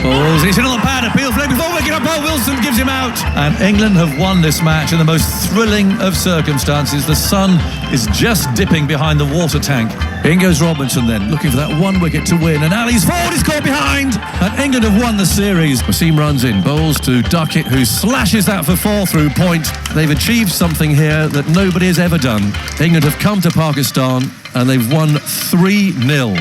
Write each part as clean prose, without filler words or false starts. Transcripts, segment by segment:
Balls, he's in on the pad, appeal for before waking up, Paul Wilson gives him out. And England have won this match in the most thrilling of circumstances. The sun is just dipping behind the water tank. In goes Robinson then, looking for that one wicket to win. And Ali's forward is caught behind. And England have won the series. Wasim runs in, bowls to Duckett, who slashes that for 4 through point. They've achieved something here that nobody has ever done. England have come to Pakistan and they've won 3-0.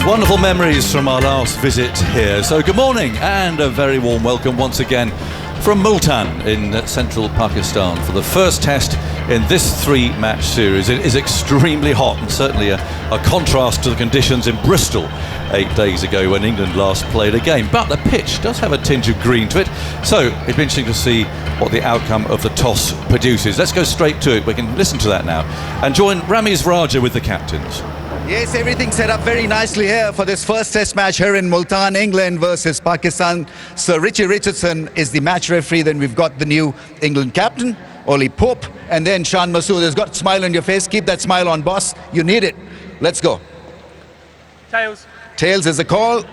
Wonderful memories from our last visit here. So good morning and a very warm welcome once again from Multan in central Pakistan for the first test in this 3-match series. It is extremely hot and certainly a contrast to the conditions in Bristol 8 days ago when England last played a game. But the pitch does have a tinge of green to it, so it'd be interesting to see what the outcome of the toss produces. Let's go straight to it. We can listen to that now and join Ramiz Raja with the captains. Yes, everything set up very nicely here for this first test match here in Multan, England versus Pakistan. Sir Richie Richardson is the match referee. Then we've got the new England captain, Ollie Pope, and then Shan Masood has got a smile on your face. Keep that smile on, boss. You need it. Let's go. Tails. Tails is the call.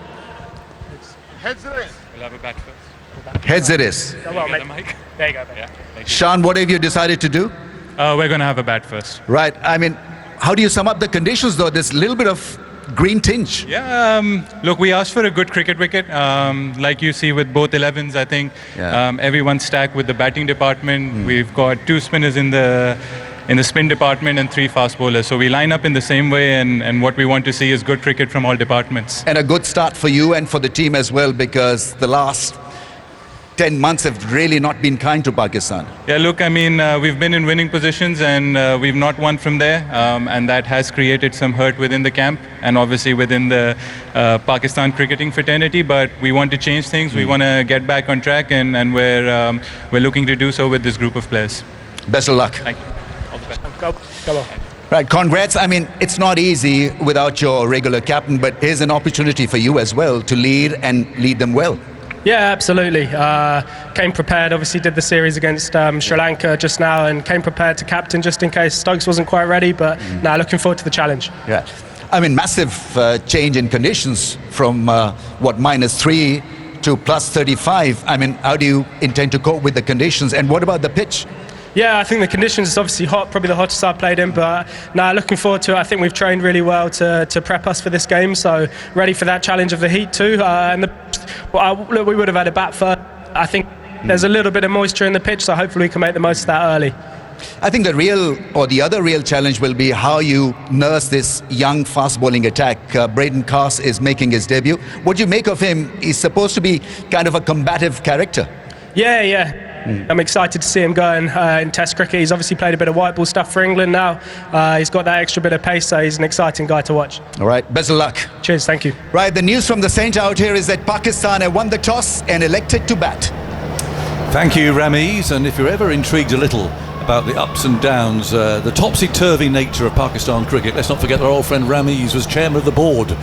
Heads it is. We'll have a bat first. Heads it is. Go well, mate. The there you go, mate. Yeah, Shan, what have you decided to do? we're going to have a bat first. Right. I mean, how do you sum up the conditions, though? There's a little bit of green tinge. Yeah, look, we asked for a good cricket wicket. Like you see with both 11s, I think everyone's stacked with the batting department. We've got 2 spinners in the spin department and 3 fast bowlers. So we line up in the same way, and what we want to see is good cricket from all departments. And a good start for you and for the team as well, because the last 10 months have really not been kind to Pakistan. Yeah, look, I mean, we've been in winning positions and we've not won from there, and that has created some hurt within the camp and obviously within the Pakistan cricketing fraternity, but we want to change things. We want to get back on track, and we're looking to do so with this group of players. Best of luck. Thank you. All the best. Go on. Right, congrats. I mean, it's not easy without your regular captain, but here's an opportunity for you as well to lead and lead them well. Yeah, absolutely. Came prepared, obviously did the series against Sri Lanka just now, and came prepared to captain just in case Stokes wasn't quite ready, but now looking forward to the challenge. Yeah, I mean, massive change in conditions from -3 to +35. I mean, how do you intend to cope with the conditions, and what about the pitch? Yeah, I think the conditions is obviously hot, probably the hottest I've played in, but now looking forward to it. I think we've trained really well to prep us for this game, so ready for that challenge of the heat too. Look, we would have had a bat first. I think there's a little bit of moisture in the pitch, so hopefully we can make the most of that early. I think the other real challenge will be how you nurse this young fast bowling attack. Braden Carse is making his debut. What do you make of him? He's supposed to be kind of a combative character. Yeah. I'm excited to see him going in Test cricket. He's obviously played a bit of white ball stuff for England now. He's got that extra bit of pace, so he's an exciting guy to watch. All right, best of luck. Cheers, thank you. Right, the news from the centre out here is that Pakistan have won the toss and elected to bat. Thank you, Ramiz. And if you're ever intrigued a little about the ups and downs, the topsy-turvy nature of Pakistan cricket, let's not forget our old friend Ramiz was chairman of the board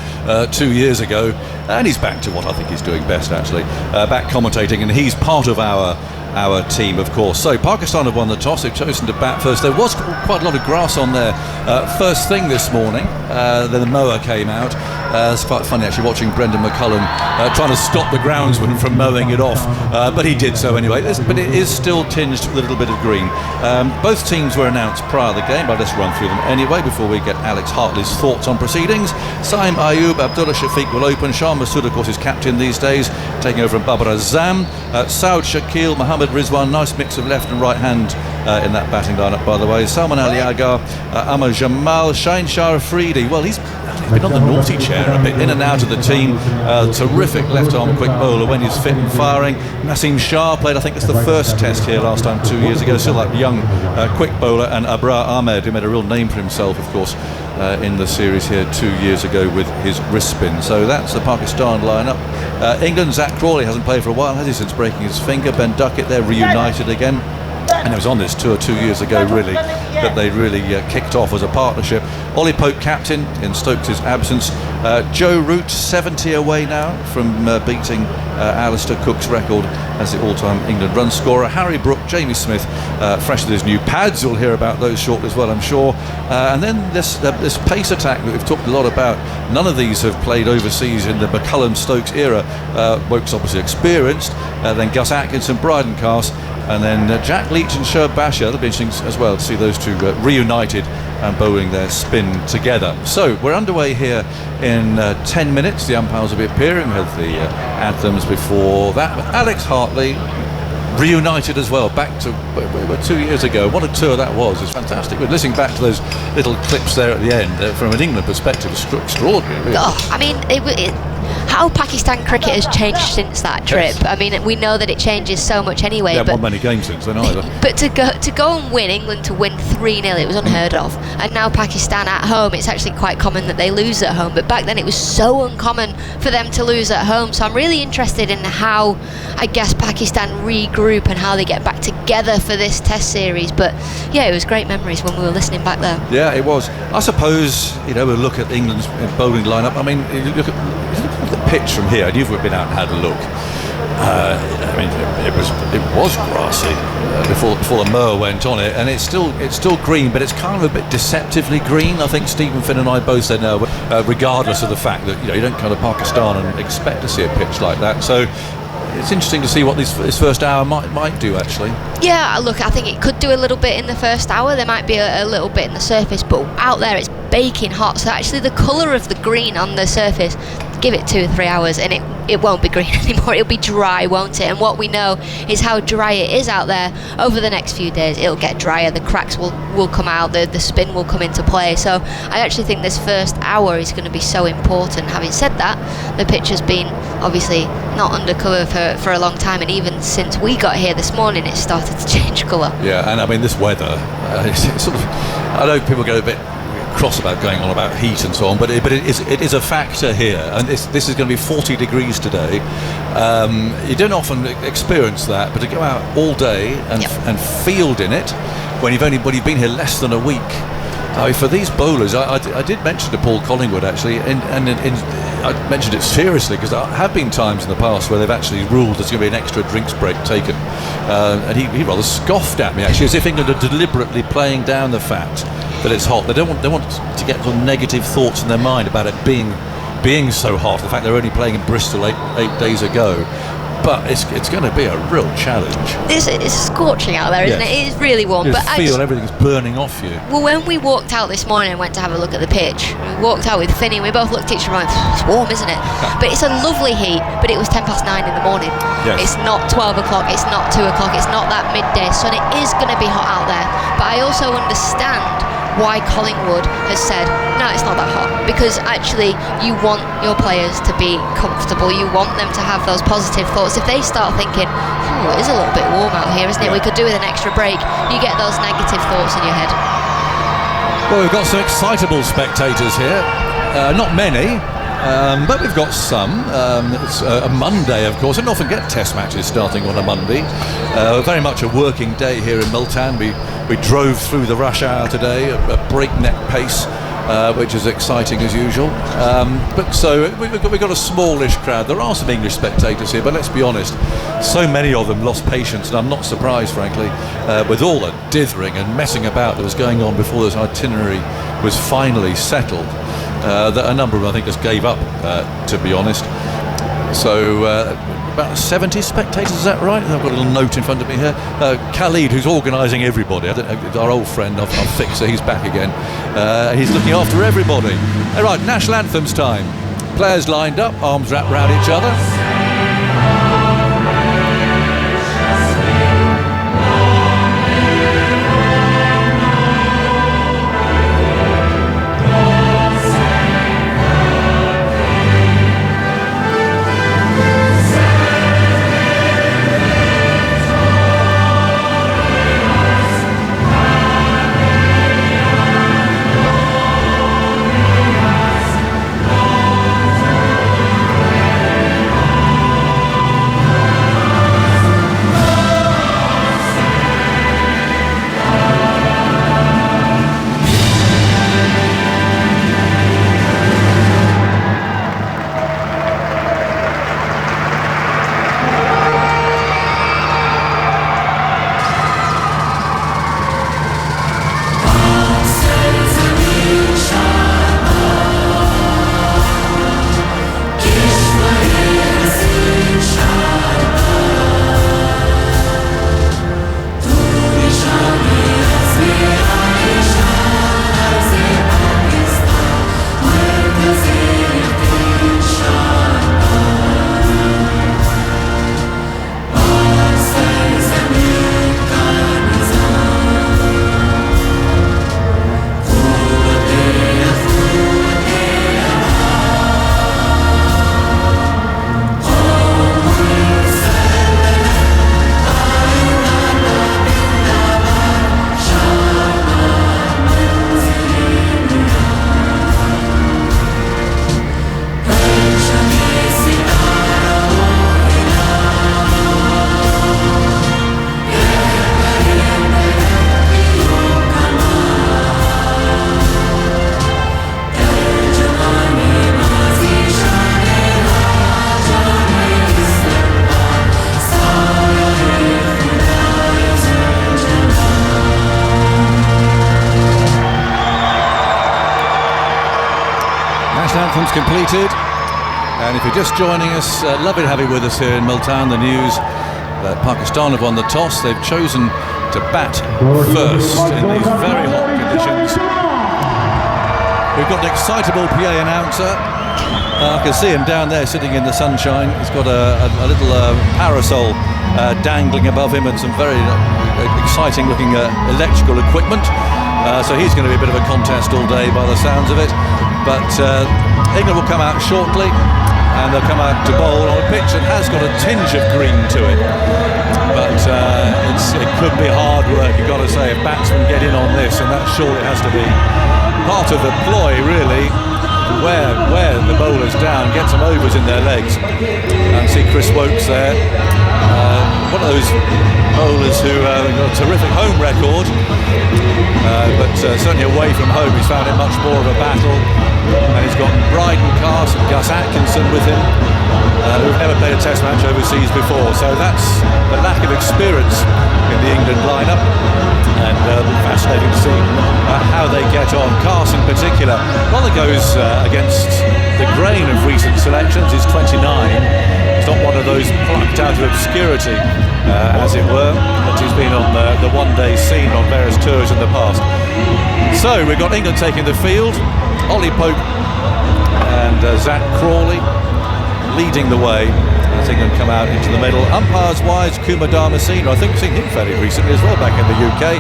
2 years ago, and he's back to what I think he's doing best, actually, back commentating, and he's part of our team, of course. So Pakistan have won the toss. They've chosen to bat first. There was quite a lot of grass on there first thing this morning. Then the mower came out. It's quite funny actually watching Brendan McCullum trying to stop the groundsman from mowing it off, but he did so anyway. But it is still tinged with a little bit of green. Both teams were announced prior to the game, but let's run through them anyway before we get Alex Hartley's thoughts on proceedings. Saim Ayub, Abdullah Shafiq will open. Shan Masood, of course, is captain these days, taking over from Babar Azam. Saud Shakil, Mohammad Rizwan, nice mix of left and right hand in that batting lineup, by the way. Salman Ali Agha, Amar Jamal, Shaheen Shah Afridi. Well, he's been on the naughty chair a bit, in and out of the team. Terrific left-arm quick bowler when he's fit and firing. Naseem Shah played, I think it's the first test here last time 2 years ago. Still that young quick bowler. And Abrar Ahmed, who made a real name for himself, of course, in the series here 2 years ago with his wrist spin. So that's the Pakistan lineup. England, Zach Crawley hasn't played for a while, has he, since breaking his finger. Ben Duckett, they're reunited again. And it was on this tour 2 years ago, really, that they really kicked off as a partnership. Ollie Pope captain in Stokes' absence. Joe Root 70 away now from beating Alistair Cook's record as the all-time England run scorer. Harry Brook, Jamie Smith, fresh with his new pads. You'll hear about those shortly as well, I'm sure. And then this pace attack that we've talked a lot about. None of these have played overseas in the McCullum-Stokes era. Woke's obviously experienced. Then Gus Atkinson, Bryden Cast, and then Jack Leach and Sherb Basher. That'll be interesting as well to see those two reunited and bowling their spin together. So we're underway here in 10 minutes. The umpires will be appearing. We had the anthems before that. But Alex Hartley reunited as well, back to 2 years ago. What a tour that was. It's fantastic. We're listening back to those little clips there at the end. From an England perspective, extraordinary, really. Oh, I mean, how Pakistan cricket has changed since that trip. Yes. I mean, we know that it changes so much anyway. They haven't won many games since then either. But to go and win, England to win 3-0, it was unheard of. And now Pakistan at home, it's actually quite common that they lose at home. But back then it was so uncommon for them to lose at home. So I'm really interested in how, I guess, Pakistan regroup and how they get back together for this test series. But yeah, it was great memories when we were listening back there. Yeah, it was. I suppose, we'll look at England's bowling lineup. I mean, you look at the pitch from here, and you've been out and had a look. I mean, it was grassy before the mower went on it, and it's still green, but it's kind of a bit deceptively green. I think Stephen Finn and I both said no, regardless of the fact that you don't come to Pakistan and expect to see a pitch like that. So it's interesting to see what this first hour might do, actually. Yeah, look, I think it could do a little bit in the first hour. There might be a little bit in the surface, but out there it's baking hot. So actually the colour of the green on the surface, give it 2 or 3 hours and it won't be green anymore. It'll be dry, won't it? And what we know is how dry it is out there. Over the next few days it'll get drier, the cracks will come out, the spin will come into play. So I actually think this first hour is going to be so important. Having said that, the pitch has been obviously not under cover for a long time, and even since we got here this morning it started to change colour. Yeah, and I mean this weather, it's sort of, I know people get a bit cross about going on about heat and so on, but it is a factor here, and this is going to be 40 degrees today. You don't often experience that, but to go out all day and field in it when you've been here less than a week. For these bowlers, I did mention to Paul Collingwood actually, and I mentioned it seriously because there have been times in the past where they've actually ruled there's going to be an extra drinks break taken, and he rather scoffed at me actually, as if England are deliberately playing down the fact that it's hot. They want to get sort of negative thoughts in their mind about it being so hot. The fact they're only playing in Bristol eight days ago. But it's going to be a real challenge. It's scorching out there, isn't it? It is really warm. You but feel everything's burning off you. Well, when we walked out this morning and went to have a look at the pitch, we walked out with Finney and we both looked at each other and went, it's warm, isn't it? But it's a lovely heat, but it was 9:10 in the morning. Yes. It's not 12 o'clock, it's not 2 o'clock, it's not that midday sun. It is going to be hot out there. But I also understand why Collingwood has said, no, it's not that hot, because actually you want your players to be comfortable, you want them to have those positive thoughts. If they start thinking, it is a little bit warm out here, isn't it, we could do with an extra break, you get those negative thoughts in your head. Well, we've got some excitable spectators here, not many, but we've got some. It's a Monday, of course, and often get test matches starting on a Monday. Very much a working day here in Multan. We drove through the rush hour today at a breakneck pace, which is exciting as usual. But so we've got a smallish crowd. There are some English spectators here, but let's be honest, so many of them lost patience, and I'm not surprised, frankly, with all the dithering and messing about that was going on before this itinerary was finally settled. That a number of them, I think, just gave up, to be honest. So about 70 spectators, is that right? I've got a little note in front of me here. Khalid, who's organising everybody, our old friend, our fixer, he's back again. He's looking after everybody. All right, national anthems time. Players lined up, arms wrapped around each other. National anthem's completed. And if you're just joining us, lovely to have you with us here in Multan. The news that Pakistan have won the toss. They've chosen to bat first in these very hot conditions. We've got an excitable PA announcer. I can see him down there sitting in the sunshine. He's got a little parasol dangling above him and some very exciting looking electrical equipment. So he's going to be a bit of a contest all day by the sounds of it. But England will come out shortly and they'll come out to bowl on a pitch that has got a tinge of green to it. But it could be hard work, you've got to say, if batsmen get in on this, and that surely has to be part of the ploy, really. Wear the bowlers down, get some overs in their legs. And see Chris Woakes there, one of those bowlers who got a terrific home record, but certainly away from home he's found it much more of a battle. And he's got Bryden Cast and Gus Atkinson with him, who've never played a test match overseas before. So that's the lack of experience in the England lineup. And fascinating to see how they get on. Cast in particular, one that goes against the grain of recent selections, is 29. It's not one of those plucked out of obscurity, as it were, but he's been on the one-day scene on various tours in the past. So we've got England taking the field. Ollie Pope and Zach Crawley leading the way as England come out into the middle. Umpires wise, Kumar Dharmasena, I think we've seen him fairly recently as well back in the UK.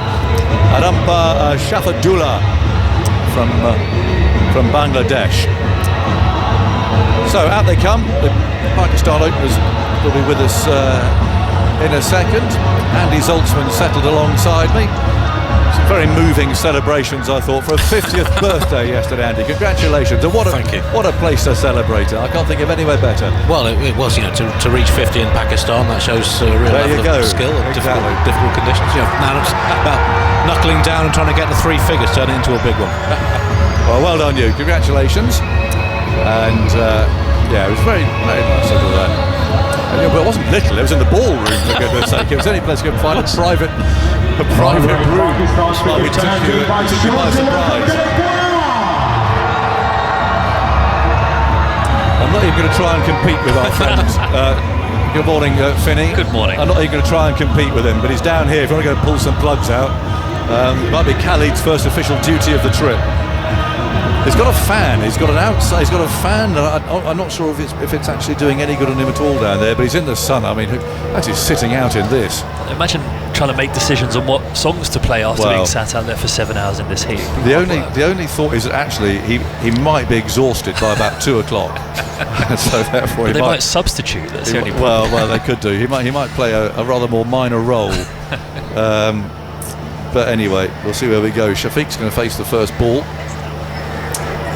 And umpire Shafadullah from Bangladesh. So out they come. The Pakistan openers will be with us in a second. Andy Zaltzman settled alongside me. Some very moving celebrations, I thought, for a 50th birthday yesterday, Andy. Congratulations. And Thank you. What a place to celebrate it. I can't think of anywhere better. Well, it was, to reach 50 in Pakistan, that shows a real level of skill and Exactly. difficult conditions. Now it's about knuckling down and trying to get the three figures turned into a big one. Well done you. Congratulations. And it was very, very nice of that. Well, it wasn't little, it was in the ballroom, for goodness sake. It was any place you could find a private room. Well, we took you by surprise. I'm not even going to try and compete with our friends. Good morning, Finney. Good morning. I'm not even going to try and compete with him, but he's down here. If you want to go pull some plugs out, it might be Khalid's first official duty of the trip. He's got a fan. He's got an outside. He's got a fan. I'm not sure if it's actually doing any good on him at all down there. But he's in the sun. I mean, actually sitting out in this. Imagine trying to make decisions on what songs to play after being sat out there for 7 hours in this heat. The only thought is that actually he might be exhausted by about 2 o'clock. So therefore they might substitute. That's the only point. Well, they could do. He might play a rather more minor role. But anyway, we'll see where we go. Shafiq's going to face the first ball.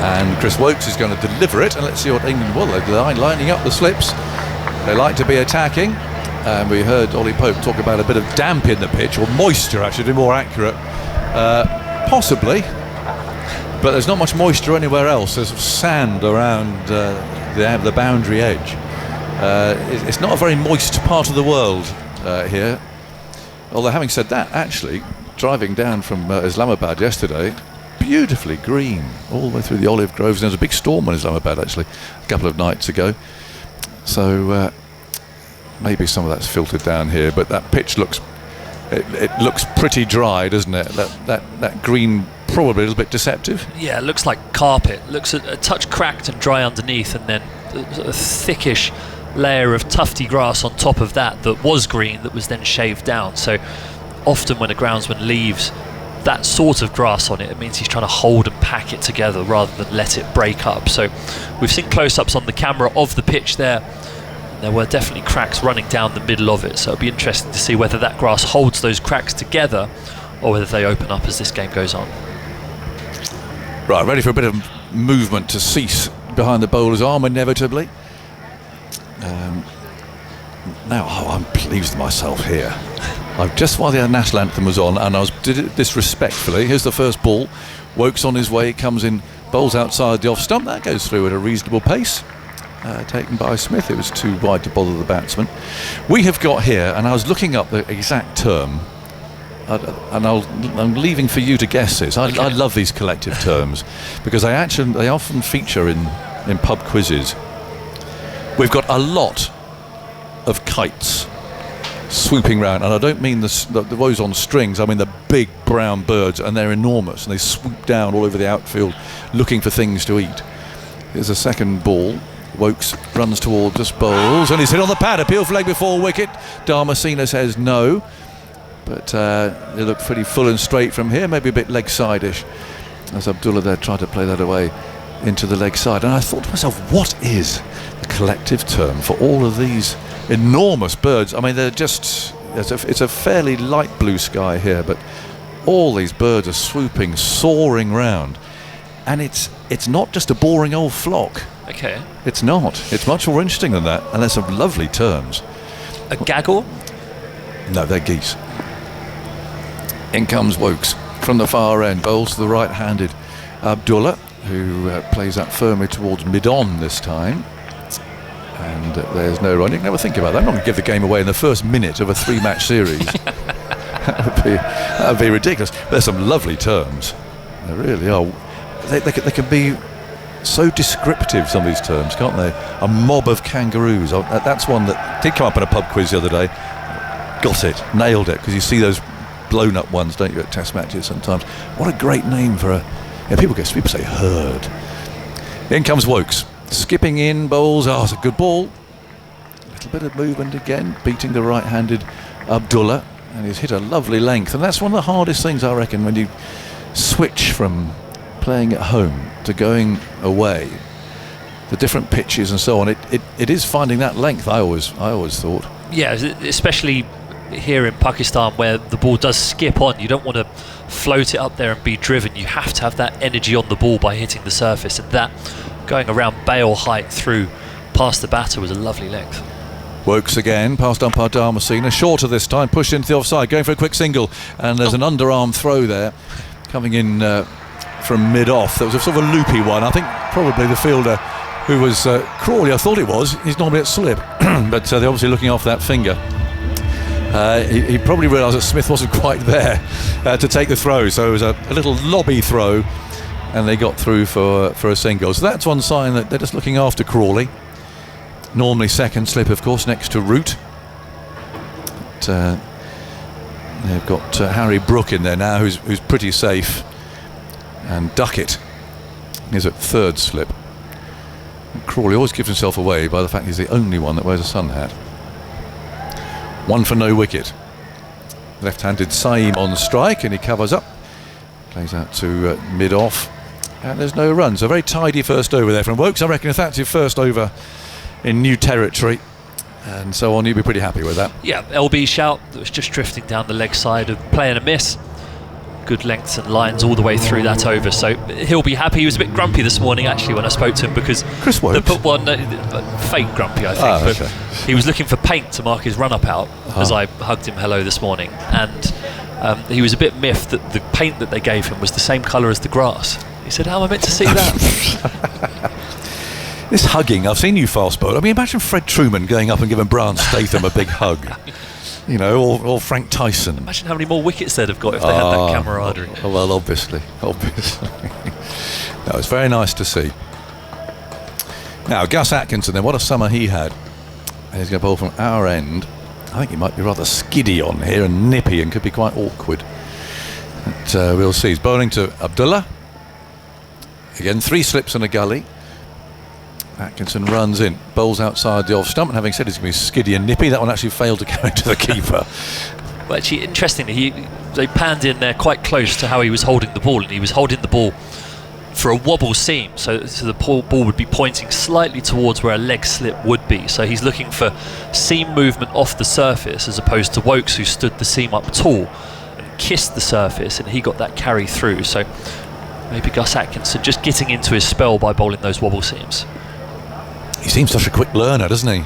And Chris Woakes is going to deliver it, and let's see what England will. They're lining up the slips. They like to be attacking, and we heard Ollie Pope talk about a bit of damp in the pitch, or moisture actually, to be more accurate. Possibly, but there's not much moisture anywhere else. There's sand around the boundary edge. It's not a very moist part of the world here. Although having said that, actually, driving down from Islamabad yesterday, beautifully green all the way through the olive groves. There was a big storm in Islamabad actually a couple of nights ago, so maybe some of that's filtered down here, but that pitch looks pretty dry, doesn't it? That green, probably a little bit deceptive. Yeah, it looks like carpet. Looks a touch cracked and dry underneath, and then a thickish layer of tufty grass on top of that was green, that was then shaved down. So often when a groundsman leaves that sort of grass on it means he's trying to hold and pack it together rather than let it break up. So we've seen close-ups on the camera of the pitch there. There were definitely cracks running down the middle of it, so it'll be interesting to see whether that grass holds those cracks together or whether they open up as this game goes on. Right, ready for a bit of movement to cease behind the bowler's arm inevitably. Now, I'm pleased with myself here. Just while the national anthem was on, and I did it disrespectfully. Here's the first ball. Woakes on his way, comes in, bowls outside the off stump. That goes through at a reasonable pace. Taken by Smith. It was too wide to bother the batsman. We have got here, and I was looking up the exact term, I'm leaving for you to guess this. I love these collective terms because they often feature in pub quizzes. We've got a lot of kites swooping round, and I don't mean the ones on strings. I mean the big brown birds, and they're enormous, and they swoop down all over the outfield looking for things to eat. Here's a second ball. Woakes runs towards us, bowls, and he's hit on the pad. Appeal for leg before wicket. Damasceno says no, but they look pretty full and straight from here, maybe a bit leg side-ish, as Abdullah there tried to play that away into the leg side. And I thought to myself, what is the collective term for all of these enormous birds? I mean, they're just, it's a fairly light blue sky here, but all these birds are swooping, soaring round, and it's not just a boring old flock. Okay. It's not. It's much more interesting than that, and there's some lovely terms. A gaggle? No, they're geese. In comes Woakes from the far end, bowls to the right-handed Abdullah, who plays that firmly towards mid-on this time. And there's no run. You can never think about that. I'm not going to give the game away in the first minute of a 3-match series. that would be ridiculous. But there's some lovely terms. They really are. They can be so descriptive, some of these terms, can't they? A mob of kangaroos. That's one that did come up in a pub quiz the other day. Got it, nailed it, because you see those blown up ones, don't you, at test matches sometimes. What a great name for a... Yeah, people say herd. In comes Woakes, skipping in, bowls. Oh, it's a good ball. A little bit of movement again, beating the right-handed Abdullah, and he's hit a lovely length. And that's one of the hardest things, I reckon, when you switch from playing at home to going away, the different pitches and so on. It is finding that length. I always thought. Yeah, especially here in Pakistan, where the ball does skip on. You don't want to float it up there and be driven. You have to have that energy on the ball by hitting the surface, and that going around bail height through past the batter was a lovely length. Woakes again, past umpire Damasceno, shorter this time, pushed into the offside, going for a quick single, and there's an underarm throw there, coming in from mid-off. That was a sort of a loopy one. I think probably the fielder, who was Crawley, I thought it was, he's normally at slip, but they're obviously looking off that finger. He probably realised that Smith wasn't quite there to take the throw, so it was a little lobby throw, and they got through for a single. So that's one sign that they're just looking after Crawley. Normally second slip, of course, next to Root. But, they've got Harry Brook in there now, who's pretty safe, and Duckett is at third slip. And Crawley always gives himself away by the fact he's the only one that wears a sun hat. One for no wicket. Left-handed Saeem on strike, and he covers up. Plays out to mid-off, and there's no runs. A very tidy first over there from Woakes. I reckon if that's your first over in new territory and so on, you'd be pretty happy with that. Yeah, LB shout that was just drifting down the leg side of playing a miss. Good lengths and lines all the way through that over, so he'll be happy. He was a bit grumpy this morning actually when I spoke to him, because Chris Woakes? the put one fake grumpy, I think, but okay. He was looking for paint to mark his run up out as I hugged him hello this morning, and he was a bit miffed that the paint that they gave him was the same colour as the grass. He said, how am I meant to see that? This hugging, I've seen you fast bowl. I mean, imagine Fred Truman going up and giving Brian Statham a big hug. You know, or Frank Tyson. Imagine how many more wickets they'd have got if they had that camaraderie. Well, obviously. No, it's very nice to see. Now, Gus Atkinson, then, what a summer he had. And he's going to bowl from our end. I think he might be rather skiddy on here and nippy and could be quite awkward. But we'll see. He's bowling to Abdullah. Again, 3 slips and a gully. Atkinson runs in, bowls outside the off stump, and having said he's going to be skiddy and nippy, that one actually failed to go into the keeper. Well, actually, interestingly, they panned in there quite close to how he was holding the ball, and he was holding the ball for a wobble seam, so the ball would be pointing slightly towards where a leg slip would be. So he's looking for seam movement off the surface, as opposed to Woakes, who stood the seam up tall and kissed the surface, and he got that carry through. So maybe Gus Atkinson just getting into his spell by bowling those wobble seams. He seems such a quick learner, doesn't he?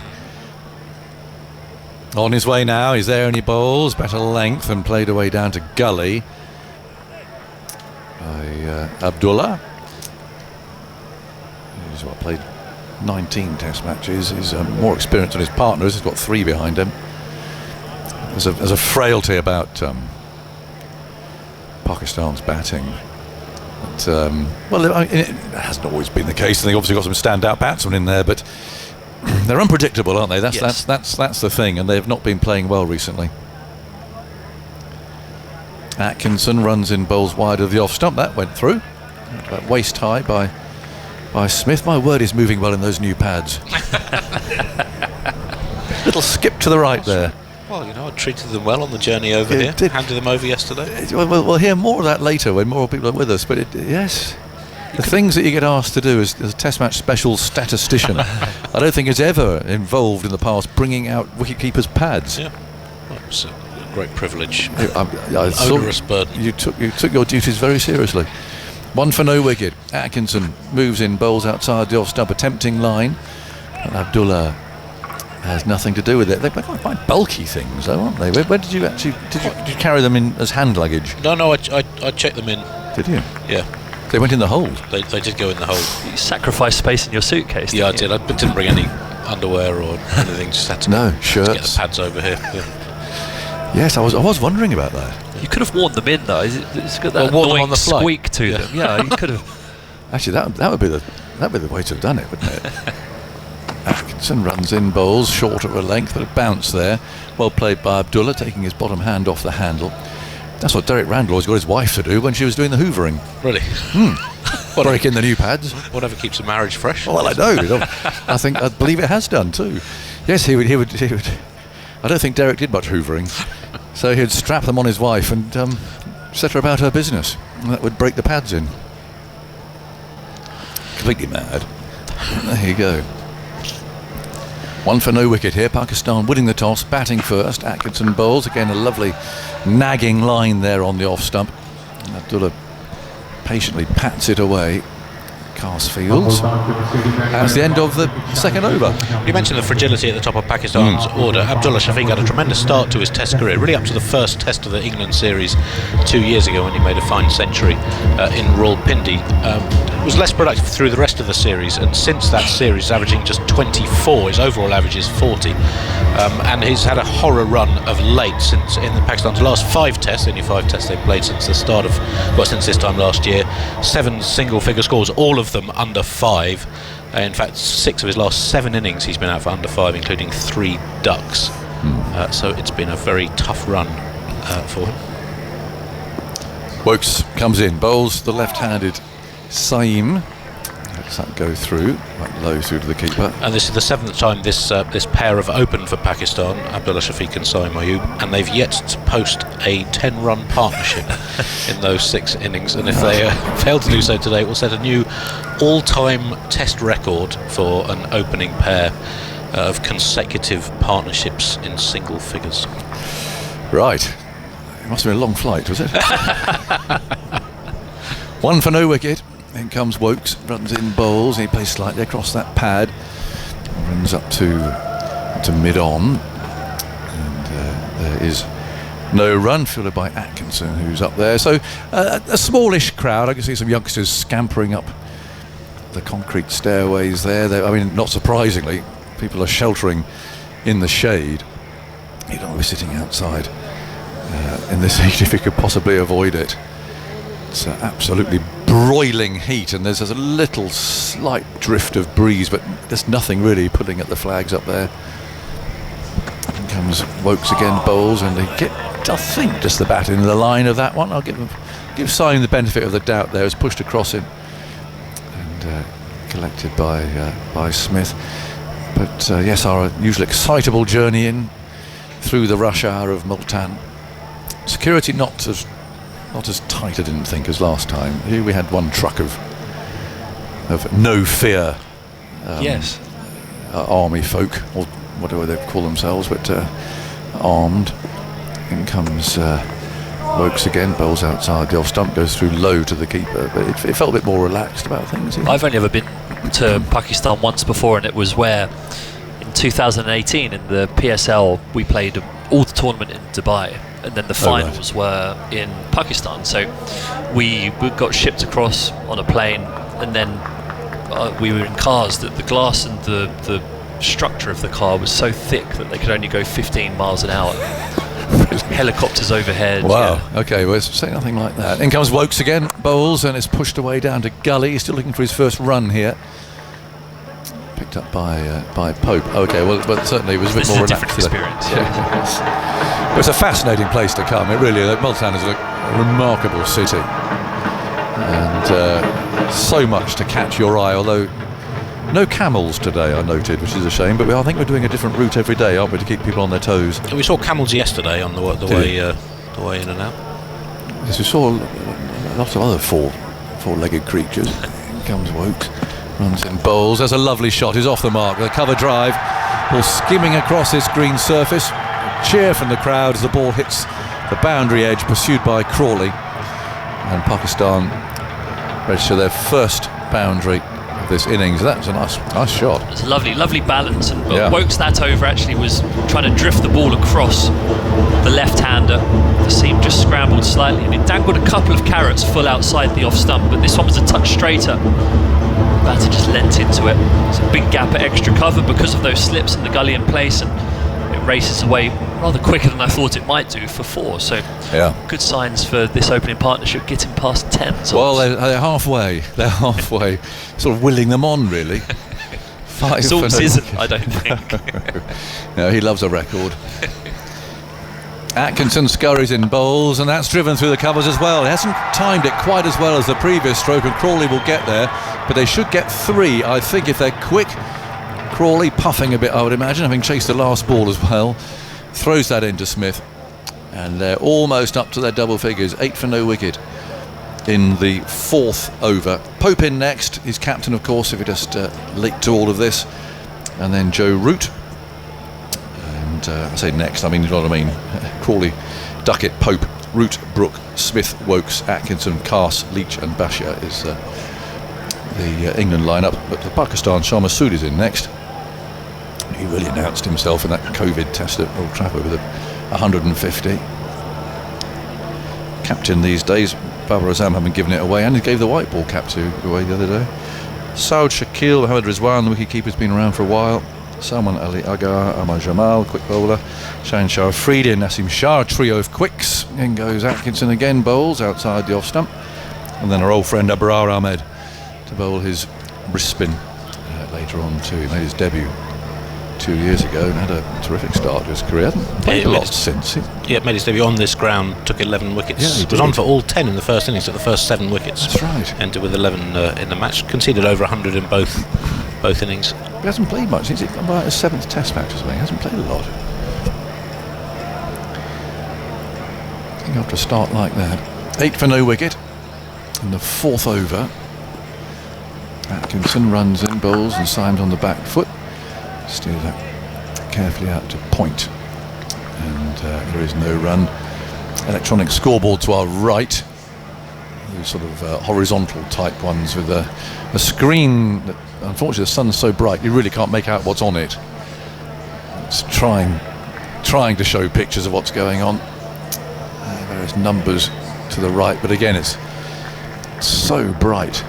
On his way now, he's there and he bowls, better length, and played away down to gully by Abdullah. He's played 19 test matches. He's more experienced than his partners. He's got 3 behind him. There's a frailty about Pakistan's batting. But, it hasn't always been the case. They've obviously got some standout batsmen in there, but they're unpredictable, aren't they? That's the thing, and they've not been playing well recently. Atkinson runs in, bowls wide of the off stump. That went through. About waist high by Smith. My word, is moving well in those new pads. Little skip to the right there. Well, I treated them well on the journey over here. Handed them over yesterday. We'll hear more of that later when more people are with us. But yes, the things that you get asked to do as a Test match special statistician, I don't think it's ever involved in the past bringing out wicketkeepers' pads. Yeah, well, it's a great privilege. I Onerous burden. You took your duties very seriously. One for no wicket. Atkinson moves in, bowls outside the off stump, a tempting line. And Abdullah has nothing to do with it. They're quite bulky things, though, aren't they? Where did you actually did you carry them in as hand luggage? No, I checked them in. Did you? Yeah. They went in the hold. They did go in the hold. You sacrificed space in your suitcase. Yeah, I did. I didn't bring any underwear or anything. Just had to shirts. get the pads over here. Yeah. Yes, I was wondering about that. You could have worn them in though. It's got that worn them annoying on the flight. squeak to them. Yeah, you could have. Actually, that would be the way to have done it, wouldn't it? Atkinson runs in, bowls short of a length, but a bounce there. Well played by Abdullah, taking his bottom hand off the handle. That's what Derek Randall always got his wife to do when she was doing the hoovering. Really? Break in the new pads. Whatever keeps a marriage fresh. Well, I know. I believe it has done too. Yes, he would. I don't think Derek did much hoovering, so he'd strap them on his wife and set her about her business, and that would break the pads in. Completely mad. There you go. One for no wicket here. Pakistan winning the toss, batting first. Atkinson bowls. Again, a lovely nagging line there on the off stump. And Abdullah patiently pats it away. Castfields. That's the end of the second over. You mentioned the fragility at the top of Pakistan's order. Abdullah Shafiq had a tremendous start to his Test career, really up to the first Test of the England series 2 years ago when he made a fine century in Rawalpindi. Was less productive through the rest of the series, and since that series is averaging just 24. His overall average is 40, and he's had a horror run of late since in Pakistan's last 5 Tests, only 5 Tests they've played since the start of, since this time last year. 7 single-figure scores, all of them under 5. In fact, 6 of his last 7 innings he's been out for under 5, including 3 ducks. So it's been a very tough run for him. Wokes comes in, bowls the left-handed Saeem. Lets that go through, quite low through to the keeper. And this is the 7th time this pair have opened for Pakistan, Abdullah Shafiq and Saeem Ayub, and they've yet to post a 10-run partnership in those 6 innings. And if they fail to do so today, it will set a new all-time Test record for an opening pair of consecutive partnerships in single figures. Right. It must have been a long flight, was it? One for no wicket. In comes Wokes, runs in, bowls. He plays slightly across that pad, runs up to mid-on, and there is no run, fielded by Atkinson, who's up there. So a smallish crowd. I can see some youngsters scampering up the concrete stairways there. I mean, not surprisingly, people are sheltering in the shade. You don't want to be sitting outside in this heat if you could possibly avoid it. It's absolutely broiling heat, and there's a little slight drift of breeze, but there's nothing really pulling at the flags up there. In comes Wokes again, bowls, and they get, I think, just the bat in the line of that one. I'll give Saeem the benefit of the doubt there. It's pushed across him and collected by Smith. But yes, our usual excitable journey in through the rush hour of Multan. Security not as tight, I didn't think, as last time. Here we had one truck of no fear Yes. Army folk, or whatever they call themselves, but armed. In comes Wokes again, bowls outside the off stump, goes through low to the keeper, but it felt a bit more relaxed about things. I've only ever been to Pakistan once before, and it was where in 2018 in the PSL we played all the tournament in Dubai, and then the finals were in Pakistan. So we got shipped across on a plane, and then we were in cars that the glass and the structure of the car was so thick that they could only go 15 miles an hour. Helicopters overhead. Wow. Yeah. Okay, well, say nothing like that. In comes Wokes again, bowls, and it's pushed away down to Gully. He's still looking for his first run here. Picked up by Pope. Okay, well, but certainly it was a bit This more is a different relaxed today. experience. Yeah. Well, it's a fascinating place to come. It really is. Multan is a remarkable city, and so much to catch your eye. Although no camels today, I noted, which is a shame. But I think we're doing a different route every day, aren't we, to keep people on their toes? We saw camels yesterday on the way in and out. Yes, we saw lots of other four-legged creatures. In comes Wokes, runs in bowls. There's a lovely shot. He's off the mark. The cover drive, ball skimming across this green surface. A cheer from the crowd as the ball hits the boundary edge, pursued by Crawley. And Pakistan register their first boundary of this innings. That's a nice shot. It's a lovely balance, and Yeah. Wokes that over actually was trying to drift the ball across the left-hander. The seam just scrambled slightly, and it dangled a couple of carrots full outside the off stump, but this one was a touch straighter. Batter just leant into it. It's a big gap at extra cover because of those slips and the gully in place, and it races away rather quicker than I thought it might do for 4. So Yeah. good signs for this opening partnership getting past 10. So Well, they're halfway. They're halfway, sort of willing them on, really. 5 for Salts no isn't, wicket. I don't think. No, he loves a record. Atkinson scurries in bowls, and that's driven through the covers as well. He hasn't timed it quite as well as the previous stroke, and Crawley will get there, but they should get 3, I think, if they're quick. Crawley puffing a bit, I would imagine, having chased the last ball as well. Throws that into Smith, and they're almost up to their double figures. 8 for no wicket in the 4th over. Pope in next. He's captain, of course, if you're just late to all of this. And then Joe Root. And I say next, I mean, you know what I mean. Crawley, Duckett, Pope, Root, Brooke, Smith, Wokes, Atkinson, Carse, Leach and Bashir is the England lineup. But the Pakistan, Sharma Sood is in next. He really announced himself in that COVID test at Old Trafford with a 150. Captain these days, Babar Azam haven't given it away, and he gave the white ball cap away the other day. Saud Shakil, Mohammad Rizwan, the wicket-keeper's been around for a while. Salman Ali Agar, Amar Jamal, quick bowler. Shahin Shah Afridi and Nasim Shah, trio of quicks. In goes Atkinson again, bowls outside the off stump. And then our old friend Abrar Ahmed to bowl his wrist spin later on too. He made his debut 2 years ago and had a terrific start to his career. Hasn't played a lot since. Yeah, made his debut on this ground, took 11 wickets. Yeah, he was on did. for all 10 in the first innings, took the first 7 wickets. That's right. Entered with 11 in the match, conceded over 100 in both innings. He hasn't played much. He's about his 7th test match or something. He hasn't played a lot. I think after a start like that. 8 for no wicket in the 4th over. Atkinson runs in, bowls, and Symes on the back foot. Steers that carefully out to point. And there is no run. Electronic scoreboard to our right. Those sort of horizontal type ones with a screen that, unfortunately, the sun's so bright you really can't make out what's on it. It's trying to show pictures of what's going on. Various numbers to the right, but again it's so bright,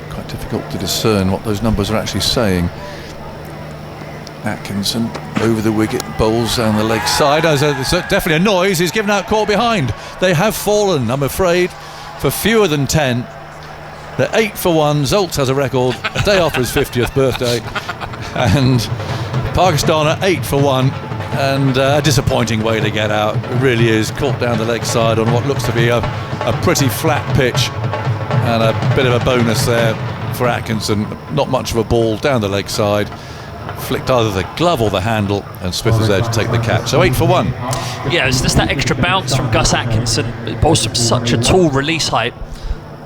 quite difficult to discern what those numbers are actually saying. Atkinson over the wicket, bowls down the leg side. There's definitely a noise. He's given out caught behind. They have fallen, I'm afraid, for fewer than 10. They're 8 for 1. Zoltz has a record a day after his 50th birthday, and Pakistan are 8 for 1, and a disappointing way to get out. It really is. Caught down the leg side on what looks to be a pretty flat pitch, and a bit of a bonus there for Atkinson. Not much of a ball down the leg side. Flicked either the glove or the handle, and Smith was there to take the catch. So 8 for 1. Yeah, it's just that extra bounce from Gus Atkinson. It bowls from such a tall release height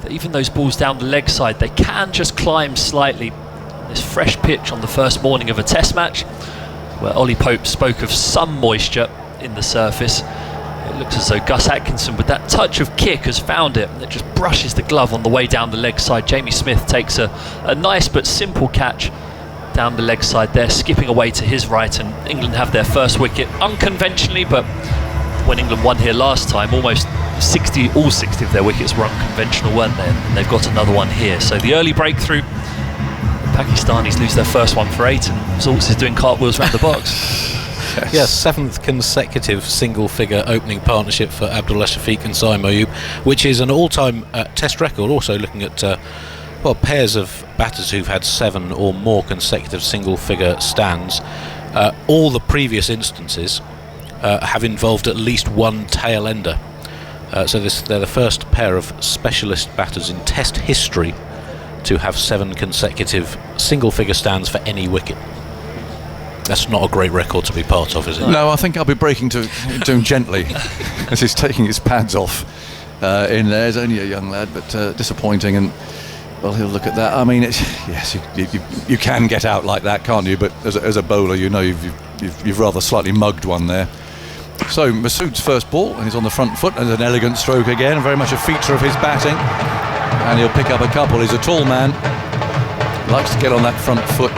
that even those balls down the leg side, they can just climb slightly. This fresh pitch on the first morning of a test match, where Ollie Pope spoke of some moisture in the surface. It looks as though Gus Atkinson, with that touch of kick, has found it, and it just brushes the glove on the way down the leg side. Jamie Smith takes a nice but simple catch down the leg side there, skipping away to his right, and England have their first wicket unconventionally. But when England won here last time, all 60 of their wickets were unconventional, weren't they? And they've got another one here. So the early breakthrough, the Pakistanis lose their first one for 8, and Zoltz is doing cartwheels around the box. Yes, 7th consecutive single-figure opening partnership for Abdullah Shafiq and Saim Ayub, which is an all-time Test record. Also looking at pairs of batters who've had 7 or more consecutive single-figure stands. All the previous instances have involved at least one tail ender. So they're the first pair of specialist batters in Test history to have 7 consecutive single-figure stands for any wicket. That's not a great record to be part of, is it? No, I think I'll be breaking to him gently as he's taking his pads off in there. He's only a young lad, but disappointing. And well, he'll look at that. I mean, yes, you can get out like that, can't you? But as a bowler, you know you've rather slightly mugged one there. So Masood's first ball, and he's on the front foot, and an elegant stroke again, very much a feature of his batting. And he'll pick up a couple. He's a tall man, likes to get on that front foot.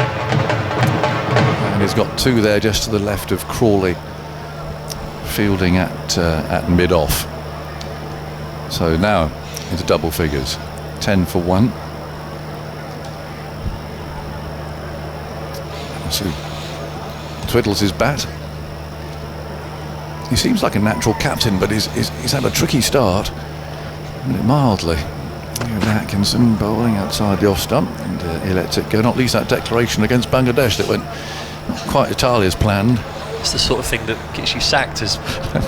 And he's got 2 there just to the left of Crawley, fielding at mid-off. So now into double figures, 10 for 1. So twiddles his bat. He seems like a natural captain, but he's had a tricky start, mildly. Atkinson bowling outside the off stump, and he lets it go. Not least that declaration against Bangladesh that went not quite entirely as planned. It's the sort of thing that gets you sacked as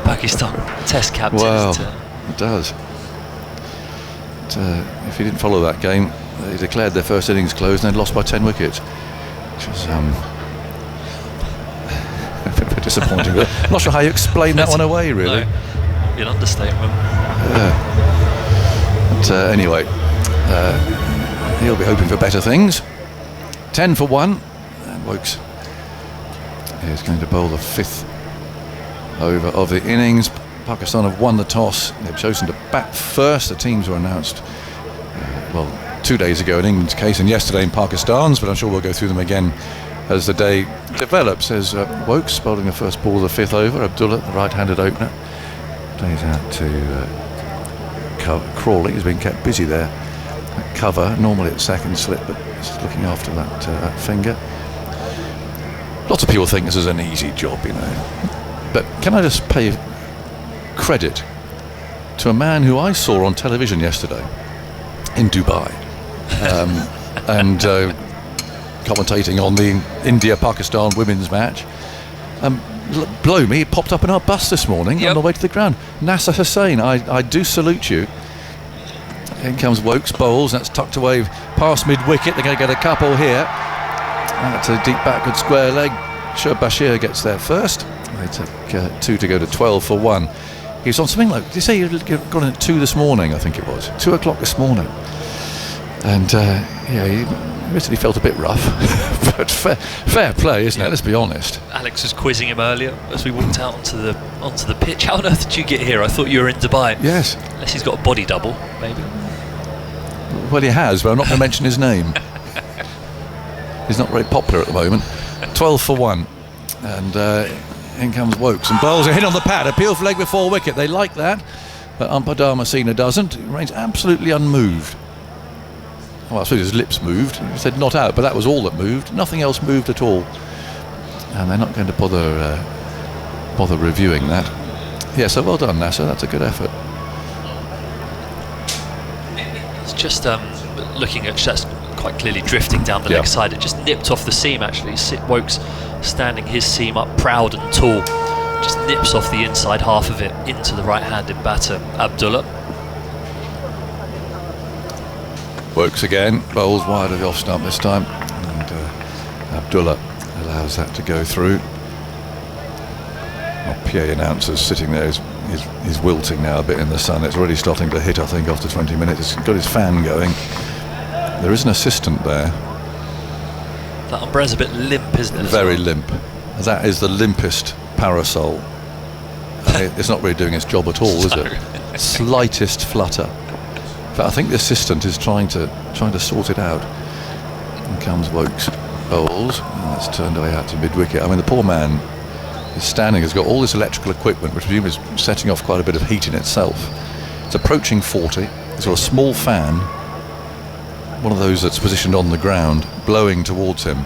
Pakistan Test captain. Well, it does. But, if he didn't follow that game, they declared their first innings closed and they'd lost by 10 wickets, which was a bit disappointing. But I'm not sure how you explain that one away, really. No, an understatement. But anyway, he'll be hoping for better things. 10 for 1, and Woakes is going to bowl the 5th over of the innings. Pakistan have won the toss. They've chosen to bat first. The teams were announced 2 days ago in England's case and yesterday in Pakistan's, but I'm sure we'll go through them again as the day develops. There's Woakes bowling the first ball of the 5th over. Abdullah, the right-handed opener, plays out to Crawley. Has been kept busy there at cover, normally at second slip, but he's looking after that finger. Lots of people think this is an easy job, you know, but can I just pay credit to a man who I saw on television yesterday in Dubai and commentating on the India-Pakistan women's match. Blow me, he popped up in our bus this morning on the way to the ground. Nasser Hussain, I do salute you. In comes Woakes, bowls, that's tucked away past mid-wicket. They're going to get a couple here. That's a deep backward square leg. Shoaib Bashir gets there first. They take 2 to go to 12 for 1. He was on something like, did you say you'd gone in at 2 this morning? I think it was 2 o'clock this morning. And he admittedly felt a bit rough, but fair play, isn't it? Let's be honest. Alex was quizzing him earlier as we walked out onto the pitch. How on earth did you get here? I thought you were in Dubai. Yes. Unless he's got a body double, maybe. Well, he has, but I'm not going to mention his name. He's not very popular at the moment. 12 for 1. And in comes Woakes. And bowls a hit on the pad. Appeal for leg before wicket. They like that. But Umpire Masina doesn't. He remains absolutely unmoved. Well, I suppose his lips moved. He said not out, but that was all that moved. Nothing else moved at all. And they're not going to bother reviewing that. Yeah, so well done, Nasser. That's a good effort. It's just looking at just quite clearly drifting down the leg side. It just nipped off the seam, actually. Woakes standing his seam up proud and tall. Just nips off the inside half of it into the right-handed batter, Abdullah. Woakes again, bowls wide of the off stump this time, and Abdullah allows that to go through. PA announcer's sitting there, he's wilting now a bit in the sun. It's already starting to hit, I think, after 20 minutes. He's got his fan going. There is an assistant there. That umbrella's a bit limp, isn't it? Very limp. That is the limpest parasol. It's not really doing its job at all, is it? Slightest flutter. But I think the assistant is trying to sort it out. In comes Woakes, bowls, and that's turned away out to mid-wicket. I mean, the poor man is standing, has got all this electrical equipment, which is setting off quite a bit of heat in itself. It's approaching 40. He's got a small fan, one of those that's positioned on the ground, blowing towards him.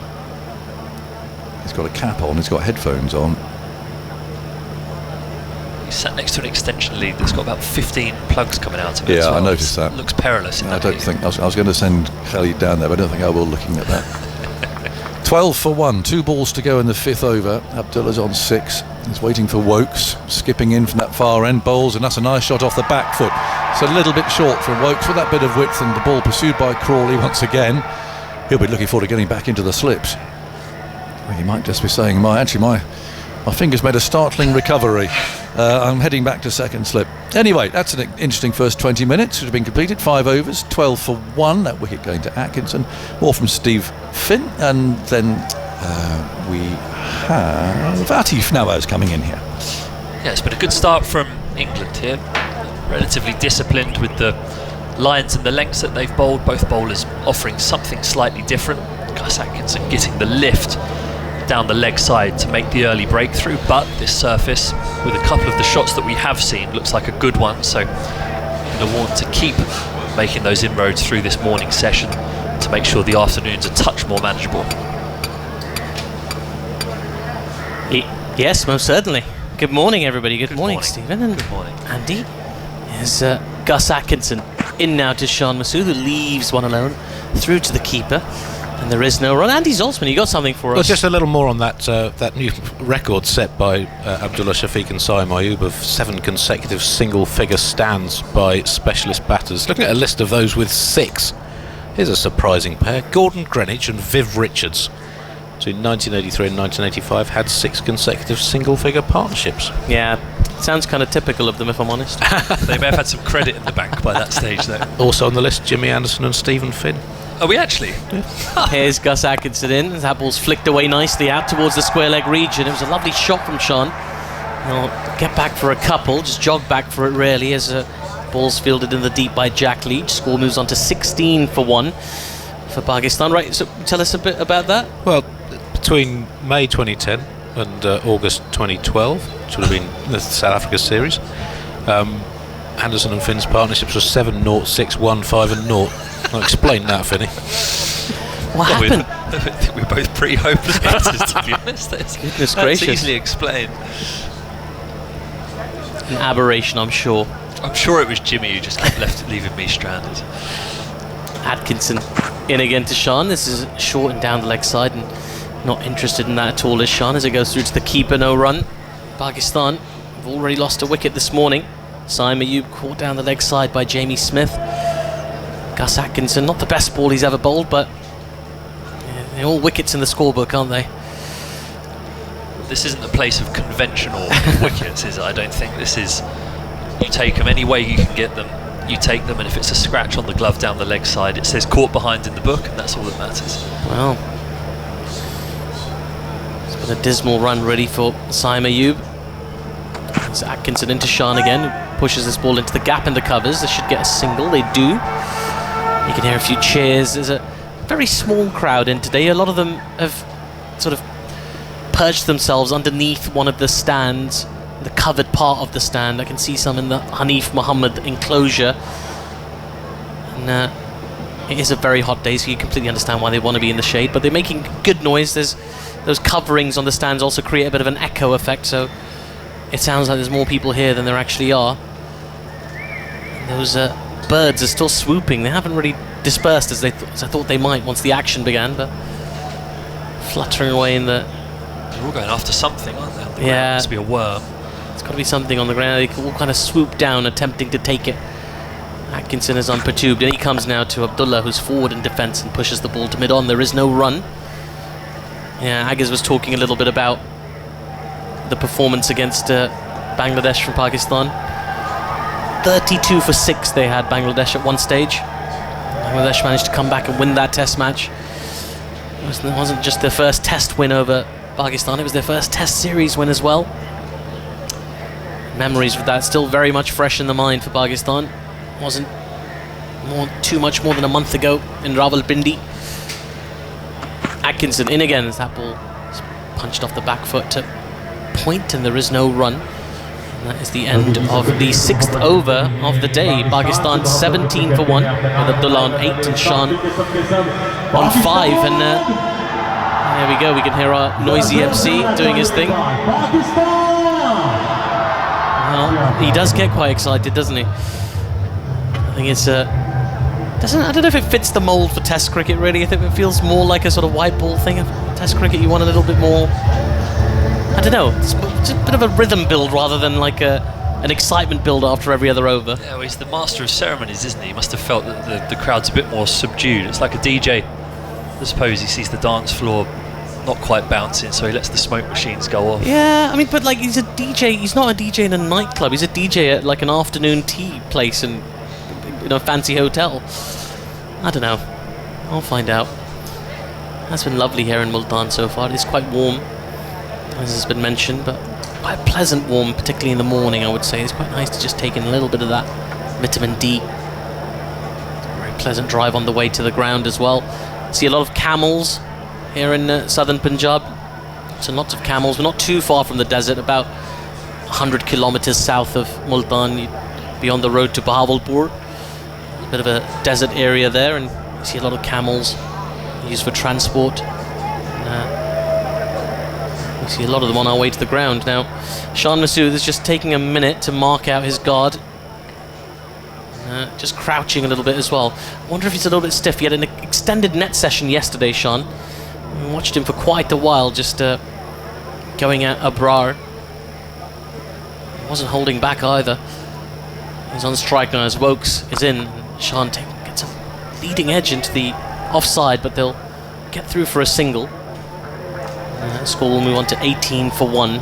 He's got a cap on, he's got headphones on. sat next to an extension lead that's got about 15 plugs coming out of it. Yeah, as well. I noticed that. Looks perilous. In I that don't heat. think I was going to send Khalid down there, but I don't think I will. Looking at that, 12 for 1, 2 balls to go in the 5th over. Abdullah's on 6. He's waiting for Wokes, skipping in from that far end, bowls, and that's a nice shot off the back foot. It's a little bit short from Wokes with that bit of width, and the ball pursued by Crawley once again. He'll be looking forward to getting back into the slips. Well, he might just be saying, my fingers made a startling recovery. I'm heading back to second slip. Anyway, that's an interesting first 20 minutes, which have been completed. 5 overs, 12 for 1. That wicket going to Atkinson. More from Steve Finn, and then we have Atif Nawaz coming in here. Yeah, it's been a good start from England here. Relatively disciplined with the lines and the lengths that they've bowled. Both bowlers offering something slightly different. Gus Atkinson getting the lift down the leg side to make the early breakthrough, but this surface, with a couple of the shots that we have seen, looks like a good one. So going to want to keep making those inroads through this morning session to make sure the afternoon's a touch more manageable. Yes, most certainly. Good morning, everybody. Good morning, Stephen and Good morning. Andy. There's Gus Atkinson in now to Shan Masood, who leaves one alone through to the keeper, and there is no run. Andy Zoltzman, you got something for us? Well, just a little more on that that new record set by Abdullah Shafiq and Saim Ayub of 7 consecutive single-figure stands by specialist batters. Looking at a list of those with 6, here's a surprising pair. Gordon Greenwich and Viv Richards, between 1983 and 1985, had 6 consecutive single-figure partnerships. Yeah, sounds kind of typical of them, if I'm honest. They may have had some credit in the bank by that stage, though. Also on the list, Jimmy Anderson and Stephen Finn. Are we actually? Here's Gus Atkinson in. That ball's flicked away nicely out towards the square leg region. It was a lovely shot from Sean. He'll get back for a couple, just jog back for it really, as ball's fielded in the deep by Jack Leach. Score moves on to 16 for 1 for Pakistan. Right, so tell us a bit about that. Well, between May 2010 and August 2012, which would have been the South Africa series, Anderson and Finn's partnerships were 7, 0, 6, 1, 5 and 0. I'll explain that, Finny. What happened? I think we're both pretty hopeless batters, to be honest. Goodness That's gracious. easily explained. An aberration, I'm sure. I'm sure it was Jimmy who just kept leaving me stranded. Atkinson in again to Sean. This is short and down the leg side, and not interested in that at all is Sean as it goes through to the keeper. No run. Pakistan have already lost a wicket this morning. Saim Ayub caught down the leg side by Jamie Smith. Gus Atkinson, not the best ball he's ever bowled, but they're all wickets in the scorebook, aren't they? This isn't the place of conventional wickets, is it? I don't think this is. You take them any way you can get them. You take them, and if it's a scratch on the glove down the leg side, it says caught behind in the book, and that's all that matters. Well, it's been a dismal run ready for Saim Ayub. It's Atkinson into Sean again, who pushes this ball into the gap in the covers. They should get a single, they do. You can hear a few cheers. There's a very small crowd in today. A lot of them have sort of perched themselves underneath one of the stands, the covered part of the stand. I can see some in the Hanif Muhammad enclosure. And it is a very hot day, so you completely understand why they want to be in the shade, but they're making good noise. There's those coverings on the stands also create a bit of an echo effect, so it sounds like there's more people here than there actually are. And those birds are still swooping. They haven't really dispersed as I thought they might once the action began, but fluttering away in the... They're all going after something, aren't they? Yeah. It must be a worm. It's got to be something on the ground. They all kind of swoop down, attempting to take it. Atkinson is unperturbed, and he comes now to Abdullah, who's forward in defence and pushes the ball to mid-on. There is no run. Yeah, Agaz was talking a little bit about the performance against Bangladesh from Pakistan. 32 for 6 they had Bangladesh at one stage. Bangladesh managed to come back and win that test match. It wasn't just their first test win over Pakistan, it was their first test series win as well. Memories of that still very much fresh in the mind for Pakistan. Wasn't too much more than a month ago in Rawalpindi. Atkinson in again as that ball is punched off the back foot to point, and there is no run. And that is the end of the 6th over of the day. Pakistan 17 for 1 with Abdullah on 8 and Sean on 5. And there we go, we can hear our noisy MC doing his thing. Well, he does get quite excited, doesn't he? I think it's I don't know if it fits the mould for Test cricket really. I think it feels more like a sort of white ball thing. Of Test cricket, you want a little bit more. I don't know. It's a bit of a rhythm build rather than like an excitement build after every other over. Yeah, well, he's the master of ceremonies, isn't he? He must have felt that the crowd's a bit more subdued. It's like a DJ. I suppose he sees the dance floor not quite bouncing, so he lets the smoke machines go off. Yeah, I mean, but like he's a DJ. He's not a DJ in a nightclub. He's a DJ at like an afternoon tea place in a fancy hotel. I don't know. I'll find out. It's been lovely here in Multan so far. It's quite warm, as has been mentioned, but quite pleasant warm, particularly in the morning, I would say. It's quite nice to just take in a little bit of that vitamin D. Very pleasant drive on the way to the ground as well. See a lot of camels here in southern Punjab. So lots of camels. We're not too far from the desert, about 100 kilometers south of Multan. You'd be on the road to Bahawalpur. A bit of a desert area there, and you see a lot of camels used for transport. We see a lot of them on our way to the ground. Now, Shan Masood is just taking a minute to mark out his guard. Just crouching a little bit as well. I wonder if he's a little bit stiff. He had an extended net session yesterday, Shan. We watched him for quite a while, just going at Abrar. He wasn't holding back either. He's on strike now as Wokes is in. Shan gets a leading edge into the offside, but they'll get through for a single. Score will move on to 18 for 1.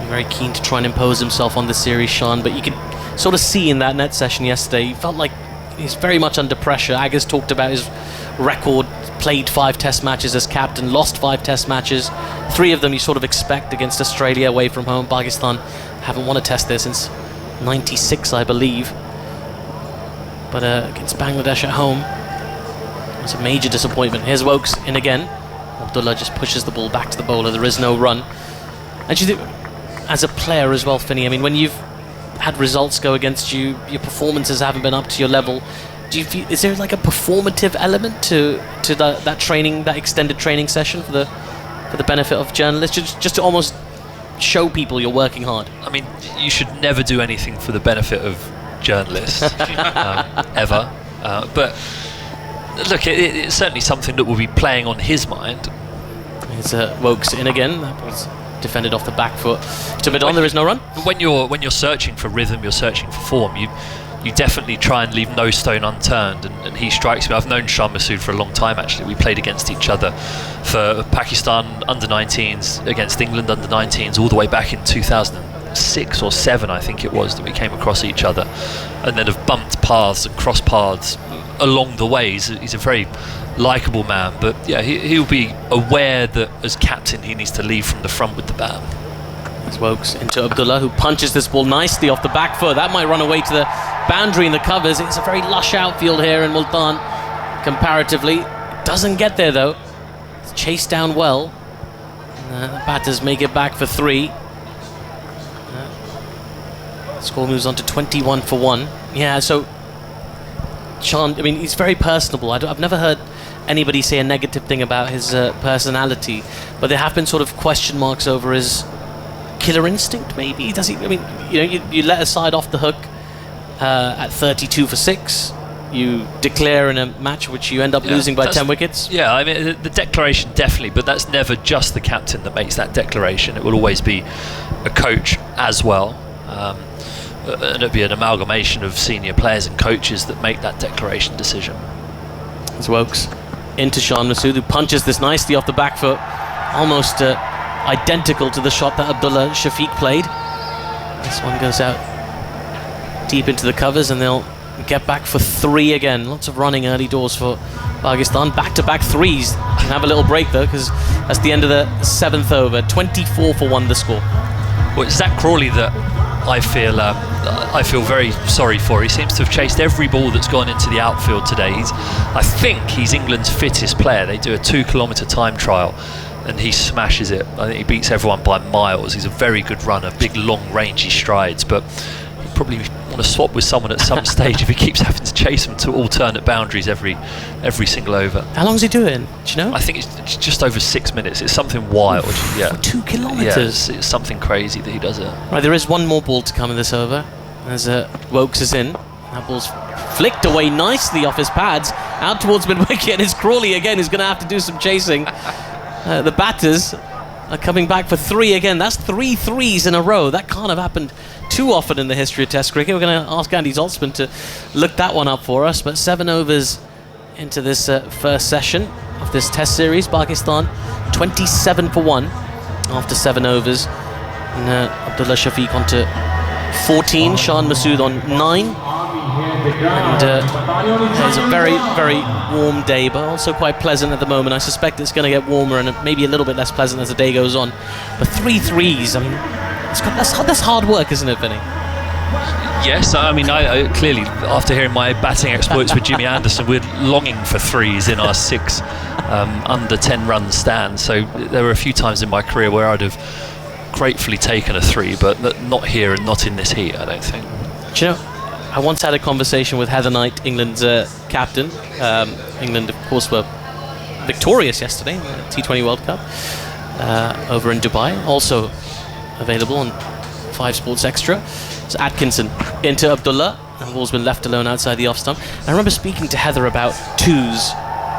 Very keen to try and impose himself on the series, Shan, but you could sort of see in that net session yesterday, he felt like he's very much under pressure. Aggar's talked about his record, played 5 test matches as captain, lost 5 test matches. 3 of them you sort of expect against Australia away from home. Pakistan haven't won a test there since 96, I believe. But against Bangladesh at home, it's a major disappointment. Here's Wokes in again. Abdullah just pushes the ball back to the bowler. There is no run. And you think, as a player as well, Finney, I mean, when you've had results go against you, your performances haven't been up to your level. Do you feel, is there like a performative element to that training, that extended training session for the benefit of journalists, just to almost show people you're working hard? I mean, you should never do anything for the benefit of journalists, ever. But look, it's certainly something that will be playing on his mind. Here's Wokes in again. That was defended off the back foot. To mid-on, there is no run. When you're searching for rhythm, you're searching for form. You definitely try and leave no stone unturned, and he strikes me. I've known Shan Masood for a long time, actually. We played against each other for Pakistan under-19s, against England under-19s, all the way back in 2006 or 7, I think it was, that we came across each other, and then have bumped paths and crossed paths along the way. He's a very likeable man, but yeah, he'll be aware that as captain he needs to lead from the front with the bat. As Wokes into Abdullah, who punches this ball nicely off the back foot. That might run away to the boundary in the covers. It's a very lush outfield here in Multan, comparatively. It doesn't get there though. It's chased down well. The batters make it back for 3. Score moves on to 21 for 1. Yeah, so Shan, I mean, he's very personable. I've never heard anybody say a negative thing about his personality, but there have been sort of question marks over his killer instinct, maybe. Does he? I mean, you let a side off the hook at 32 for 6. You declare in a match which you end up losing by 10 wickets. Yeah, I mean, the declaration definitely, but that's never just the captain that makes that declaration. It will always be a coach as well. And it'll be an amalgamation of senior players and coaches that make that declaration decision. As Wokes into Shan Masood, who punches this nicely off the back foot, almost identical to the shot that Abdullah Shafiq played. This one goes out deep into the covers, and they'll get back for 3 again. Lots of running early doors for Pakistan. Back-to-back 3s. Have a little break though, because that's the end of the 7th over. 24 for 1 the score. Well, it's Zach Crawley that I feel very sorry for. He seems to have chased every ball that's gone into the outfield today. I think he's England's fittest player. They do a 2-kilometre time trial and he smashes it. I think he beats everyone by miles. He's a very good runner, big long rangy strides, but he probably want to swap with someone at some stage if he keeps having to chase them to alternate boundaries every single over. How long is he doing? Do you know? I think it's just over 6 minutes. It's something wild. Yeah. For 2 kilometres. Yeah, it's something crazy that he does it. Right, there is one more ball to come in this over as Wokes is in. That ball's flicked away nicely off his pads out towards mid-wicket. It's Crawley again who's going to have to do some chasing. The batters are coming back for 3 again. That's 3 threes in a row. That can't have happened too often in the history of Test cricket. We're going to ask Andy Zaltzman to look that one up for us. But 7 overs into this first session of this Test series. Pakistan 27 for 1 after 7 overs. And Abdullah Shafiq on to 14. Shan Masood on 9. And it's a very, very warm day, but also quite pleasant at the moment. I suspect it's going to get warmer and maybe a little bit less pleasant as the day goes on. But 3 threes, I mean, that's hard work, isn't it, Vinny? Yes, I mean, I clearly, after hearing my batting exploits with Jimmy Anderson, we're longing for threes in our 6 under 10 run stand. So there were a few times in my career where I'd have gratefully taken a 3, but not here and not in this heat, I don't think. Do you know, I once had a conversation with Heather Knight, England's captain. England, of course, were victorious yesterday in the T20 World Cup over in Dubai. Also available on 5 Sports Extra. It's Atkinson into Abdullah, and the ball's been left alone outside the off stump. I remember speaking to Heather about twos,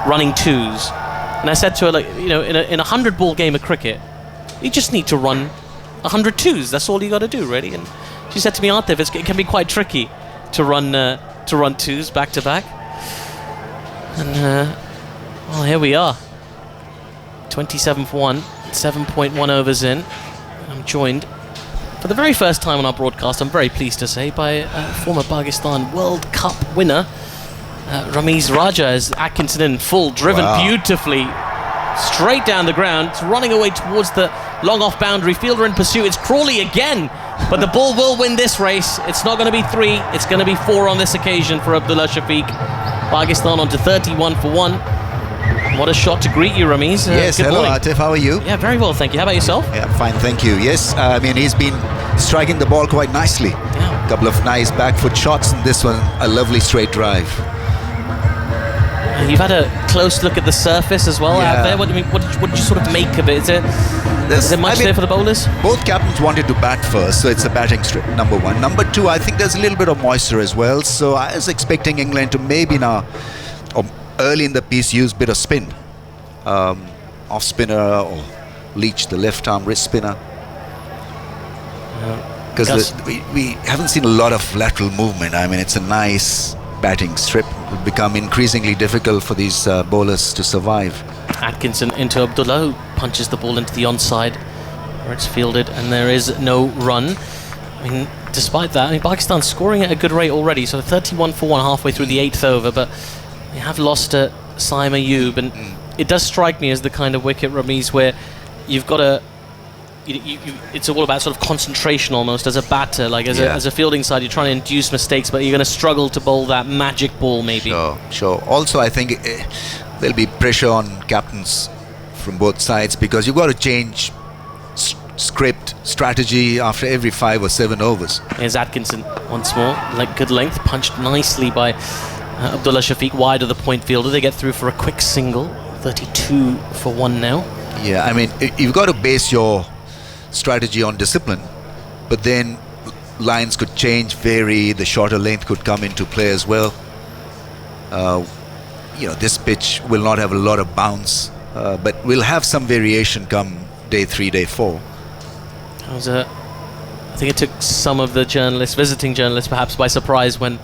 running twos, and I said to her, like, you know, in a 100-ball game of cricket, you just need to run 100 twos. That's all you got to do, really. And she said to me, Artif, it can be quite tricky to run twos back to back. And well, here we are. 27 for 1, 7.1 overs in. I'm joined for the very first time on our broadcast, I'm very pleased to say, by former Pakistan World Cup winner Ramiz Raja, as Atkinson in full, driven beautifully straight down the ground. It's running away towards the long off boundary. Fielder in pursuit. It's Crawley again, but the ball will win this race. It's not going to be 3, it's going to be 4 on this occasion for Abdullah Shafiq. Pakistan on to 31 for 1. What a shot to greet you, Ramiz. Yes, hello, morning. Artif. How are you? Yeah, very well, thank you. How about yourself? Yeah, fine, thank you. Yes, I mean, he's been striking the ball quite nicely. Yeah. A couple of nice back foot shots, and this one, a lovely straight drive. You've had a close look at the surface as well out there. What did you sort of make of it? Is there much there for the bowlers? Both captains wanted to bat first, so it's a batting strip, number 1. Number 2, I think there's a little bit of moisture as well, so I was expecting England to maybe now, or early in the piece, use a bit of spin. Off spinner or Leach, the left arm wrist spinner. Because we haven't seen a lot of lateral movement. I mean, it's a nice batting strip. It will become increasingly difficult for these bowlers to survive. Atkinson into Abdullah, who punches the ball into the onside where it's fielded, and there is no run. I mean, despite that, Pakistan's scoring at a good rate already, so 31 for 1 halfway through the 8th over, but they have lost Saim Ayub, and it does strike me as the kind of wicket, Ramiz, where you've got to it's all about sort of concentration almost as a batter, like as a fielding side. You're trying to induce mistakes, but you're going to struggle to bowl that magic ball maybe. Sure. Also, I think there'll be pressure on captains from both sides, because you've got to change script, strategy after every 5 or 7 overs. Here's Atkinson once more, like good length, punched nicely by Abdullah Shafiq wide of the point fielder. They get through for a quick single. 32 for 1 now. Yeah, I mean, you've got to base your strategy on discipline, but then lines could change, vary, the shorter length could come into play as well. This pitch will not have a lot of bounce, but we'll have some variation come day 3, day 4. I think it took some of the visiting journalists perhaps by surprise when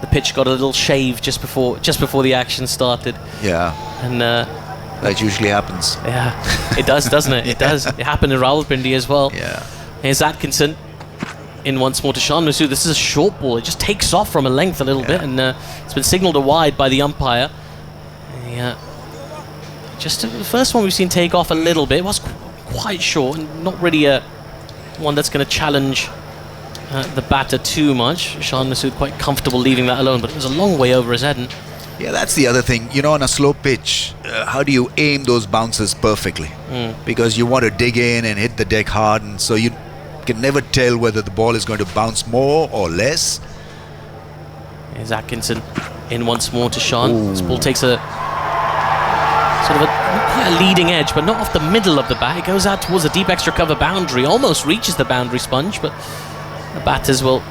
the pitch got a little shave just before the action started. Yeah. And that usually happens. Yeah, it does, doesn't it? It does. It happened in Rawalpindi as well. Yeah. Here's Atkinson in once more to Shan Masood. This is a short ball. It just takes off from a length a little bit, and it's been signalled a wide by the umpire. Just the first one we've seen take off a little bit. It was quite short, and not really one that's going to challenge the batter too much. Shan Masood quite comfortable leaving that alone, but it was a long way over his head. And yeah, that's the other thing. On a slow pitch, how do you aim those bounces perfectly? Because you want to dig in and hit the deck hard, and so you can never tell whether the ball is going to bounce more or less. Here's Atkinson in once more to Sean. This ball takes a sort of not quite a leading edge, but not off the middle of the bat. It goes out towards the deep extra cover boundary, almost reaches the boundary sponge, but the batters will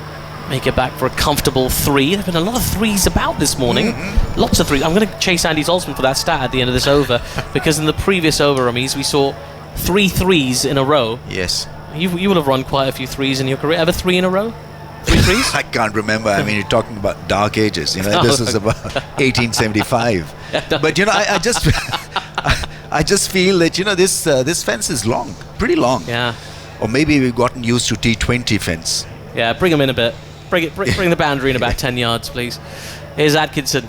make it back for a comfortable 3. There have been a lot of 3s about this morning. Lots of 3s. I'm going to chase Andy Zaltzman for that stat at the end of this over, because in the previous over, Ramiz, we saw 3 3s in a row. Yes. You will have run quite a few 3s in your career. Ever 3 in a row? 3 3s? I can't remember. I mean, you're talking about dark ages. You know, this is about 1875. But you know, I just, I just feel that this fence is long, pretty long. Yeah. Or maybe we've gotten used to T20 fence. Yeah, bring him in a bit. Bring the boundary in about 10 yards, please. Here's Atkinson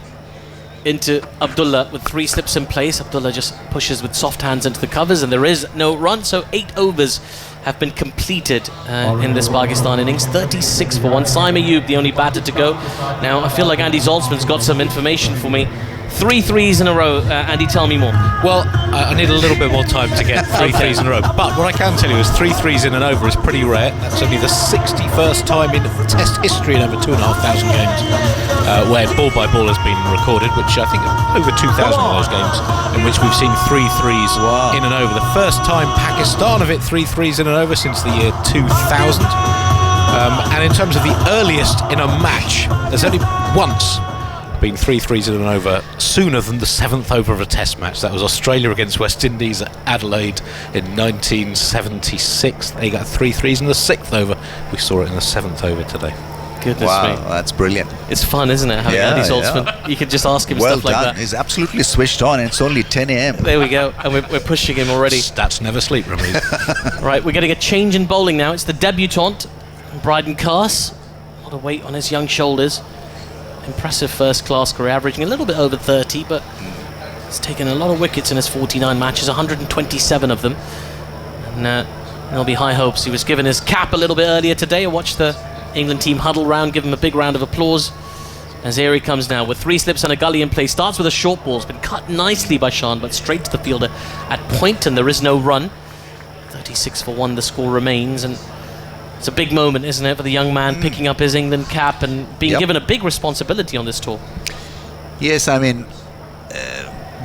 into Abdullah with 3 slips in place. Abdullah just pushes with soft hands into the covers, and there is no run. So 8 overs have been completed in this Pakistan innings. 36 for 1. Saim Ayub, the only batter to go. Now, I feel like Andy Zaltzman's got some information for me. 3 3s in a row. Andy, tell me more. Well, I need a little bit more time to get 3 3s in a row. But what I can tell you is 3 3s in an over is pretty rare. That's only the 61st time in Test history in over 2,500 games where ball by ball has been recorded, which I think over 2,000 of those games in which we've seen 3 3s in an over. The first time Pakistan have hit 3 3s in an over since the year 2000. And in terms of the earliest in a match, there's only once been 3 3s in an over sooner than the 7th over of a Test match. That was Australia against West Indies at Adelaide in 1976. They got 3 3s in the 6th over. We saw it in the 7th over today. Goodness Wow, me. that's brilliant. It's fun, isn't it? Having Andy Zaltzman. You can just ask him Well stuff like done. that. He's absolutely switched on. It's only 10 a.m. There we go. And we're pushing him already. Stats never sleep, Ramiz. Right, we're getting a change in bowling now. It's the debutant, Bryden Carse. A lot of weight on his young shoulders. Impressive first-class career, averaging a little bit over 30, but he's taken a lot of wickets in his 49 matches, 127 of them. And there'll be high hopes. He was given his cap a little bit earlier today. I watched the England team huddle round, give him a big round of applause. As here he comes now with 3 slips and a gully in play. Starts with a short ball. It's been cut nicely by Sean, but straight to the fielder at point, and there is no run. 36 for 1, the score remains, and it's a big moment, isn't it, for the young man picking up his England cap and being given a big responsibility on this tour. Yes, I mean,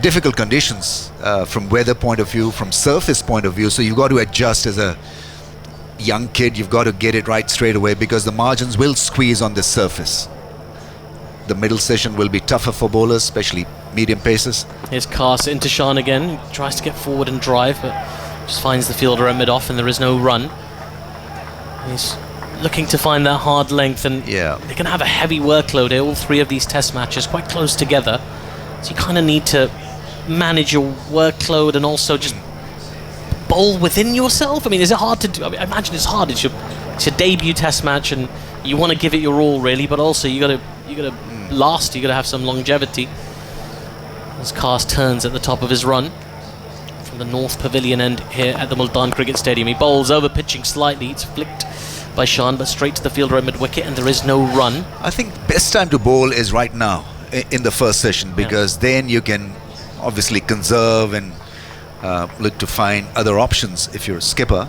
difficult conditions from weather point of view, from surface point of view, so you've got to adjust as a young kid. You've got to get it right straight away, because the margins will squeeze on this surface. The middle session will be tougher for bowlers, especially medium paces. Here's Carse into Sean again. He tries to get forward and drive, but just finds the fielder at mid-off, and there is no run. He's looking to find that hard length, and they're going to have a heavy workload here. All 3 of these Test matches quite close together, so you kind of need to manage your workload and also just bowl within yourself. I mean, is it hard to do? I mean, I imagine it's hard. It's your debut Test match, and you want to give it your all, really, but also you got to last. You got to have some longevity. As Carse turns at the top of his run from the North Pavilion end here at the Multan Cricket Stadium. He bowls over, pitching slightly. It's flicked by Sean, but straight to the fielder at mid-wicket, and there is no run. I think best time to bowl is right now in the first session, because then you can obviously conserve and look to find other options if you're a skipper.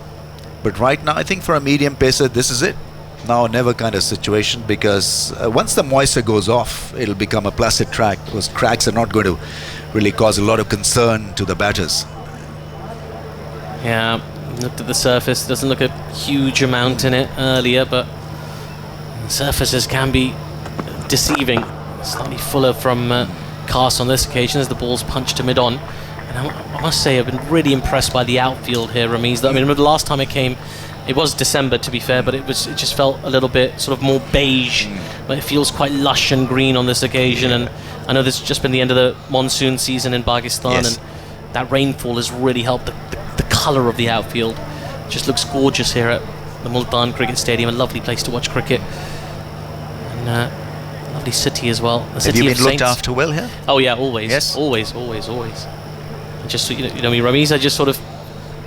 But right now, I think for a medium pacer, this is it. Now or never kind of situation, because once the moisture goes off, it'll become a placid track. Those cracks are not going to really cause a lot of concern to the batters. Yeah, looked at the surface. Doesn't look a huge amount in it earlier, but surfaces can be deceiving. Slightly fuller from Carse on this occasion as the ball's punched to mid-on. And I must say, I've been really impressed by the outfield here, Ramiz. I mean, remember the last time it came, it was December to be fair, but it just felt a little bit sort of more beige, but it feels quite lush and green on this occasion. And I know this has just been the end of the monsoon season in Pakistan, and that rainfall has really helped the colour of the outfield. It just looks gorgeous here at the Multan Cricket Stadium, a lovely place to watch cricket, and lovely city as well. The city Have you of been looked Saints. after well here? Oh yeah, always. Yes? Always. Just, you know me, Ramiz, I just sort of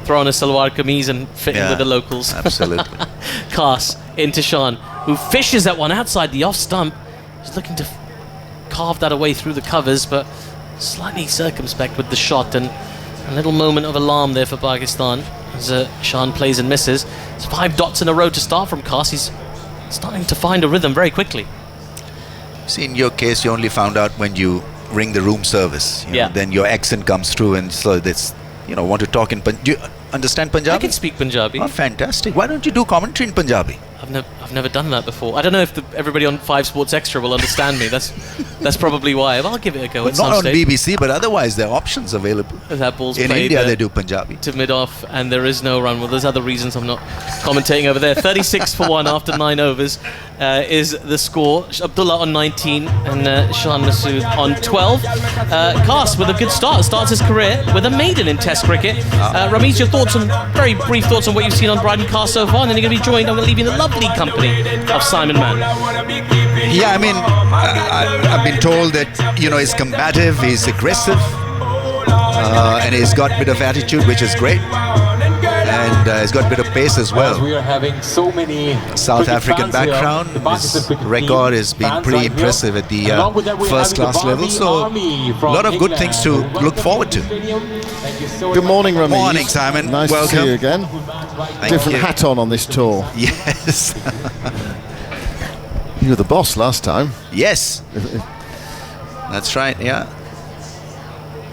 throw on a salwar kameez and fit in with the locals. Absolutely. Carse into Sean, who fishes that one outside the off stump. He's looking to carve that away through the covers, but slightly circumspect with the shot, and a little moment of alarm there for Pakistan as Sean plays and misses. It's 5 dots in a row to start from Carse. He's starting to find a rhythm very quickly. See, in your case, you only found out when you ring the room service. You know, Yeah. then your accent comes through, and so that's, want to talk in Do you understand Punjabi? I can speak Punjabi. Oh, fantastic. Why don't you do commentary in Punjabi? I've never done that before. I don't know if everybody on 5 Sports Extra will understand me. That's probably why. I'll give it a go at some Not on stage. BBC, but otherwise there are options available. That ball's In played, India, they do Punjabi. to mid-off, and there is no run. Well, there's other reasons I'm not commentating over there. 36 for 1 after 9 overs is the score. Abdullah on 19 and Shan Masood on 12. Cast with a good start. Starts his career with a maiden in Test cricket. Ramesh, your thoughts very brief thoughts on what you've seen on Bryden Cast so far, and then you're going to be joined. I'm going to leave you in the lovely company of Simon Mann. Yeah, I mean, I've been told that, he's combative, he's aggressive, and he's got a bit of attitude, which is great. And he's got a bit of pace as well. We are having so many South African background. His record has been pretty impressive at the first class level. So a lot of good things to look forward to. Good morning, Ramesh. Morning, Simon. Nice Welcome. to see you again. Different hat on this tour. Yes. You were the boss last time. Yes. That's right, yeah.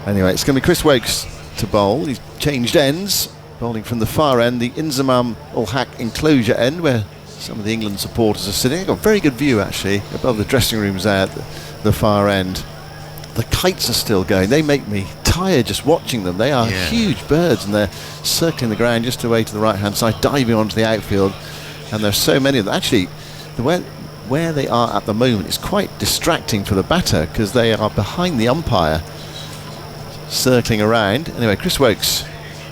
Anyway, it's going to be Chris Wokes to bowl. He's changed ends, bowling from the far end, the Inzamam Ul Haq enclosure end, where some of the England supporters are sitting. I've got a very good view, actually, above the dressing rooms there at the far end. The kites are still going. They make me tired just watching them. They are huge birds, and they're circling the ground just away to the right-hand side, diving onto the outfield. And there's so many of them. Actually, where they are at the moment is quite distracting for the batter, because they are behind the umpire, circling around. Anyway, Chris Wokes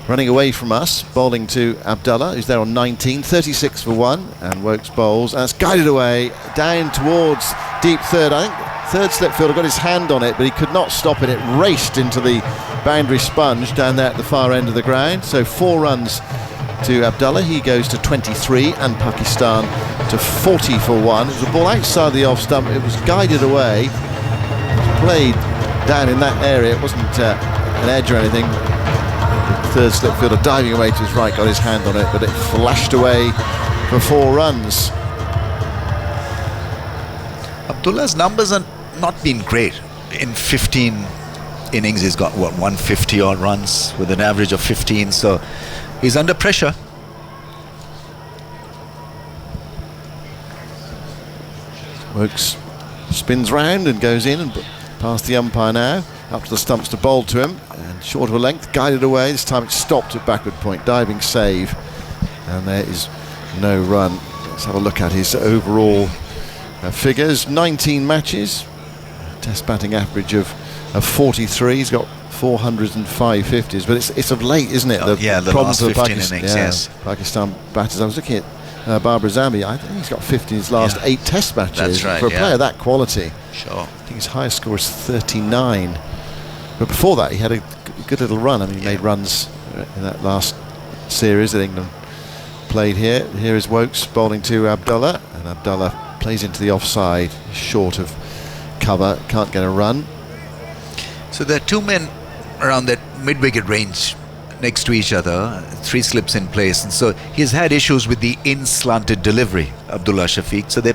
running away from us, bowling to Abdullah, who's there on 19, 36 for 1, and Wokes bowls, and it's guided away down towards deep third. I think third slip fielder got his hand on it, but he could not stop it. It raced into the boundary sponge down there at the far end of the ground. So 4 runs to Abdullah. He goes to 23, and Pakistan to 40 for 1. It was a ball outside the off stump. It was guided away, played down in that area. It wasn't an edge or anything. The third slip fielder diving away to his right got his hand on it, but it flashed away for 4 runs. Abdullah's numbers are not been great. In 15 innings, he's got 150 odd runs with an average of 15, so he's under pressure. Wokes spins round and goes in and past the umpire now, up to the stumps to bowl to him, and short of a length, guided away. This time it stopped at backward point, diving save, and there is no run. Let's have a look at his overall figures. 19 matches, test batting average of 43. He's got 400s and 550s, but it's of late, isn't it? The last 15 innings, yes. Pakistan batters. I was looking at Barbara Zambi. I think he's got 50 in his last 8 test matches. That's right, for a player that quality. Sure. I think his highest score is 39. But before that, he had a good little run. I mean, he made runs in that last series that England played here. Here is Wokes bowling to Abdullah, and Abdullah plays into the offside, short of cover, can't get a run. So there are 2 men around that mid-wicket range next to each other, 3 slips in place, and so he's had issues with the in-slanted delivery, Abdullah Shafiq. So they're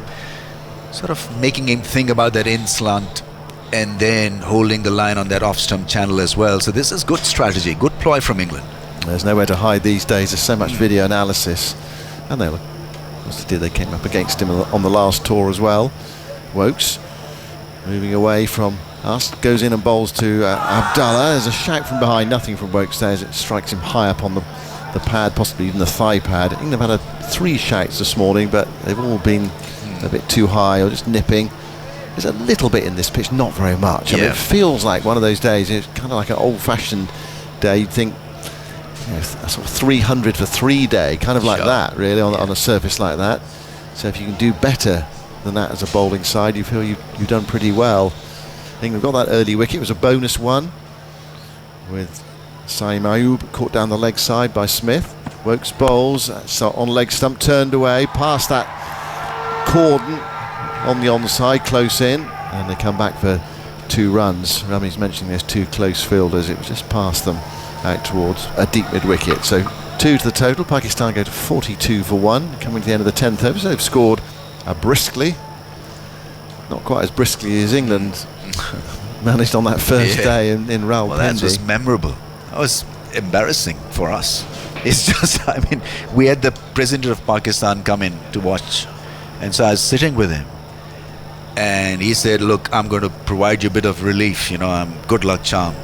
sort of making him think about that in-slant and then holding the line on that off-stump channel as well. So this is good strategy, good ploy from England. There's nowhere to hide these days. There's so much video analysis, and they came up against him on the last tour as well. Wokes moving away from us, goes in and bowls to Abdullah. There's a shout from behind, nothing from Wokes there as it strikes him high up on the pad, possibly even the thigh pad. England have had 3 shouts this morning, but they've all been a bit too high or just nipping. There's a little bit in this pitch, not very much. I mean, it feels like one of those days. It's kind of like an old-fashioned day. You'd think a sort of 300 for 3 day, kind of like that, really, on a surface like that. So if you can do better than that as a bowling side, you feel you've done pretty well. England got that early wicket. It was a bonus one with Saim Ayub caught down the leg side by Smith. Wokes bowls, so on leg stump, turned away, past that cordon on the onside, close in, and they come back for 2 runs. Rami's mentioning there's 2 close fielders. It was just past them out towards a deep mid-wicket. So 2 to the total. Pakistan go to 42 for 1, coming to the end of the 10th over. So they've scored briskly. not quite as briskly as England managed on that first day in Rawalpindi. Well, that was memorable. That was embarrassing for us. It's just, I mean, we had the president of Pakistan come in to watch, and so I was sitting with him, and he said, "Look, I'm going to provide you a bit of relief. You know, good luck charm."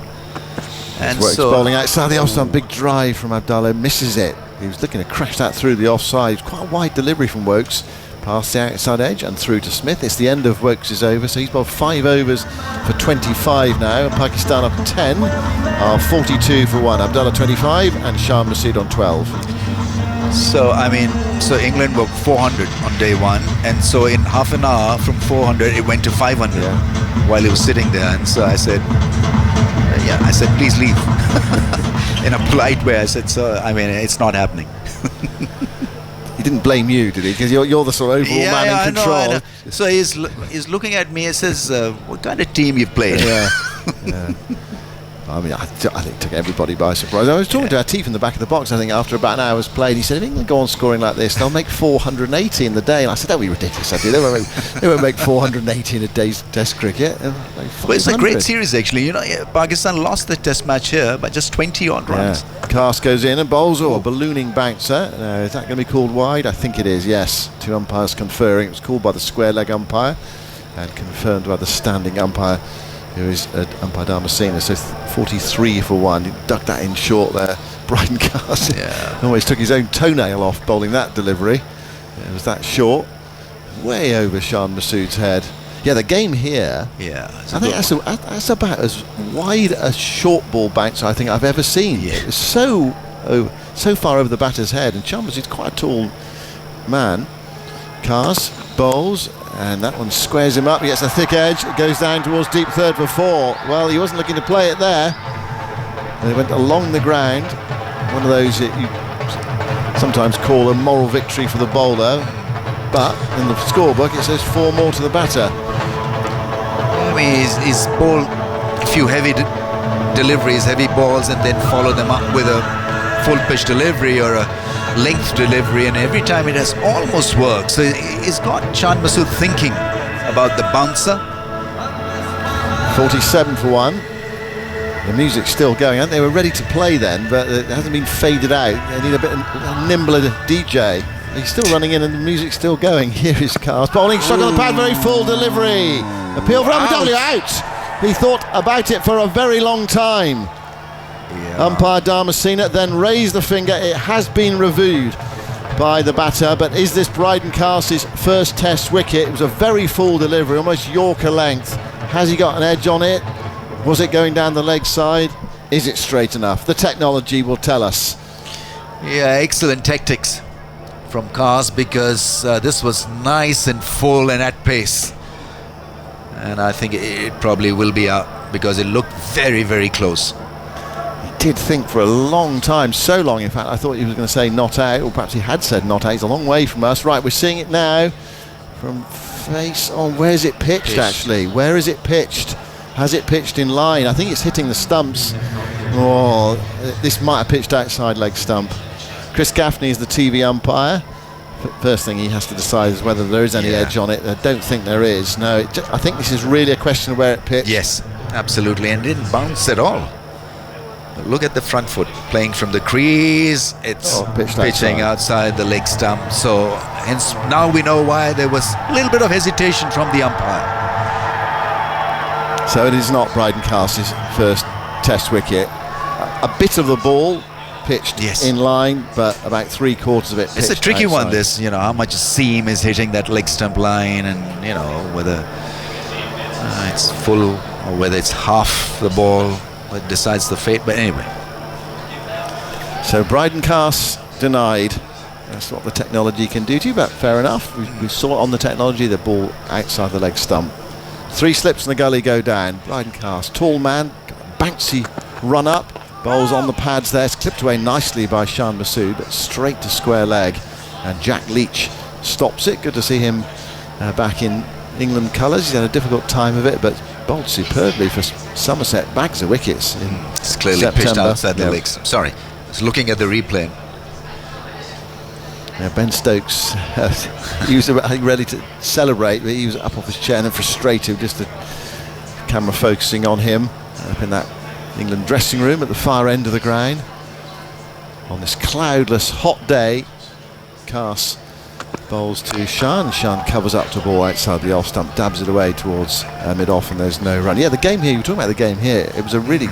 And Works so bowling outside the offside, big drive from Abdullah, misses it. He was looking to crash that through the offside. Quite a wide delivery from Wokes, past the outside edge and through to Smith. It's the end of Wokes' over, so he's bowled 5 overs for 25 now, and Pakistan up 10 are 42 for 1. Abdullah 25 and Shah Masood on 12. So, I mean, so England were 400 on day one, and so in half an hour from 400 it went to 500 while he was sitting there. And so I said, please leave. In a polite way, I said, so, I mean, it's not happening. He didn't blame you, did he? Because you're the sort of overall man in control. I know. So he's looking at me and says, what kind of team you've played? Yeah. I mean, I think it took everybody by surprise. I was talking to Atif in the back of the box, I think, after about an hour's played. He said, if England go on scoring like this, they'll make 480 in the day. And I said, that would be ridiculous, Atif. They won't make 480 in a day's test cricket. Well, it's a great series, actually. You know, Pakistan lost the test match here by just 20-odd runs. Cast goes in and bowls a ballooning bouncer. Is that going to be called wide? I think it is, yes. 2 umpires conferring. It was called by the square leg umpire and confirmed by the standing umpire, who is umpire Damascena. So 43 for 1. He ducked that in short there. Brydon Cast always took his own toenail off bowling that delivery. It was that short. Way over Shan Masood's head. Yeah, the game here, I think that's about as wide a short ball bounce I think I've ever seen. It was so far over the batter's head, and Shan Masood's quite a tall man. Cast bowls, and that one squares him up. He gets a thick edge. It goes down towards deep third for 4. Well, he wasn't looking to play it there. They went along the ground. One of those that you sometimes call a moral victory for the bowler, but in the scorebook it says 4 more to the batter. I mean, he's bowled a few heavy deliveries, heavy balls, and then follow them up with a full pitch delivery or a length delivery, and every time it has almost worked. So he's got Shan Masood thinking about the bouncer. 47 for 1. The music's still going. They were ready to play then, but it hasn't been faded out. They need a bit nimbler DJ. He's still running in and the music's still going. Here is Cast bowling, struck on the pad, very full delivery. Appeal for Abu Dhabi, out. He thought about it for a very long time. Umpire Damascena then raised the finger. It has been reviewed by the batter, but is this Brydon Cast's first test wicket? It was a very full delivery, almost Yorker length. Has he got an edge on it? Was it going down the leg side? Is it straight enough? The technology will tell us. Yeah, excellent tactics from Cast, because this was nice and full and at pace. And I think it probably will be out because it looked very, very close. Did think for a long time, so long in fact I thought he was going to say not out, or perhaps he had said not out. He's a long way from us. Right, we're seeing it now from face on. Where's it pitched actually? Where is it pitched? Has it pitched in line? I think it's hitting the stumps. Oh, this might have pitched outside leg stump. Chris Gaffney is the TV umpire. First thing he has to decide is whether there is any edge on it. I don't think there is. No, I think this is really a question of where it pitched. Yes, absolutely, and didn't bounce at all. Look at the front foot playing from the crease. It's pitching outside the leg stump. So hence now we know why there was a little bit of hesitation from the umpire. So it is not Brydon Cast's first test wicket. A bit of the ball pitched in line, but about 3/4 of it pitched It's a tricky outside. one, this, you know, how much seam is hitting that leg stump line, and you know whether it's full or whether it's half the ball that decides the fate. But anyway, so Brydon Cast denied. That's what the technology can do to you, but fair enough. We saw it on the technology, the ball outside the leg stump. 3 slips in the gully go down. Brydon Cast, tall man, bouncy run up, bowls on the pads there. It's clipped away nicely by Shan Masood, but straight to square leg, and Jack Leach stops it. Good to see him back in England colours. He's had a difficult time of it, but bowled superbly for Somerset. Bags of wickets in it's clearly September. pitched outside the legs. Sorry, I was looking at the replay. Yeah, Ben Stokes, he was I think ready to celebrate, but he was up off his chair and frustrated, just the camera focusing on him up in that England dressing room at the far end of the ground. On this cloudless, hot day, Carse bowls to Shan. Shan covers up to ball outside the off stump, dabs it away towards mid-off, and there's no run. Yeah, the game here, you were talking about the game here, it was a really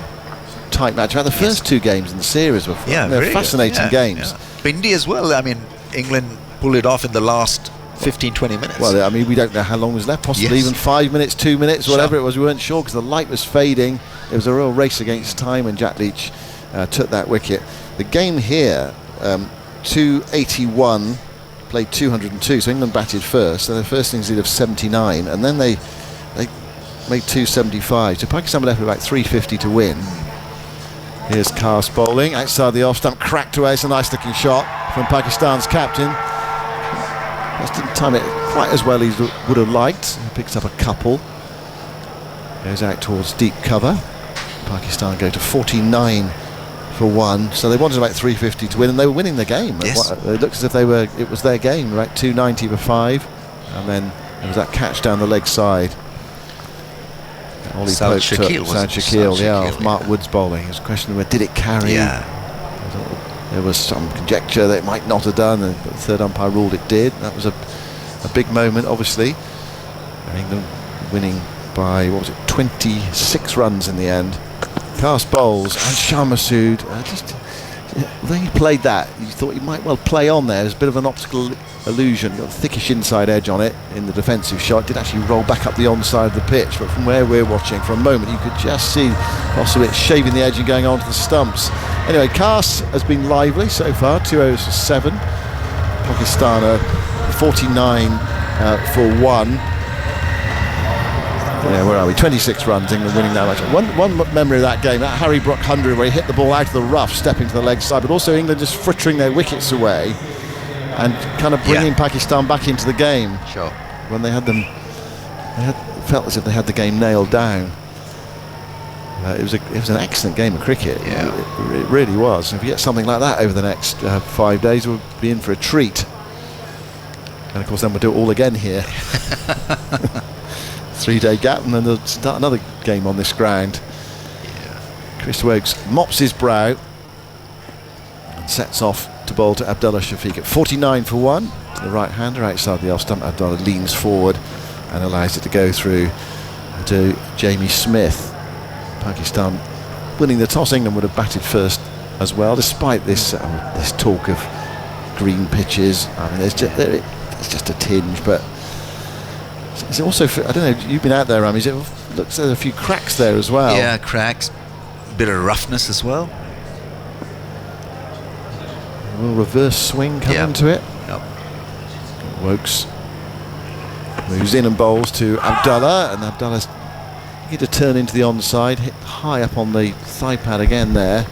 tight match. About the first two games in the series were they're fascinating games. Pindi as well, I mean, England pulled it off in the last 15-20 minutes. Well, I mean, we don't know how long was left, possibly even 5 minutes, 2 minutes, whatever it was, we weren't sure because the light was fading. It was a real race against time when Jack Leach took that wicket. The game here, 281, played 202, so England batted first, so their first innings did of 79, and then they made 275, so Pakistan were left with about 350 to win. Here's Carse bowling, outside the off stump, cracked away, it's a nice looking shot from Pakistan's captain. Just didn't time it quite as well as he would have liked. He picks up a couple, goes out towards deep cover. Pakistan go to 49 for 1, so they wanted about 350 to win, and they were winning the game. Yes. It looked as if it was their game, about 290 for 5, and then there was that catch down the leg side. Ollie Pope took Saad Shakil, of Mark Wood's bowling. It was a question of did it carry? Yeah. There was some conjecture that it might not have done, but the third umpire ruled it did. That was a big moment, obviously. England winning by, 26 runs in the end. Carse bowls, and Shah Masood, when he played that, you thought he might well play on there. There's a bit of an optical illusion, got a thickish inside edge on it in the defensive shot. It did actually roll back up the onside of the pitch, but from where we're watching, for a moment, you could just see possibly shaving the edge and going onto the stumps. Anyway, Carse has been lively so far, 2 overs for 7. Pakistan are 49 for 1. Yeah, where are we? 26 runs, England winning that match. One memory of that game, that Harry Brook 100 where he hit the ball out of the rough, stepping to the leg side, but also England just frittering their wickets away and kind of bringing Pakistan back into the game. Sure. When they had them, felt as if they had the game nailed down. It was an excellent game of cricket. Yeah. It really was. If you get something like that over the next 5 days, we'll be in for a treat. And of course, then we'll do it all again here. 3-day gap, and then they'll start another game on this ground. Chris Woakes mops his brow and sets off to bowl to Abdullah Shafiq at 49 for 1. The right-hander outside the off stump. Abdullah leans forward and allows it to go through to Jamie Smith. Pakistan winning the toss. England would have batted first as well, despite this talk of green pitches. I mean, there's just a tinge, but it's also, I don't know, you've been out there, Rami, it looks like there's a few cracks there as well. Yeah, cracks, bit of roughness as well. A little reverse swing coming into it. Yep. Woakes moves in and bowls to Abdullah, and Abdullah's to turn into the onside, hit high up on the thigh pad again there,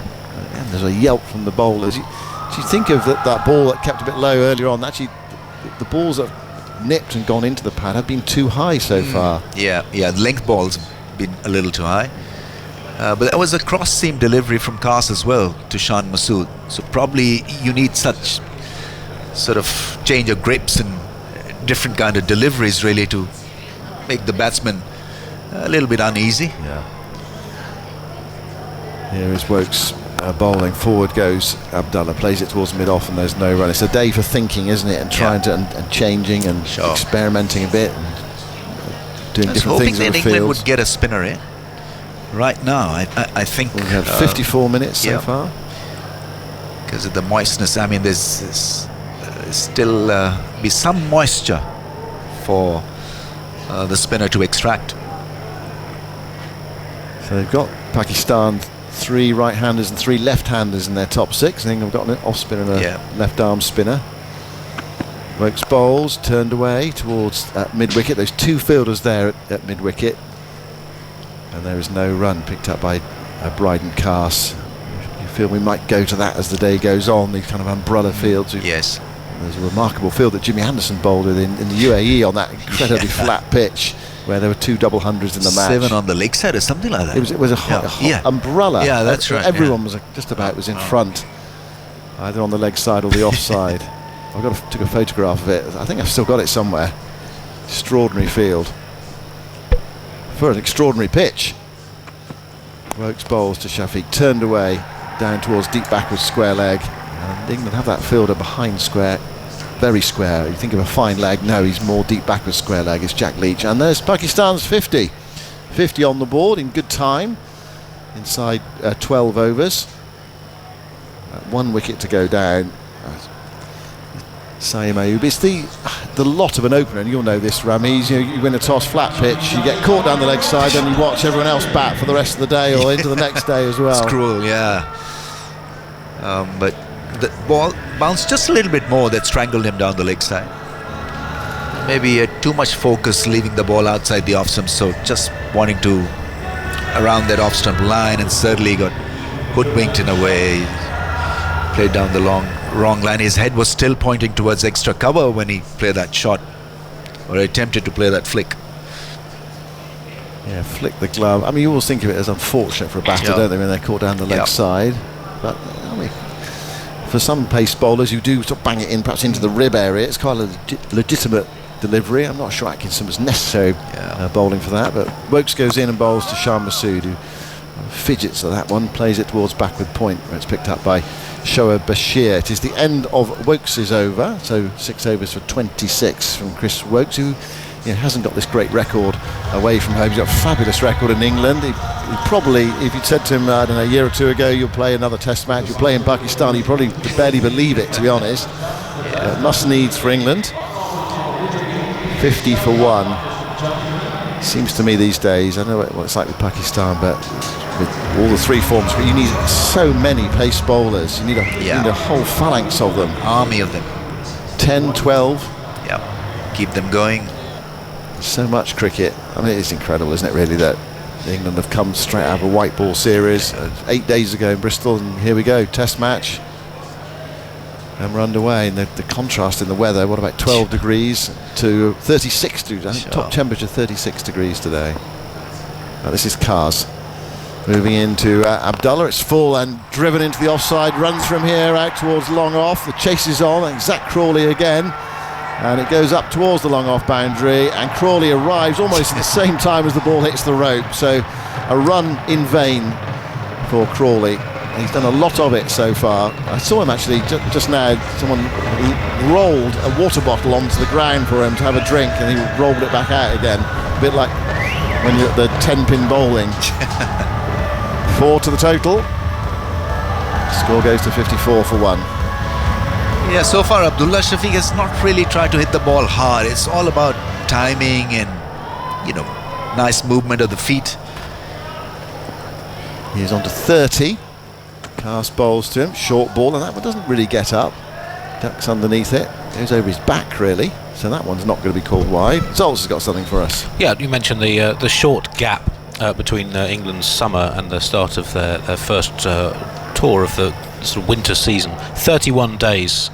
and there's a yelp from the bowlers. You think of that ball that kept a bit low earlier on, actually the balls that have nipped and gone into the pad have been too high so far. Yeah, the length ball's been a little too high. But there was a cross-seam delivery from Carse as well to Shan Masood. So probably you need such sort of change of grips and different kind of deliveries really to make the batsman a little bit uneasy. Yeah. Here is Woakes bowling. Forward goes Abdullah, plays it towards mid-off, and there's no run. It's a day for thinking, isn't it? And trying to and changing and experimenting a bit and doing different things in the field. England would get a spinner in right now. I think we've had 54 minutes so far. Because of the moistness, I mean, there's still be some moisture for the spinner to extract. So they've got Pakistan 3 right-handers and 3 left-handers in their top 6. I think they've got an off-spinner and a left-arm spinner. Woakes bowls, turned away towards mid-wicket. There's 2 fielders there at mid-wicket. And there is no run picked up by Bryden Carse. You feel we might go to that as the day goes on, these kind of umbrella fields. Yes. There's a remarkable field that Jimmy Anderson bowled with in the UAE on that incredibly flat pitch, where there were 2 double hundreds in the match. 7 on the leg side or something like that. It was a hot umbrella. Yeah, that's right. Everyone was just about was in front, either on the leg side or the offside. took a photograph of it. I think I've still got it somewhere. Extraordinary field for an extraordinary pitch. Wokes bowls to Shafiq, turned away down towards deep backwards square leg, and England have that fielder behind square, very square. You think of a fine leg, no, he's more deep backwards square leg. It's Jack Leach, and there's Pakistan's 50 on the board in good time inside 12 overs. 1 wicket to go down. Saeem Ayub. It's the lot of an opener, and you'll know this, Ramiz. You win a toss, flat pitch, you get caught down the leg side, and you watch everyone else bat for the rest of the day or into the next day as well. It's cruel, yeah. But the ball bounced just a little bit more, that strangled him down the leg side. Maybe too much focus leaving the ball outside the off stump, so just wanting to around that off stump line, and certainly got hoodwinked in a way. Played down the wrong line. His head was still pointing towards extra cover when he played that shot, or attempted to play that flick. Yeah, flick the glove. I mean, you always think of it as unfortunate for a batter, don't they, when they're caught down the leg side. But I mean, for some pace bowlers who do sort of bang it in, perhaps into the rib area, it's quite a legitimate delivery. I'm not sure Atkinson was necessary bowling for that, but Wokes goes in and bowls to Shan Masood, who fidgets at that one, plays it towards backward point, where it's picked up by Shoaib Bashir. It is the end of Wokes' over, so 6 overs for 26 from Chris Wokes, who hasn't got this great record away from home. He's got a fabulous record in England. He probably, if you'd said to him, I don't know, a year or two ago, you'll play another test match, you'll play in Pakistan, he'd probably barely believe it, to be honest. Must needs for England. 50 for 1. Seems to me these days, I know what it's like with Pakistan, but with all the three forms, but you need so many pace bowlers. You need a whole phalanx of them. Army of them. 10, 12. Yeah. Keep them going. So much cricket. I mean, it's incredible, isn't it, really, that England have come straight out of a white ball series 8 days ago in Bristol, and here we go, test match. And we're underway, and the contrast in the weather, what about 12 degrees to 36 degrees? I think top temperature 36 degrees today. Now, this is Kars. Moving into Abdullah, it's full and driven into the offside, runs from here out towards long off, the chase is on, and Zach Crawley again, and it goes up towards the long off boundary, and Crawley arrives almost at the same time as the ball hits the rope, so a run in vain for Crawley. He's done a lot of it so far. I saw him actually just now, someone rolled a water bottle onto the ground for him to have a drink, and he rolled it back out again, a bit like when you're at the 10-pin bowling. 4 to the total. Score goes to 54 for 1. Yeah, so far Abdullah Shafiq has not really tried to hit the ball hard. It's all about timing and, nice movement of the feet. He's on to 30. Cast bowls to him, short ball, and that one doesn't really get up. Ducks underneath it, goes over his back really, so that one's not going to be called wide. Zoltz has got something for us. Yeah, you mentioned the short gap between England's summer and the start of their first tour of the sort of winter season. 31 days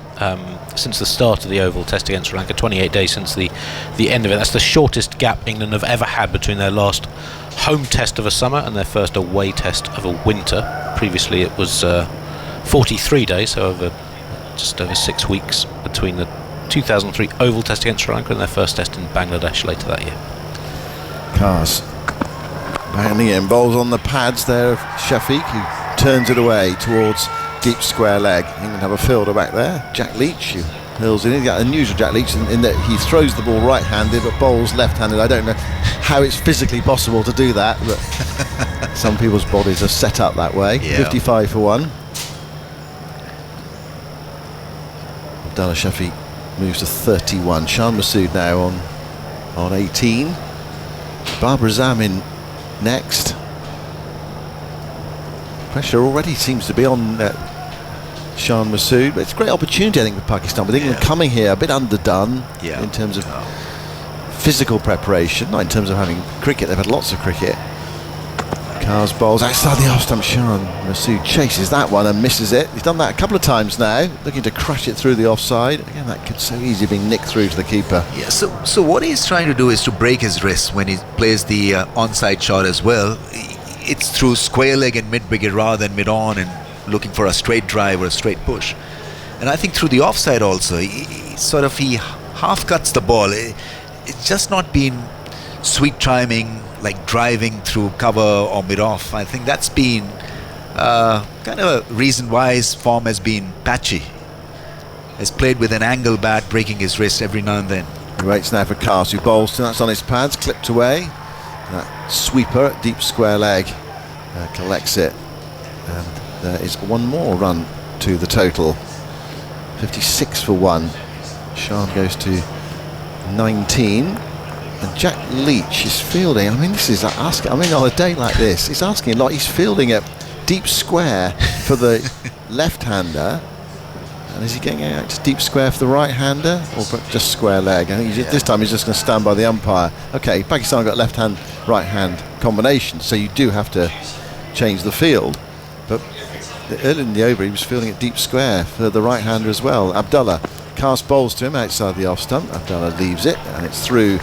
since the start of the Oval Test against Sri Lanka, 28 days since the end of it. That's the shortest gap England have ever had between their last home test of a summer and their first away test of a winter. Previously it was 43 days, so just over 6 weeks between the 2003 Oval Test against Sri Lanka and their first test in Bangladesh later that year. Cars bounding in, bowls on the pads there of Shafiq, who turns it away towards deep square leg. England have a fielder back there, Jack Leach, who hurls in. He's got unusual Jack Leach in that he throws the ball right-handed but bowls left-handed. I don't know how it's physically possible to do that, but some people's bodies are set up that way. 55 for 1. Abdullah Shafiq moves to 31. Shan Masood now on 18. Babar Azam in next. Pressure already seems to be on Shan Masood, but it's a great opportunity, I think, for Pakistan, with England coming here a bit underdone in terms of physical preparation, not in terms of having cricket. They've had lots of cricket. Cars bowls outside the off stump. Shan Masood chases that one and misses it. He's done that a couple of times now, looking to crash it through the offside. Again, that could so easily be nicked through to the keeper. Yeah, so what he's trying to do is to break his wrist when he plays the onside shot as well. It's through square leg and mid wicket rather than mid on, and looking for a straight drive or a straight push. And I think through the offside also, he half cuts the ball. It's just not been sweet timing, like driving through cover or mid-off. I think that's been kind of a reason why his form has been patchy. Has played with an angle bat, breaking his wrist every now and then. He waits now for Cars, who bowls. That's on his pads, clipped away. That sweeper at deep square leg collects it. And there is one more run to the total. 56 for 1. Shan goes to 19. And Jack Leach is fielding. I mean, this is asking. I mean, on a day like this, he's asking a lot. He's fielding at deep square for the left-hander. And is he getting out to deep square for the right-hander, or just square leg? I think this time he's just going to stand by the umpire. Okay, Pakistan got left-hand, right-hand combination, so you do have to change the field. But early in the over, he was fielding at deep square for the right-hander as well. Abdullah cast bowls to him outside the off-stump. Abdullah leaves it, and it's through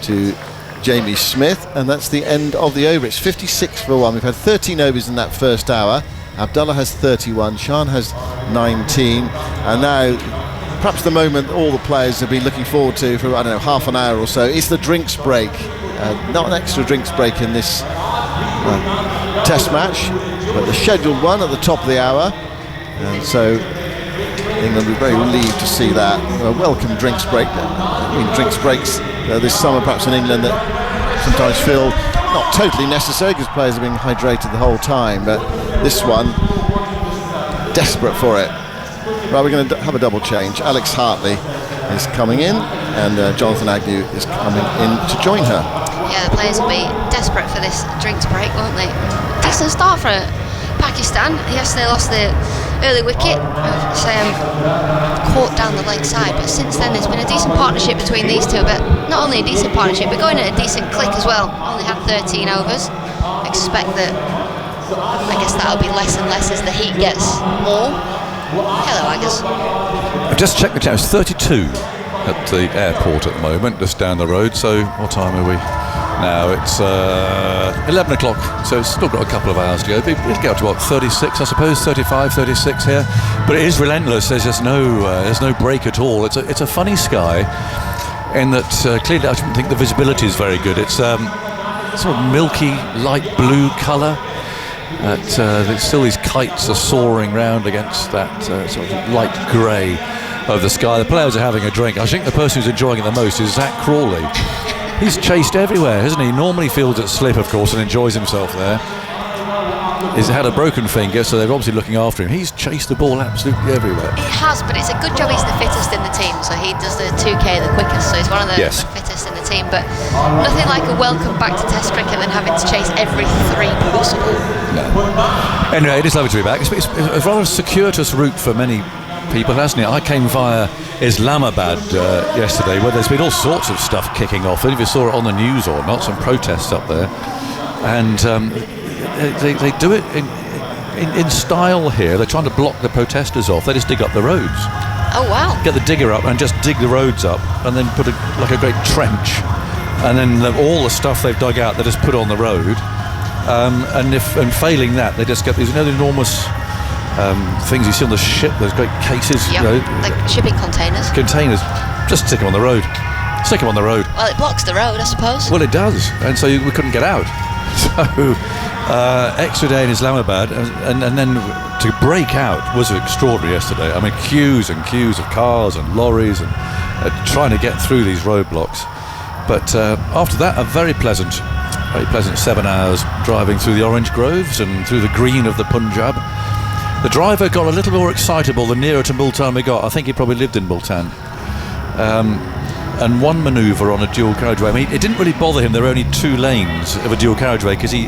to Jamie Smith, and that's the end of the over. It's 56 for 1. We've had 13 overs in that first hour. Abdullah has 31, Shan has 19, and now perhaps the moment all the players have been looking forward to for, I don't know, half an hour or so is the drinks break. Not an extra drinks break in this test match, but the scheduled one at the top of the hour, and so England will be very relieved to see that. A welcome drinks break. I mean, drinks breaks this summer perhaps in England that sometimes feel not totally necessary because players are being hydrated the whole time, but this one, desperate for it. Right, we're going to have a double change. Alex Hartley is coming in, and Jonathan Agnew is coming in to join her. Yeah, the players will be desperate for this drinks break, won't they? Decent start for Pakistan. Yesterday lost the early wicket, caught down the leg side, but since then there's been a decent partnership between these two, but not only a decent partnership, but going at a decent click as well. Only had 13 overs. Expect that, I guess that'll be less and less as the heat gets more. Hello, Agus. I've just checked the time. It's 32 at the airport at the moment, just down the road. So what time are we now? It's 11 o'clock, so it's still got a couple of hours to go. It'll get up to what, 36, I suppose, 35, 36 here. But it is relentless. There's just there's no break at all. It's a funny sky, in that clearly I don't think the visibility is very good. It's sort of milky, light blue colour. Still these kites are soaring round against that sort of light grey of the sky. The players are having a drink. I think the person who's enjoying it the most is Zach Crawley. He's chased everywhere, hasn't he? Normally fields at slip, of course, and enjoys himself there. He's had a broken finger, so they're obviously looking after him. He's chased the ball absolutely everywhere. It has, but it's a good job he's the fittest in the team, so he does the 2K the quickest, so he's one of the fittest in the team, but nothing like a welcome back to Test cricket than having to chase every 3 possible. No. Anyway, it is lovely to be back. It's a rather circuitous route for many people, hasn't it? I came via Islamabad yesterday, where there's been all sorts of stuff kicking off. I don't know if you saw it on the news or not, some protests up there, and they do it in style here. They're trying to block the protesters off. They just dig up the roads. Oh wow. Get the digger up and just dig the roads up, and then put a great trench, and then all the stuff they've dug out they just put on the road, and failing that, they just get these enormous things you see on the ship, those great cases, like shipping containers, just stick them on the road. Well, it blocks the road, I suppose. Well, it does, and so we couldn't get out. So extra day in Islamabad, and then to break out was extraordinary yesterday. I mean, queues and queues of cars and lorries, and trying to get through these roadblocks. But after that, a very pleasant 7 hours driving through the orange groves and through the green of the Punjab. The driver got a little more excitable the nearer to Multan we got. I think he probably lived in Multan. And one manoeuvre on a dual carriageway. I mean, it didn't really bother him. There were only 2 lanes of a dual carriageway because he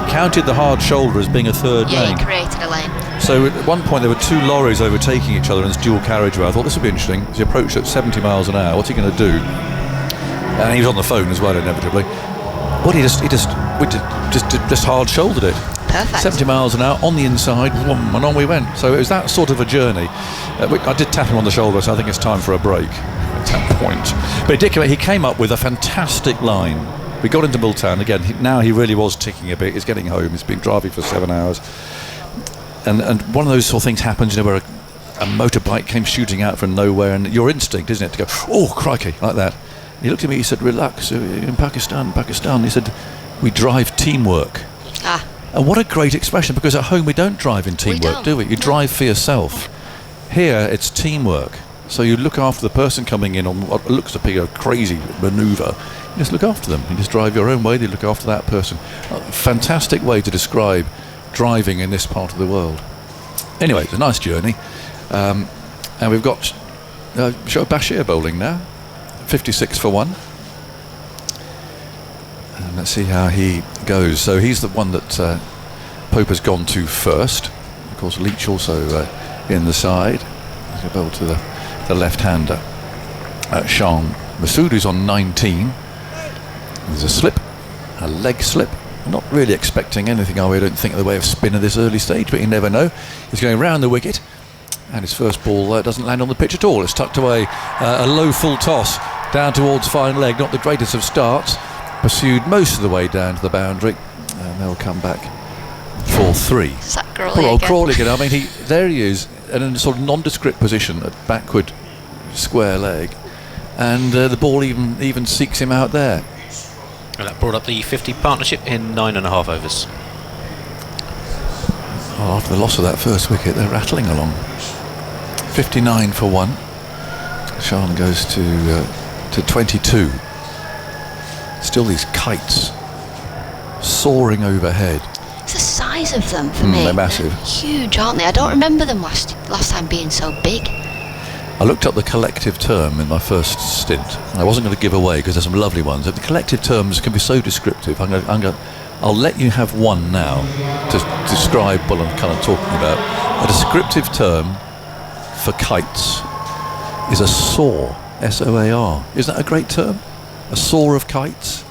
counted the hard shoulder as being a third lane. Yeah, he created a lane. So at one point there were 2 lorries overtaking each other in this dual carriageway. I thought this would be interesting. As he approached at 70 miles an hour, what's he going to do? And he was on the phone as well, inevitably. But he just hard shouldered it. Perfect. 70 miles an hour on the inside, and on we went. So it was that sort of a journey. I did tap him on the shoulder, so I think it's time for a break at that point. But he came up with a fantastic line. We got into Multan again. Now he really was ticking a bit. He's getting home. He's been driving for 7 hours, and one of those sort of things happens, where a motorbike came shooting out from nowhere, and your instinct, isn't it, to go, oh, crikey, like that. He looked at me, he said, relax, in Pakistan, he said, we drive teamwork. And what a great expression, because at home we don't drive in teamwork, do we? You drive for yourself. Here, it's teamwork. So you look after the person coming in on what looks to be a crazy manoeuvre. You just look after them. You just drive your own way, they look after that person. A fantastic way to describe driving in this part of the world. Anyway, it's a nice journey. And we've got Shoaib Bashir bowling now. 56 for 1. And let's see how he goes. So he's the one that Pope has gone to first. Of course, Leach also in the side. He's going to bowl to the left-hander. Shan Masood, who's on 19. There's a slip, a leg slip. Not really expecting anything, are we? I don't think, in the way of spin at this early stage, but you never know. He's going round the wicket, and his first ball doesn't land on the pitch at all. It's tucked away, a low full toss down towards fine leg. Not the greatest of starts. Pursued most of the way down to the boundary, and they'll come back for 3. Poor old Crawley again. I mean, there he is in a sort of nondescript position at backward square leg, and the ball even seeks him out there. And that brought up the 50 partnership in 9.5 overs. Well, after the loss of that first wicket, they're rattling along. 59 for 1. Shan goes to 22. Still these kites soaring overhead. It's the size of them for me. They're massive. Huge, aren't they? I don't remember them last time being so big. I looked up the collective term in my first stint. I wasn't going to give away because there's some lovely ones. The collective terms can be so descriptive. I'll let you have one now to describe what I'm kind of talking about. A descriptive term for kites is a soar. S-O-A-R. Isn't that a great term? A soar of kites.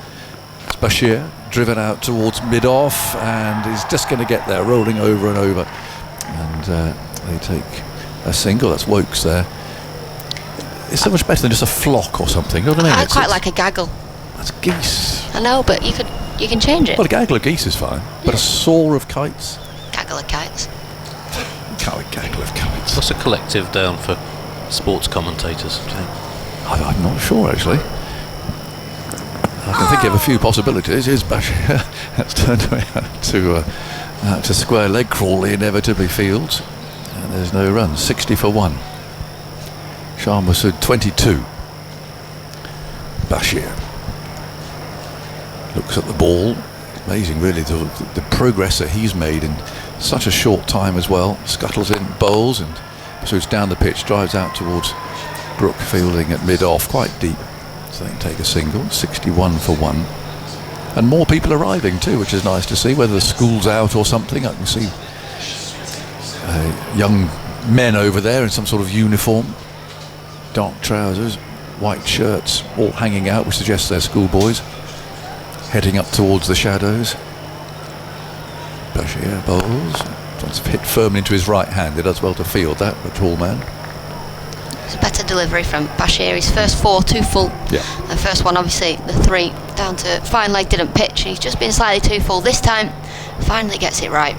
It's Bashir driven out towards mid-off, and he's just going to get there, rolling over and over. And they take a single. That's Wokes there. It's so much better than just a flock or something. You know what I mean? I quite like a gaggle. That's geese. I know, but you can change it. Well, a gaggle of geese is fine, but a soar of kites. Gaggle of kites. Gaggle of kites. What's a collective down for sports commentators? I'm not sure actually. I can think of a few possibilities. Here's Bashir. That's turned out to square leg. Crawley inevitably fields, and there's no run. 60 for 1. Shan Masood 22. Bashir looks at the ball. Amazing, really, the progress that he's made in such a short time as well. Scuttles in, bowls, and Masood's down the pitch, drives out towards Brook, fielding at mid-off, quite deep. So they can take a single. 61 for 1. And more people arriving too, which is nice to see, whether the school's out or something. I can see young men over there in some sort of uniform. Dark trousers, white shirts, all hanging out, which suggests they're schoolboys. Heading up towards the shadows. Bashir bowls. Tries to hit firmly into his right hand. He does well to field that, a tall man. It's a better delivery from Bashir. His first 4 too full. Yeah. The first one, obviously, the 3 down to fine leg, didn't pitch. He's just been slightly too full. This time, finally gets it right.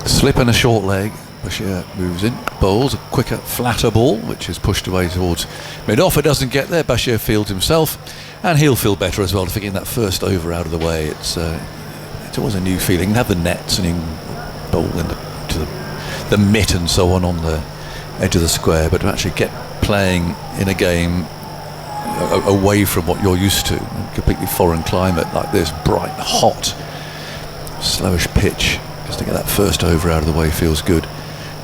Slip and a short leg. Bashir moves in, bowls a quicker, flatter ball, which is pushed away towards mid-off. It doesn't get there. Bashir fields himself, and he'll feel better as well for getting that first over out of the way. It's always a new feeling. You can have the nets and you can bowl to the mitt and so on the edge of the square, but to actually get playing in a game away from what you're used to, a completely foreign climate like this, bright, hot, slowish pitch, just to get that first over out of the way feels good.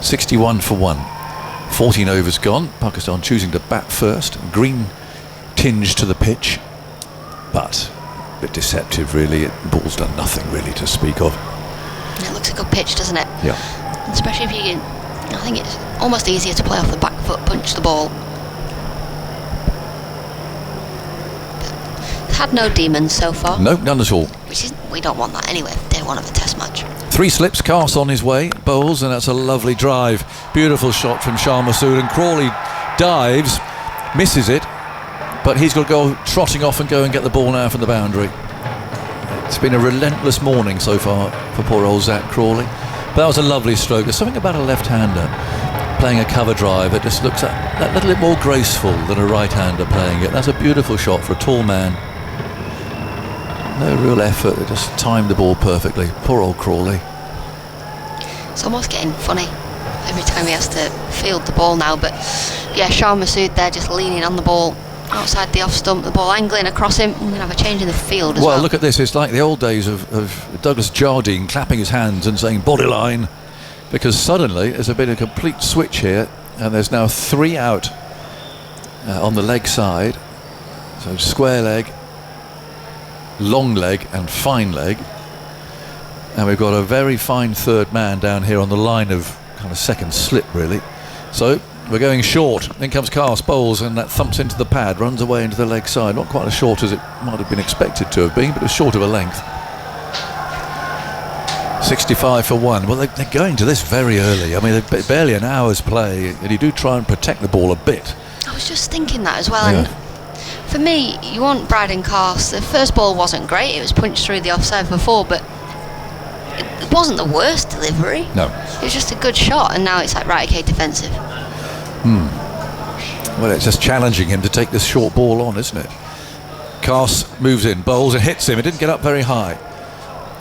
61 for 1. 14 overs gone. Pakistan choosing to bat first. Green tinge to the pitch, but a bit deceptive really. The ball's done nothing really to speak of. It looks a good pitch, doesn't it? Yeah. Especially if you can, I think it's almost easier to play off the back foot, punch the ball. It's had no demons so far. No, none at all. We don't want that anyway, day 1 of a test match. 3 slips, Cast on his way, bowls, and that's a lovely drive. Beautiful shot from Shan Masood, and Crawley dives, misses it, but he's got to go trotting off and go and get the ball now from the boundary. It's been a relentless morning so far for poor old Zach Crawley, but that was a lovely stroke. There's something about a left-hander playing a cover drive, it just looks that little bit more graceful than a right-hander playing it. That's a beautiful shot for a tall man. No real effort, they just timed the ball perfectly. Poor old Crawley. It's almost getting funny every time he has to field the ball now, but yeah, Sean Masood there just leaning on the ball outside the off stump, the ball angling across him. We're going to have a change in the field as well. Well, look at this, it's like the old days of Douglas Jardine clapping his hands and saying bodyline, because suddenly there's been a complete switch here, and there's now 3 out on the leg side. So square leg, long leg and fine leg, and we've got a very fine third man down here on the line of kind of second slip really. So we're going short, in comes Cast, bowls, and that thumps into the pad, runs away into the leg side. Not quite as short as it might have been expected to have been, but it's short of a length. 65 for 1. Well, they're going to this very early. I mean, they're barely an hour's play, and you do try and protect the ball a bit. I was just thinking that as well, Yeah. and for me, you want Bryden Cast. The first ball wasn't great, it was punched through the offside before, but it wasn't the worst delivery. No. It was just a good shot, and now it's like, right, okay, defensive. Well, it's just challenging him to take this short ball on, isn't it? Cast moves in, bowls and hits him. It didn't get up very high,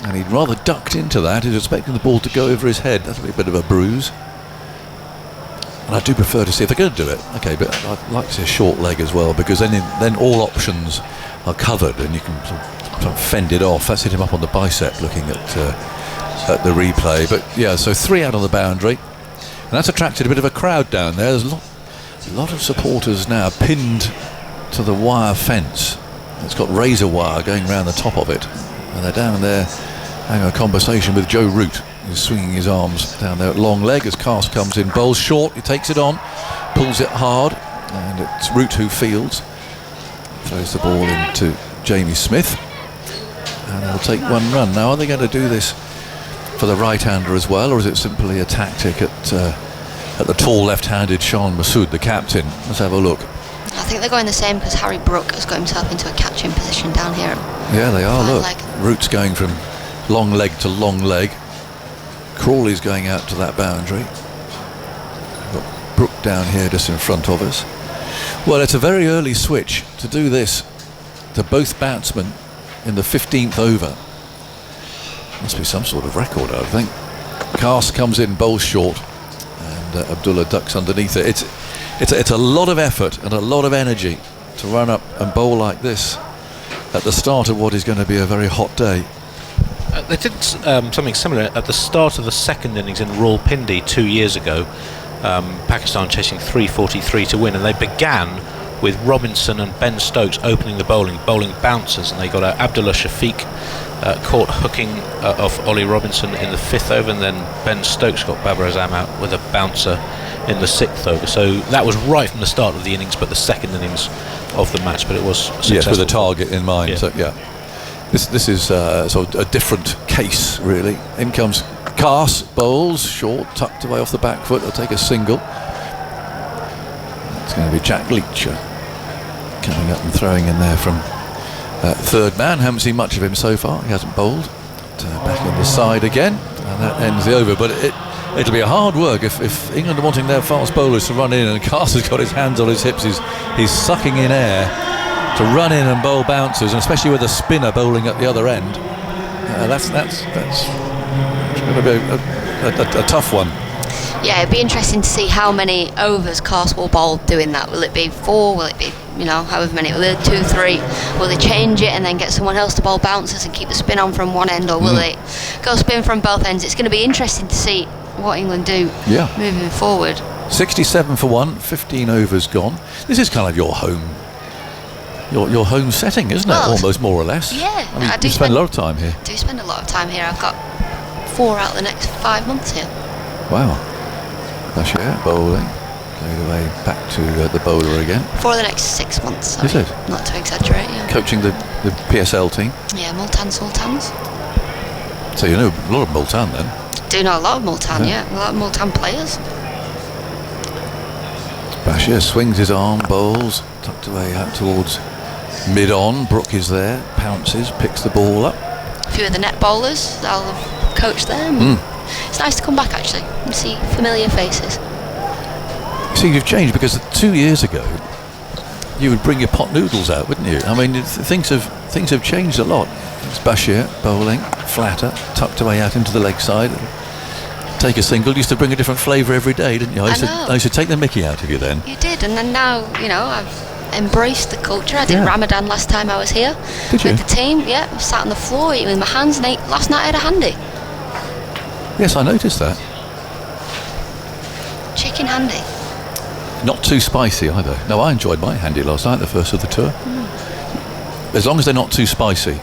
and he rather ducked into that. He was expecting the ball to go over his head. That'll be a bit of a bruise. And I do prefer to see if they're going to do it. Okay, but I'd like to see a short leg as well, because then all options are covered and you can sort of fend it off. That's hit him up on the bicep looking at the replay. But yeah, so 3 out on the boundary, and that's attracted a bit of a crowd down there. There's a lot of supporters now pinned to the wire fence. It's got razor wire going around the top of it, and they're down there having a conversation with Joe Root, who's swinging his arms down there at long leg as Cast comes in, bowls short, he takes it on, pulls it hard, and it's Root who fields, throws the ball into Jamie Smith, and they'll take 1 run. Now, are they going to do this for the right-hander as well, or is it simply a tactic at the tall left-handed Sean Masood, the captain? Let's have a look. I think they're going the same because Harry Brook has got himself into a catching position down here. Yeah, they are, look. Leg. Root's going from long leg to long leg. Crawley's going out to that boundary. We've got Brook down here just in front of us. Well, it's a very early switch to do this to both batsmen in the 15th over. Must be some sort of record, I think. Cast comes in, bowls short, and Abdullah ducks underneath it. It's a lot of effort and a lot of energy to run up and bowl like this at the start of what is going to be a very hot day. They did something similar at the start of the second innings in Rawalpindi 2 years ago. Pakistan chasing 343 to win, and they began with Robinson and Ben Stokes opening the bowling bouncers, and they got Abdullah Shafiq caught hooking off Ollie Robinson in the 5th over, and then Ben Stokes got Babar Azam out with a bouncer in the 6th over. So that was right from the start of the innings, but the second innings of the match, but it was successful. Yes, with a target in mind. Yeah. So yeah, this is sort of a different case really. In comes Cast, bowls short, tucked away off the back foot. They'll take a single. It's going to be Jack Leach coming up and throwing in there from third man. Haven't seen much of him so far. He hasn't bowled. Back in the side again, and that ends the over. But it'll be a hard work if England are wanting their fast bowlers to run in, and Cast has got his hands on his hips. He's sucking in air to run in and bowl bouncers, and especially with a spinner bowling at the other end. That's going to be a tough one. Yeah, it'd be interesting to see how many overs Cast will bowl doing that. Will it be 4? Will it be, however many? Will it 2, 3? Will they change it and then get someone else to bowl bouncers and keep the spin on from one end, or will they go spin from both ends? It's going to be interesting to see what England do moving forward. 67 for 1, 15 overs gone. This is kind of your home setting, isn't it? Almost, more or less. Yeah, I do spend a lot of time here. I do spend a lot of time here. I've got 4 out of the next 5 months here. Wow. Bashir bowling. Played away back to the bowler again. 4 of the next 6 months. Sorry. Is it? Not to exaggerate, yeah. Coaching the PSL team. Yeah, Multan Sultans. So you know a lot of Multan then? Do know a lot of Multan, yeah. A lot of Multan players. Bashir swings his arm, bowls, tucked away out towards mid-on. Brook is there, pounces, picks the ball up. A few of the net bowlers I'll have coached them. It's nice to come back actually and see familiar faces. See, you've changed because 2 years ago you would bring your pot noodles out, wouldn't you? I mean, things have changed a lot. It's Bashir bowling, flatter, tucked away out into the leg side. Take a single. You used to bring a different flavour every day, didn't you? I used to take the mickey out of you then. You did, and then now, you know, I've embraced the culture. I did Ramadan last time I was here. Did you? With the team, yeah. I sat on the floor eating with my hands, and last night I had a handy. Yes, I noticed that. Chicken handy. Not too spicy either. No, I enjoyed my handy last night, the first of the tour. As long as they're not too spicy.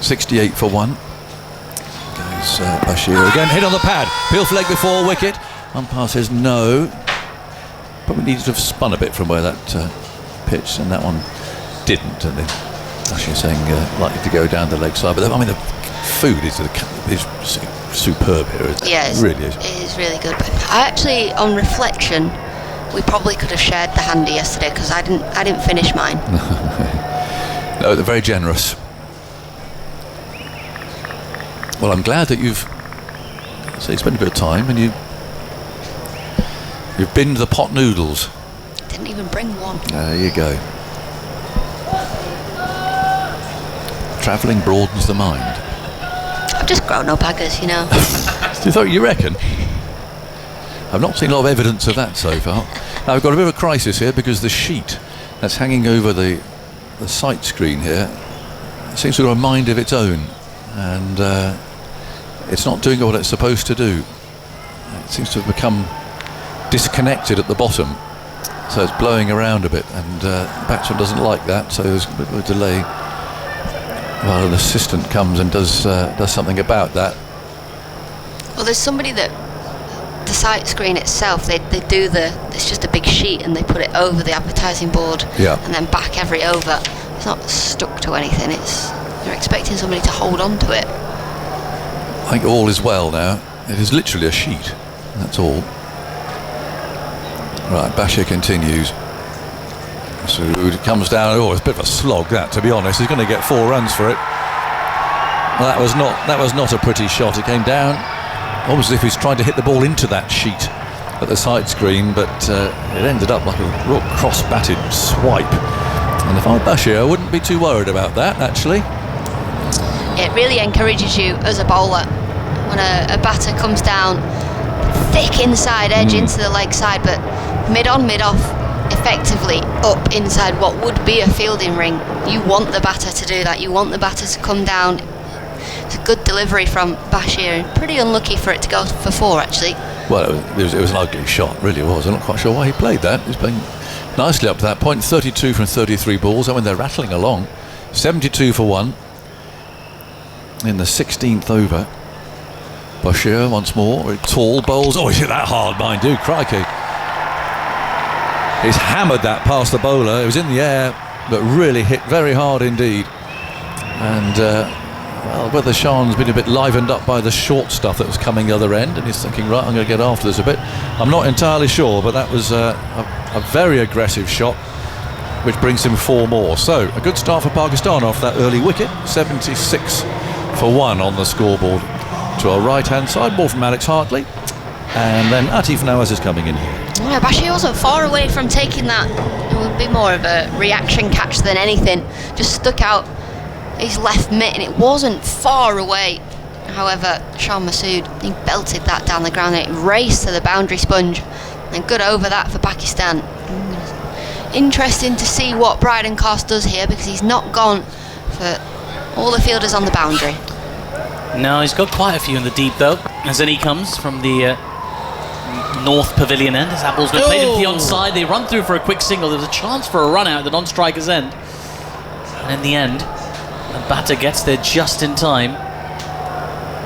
68 for 1. Goes Bashir again, hit on the pad. Peel for leg before wicket. Umpire says no. Probably needed to have spun a bit from where that pitch, and that one didn't. And then Bashir saying likely to go down the leg side. But I mean, the food is superb here. Yeah, it really is. It is really good. But I actually, on reflection, we probably could have shared the handy yesterday because I didn't finish mine. No, they're very generous. Well, I'm glad that you've spent a bit of time and you've binned the pot noodles. Didn't even bring one. There you go. Travelling broadens the mind. I've just grown up, Aggers, you know. You reckon? I've not seen a lot of evidence of that so far. Now, we've got a bit of a crisis here because the sheet that's hanging over the sight screen here seems to have a mind of its own, and it's not doing what it's supposed to do. It seems to have become disconnected at the bottom, so it's blowing around a bit, and the batsman doesn't like that, so there's a bit of a delay while an assistant comes and does something about that. Well, there's somebody that the sight screen itself, they do it's just a big sheet and they put it over the advertising board, and then back every over. It's not stuck to anything. You're expecting somebody to hold on to it. I think all is well now. It is literally a sheet, that's all. Right, Bashir continues. So it comes down. Oh, it's a bit of a slog, that, to be honest. He's going to get 4 runs for it. Well, that was not a pretty shot. It came down almost as if he's trying to hit the ball into that sheet at the side screen, but it ended up like a real cross-batted swipe. And if I'm Bashir, I wouldn't be too worried about that, actually. It really encourages you as a bowler when a batter comes down thick inside edge into the leg side, but mid-on, mid-off, effectively up inside what would be a fielding ring. You want the batter to do that. You want the batter to come down. It's a good delivery from Bashir. Pretty unlucky for it to go for 4, actually. Well, it was an ugly shot, really was. I'm not quite sure why he played that. He's playing nicely up to that point. 32 from 33 balls. I mean, they're rattling along. 72 for 1 in the 16th over. Bashir once more. Tall bowls. Oh, he hit that hard, mind you. Crikey. He's hammered that past the bowler. It was in the air, but really hit very hard indeed. And well, whether Sean's been a bit livened up by the short stuff that was coming the other end, and he's thinking, right, I'm going to get after this a bit. I'm not entirely sure, but that was a very aggressive shot, which brings him 4 more. So a good start for Pakistan off that early wicket. 76 for 1 on the scoreboard. To our right-hand side, ball from Alex Hartley, and then Atif Nawaz is coming in here. Yeah, Bashir wasn't far away from taking that. It would be more of a reaction catch than anything. Just stuck out his left mitt and it wasn't far away. However, Shan Masood, he belted that down the ground and it raced to the boundary sponge. And good over that for Pakistan. Interesting to see what Bryden Cast does here, because he's not gone for all the fielders on the boundary. No, he's got quite a few in the deep though, as in he comes from the North Pavilion end. As that ball's been played into the onside, they run through for a quick single. There was a chance for a run out at the non-striker's end, and in the end the batter gets there just in time.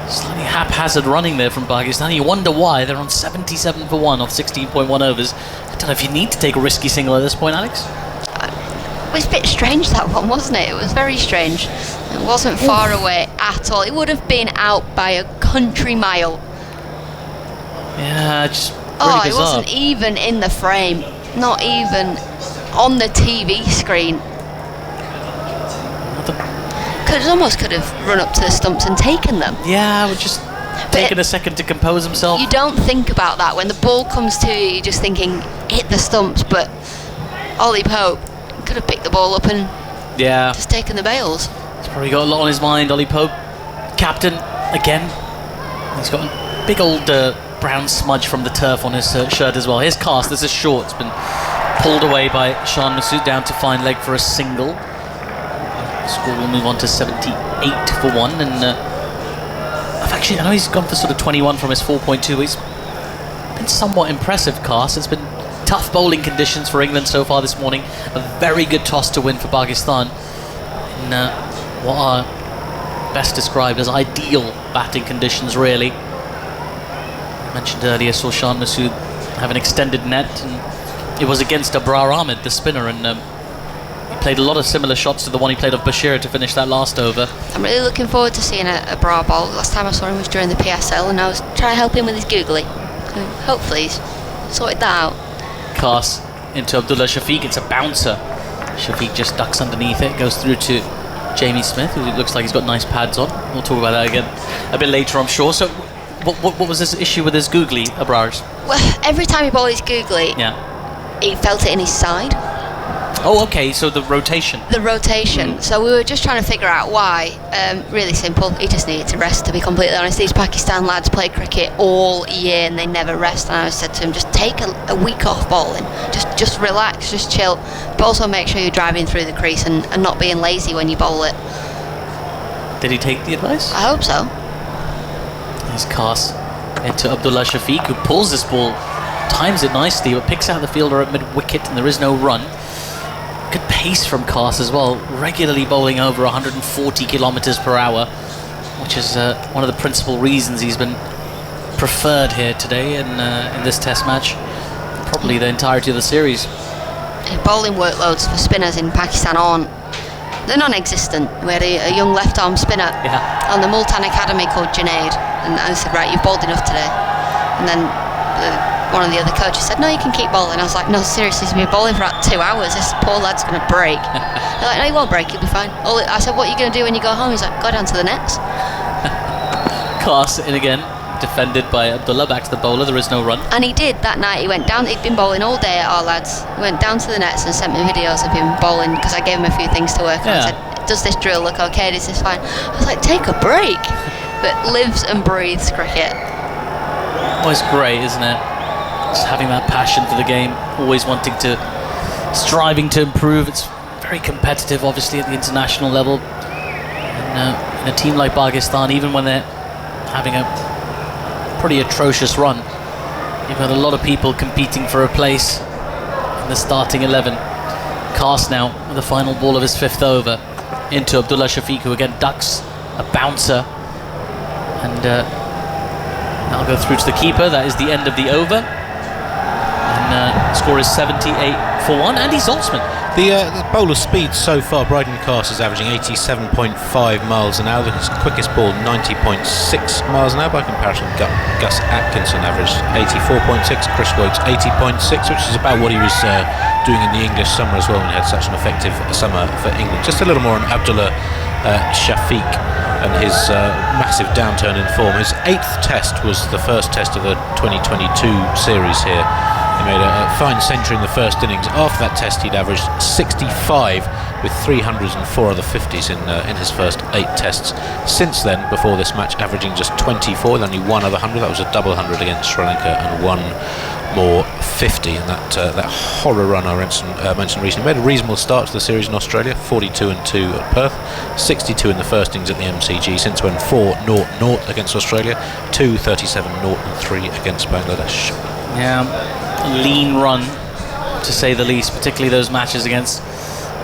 Slightly haphazard running there from Pakistan. You wonder why. They're on 77 for 1 off 16.1 overs. I don't know if you need to take a risky single at this point, Alex. It was a bit strange, that one, wasn't it? It was very strange. It wasn't far away at all. It would have been out by a country mile. Yeah, just really it wasn't even in the frame. Not even on the TV screen. Almost could have run up to the stumps and taken them. Yeah, I would just taken a second to compose himself. You don't think about that. When the ball comes to you, you're just thinking, hit the stumps, but Ollie Pope could have picked the ball up and just taken the bails. He's probably got a lot on his mind, Ollie Pope. Captain, again. He's got a big old brown smudge from the turf on his shirt as well. Here's Cast, this is short. It's been pulled away by Shan Masood down to fine leg for a single. The score will move on to 78 for 1, and I know he's gone for sort of 21 from his 4.2. He's been somewhat impressive, Cast. It's been tough bowling conditions for England so far this morning. A very good toss to win for Pakistan in what are best described as ideal batting conditions, really. I mentioned earlier, saw Shan Masood have an extended net, and it was against Abrar Ahmed, the spinner, and he played a lot of similar shots to the one he played of Bashir to finish that last over. I'm really looking forward to seeing a Brar bowl. Last time I saw him was during the PSL, and I was trying to help him with his googly. So hopefully he's sorted that out. Pass into Abdullah Shafiq. It's a bouncer. Shafiq just ducks underneath it, goes through to Jamie Smith, who looks like he's got nice pads on. We'll talk about that again a bit later, I'm sure. So what was this issue with his googly, Abrar's? Well, every time he bowled his googly, he felt it in his side. Oh, okay, so the rotation. The rotation. So we were just trying to figure out why. Really simple. He just needed to rest, to be completely honest. These Pakistan lads play cricket all year and they never rest. And I said to him, just take a week off bowling. Just relax, just chill. But also make sure you're driving through the crease and not being lazy when you bowl it. Did he take the advice? I hope so. Here's Cast into Abdullah Shafiq, who pulls this ball, times it nicely, but picks out the fielder at mid-wicket, and there is no run. Good pace from Cast as well, regularly bowling over 140 kilometres per hour, which is one of the principal reasons he's been preferred here today in this test match, probably the entirety of the series. Bowling workloads for spinners in Pakistan they're non-existent. We had a young left-arm spinner on the Multan Academy called Junaid, and I said, right, you've bowled enough today. And then one of the other coaches said, no, you can keep bowling. I was like, no, seriously, he's been bowling for about 2 hours. This poor lad's going to break. They're like, no, he won't break, he'll be fine. I said, what are you going to do when you go home? He's like, go down to the nets. Cast in again, defended by Abdullah, back to the bowler, there is no run. And he did that night. He went down, he'd been bowling all day at our lads. He went down to the nets and sent me videos of him bowling, because I gave him a few things to work on. I said, does this drill look okay? Is this fine? I was like, take a break. But lives and breathes cricket. Oh, it's great, isn't it? Just having that passion for the game, always striving to improve. It's very competitive, obviously, at the international level. And in a team like Pakistan, even when they're having a pretty atrocious run, you've got a lot of people competing for a place in the starting 11. Cast now with the final ball of his 5th over into Abdullah Shafiq, who again ducks a bouncer, and that'll go through to the keeper. That is the end of the over, and score is 78 for 1. Andy Zaltzman. The bowler speed so far, Bryden Cast is averaging 87.5 miles an hour. His quickest ball 90.6 miles an hour. By comparison, Gus Atkinson averaged 84.6, Chris Woakes 80.6, which is about what he was doing in the English summer as well, when he had such an effective summer for England. Just a little more on Abdullah Shafiq and his massive downturn in form. His 8th test was the first test of the 2022 series here. He made a fine century in the first innings. After that test, he'd averaged 65 with 304 other 50s in his first 8 tests. Since then, before this match, averaging just 24 with only one other 100. That was a double 100 against Sri Lanka and one more 50. And that horror run I mentioned recently made a reasonable start to the series in Australia. 42 and 2 at Perth, 62 in the first innings at the MCG. Since when 4-0-0 against Australia, 2-37-0 and 3 against Bangladesh. Yeah. Lean run, to say the least, particularly those matches against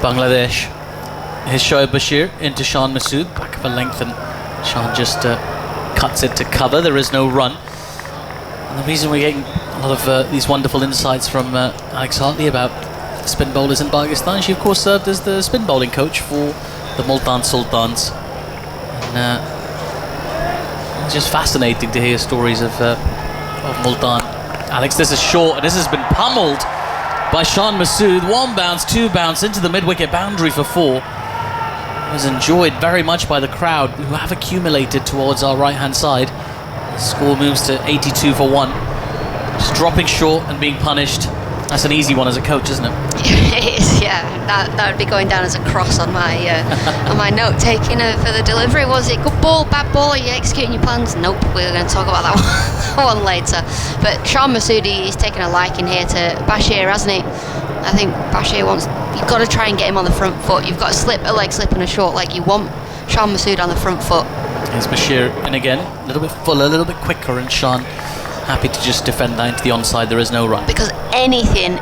Bangladesh. Here's Shoaib Bashir into Shan Masood, back of a length, and Shan just cuts it to cover. There is no run. And the reason we're getting a lot of these wonderful insights from Alex Hartley about spin bowlers in Pakistan, she of course served as the spin bowling coach for the Multan Sultans. And it's just fascinating to hear stories of Multan. Alex, this is short, and this has been pummeled by Shan Masood. 1 bounce, 2 bounce into the mid-wicket boundary for 4. It was enjoyed very much by the crowd, who have accumulated towards our right-hand side. Score moves to 82 for 1. Just dropping short and being punished. That's an easy one as a coach, isn't it? It is, yeah. That would be going down as a cross on my on my note taking for the delivery. Was it good ball, bad ball? Are you executing your plans? Nope. We're going to talk about that one later. But Sean Massoudi is taking a liking here to Bashir, hasn't he? I think Bashir you've got to try and get him on the front foot. You've got a leg slip and a short leg. You want Sean Massoud on the front foot. Here's Bashir in again, a little bit fuller, a little bit quicker, and Sean happy to just defend that into the onside. There is no run. Because anything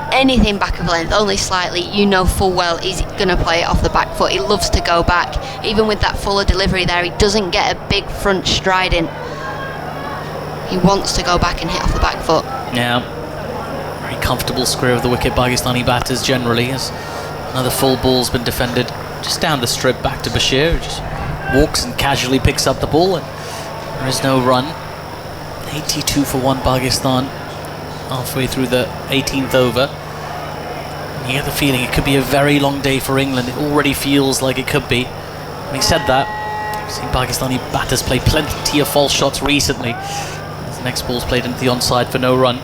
back of length, only slightly, you know full well he's going to play it off the back foot. He loves to go back. Even with that fuller delivery there, he doesn't get a big front stride in. He wants to go back and hit off the back foot. Yeah. Very comfortable square of the wicket, Pakistani batters generally, as another full ball's been defended just down the strip back to Bashir, who just walks and casually picks up the ball, and there is no run. 82 for 1 Pakistan halfway through the 18th over. And you get the feeling it could be a very long day for England. It already feels like it could be. Having said that, I've seen Pakistani batters play plenty of false shots recently. As the next ball's played into the onside for no run.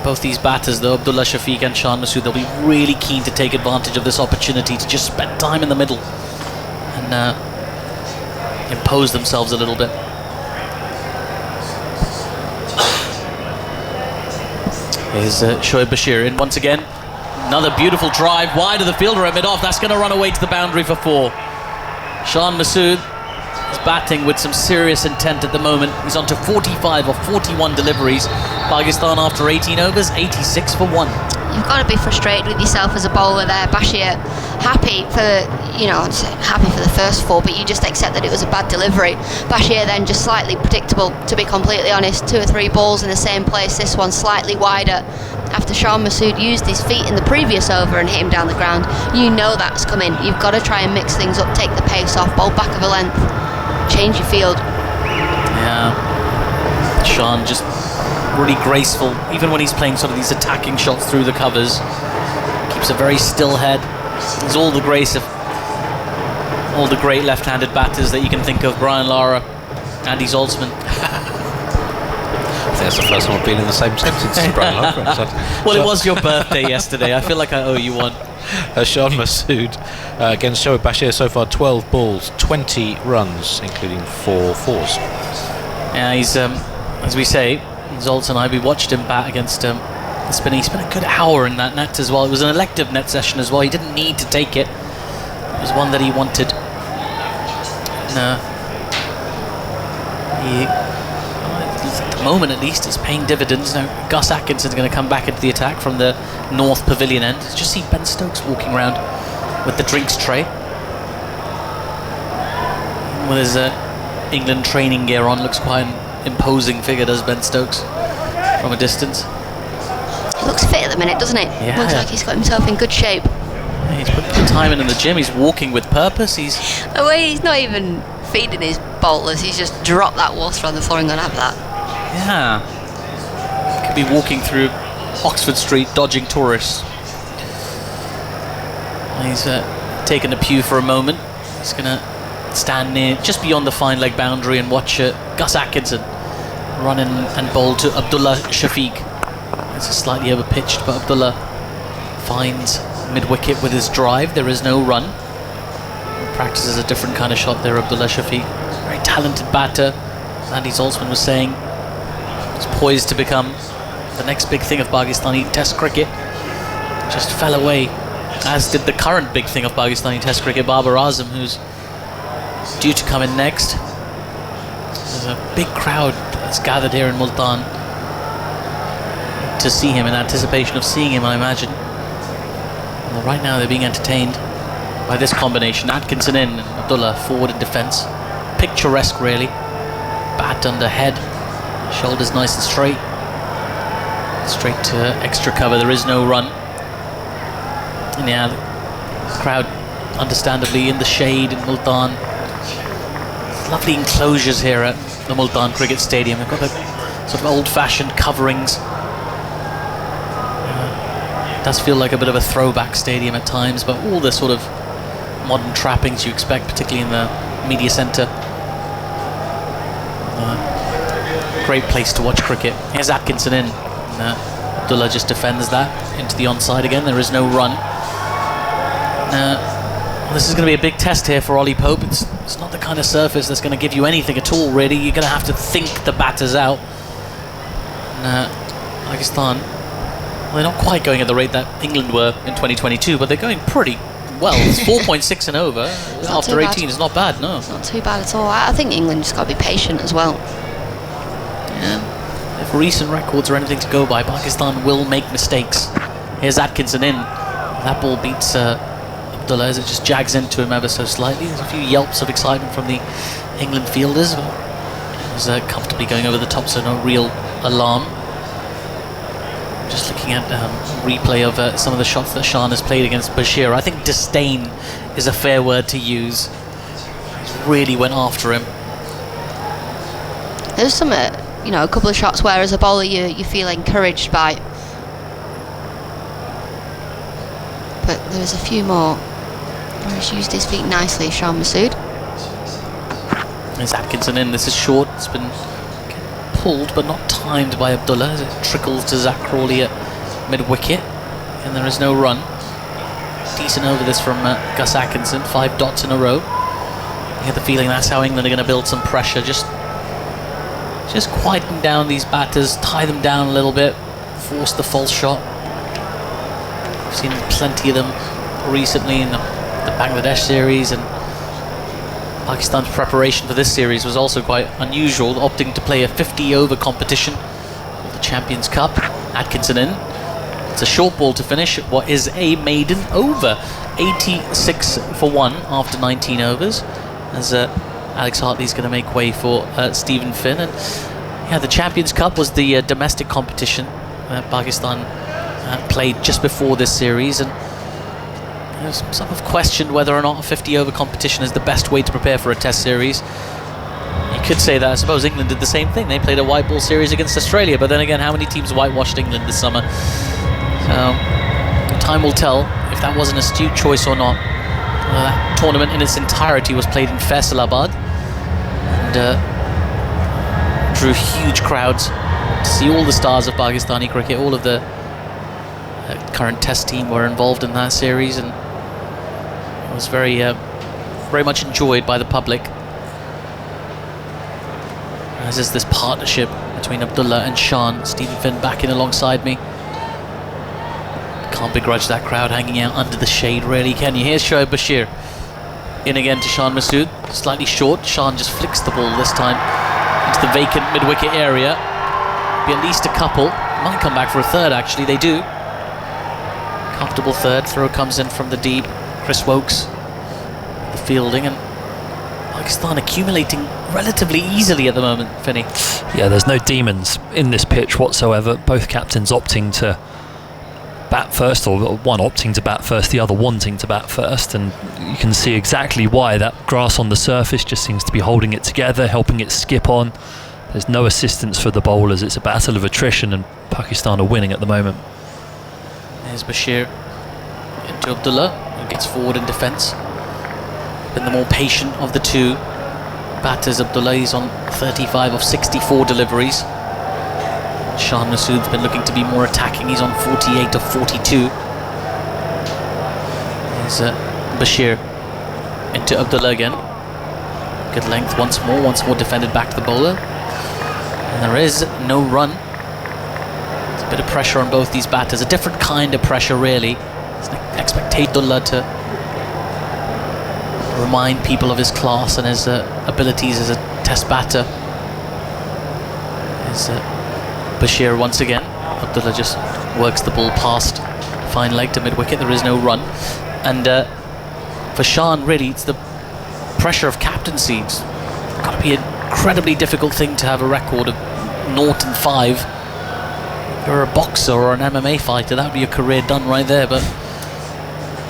Both these batters, though, Abdullah Shafiq and Sean Massoud, they'll be really keen to take advantage of this opportunity to just spend time in the middle and impose themselves a little bit. Here's Shoaib Bashir in once again. Another beautiful drive wide of the fielder at mid-off. That's going to run away to the boundary for 4. Sean Massoud is batting with some serious intent at the moment. He's on to 45 of 41 deliveries. Pakistan after 18 overs, 86 for 1. You've got to be frustrated with yourself as a bowler there. Bashir happy for the first 4, but you just accept that it was a bad delivery. Bashir then just slightly predictable, to be completely honest. 2 or 3 balls in the same place, this one slightly wider. After Sean Massoud used his feet in the previous over and hit him down the ground, you know that's coming. You've got to try and mix things up, take the pace off, bowl back of a length, change your field. Yeah, Sean just really graceful, even when he's playing sort of these attacking shots through the covers. Keeps a very still head. He's all the grace of all the great left-handed batters that you can think of. Brian Lara, Andy Zaltzman. I think that's the first time I've been in the same sentence as Brian Lara. Well, it was your birthday yesterday. I feel like I owe you one. Sean Massoud against Shoaib Bashir, so far 12 balls, 20 runs, including 4 fours. Yeah, he's, as we say, Zoltan and I, we watched him bat against the spinner. He spent a good hour in that net as well. It was an elective net session as well. He didn't need to take it. It was one that he wanted. At the moment at least, it's paying dividends. Now Gus Atkinson's going to come back into the attack from the North Pavilion end. Just see Ben Stokes walking around with the drinks tray. With his England training gear on, looks quite an imposing figure, does Ben Stokes, from a distance. He looks fit at the minute, doesn't he? Yeah. Looks like he's got himself in good shape. Yeah, he's putting the time in the gym. He's walking with purpose. The way he's not even feeding his bowlers, he's just dropped that water on the floor and gonna have that. Yeah. Could be walking through Oxford Street dodging tourists. He's taken a pew for a moment. He's gonna stand near, just beyond the fine leg boundary, and watch Gus Atkinson run in and bowl to Abdullah Shafiq. It's slightly overpitched, but Abdullah finds mid-wicket with his drive. There is no run. He practices a different kind of shot there, Abdullah Shafiq. Very talented batter. Andy Zaltzman was saying he's poised to become the next big thing of Pakistani Test cricket. Just fell away, as did the current big thing of Pakistani Test cricket, Babar Azam, who's due to come in next. There's a big crowd that's gathered here in Multan to see him, in anticipation of seeing him, I imagine. Well, right now they're being entertained by this combination. Atkinson in and Abdullah forward in defence. Picturesque, really. Bat under head, shoulders nice and straight. Straight to extra cover. There is no run. And yeah, the crowd understandably in the shade in Multan. Lovely enclosures here at the Multan Cricket Stadium. They've got the sort of old-fashioned coverings. It does feel like a bit of a throwback stadium at times, but all the sort of modern trappings you expect, particularly in the media centre. Great place to watch cricket. Here's Atkinson in. Abdullah just defends that into the onside again. There is no run. This is going to be a big test here for Ollie Pope. It's not the kind of surface that's going to give you anything at all, really. You're going to have to think the batters out. Pakistan, well, they're not quite going at the rate that England were in 2022, but they're going pretty well. It's 4.6 and over after 18. It's not bad, no. It's not too bad at all. I think England just got to be patient as well. Yeah. If recent records are anything to go by, Pakistan will make mistakes. Here's Atkinson in. That ball beats Abdullah as it just jags into him ever so slightly. There's a few yelps of excitement from the England fielders. It was comfortably going over the top, so no real alarm. Just looking at replay of some of the shots that Shan has played against Bashir. I think disdain is a fair word to use. He really went after him. There's some, a couple of shots where as a bowler you feel encouraged by. But there's a few more where he's used his feet nicely, Shan Masood. There's Atkinson in. This is short. It's been pulled but not timed by Abdullah as it trickles to Zach Crawley at mid-wicket, and there is no run. Decent over this from Gus Atkinson, 5 dots in a row. I get the feeling that's how England are going to build some pressure, just quieten down these batters, tie them down a little bit, force the false shot. We've seen plenty of them recently in the Bangladesh series, and Pakistan's preparation for this series was also quite unusual, opting to play a 50-over competition of the Champions Cup. Atkinson in. It's a short ball to finish what is a maiden over. 86 for 1 after 19 overs, as Alex Hartley's going to make way for Stephen Finn. And yeah, the Champions Cup was the domestic competition that Pakistan played just before this series, and some have questioned whether or not a 50-over competition is the best way to prepare for a test series. You could say that. I suppose England did the same thing. They played a white ball series against Australia, but then again, how many teams whitewashed England this summer? So time will tell if that was an astute choice or not. That tournament in its entirety was played in Faisalabad and drew huge crowds to see all the stars of Pakistani cricket. All of the current test team were involved in that series, and it was very much enjoyed by the public, as is this partnership between Abdullah and Shan. Stephen Finn back in alongside me. Can't begrudge that crowd hanging out under the shade, really, can you? Here's Shoaib Bashir in again to Shan Masood, slightly short. Shan just flicks the ball this time into the vacant mid-wicket area. Be at least a couple. Might come back for a third, actually. They do. Comfortable third. Throw comes in from the deep. Chris Wokes, the fielding, and Pakistan accumulating relatively easily at the moment, Finney. Yeah, there's no demons in this pitch whatsoever. Both captains opting to bat first, or one opting to bat first, the other wanting to bat first, and you can see exactly why. That grass on the surface just seems to be holding it together, helping it skip on. There's no assistance for the bowlers. It's a battle of attrition, and Pakistan are winning at the moment. There's Bashir into Abdullah, who gets forward in defence. Been the more patient of the two batters. Abdullah is on 35 of 64 deliveries. Shan Masood's been looking to be more attacking. He's on 48 of 42. There's Bashir into Abdullah again. Good length once more defended back to the bowler. And there is no run. There's a bit of pressure on both these batters, a different kind of pressure, really. Expect Abdullah to remind people of his class and his abilities as a test batter. There's Bashir once again. Abdullah just works the ball past fine leg to mid-wicket. There is no run. And for Shan, really, it's the pressure of captaincy. It's got to be an incredibly difficult thing to have a record of 0-5. If you're a boxer or an MMA fighter, that would be your career done right there. But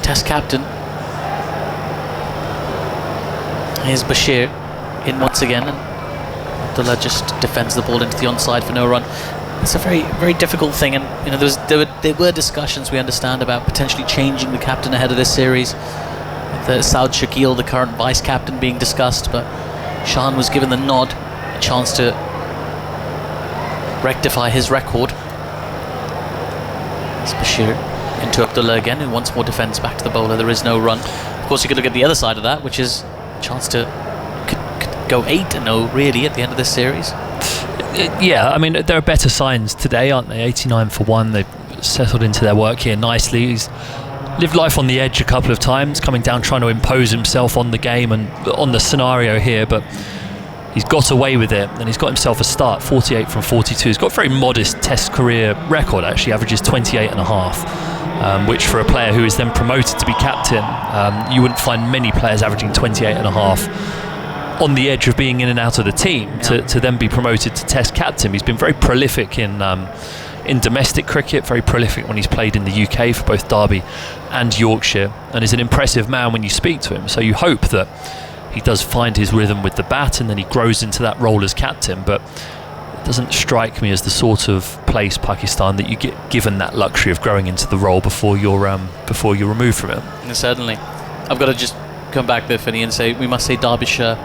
test captain. Here's Bashir in once again, and Abdullah just defends the ball into the onside for no run. It's a very, very difficult thing, and there were discussions, we understand, about potentially changing the captain ahead of this series. The Saud Shakil, the current vice captain, being discussed, but Shan was given the nod, a chance to rectify his record. It's Bashir into Abdullah again, who once more defends back to the bowler. There is no run. Of course, you could look at the other side of that, which is a chance to could go 8-0 really at the end of this series. Yeah, I mean, there are better signs today, aren't they? 89 for 1. They've settled into their work here nicely. He's lived life on the edge a couple of times, coming down trying to impose himself on the game and on the scenario here, but he's got away with it, and he's got himself a start, 48 from 42. He's got a very modest Test career record, actually, averages 28.5, which for a player who is then promoted to be captain, you wouldn't find many players averaging 28.5 on the edge of being in and out of the team to then be promoted to Test captain. He's been very prolific in domestic cricket, very prolific when he's played in the UK for both Derby and Yorkshire, and is an impressive man when you speak to him. So you hope that he does find his rhythm with the bat and then he grows into that role as captain, but it doesn't strike me as the sort of place, Pakistan, that you get given that luxury of growing into the role before you're removed from it. And certainly. I've got to just come back there, Finney, and say we must say Derbyshire,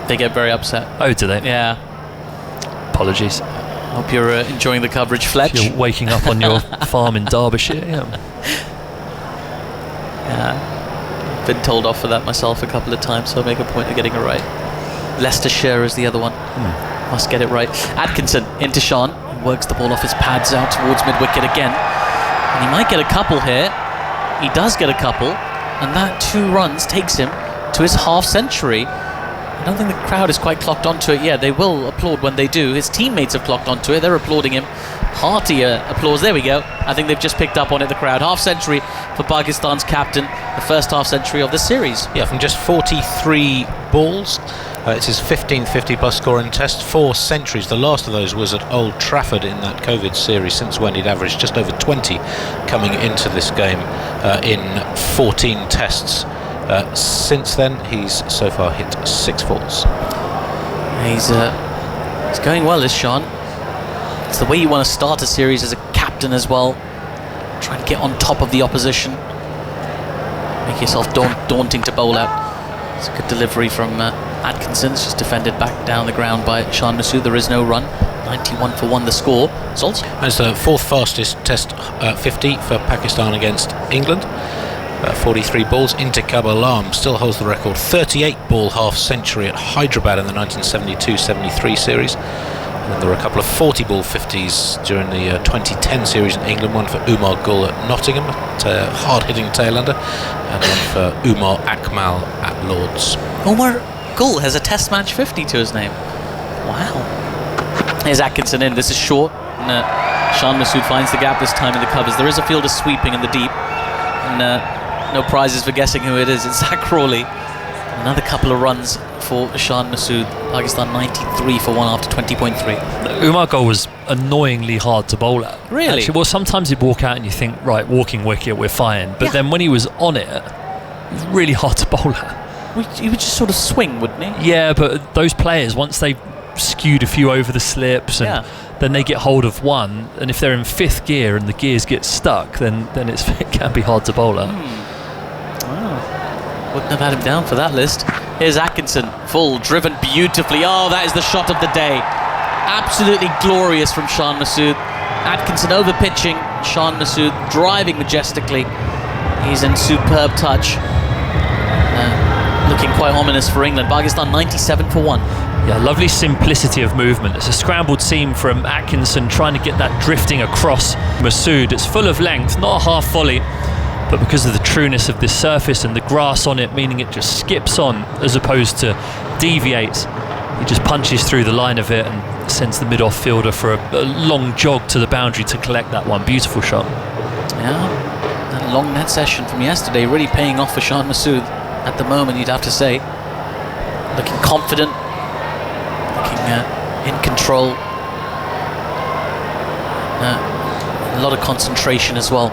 they get very upset. Oh, do they? Yeah. Apologies. Hope you're enjoying the coverage, Fletch. You're waking up on your farm in Derbyshire, yeah. Been told off for that myself a couple of times, so I make a point of getting it right. Leicestershire is the other one. Must get it right. Atkinson into Sean, works the ball off his pads out towards mid-wicket again. And he might get a couple here. He does get a couple, and that 2 runs takes him to his half-century. I don't think the crowd is quite clocked onto it yet. They will applaud when they do. His teammates have clocked onto it. They're applauding him. Hearty applause. There we go. I think they've just picked up on it, the crowd. Half-century for Pakistan's captain. The first half-century of the series. Yeah, from just 43 balls. It's his 15th 50-plus score in Test. 4 centuries. The last of those was at Old Trafford in that COVID series, since when he'd averaged just over 20 coming into this game in 14 Tests. Since then, he's so far hit 6 fours. He's going well, is Sean. It's the way you want to start a series as a captain as well. Try and get on top of the opposition. Make yourself daunting to bowl at. It's a good delivery from Atkinson. It's just defended back down the ground by Shan Masood. There is no run. 91 for 1 the score. Results? That's the 4th fastest Test 50 for Pakistan against England. 43 balls. Intikhab Alam still holds the record. 38-ball half-century at Hyderabad in the 1972-73 series. And then there were a couple of 40-ball 50s during the 2010 series in England. One for Umar Gul at Nottingham, a hard-hitting tail-ender, and one for Umar Akmal at Lords. Umar Gul has a Test match 50 to his name. Wow. Here's Atkinson in. This is short. And Shan Masood finds the gap this time in the covers. There is a fielder sweeping in the deep. And no prizes for guessing who it is. It's Zach Crawley. Another couple of runs for Shan Masood. Pakistan 93 for 1 after 20.3. Umar Gul was annoyingly hard to bowl at. Really? Actually, well, sometimes he'd walk out and you think, right, walking wicket, we're fine. But then when he was on it, it was really hard to bowl at. He would just sort of swing, wouldn't he? Yeah, but those players, once they've skewed a few over the slips and then they get hold of one, and if they're in 5th gear and the gears get stuck, then it can be hard to bowl at. Wouldn't have had him down for that list. Here's Atkinson, full, driven beautifully. Oh, that is the shot of the day. Absolutely glorious from Shan Masood. Atkinson over pitching, Shan Masood driving majestically. He's in superb touch. Looking quite ominous for England. Pakistan 97 for 1. Yeah, lovely simplicity of movement. It's a scrambled seam from Atkinson trying to get that drifting across Masood. It's full of length, not a half volley, but because of the trueness of this surface and the grass on it, meaning it just skips on as opposed to deviates, he just punches through the line of it and sends the mid-off fielder for a long jog to the boundary to collect that one. Beautiful shot. Yeah, that long net session from yesterday really paying off for Shan Masood at the moment, you'd have to say. Looking confident, looking in control. A lot of concentration as well.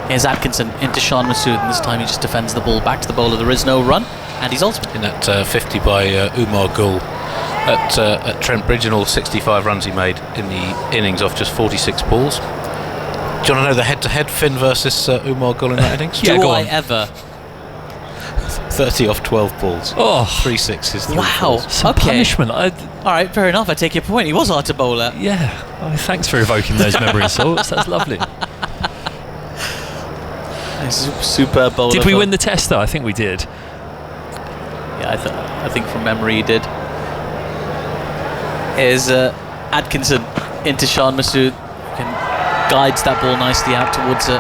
Here's Atkinson into Shan Masood, and this time he just defends the ball back to the bowler. There is no run, and he's ultimate. In that 50 by Umar Gul at Trent Bridge, and all 65 runs he made in the innings off just 46 balls. Do you want to know the head-to-head Finn versus Umar Gul in that innings? Do I ever? 30 off 12 balls. Oh, 3 sixes, 3 Wow. fours. some Okay. punishment. All right, fair enough. I take your point. He was hard to bowl at. Yeah. Oh, thanks for evoking those memories, Salts. That's lovely. Superb bowler. Did we win the test, though? I think we did. Yeah, I think from memory he did. Here's Atkinson into Shan Masood. Guides that ball nicely out towards a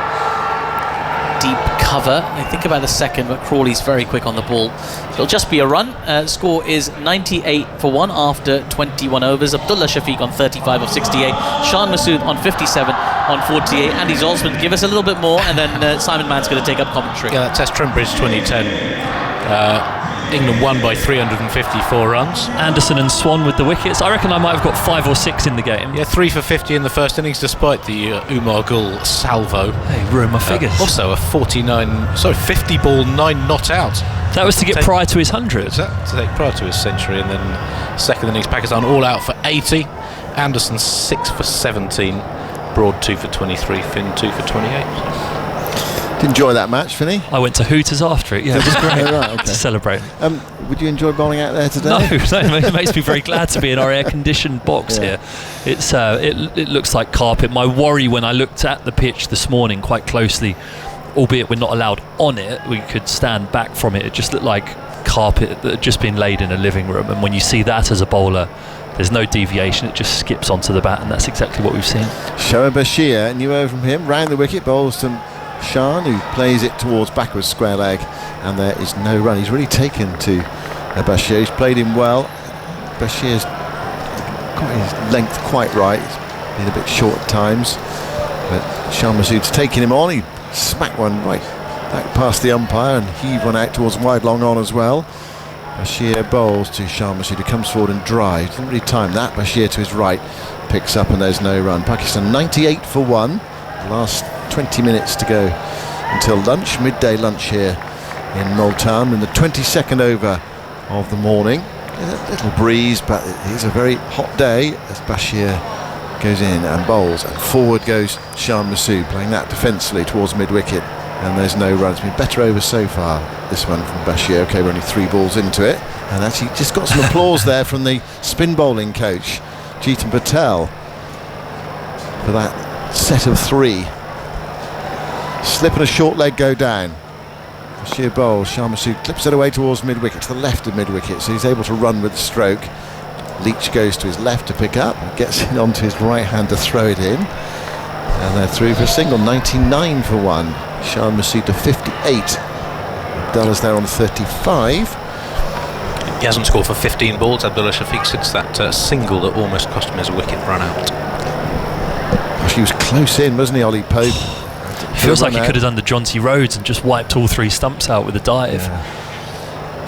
deep cover. I think about a second, but Crawley's very quick on the ball. It'll just be a run. Score is 98 for 1 after 21 overs. Abdullah Shafiq on 35 of 68. Shan Masood on 57 on 48. Andy Zaltzman, give us a little bit more, and then Simon Mann's going to take up commentary. Yeah, that Test Trembridge 2010. England won by 354 runs. Anderson and Swan with the wickets. I reckon I might have got 5 or 6 in the game. Yeah, 3 for 50 in the first innings, despite the Umar Gul salvo. Hey, ruined my figures. Also a 50 ball 9 not out. That was to get prior to his 100. To take prior to his century, and then second innings Pakistan all out for 80. Anderson 6 for 17. Broad 2 for 23. Finn 2 for 28. Did you enjoy that match, Finney? I went to Hooters after it. Yeah, it was great. Oh, right, okay. To celebrate. Would you enjoy bowling out there today? No, it makes me very glad to be in our air-conditioned box here. It's it looks like carpet. My worry when I looked at the pitch this morning quite closely, albeit we're not allowed on it, we could stand back from it. It just looked like carpet that had just been laid in a living room. And when you see that as a bowler, there's no deviation. It just skips onto the bat, and that's exactly what we've seen. Shoaib Bashir, new over from him, round the wicket, bowls to Shan, who plays it towards backwards square leg, and there is no run. He's really taken to Bashir. He's played him well. Bashir's got his length quite right. He's been a bit short at times, but Shan Masood's taken him on. He smacked one right back past the umpire and heaved one out towards wide long on as well. Bashir bowls to Shan Masood, who comes forward and drives. Didn't really time that. Bashir to his right picks up, and there's no run. Pakistan 98 for 1. Last 20 minutes to go until lunch, midday lunch here in Multan, in the 22nd over of the morning. There's a little breeze, but it is a very hot day as Bashir goes in and bowls, and forward goes Shan Masood, playing that defensively towards mid-wicket, and there's no runs. Been better over so far, this one from Bashir. Okay, we're only 3 balls into it, and actually just got some applause there from the spin bowling coach, Jeetan Patel, for that set of 3. Slip and a short leg go down. Bashir bowls, Shan Masood clips it away towards mid-wicket, to the left of mid-wicket, so he's able to run with the stroke. Leach goes to his left to pick up, gets it onto his right hand to throw it in, and they're through for a single. 99 for 1. Shan Masood to 58. Abdullah's there on 35. He hasn't scored for 15 balls, Abdullah Shafiq, since that single that almost cost him his wicket run out. He was close in, wasn't he, Ollie Pope? Feels like he could have done the Jonty Rhodes and just wiped all 3 stumps out with a dive.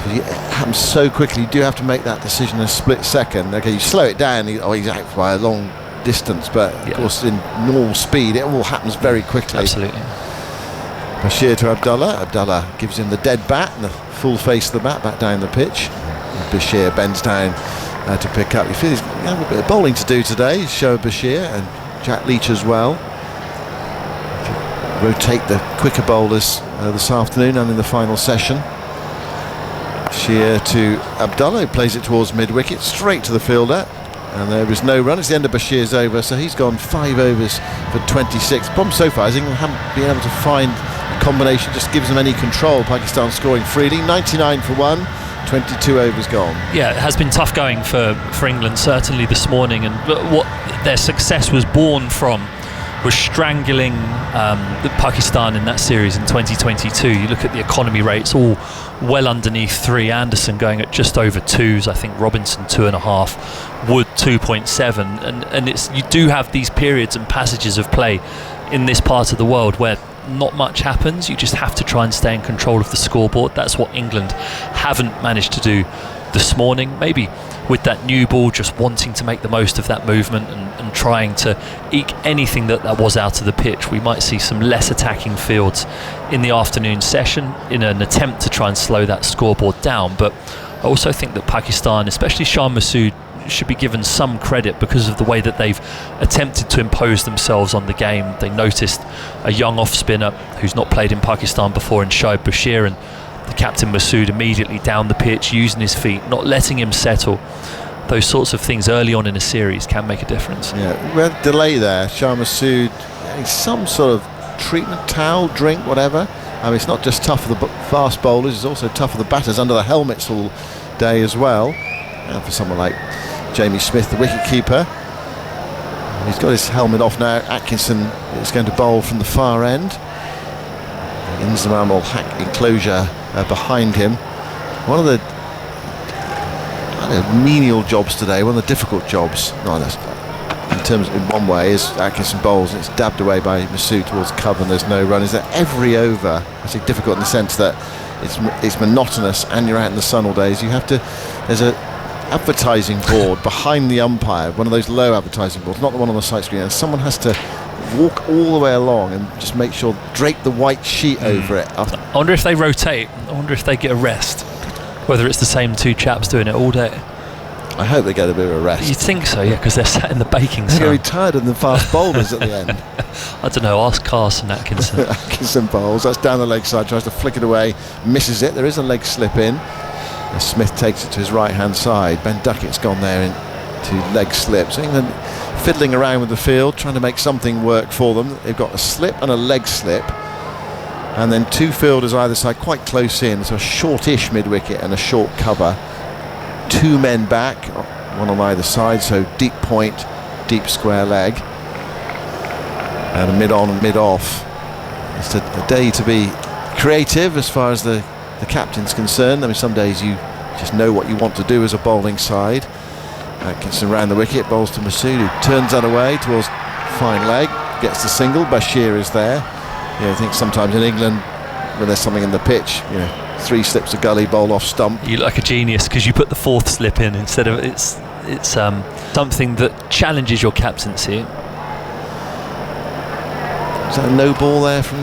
It happens so quickly. You do have to make that decision in a split second. Okay, you slow it down, he's out by a long distance, but of course in normal speed it all happens very quickly. Absolutely. Bashir to Abdullah. Abdullah gives him the dead bat and the full face of the bat back down the pitch. And Bashir bends down to pick up. You feel he's got a bit of bowling to do today. Shoaib Bashir and Jack Leach as well. Rotate the quicker bowlers this afternoon and in the final session. Bashir to Abdullah, who plays it towards mid-wicket, straight to the fielder, and there is no run. It's the end of Bashir's over, so he's gone 5 overs for 26. Problem so far is England haven't been able to find a combination just gives them any control. Pakistan scoring freely, 99 for 1, 22 overs gone. Yeah, it has been tough going for England, certainly this morning, and what their success was born from was strangling Pakistan in that series in 2022. You look at the economy rates, all well underneath 3. Anderson going at just over 2s. I think Robinson 2.5, Wood 2.7, and it's, you do have these periods and passages of play in this part of the world where not much happens. You just have to try and stay in control of the scoreboard. That's what England haven't managed to do this morning. Maybe with that new ball, just wanting to make the most of that movement and trying to eke anything that was out of the pitch. We might see some less attacking fields in the afternoon session in an attempt to try and slow that scoreboard down. But I also think that Pakistan, especially Shan Masood, should be given some credit because of the way that they've attempted to impose themselves on the game. They noticed a young off spinner who's not played in Pakistan before in Shoaib Bashir, and the captain Masood immediately down the pitch, using his feet, not letting him settle. Those sorts of things early on in a series can make a difference. Yeah, we had a delay there. Shah Masood, some sort of treatment, towel, drink, whatever. I mean, it's not just tough for the fast bowlers, it's also tough for the batters under the helmets all day as well. And for someone like Jamie Smith, the wicketkeeper, he's got his helmet off now. Atkinson is going to bowl from the far end. Inzamam ul Haq enclosure behind him. One of the menial jobs today, one of the difficult jobs, in one way, is Atkinson bowls and it's dabbed away by Masood towards cover and there's no run. Is that every over, I say difficult in the sense that it's monotonous and you're out in the sun all day. You have to, there's a advertising board behind the umpire, one of those low advertising boards, not the one on the sight screen, and someone has to walk all the way along and just make sure, drape the white sheet over it. I wonder if they rotate. I wonder if they get a rest, whether it's the same two chaps doing it all day. I hope they get a bit of a rest. You'd think so, yeah, because they're sat in the baking sun. They're going to be tired of the fast bowlers at the end. I don't know, ask Carson Atkinson. Atkinson bowls, that's down the leg side, tries to flick it away, misses it. There is a leg slip in. Smith takes it to his right hand side. Ben Duckett's gone there into leg slip. So England fiddling around with the field, trying to make something work for them. They've got a slip and a leg slip, and then two fielders either side quite close in, so a shortish mid wicket and a short cover. Two men back, one on either side, so deep point, deep square leg, and a mid on and mid off. It's a day to be creative as far as the captain's concerned. I mean, some days you just know what you want to do as a bowling side. Atkinson round the wicket, bowls to Masood, who turns that away towards fine leg, gets the single. Bashir is there. I think sometimes in England, when there's something in the pitch, 3 slips of gully, bowl off stump. You look like a genius because you put the 4th slip in instead of it's something that challenges your captaincy. Is that a no ball there from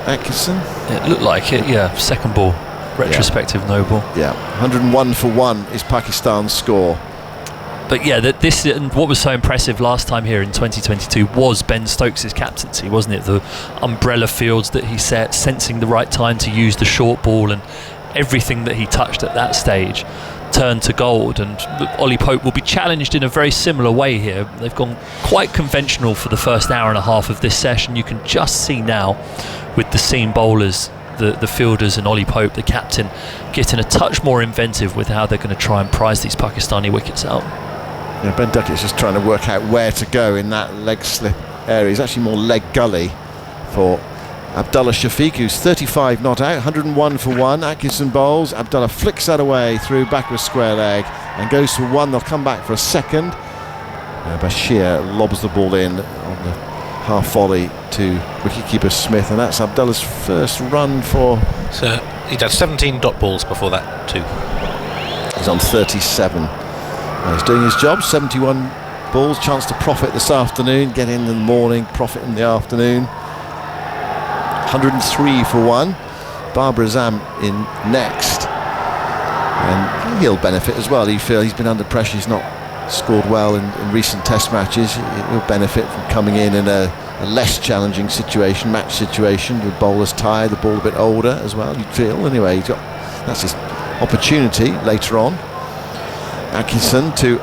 Atkinson? It looked like it, yeah. Second ball, retrospective no ball. Yeah, 101 for 1 is Pakistan's score. But yeah, this and what was so impressive last time here in 2022 was Ben Stokes' captaincy, wasn't it? The umbrella fields that he set, sensing the right time to use the short ball, and everything that he touched at that stage turned to gold. And Ollie Pope will be challenged in a very similar way here. They've gone quite conventional for the first hour and a half of this session. You can just see now with the seam bowlers, the fielders, and Ollie Pope, the captain, getting a touch more inventive with how they're going to try and prize these Pakistani wickets out. Ben Duckett's just trying to work out where to go in that leg slip area. He's actually more leg gully for Abdullah Shafiq, who's 35 not out, 101 for 1. Atkinson bowls, Abdullah flicks that away through backwards square leg and goes for 1. They'll come back for a second. Bashir lobs the ball in on the half volley to wicketkeeper Smith, and that's Abdullah's first run for... So he'd had 17 dot balls before that too. He's on 37. He's doing his job. 71 balls, chance to profit this afternoon, get in the morning, profit in the afternoon. 103 for 1. Babar Azam in next, and he'll benefit as well. He's been under pressure, he's not scored well in recent test matches. He'll benefit from coming in a less challenging situation, match situation. The bowler's tired, the ball a bit older as well, you'd feel. Anyway, that's his opportunity later on. Atkinson to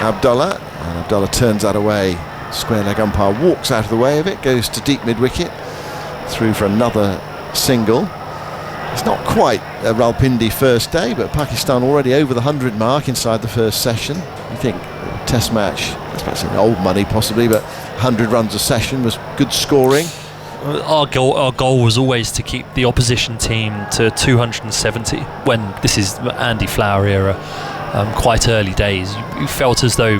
Abdullah, and Abdullah turns that away. Square leg umpire walks out of the way of it, goes to deep mid wicket, through for another single. It's not quite a Rawalpindi first day, but Pakistan already over the 100 mark inside the first session. You think test match, that's perhaps in old money possibly, but 100 runs a session was good scoring. Our goal was always to keep the opposition team to 270 when this is Andy Flower era. Quite early days, you felt as though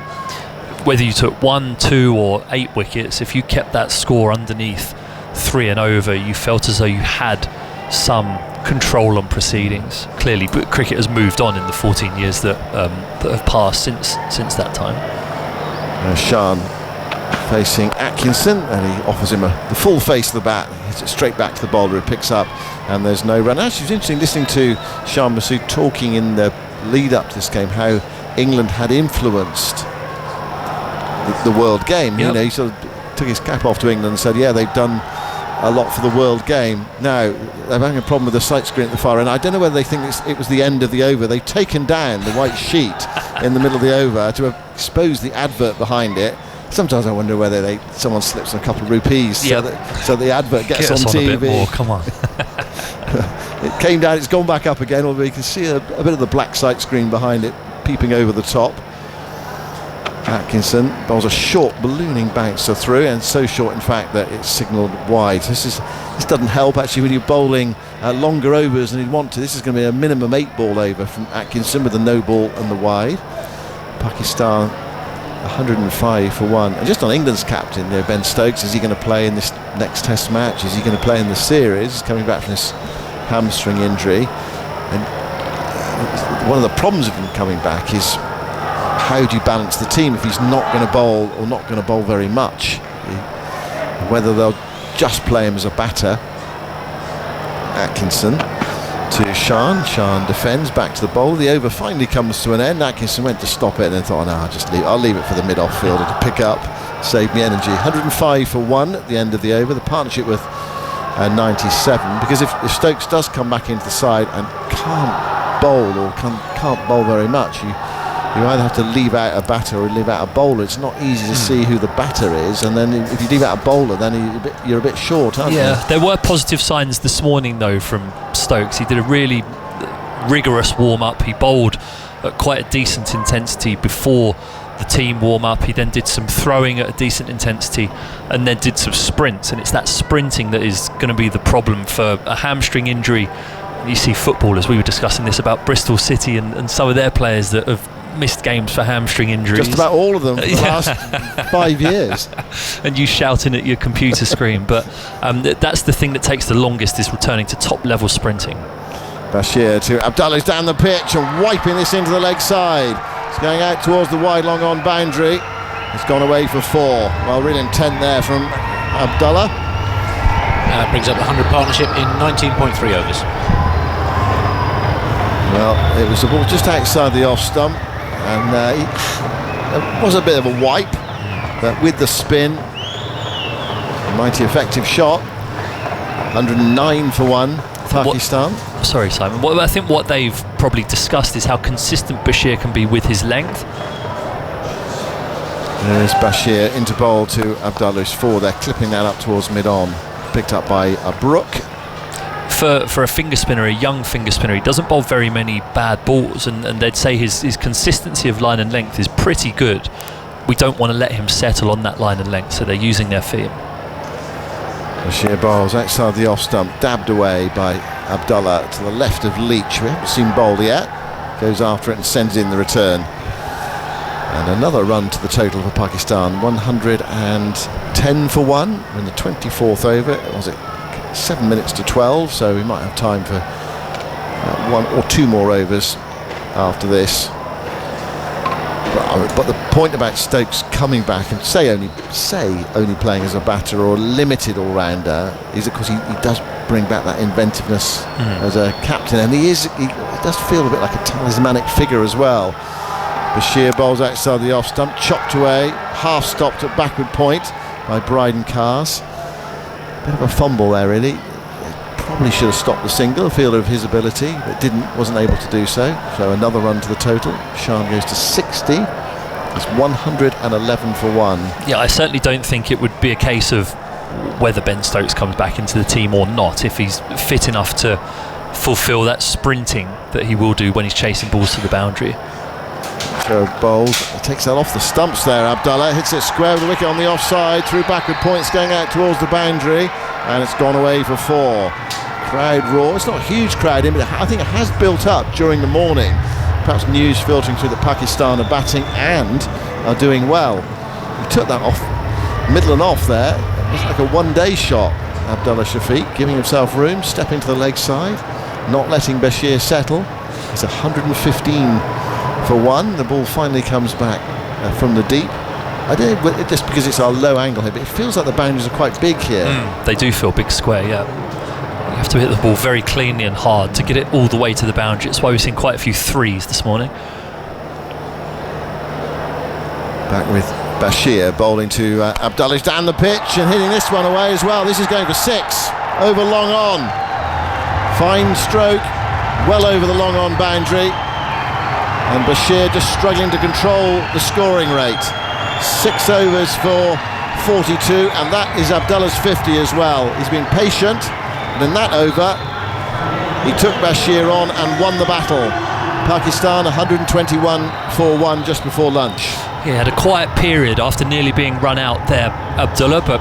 whether you took 1, 2 or 8 wickets, if you kept that score underneath 3 and over, you felt as though you had some control on proceedings. Clearly, but cricket has moved on in the 14 years that have passed since that time. Shan facing Atkinson, and he offers him the full face of the bat, hits it straight back to the bowler, who picks up, and there's no run. Actually, it's interesting listening to Shah Masood talking in the lead up to this game how England had influenced the world game. Yep. He sort of took his cap off to England and said, yeah, they've done a lot for the world game. Now, they're having a problem with the sight screen at the far end. I don't know whether they think it was the end of the over. They've taken down the white sheet in the middle of the over to expose the advert behind it. Sometimes I wonder whether someone slips a couple of rupees so that the advert gets on TV. A bit more, come on. It came down, it's gone back up again, although you can see a bit of the black sight screen behind it peeping over the top. Atkinson bowls a short ballooning bouncer through, and so short in fact that it's signalled wide. This doesn't help actually when you're bowling longer overs than you'd want to. This is going to be a minimum 8-ball over from Atkinson with the no ball and the wide. Pakistan 105 for 1. And just on England's captain there, Ben Stokes, is he going to play in this next test match? Is he going to play in the series? He's coming back from this hamstring injury, and one of the problems of him coming back is how do you balance the team if he's not going to bowl or not going to bowl very much? Whether they'll just play him as a batter. Atkinson to Shan. Shan defends, back to the bowl. The over finally comes to an end. Atkinson went to stop it and then thought, no, I'll leave it for the mid-off fielder to pick up, save me energy. 105 for 1 at the end of the over. The partnership with 97, because if Stokes does come back into the side and can't bowl or can't bowl very much, you either have to leave out a batter or leave out a bowler. It's not easy to see who the batter is, and then if you leave out a bowler, then you're a bit short, aren't you? Yeah, there were positive signs this morning though from Stokes. He did a really rigorous warm-up. He bowled at quite a decent intensity before the team warm-up. He then did some throwing at a decent intensity and then did some sprints, and it's that sprinting that is going to be the problem for a hamstring injury. You see footballers, we were discussing this about Bristol City and some of their players that have missed games for hamstring injuries. Just about all of them for the last 5 years. And you shouting at your computer screen. But that's the thing that takes the longest, is returning to top level sprinting. Bashir to Abdullah's down the pitch and wiping this into the leg side. It's going out towards the wide long on boundary. It's gone away for 4. Well, real intent there from Abdullah. Brings up the 100 partnership in 19.3 overs. Well, it was the ball just outside the off stump, and it was a bit of a wipe, but with the spin, a mighty effective shot. 109 for 1, Pakistan. Sorry, Simon. I think what they've probably discussed is how consistent Bashir can be with his length. There's Bashir into bowl to Abdullah's 4. They're clipping that up towards mid-on. Picked up by Brook. For a finger spinner, a young finger spinner, he doesn't bowl very many bad balls, and they'd say his consistency of line and length is pretty good. We don't want to let him settle on that line and length, so they're using their feet. Bashir bowls outside the off stump, dabbed away by Abdullah to the left of Leach. We haven't seen bowled yet. Goes after it and sends in the return. And another run to the total for Pakistan. 110 for 1 in the 24th over. Was it 7 minutes to 12? So we might have time for 1 or 2 more overs after this. But the point about Stokes coming back and say only playing as a batter or a limited all-rounder is, of course, he does bring back that inventiveness as a captain, and he does feel a bit like a talismanic figure as well. Bashir bowls outside the off stump, chopped away, half stopped at backward point by Bryden Cars. Bit of a fumble there, really. Probably should have stopped the single, a fielder of his ability, but wasn't able to do so. So another run to the total. Shan goes to 60. It's 111 for 1. Yeah, I certainly don't think it would be a case of whether Ben Stokes comes back into the team or not, if he's fit enough to fulfil that sprinting that he will do when he's chasing balls to the boundary. Throw bowls, he takes that off the stumps there. Abdullah hits it square with the wicket on the offside, through backward points, going out towards the boundary, and it's gone away for 4. Crowd roar. It's not a huge crowd in, but I think it has built up during the morning. Perhaps news filtering through that Pakistan are batting and are doing well. He took that off, middle and off there. It's like a one-day shot. Abdullah Shafiq giving himself room, stepping to the leg side, not letting Bashir settle. It's 115 for 1. The ball finally comes back from the deep. I don't know, just because it's our low angle here, but it feels like the boundaries are quite big here. They do feel big square, yeah. You have to hit the ball very cleanly and hard to get it all the way to the boundary. That's why we've seen quite a few threes this morning. Back with Bashir bowling to Abdullah down the pitch and hitting this one away as well. This is going for 6 over long on. Fine stroke, well over the long on boundary, and Bashir just struggling to control the scoring rate. 6 overs for 42, and that is Abdullah's 50 as well. He's been patient, and in that over he took Bashir on and won the battle. Pakistan 121 for 1 just before lunch. He had a quiet period after nearly being run out there, Abdullah, but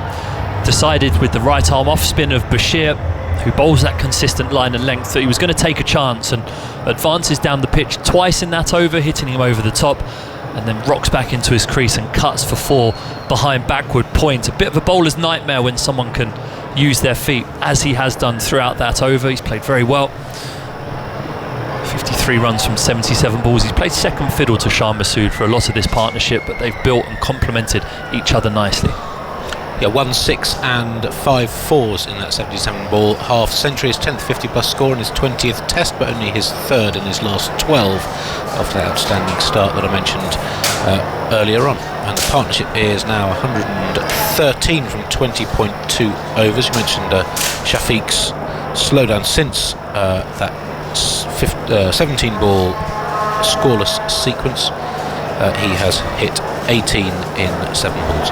decided with the right arm off spin of Bashir, who bowls that consistent line and length, that he was going to take a chance and advances down the pitch twice in that over, hitting him over the top, and then rocks back into his crease and cuts for 4 behind backward point. A bit of a bowler's nightmare when someone can use their feet, as he has done throughout that over. He's played very well. 53 runs from 77 balls. He's played second fiddle to Shah Masood for a lot of this partnership, but they've built and complemented each other nicely. Yeah, 1 6 and 5 4s in that 77 ball half century. His 10th 50-plus score in his 20th test, but only his 3rd in his last 12 after that outstanding start that I mentioned earlier on. And the partnership is now 113 from 20.2 overs. You mentioned Shafiq's slowdown since that 17 ball scoreless sequence. He has hit 18 in 7 balls.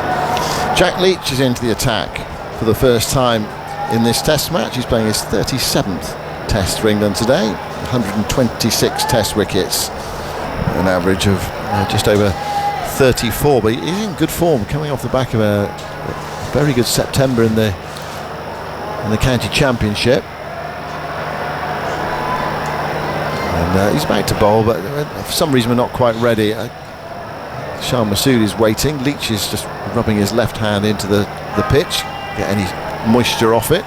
Jack Leach is into the attack for the first time in this test match. He's playing his 37th test for England today. 126 test wickets, an average of just over 34, but he's in good form, coming off the back of a very good September in the county championship. And he's about to bowl, but for some reason we're not quite ready. Shah Masood is waiting. Leach is just rubbing his left hand into the pitch, get any moisture off it.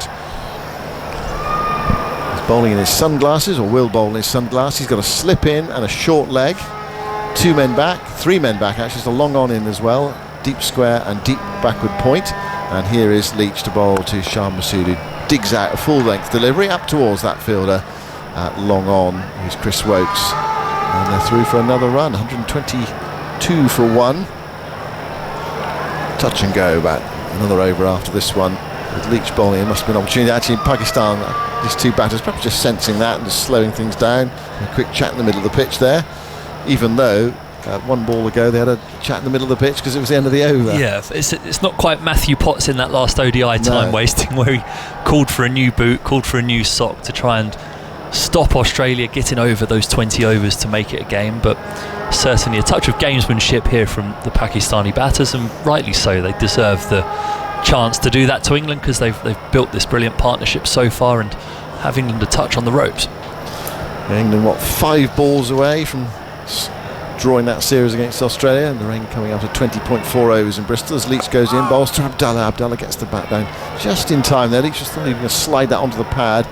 He's bowling in his sunglasses, or will bowl in his sunglasses. He's got a slip in and a short leg. 2 men back, 3 men back actually. There's a long on in as well. Deep square and deep backward point. And here is Leach to bowl to Shah Masood, who digs out a full length delivery up towards that fielder at long on, who's Chris Wokes. And they're through for another run. 122 for 1. Touch and go, but another over after this one. With Leach bowling, it must have been an opportunity. Actually, in Pakistan, these 2 batters probably just sensing that and just slowing things down. A quick chat in the middle of the pitch there, even though 1 ball ago they had a chat in the middle of the pitch because it was the end of the over. Yeah, it's not quite Matthew Potts in that last ODI time wasting, where he called for a new boot, called for a new sock to try and stop Australia getting over those 20 overs to make it a game. But certainly a touch of gamesmanship here from the Pakistani batters, and rightly so. They deserve the chance to do that to England because they've built this brilliant partnership so far and have England a touch on the ropes. England 5 balls away from drawing that series against Australia, and the rain coming out of 20.4 overs in Bristol as Leach goes in, bowls to Abdullah. Abdullah gets the bat down just in time there. Leach just thought he was going to slide that onto the pad,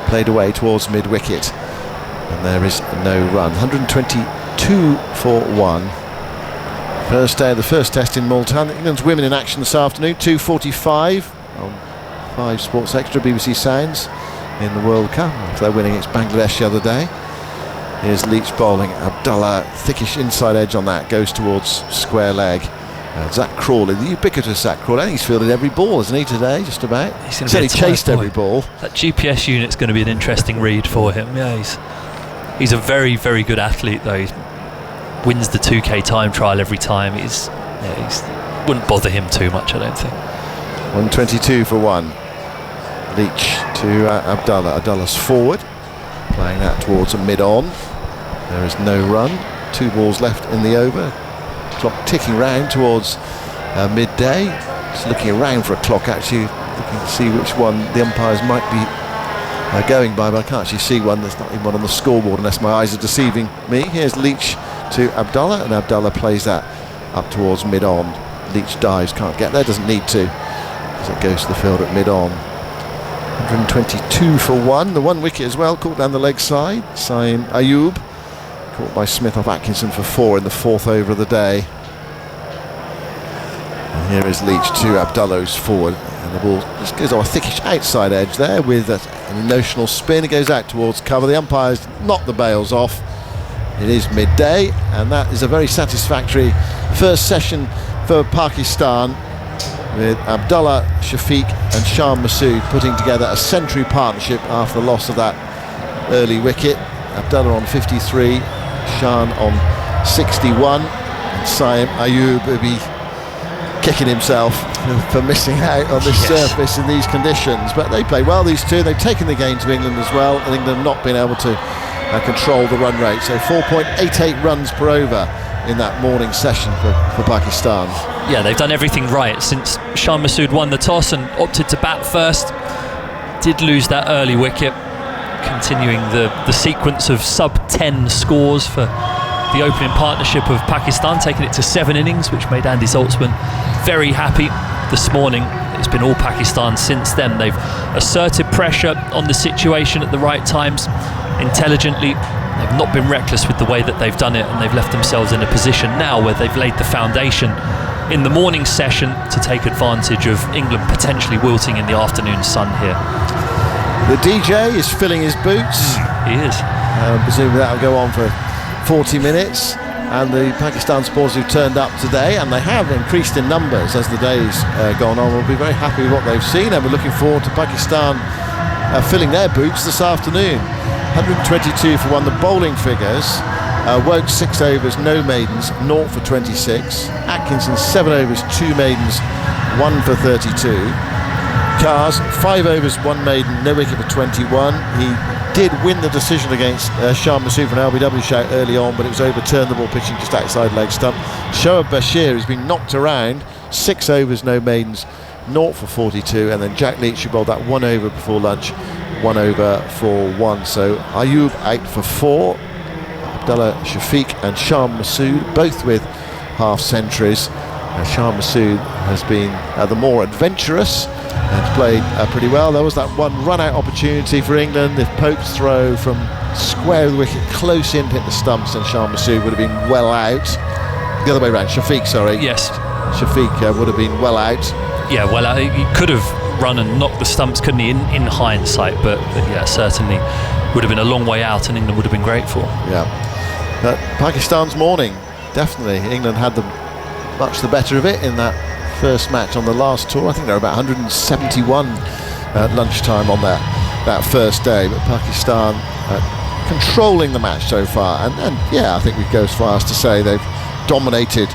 played away towards mid-wicket, and there is no run. 122 for 1. First day of the first test in Multan. England's women in action this afternoon, 2:45 on 5 Sports Extra, BBC Sounds, in the World Cup after their winning against Bangladesh the other day. Here's Leach bowling. Abdullah, thickish inside edge on that, goes towards square leg. Zach Crawley, the ubiquitous Zach Crawley. I think he's fielded every ball, isn't he, today, just about? He's only chased every ball. That GPS unit's going to be an interesting read for him. Yeah, he's a very, very good athlete, though. He wins the 2K time trial every time. He's wouldn't bother him too much, I don't think. 122 for 1. Leach to Abdullah. Abdullah's forward, playing that towards a mid-on. There is no run. 2 balls left in the over. Clock ticking round towards midday. Just looking around for a clock, actually, looking to see which one the umpires might be going by, but I can't actually see one. There's not even one on the scoreboard unless my eyes are deceiving me. Here's Leach to Abdullah, and Abdullah plays that up towards mid-on. Leach dives, can't get there, doesn't need to, as it goes to the field at mid-on. 122 for 1. The 1 wicket as well, caught down the leg side. Saim Ayub caught by Smith off Atkinson for 4 in the 4th over of the day. And here is Leach to Abdullah, who's forward, and the ball just goes on a thickish outside edge there with an notional spin. It goes out towards cover. The umpires knock the bails off, It is midday, and that is a very satisfactory first session for Pakistan, with Abdullah Shafiq and Shan Masood putting together a century partnership after the loss of that early wicket. Abdullah on 53, Shan on 61, and Saim Ayub will be kicking himself for missing out on this surface in these conditions. But they play well, these two. They've taken the game to England as well, and England have not been able to control the run rate. So 4.88 runs per over in that morning session for Pakistan. Yeah, they've done everything right since Shan Masood won the toss and opted to bat first. Did lose that early wicket, continuing the sequence of sub-10 scores for the opening partnership of Pakistan, taking it to 7 innings, which made Andy Zaltzman very happy this morning. It's been all Pakistan since then. They've asserted pressure on the situation at the right times, intelligently. They've not been reckless with the way that they've done it, and they've left themselves in a position now where they've laid the foundation in the morning session to take advantage of England potentially wilting in the afternoon sun here. The DJ is filling his boots. He is. Presumably that'll go on for 40 minutes, and the Pakistan supporters who've turned up today, and they have increased in numbers as the day's gone on, will be very happy with what they've seen, and we're looking forward to Pakistan filling their boots this afternoon. 122 for 1. The bowling figures: Woakes 6 overs, no maidens, 0 for 26. Atkinson 7 overs, 2 maidens, 1 for 32. Cars 5 overs, 1 maiden, no wicket for 21. He did win the decision against Shan Masood for an LBW shout early on, but it was overturned, the ball pitching just outside leg stump. Shoaib Bashir has been knocked around, 6 overs, no maidens, 0 for 42, and then Jack Leach, who bowled that 1 over before lunch, 1 over for 1. So Ayub out for 4, Abdullah Shafiq and Shan Masood both with half centuries. Shan Masood has been the more adventurous and played pretty well. There was that one run-out opportunity for England. If Pope's throw from square of the wicket close in hit the stumps, and Shan Masood would have been well out. The other way around, Shafiq, sorry. Yes. Shafiq would have been well out. Yeah, well, he could have run and knocked the stumps, couldn't he, in hindsight, but yeah, certainly would have been a long way out, and England would have been grateful. Yeah. But Pakistan's morning, definitely. England had much the better of it in that first match on the last tour. I think they're about 171 at lunchtime on that first day, but Pakistan controlling the match so far, and yeah, I think we go as far as to say they've dominated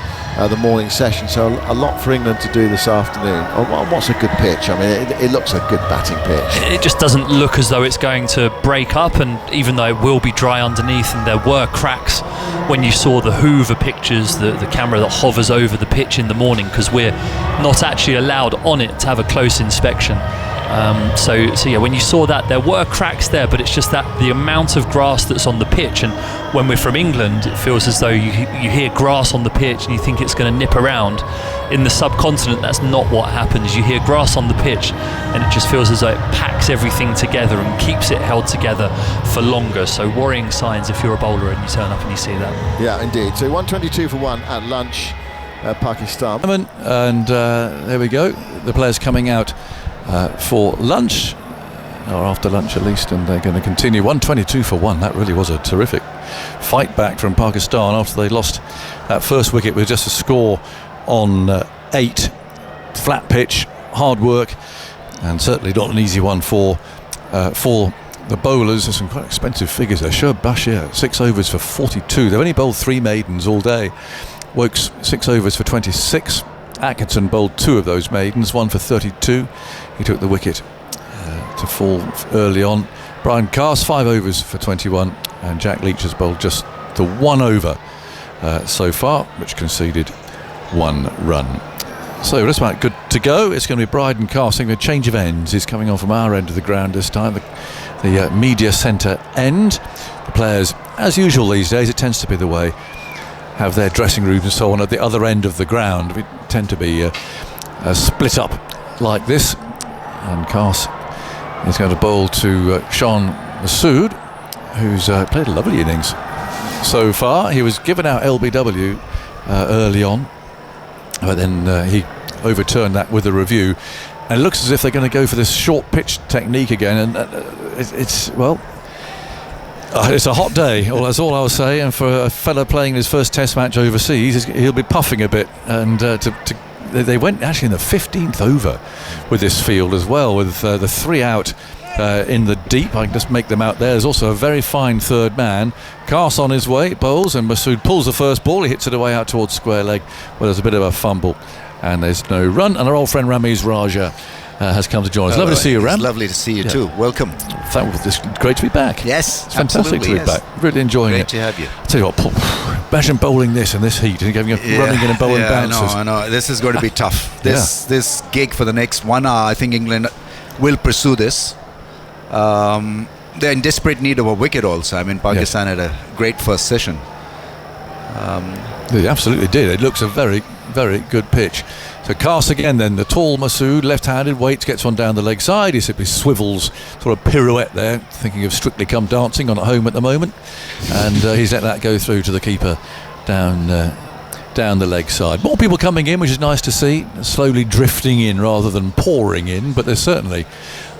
the morning session, so a lot for England to do this afternoon. What's a good pitch? I mean, it looks a good batting pitch. It just doesn't look as though it's going to break up, and even though it will be dry underneath, and there were cracks when you saw the Hoover pictures, the camera that hovers over the pitch in the morning, because we're not actually allowed on it to have a close inspection. So yeah, when you saw that, there were cracks there, but it's just that the amount of grass that's on the pitch, and when we're from England, it feels as though you hear grass on the pitch and you think it's going to nip around. In the subcontinent, that's not what happens. You hear grass on the pitch and it just feels as though it packs everything together and keeps it held together for longer. So worrying signs if you're a bowler and you turn up and you see that. Yeah, indeed. So 122 for 1 at lunch, Pakistan. And there we go. The players coming out for lunch, or after lunch at least, and they're going to continue. 122 for 1. That really was a terrific fight back from Pakistan after they lost that first wicket with just a score on 8. Flat pitch, hard work, and certainly not an easy one for the bowlers. There's some quite expensive figures there. Shoaib Bashir, 6 overs for 42. They've only bowled 3 maidens all day. Woakes 6 overs for 26. Atkinson bowled 2 of those maidens, 1 for 32. He took the wicket to fall early on. Brian Carse 5 overs for 21, and Jack Leach has bowled just the 1 over so far, which conceded 1 run. So just about good to go. It's going to be Bryden Carse. A change of ends is coming on from our end of the ground this time, the media centre end. The players, as usual these days, it tends to be the way, have their dressing rooms and so on at the other end of the ground. We tend to be split up like this, and Carse is going to bowl to Shan Masood, who's played a lovely innings so far. He was given out LBW early on, but then he overturned that with a review, and it looks as if they're going to go for this short pitch technique again, and it's well, It's a hot day, well, that's all I'll say, and for a fellow playing his first test match overseas, he'll be puffing a bit, and they went actually in the 15th over with this field as well, with the 3 out in the deep. I can just make them out there. There's also a very fine third man. Cast on his way, bowls, and Masood pulls the first ball. He hits it away out towards square leg, where there's a bit of a fumble, and there's no run, and our old friend Ramiz Raja has come to join us. Lovely to see you, Ram. It's lovely to see you too. Welcome. It's great to be back. Yes, it's fantastic to be back. Really enjoying it. Great to have you. I'll tell you what, imagine bowling this in this heat and running in and bowling bounces. I know. This is going to be tough. This gig for the next 1 hour, I think England will pursue this. They're in desperate need of a wicket also. I mean, Pakistan had a great first session. They absolutely did. It looks a very, very good pitch. So cast again then, the tall Masood, left-handed, waits, gets one down the leg side. He simply swivels, sort of pirouette there, thinking of Strictly Come Dancing on at home at the moment. And he's let that go through to the keeper down the leg side. More people coming in, which is nice to see, slowly drifting in rather than pouring in. But there's certainly,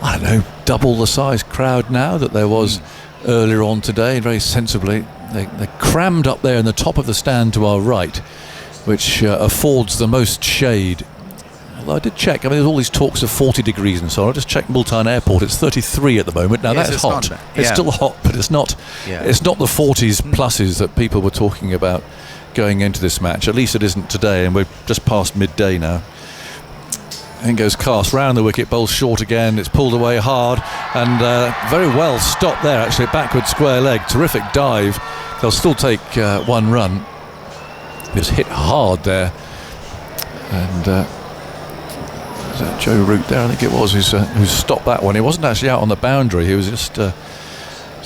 I don't know, double the size crowd now that there was earlier on today. Very sensibly, they're crammed up there in the top of the stand to our right, which affords the most shade. Although I did check, I mean, there's all these talks of 40 degrees and so on. I just checked Multan Airport, it's 33 at the moment. Now that's hot. It's still hot, but it's not the 40s pluses that people were talking about going into this match. At least it isn't today, and we're just past midday now. In goes Cast round the wicket, bowls short again. It's pulled away hard, and very well stopped there, actually, backward square leg. Terrific dive. They'll still take 1 run. It was hit hard there, and was that Joe Root there, I think it was, who stopped that one. He wasn't actually out on the boundary, he was just sort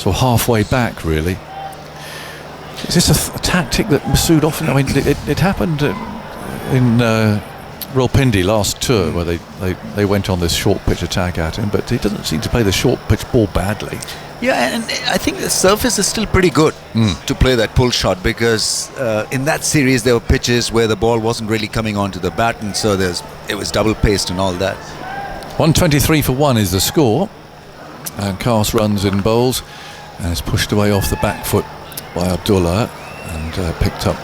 of halfway back, really. Is this a tactic that Masood often, I mean, it happened in Rawalpindi last tour, where they went on this short pitch attack at him, but he doesn't seem to play the short pitch ball badly. Yeah, and I think the surface is still pretty good to play that pull shot, because in that series there were pitches where the ball wasn't really coming onto the bat, and so it was double paced and all that. 123 for 1 is the score, and Cast runs in bowls, and it's pushed away off the back foot by Abdullah, and picked up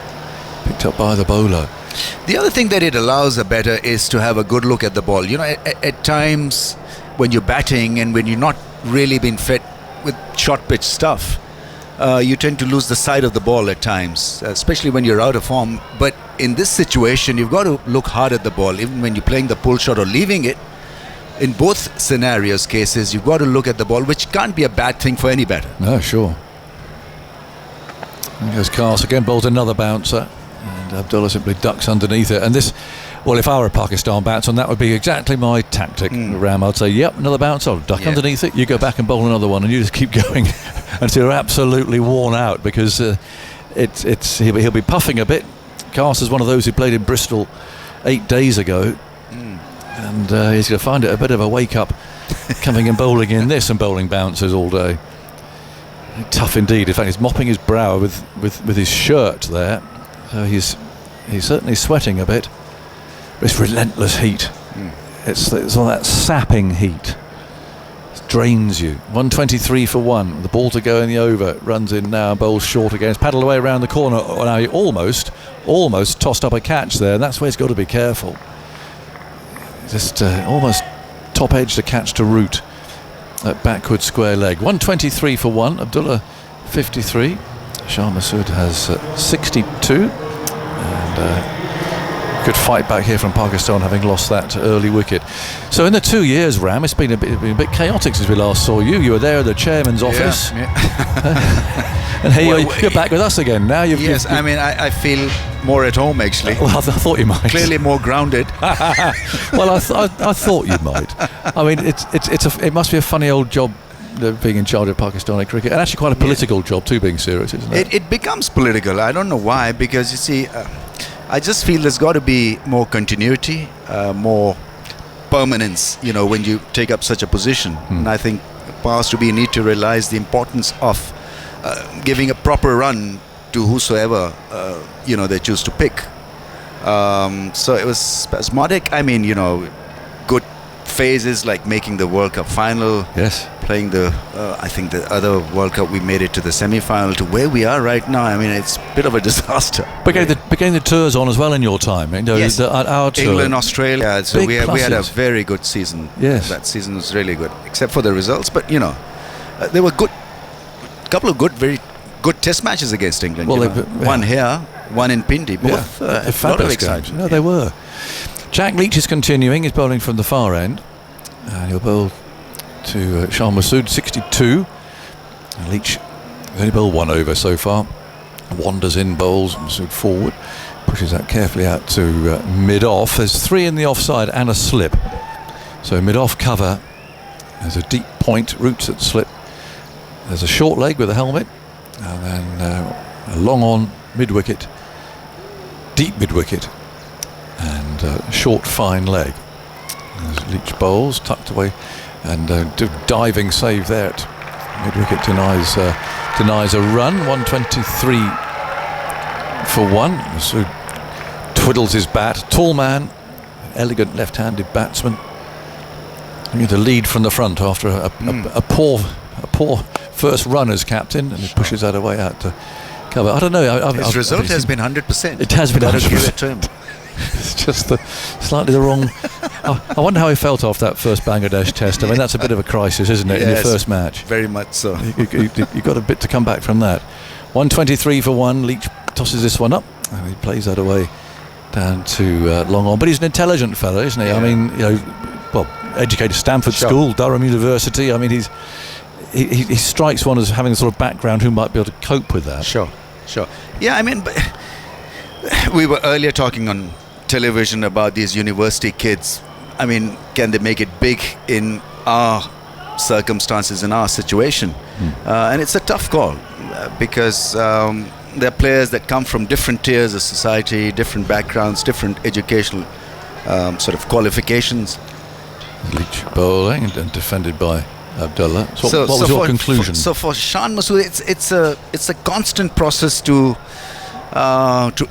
by the bowler. The other thing that it allows a batter is to have a good look at the ball. You know, at times when you're batting and when you're not really been fed with short pitch stuff, you tend to lose the sight of the ball at times, especially when you're out of form. But in this situation, you've got to look hard at the ball, even when you're playing the pull shot or leaving it. In both scenarios, cases, you've got to look at the ball, which can't be a bad thing for any batter. No, sure. There's Cast again, bowls another bouncer, and Abdullah simply ducks underneath it. And this, well, if I were a Pakistan batsman, that would be exactly my tactic, Ram. I'd say, yep, another bounce, I'll duck underneath it, you go back and bowl another one, and you just keep going until you're absolutely worn out, because he'll be puffing a bit. Cast is one of those who played in Bristol 8 days ago, and he's going to find it a bit of a wake-up coming and bowling in this and bowling bouncers all day. Tough indeed. In fact, he's mopping his brow with his shirt there. So he's certainly sweating a bit. But it's relentless heat. It's all that sapping heat. It drains you. 123 for 1. The ball to go in the over. Runs in now. Bowls short again. It's paddled away around the corner. Now he almost tossed up a catch there. And that's where he's got to be careful. Just almost top edge the catch to Root. At backward square leg. 123 for 1. Abdullah 53. Shah Masood has 62. And good fight back here from Pakistan, having lost that early wicket. So in the 2 years, Ram, it's been a bit chaotic since we last saw you. You were there at the chairman's office. And here you're back with us again. Now you've I mean, I feel more at home, actually. Well, I thought you might. Clearly more grounded. Well, I thought you might. I mean, it must be a funny old job, being in charge of Pakistani cricket, and actually quite a political job too, being serious, isn't it? It becomes political. I don't know why, because you see, I just feel there's got to be more continuity, more permanence, you know, when you take up such a position. And I think powers to be need to realize the importance of giving a proper run to whosoever they choose to pick. So it was spasmodic. I mean, good phases like making the World Cup final, Yes. playing I think the other World Cup we made it to the semi-final, to where we are right now. I mean, it's a bit of a disaster. Became the tours on as well in your time. You know, Yes. our tour. England, Australia. So Big we had a pluses. very good season. Yes. That season was really good, except for the results. But there were couple of very good test matches against England. Well, one here, one in Pindi. Both They're a lot of fabulous excitement. games. No, they were. Jack Leach is continuing. He's bowling from the far end. And he'll bowl to Shah Masood, 62. And Leach only bowled 1 over so far. Wanders in, bowls, Masood forward. Pushes that carefully out to mid-off. There's 3 in the offside and a slip. So mid-off cover. There's a deep point, roots at slip. There's a short leg with a helmet. And then a long on mid-wicket. Deep mid-wicket. And short fine leg. There's Leach bowls tucked away, and diving save there at mid-wicket denies a run. 123 for 1. So twiddles his bat. Tall man, elegant left-handed batsman. Looking to lead from the front after a poor first run as captain, and he pushes that away out to cover. I don't know. His result has been 100%. It has been 100%. Give it to him. It's just slightly the wrong. I wonder how he felt after that first Bangladesh test. I mean, that's a bit of a crisis, isn't it, in your first match? Very much so. You got a bit to come back from that. 123 for 1. Leach tosses this one up, and he plays that away down to long on. But he's an intelligent fellow, isn't he? Yeah. I mean, educated Stanford School, Durham University. I mean, he strikes one as having a sort of background who might be able to cope with that. Sure. Yeah, I mean, but we were earlier talking on television about these university kids. I mean, can they make it big in our circumstances, in our situation? And it's a tough call because there are players that come from different tiers of society, different backgrounds, different educational sort of qualifications. Leach bowling and defended by Abdullah. So what was your conclusion? So for Shan Masood, it's a constant process to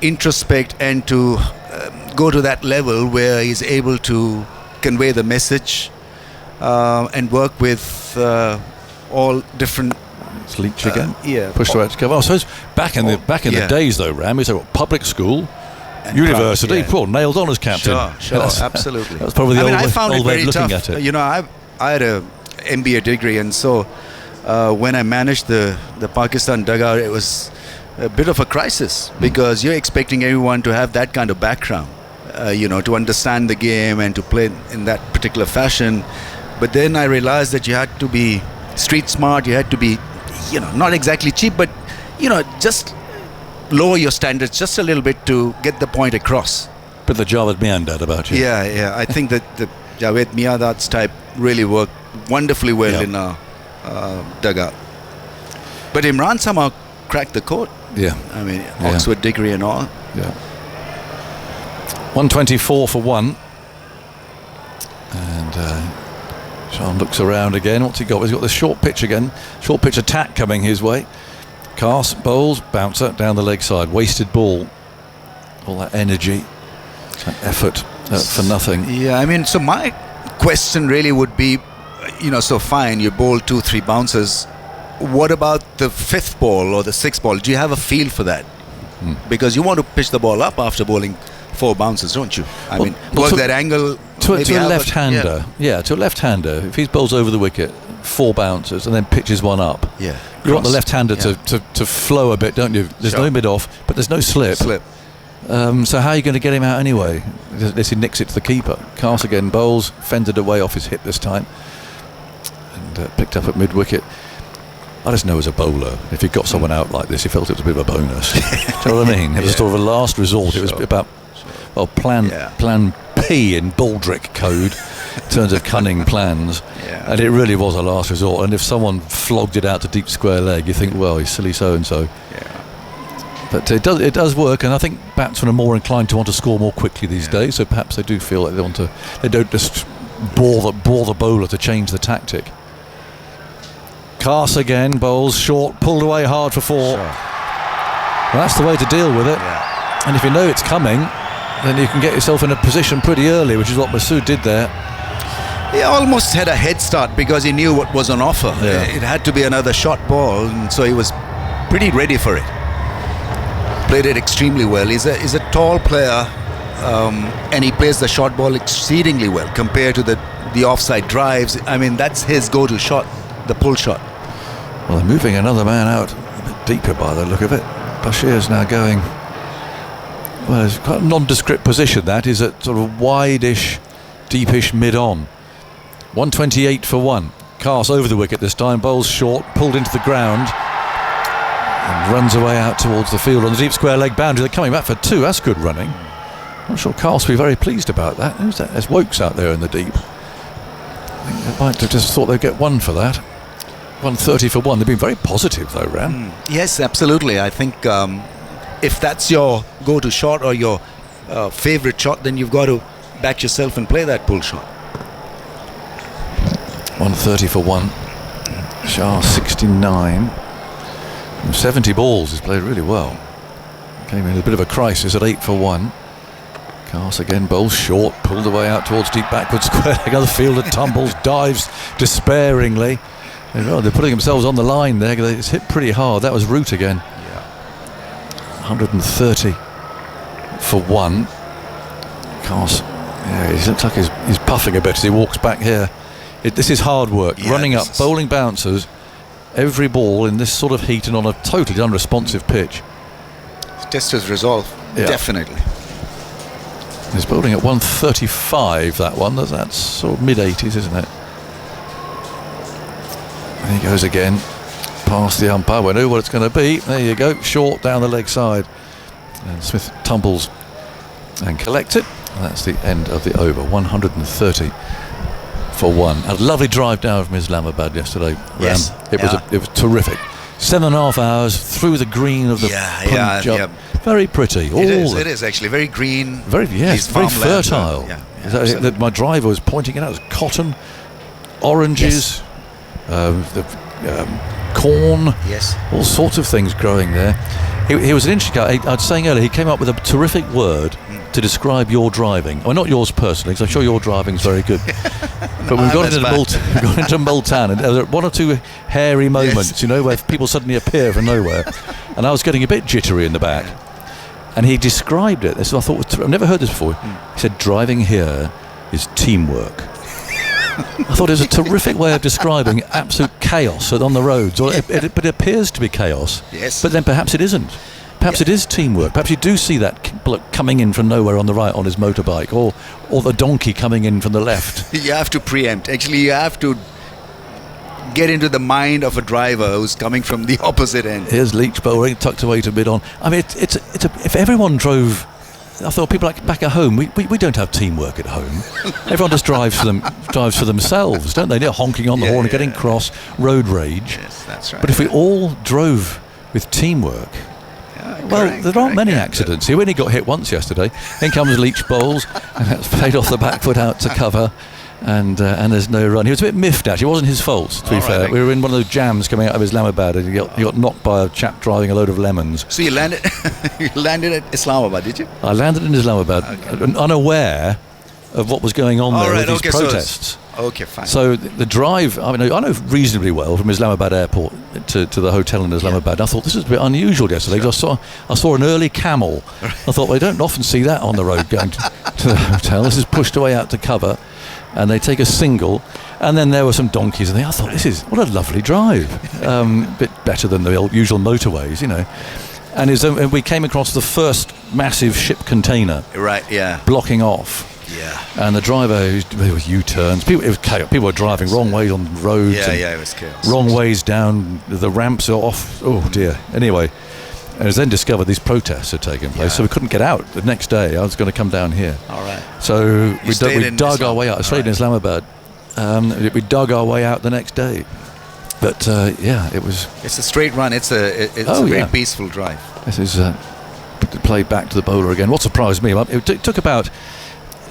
introspect and to go to that level where he's able to convey the message and work with all different. It's Leach again. Yeah. Pushed away to cover. I suppose back in the days though, Ram, it's a public school, university, nailed on as captain. Sure, absolutely. That's probably the I found old it way very of looking tough. at it. I had a MBA degree, and so when I managed the Pakistan dugout, it was a bit of a crisis because you're expecting everyone to have that kind of background, to understand the game and to play in that particular fashion. But then I realized that you had to be street smart, you had to be, not exactly cheap, but, just lower your standards just a little bit to get the point across. But the Javed Miandad about you. Yeah. I think that the Javed Miandad's type really worked wonderfully well in our dugout. But Imran somehow cracked the code. Yeah. I mean, Oxford degree and all. Yeah. 124 for 1. And Sean looks around again. What's he got? He's got the short pitch again. Short pitch attack coming his way. Cast, bowls, bouncer down the leg side. Wasted ball. All that energy, that effort for nothing. Yeah, I mean, so my question really would be, so fine, you bowl 2-3 bounces. What about the 5th ball or the 6th ball? Do you have a feel for that? Because you want to pitch the ball up after bowling 4 bounces, don't you? I mean, work that angle. To a left-hander. To a left-hander. If he bowls over the wicket, 4 bounces and then pitches one up. Yeah. You want the left-hander to flow a bit, don't you? There's no mid-off, but there's no slip. So how are you going to get him out anyway? Unless he nicks it to the keeper. Cast again, bowls, fended away off his hip this time. And picked up at mid-wicket. I just know as a bowler, if he got someone out like this, he felt it was a bit of a bonus. Do you know what I mean? It was sort of a last resort. It was about plan P in Baldrick code in terms of cunning plans. And it really was a last resort. And if someone flogged it out to deep square leg, you think, well, he's silly so-and-so. But it does work, and I think batsmen are more inclined to want to score more quickly these days. So perhaps they do feel like they don't just bore the bowler to change the tactic. Cast again, bowls short, pulled away hard for 4. Well, that's the way to deal with it. And if you know it's coming, then you can get yourself in a position pretty early, which is what Masood did there. He almost had a head start because he knew what was on offer. Yeah. It had to be another short ball, and so he was pretty ready for it. Played it extremely well. He's a tall player, and he plays the short ball exceedingly well compared to the offside drives. I mean, that's his go-to shot, the pull shot. Well, they're moving another man out a bit deeper by the look of it. Bashir's now going. Well, it's quite a nondescript position. That is at sort of wide-ish, deepish mid-on. 128 for 1. Cast over the wicket this time. Bowls short, pulled into the ground, and runs away out towards the field on the deep square leg boundary. They're coming back for 2. That's good running. I'm sure Cast will be very pleased about that. Who's that? There's Wokes out there in the deep. I think they might have just thought they'd get 1 for that. 130 for 1. They've been very positive though, Ram. Yes, absolutely. I think if that's your go-to shot or your favourite shot, then you've got to back yourself and play that pull shot. 130 for 1. Shah 69. From 70 balls, he's played really well. Came in a bit of a crisis at 8 for 1. Cast again, bowls short, pulled away out towards deep backward square. Another fielder tumbles, dives despairingly. They're putting themselves on the line there. It's hit pretty hard. That was Root again. 130 for 1. Cast, he looks like he's puffing a bit as he walks back here. This is hard work. Running up, bowling bouncers, every ball in this sort of heat and on a totally unresponsive pitch. Test his resolve, definitely. He's bowling at 135, that one. That's sort of mid-80s, isn't it? And he goes again, past the umpire. We know what it's going to be. There you go, short down the leg side. And Smith tumbles and collects it. And that's the end of the over, 130 for 1. A lovely drive down from Islamabad yesterday. Yes. It was terrific. 7.5 hours through the green of the Punjab. Very pretty. It is actually very green. Very fertile. My driver was pointing it out. It was cotton, oranges, corn, all sorts of things growing there. He was an interesting guy. I was saying earlier, he came up with a terrific word to describe your driving. Well, not yours personally, because I'm sure your driving's very good. But we've got into Multan, and there were 1 or 2 hairy moments, where people suddenly appear from nowhere. And I was getting a bit jittery in the back. And he described it. So I thought, I've never heard this before. He said, driving here is teamwork. I thought it was a terrific way of describing absolute chaos on the roads. But it appears to be chaos. Yes. But then perhaps it isn't. Perhaps it is teamwork. Perhaps you do see that bloke coming in from nowhere on the right on his motorbike, or the donkey coming in from the left. You have to preempt. Actually, you have to get into the mind of a driver who's coming from the opposite end. Here's Leach bowling tucked away to mid-on. I mean, if everyone drove, I thought people back at home, we don't have teamwork at home. Everyone just drives for themselves, don't they? They're honking on the horn and getting cross, road rage. Yes, that's right. But if we all drove with teamwork, there aren't many accidents. He only got hit once yesterday. In comes Leach bowls, and that's played off the back foot out to cover. And there's no run. He was a bit miffed, actually. It wasn't his fault, to be fair. We were in one of those jams coming out of Islamabad, and he got knocked by a chap driving a load of lemons. So you landed at Islamabad, did you? I landed in Islamabad, unaware of what was going on there with these protests. Okay, fine. So the drive, I know reasonably well from Islamabad airport to the hotel in Islamabad. I thought this is a bit unusual yesterday. Sure. I saw an early camel. I thought, we don't often see that on the road going to the hotel. This is pushed away out to cover. And they take a single, and then there were some donkeys, and I thought, what a lovely drive. Bit better than the usual motorways, And we came across the first massive ship container. Right, yeah. Blocking off. Yeah. And the driver, there were U-turns. People were driving wrong ways on roads. Yeah, it was chaos. Wrong ways down the ramps off. Oh dear. Anyway, and it was then discovered these protests had taken place, so we couldn't get out. The next day, I was going to come down here. All right. So we dug our way out. I stayed in Islamabad. We dug our way out the next day. But it was. It's a straight run. It's a very peaceful drive. This is played back to the bowler again. What surprised me, it took about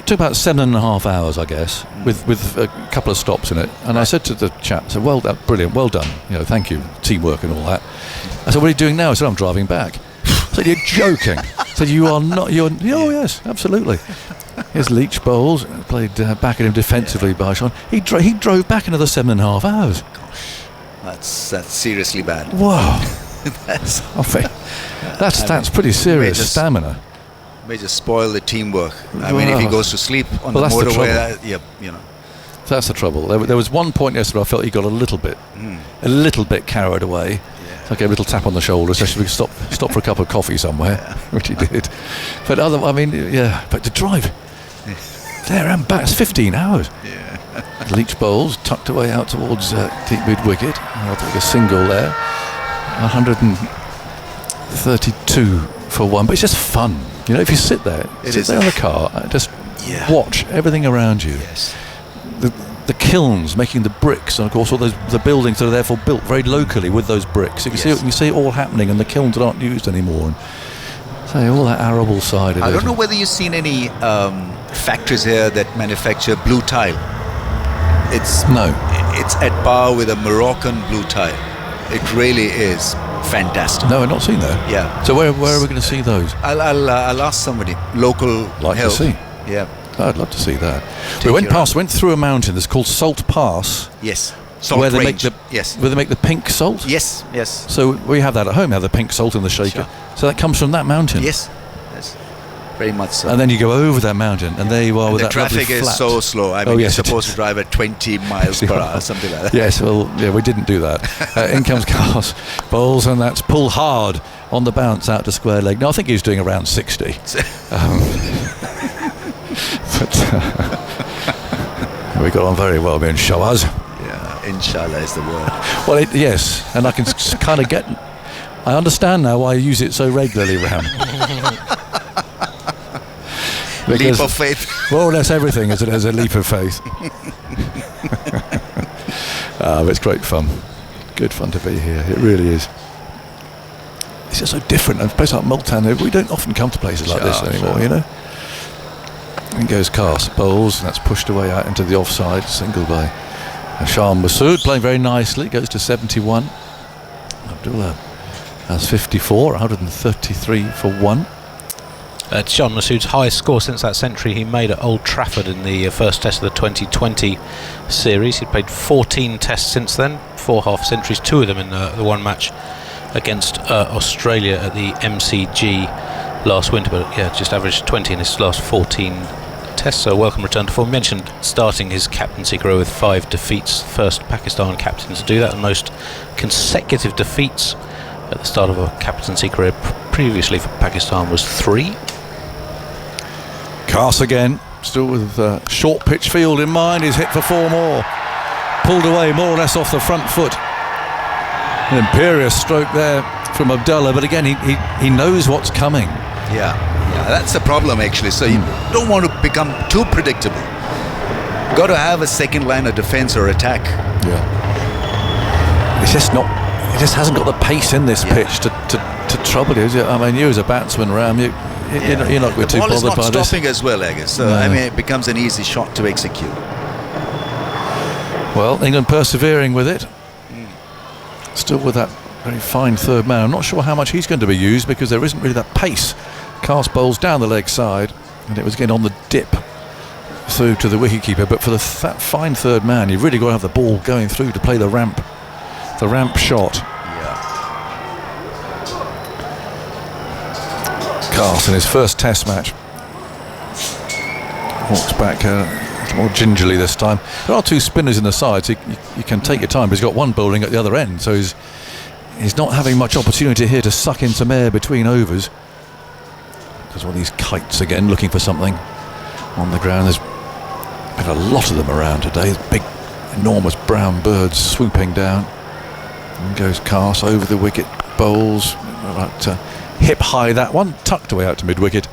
7.5 hours, I guess, with a couple of stops in it. And I said to the chap, well, brilliant, well done, thank you, teamwork and all that. I said, what are you doing now? I said, I'm driving back. I said, you're joking. I said, you are not, oh yes, absolutely. Here's Leach bowls, played back at him defensively by Sean. He drove back another 7.5 hours. That's seriously bad. Wow. That's pretty serious stamina. May just spoil the teamwork. I mean, if he goes to sleep on the motorway, That's the trouble. There was one point yesterday I felt he got a little bit carried away. It's like a little tap on the shoulder, especially if we stop for a cup of coffee somewhere, which he did. But but to drive there and back, it's 15 hours. Yeah. Leach bowls tucked away out towards deep mid wicket. I'll take a single there. 132 for one, but it's just fun. You know, if you sit there in the car, just watch everything around you. Yes. The kilns making the bricks, and of course all the buildings that are therefore built very locally with those bricks. You can see it all happening, and the kilns that aren't used anymore. And say all that arable side of it. I don't know whether you've seen any factories here that manufacture blue tile. It's at par with a Moroccan blue tile. It really is fantastic. No, I've not seen that. Yeah. So where are we going to see those? I'll ask somebody local. To see. Yeah. I'd love to see that. We went through a mountain that's called Salt Pass. Yes. Where they make the pink salt. Yes. So we have that at home. We have the pink salt in the shaker. Sure. So that comes from that mountain. Yes. Very much so. And then you go over that mountain, and there you are with the that traffic is flat. so slow. I mean, you're supposed to drive at 20 miles per hour, something like that. Yes, we didn't do that. In comes Cars, bowls, and that's pull hard on the bounce out to square leg. No, I think he was doing around 60. But we got on very well, me and Shawaz. Yeah, inshallah is the word. Well, yes, and I can kind of I understand now why you use it so regularly, Ram. Leap of faith. More or less everything is a leap of faith. But it's great fun. Good fun to be here. It really is. It's just so different. A place like Multan, we don't often come to places like this anymore, you know. In goes Cars, bowls, and that's pushed away out into the offside, single by Hasham Masood, playing very nicely, goes to 71. Abdullah has 54, 133 for one. Hasham Masood's highest score since that century he made at Old Trafford in the first test of the 2020 series. He'd played 14 tests since then, 4 half centuries, 2 of them in the one match against Australia at the MCG last winter, but just averaged 20 in his last 14 tests, so a welcome return to form. Mentioned starting his captaincy career with 5 defeats, first Pakistan captain to do that, and most consecutive defeats at the start of a captaincy career previously for Pakistan was 3. Cars again, still with short pitch field in mind, he's hit for 4 more, pulled away more or less off the front foot. An imperious stroke there from Abdullah, but again he knows what's coming. Yeah, that's the problem actually. So you don't want to become too predictable. Got to have a second line of defense or attack. Yeah. It's just not. It just hasn't got the pace in this pitch to trouble you. I mean, you as a batsman, Ram, you're not too bothered by this. The ball is not stopping as well, I guess. So I mean, it becomes an easy shot to execute. Well, England persevering with it. Still with that very fine third man. I'm not sure how much he's going to be used because there isn't really that pace. Cast bowls down the leg side, and it was again on the dip through to the wicketkeeper. But for that fine third man, you've really got to have the ball going through to play the ramp shot. Yeah. Cast in his first Test match walks back more gingerly this time. There are 2 spinners in the side, so you can take your time, but he's got one bowling at the other end, so he's not having much opportunity here to suck in some air between overs. There's one of these kites again, looking for something on the ground. There's been a lot of them around today. Big, enormous brown birds swooping down. And goes Cast over the wicket, bowls about hip high. That one tucked away out to mid wicket,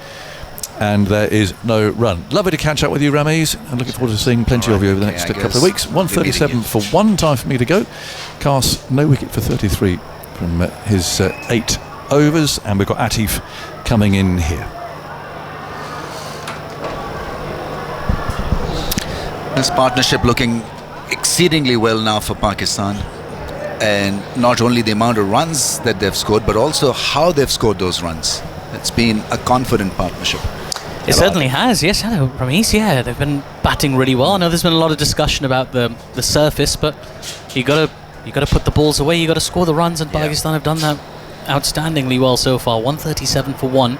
and there is no run. Lovely to catch up with you, Ramiz. I'm looking forward to seeing plenty of you over the next couple of weeks. 1:37 for one, time for me to go. Cast no wicket for 33 from his 8 overs, and we've got Atif coming in here. This partnership looking exceedingly well now for Pakistan, and not only the amount of runs that they've scored, but also how they've scored those runs. It's been a confident partnership. It certainly has, yes. I know, Ramiz, yeah, they've been batting really well. I know there's been a lot of discussion about the surface, but you got to put the balls away. You got to score the runs, and Pakistan have done that outstandingly well so far. 137 for 1.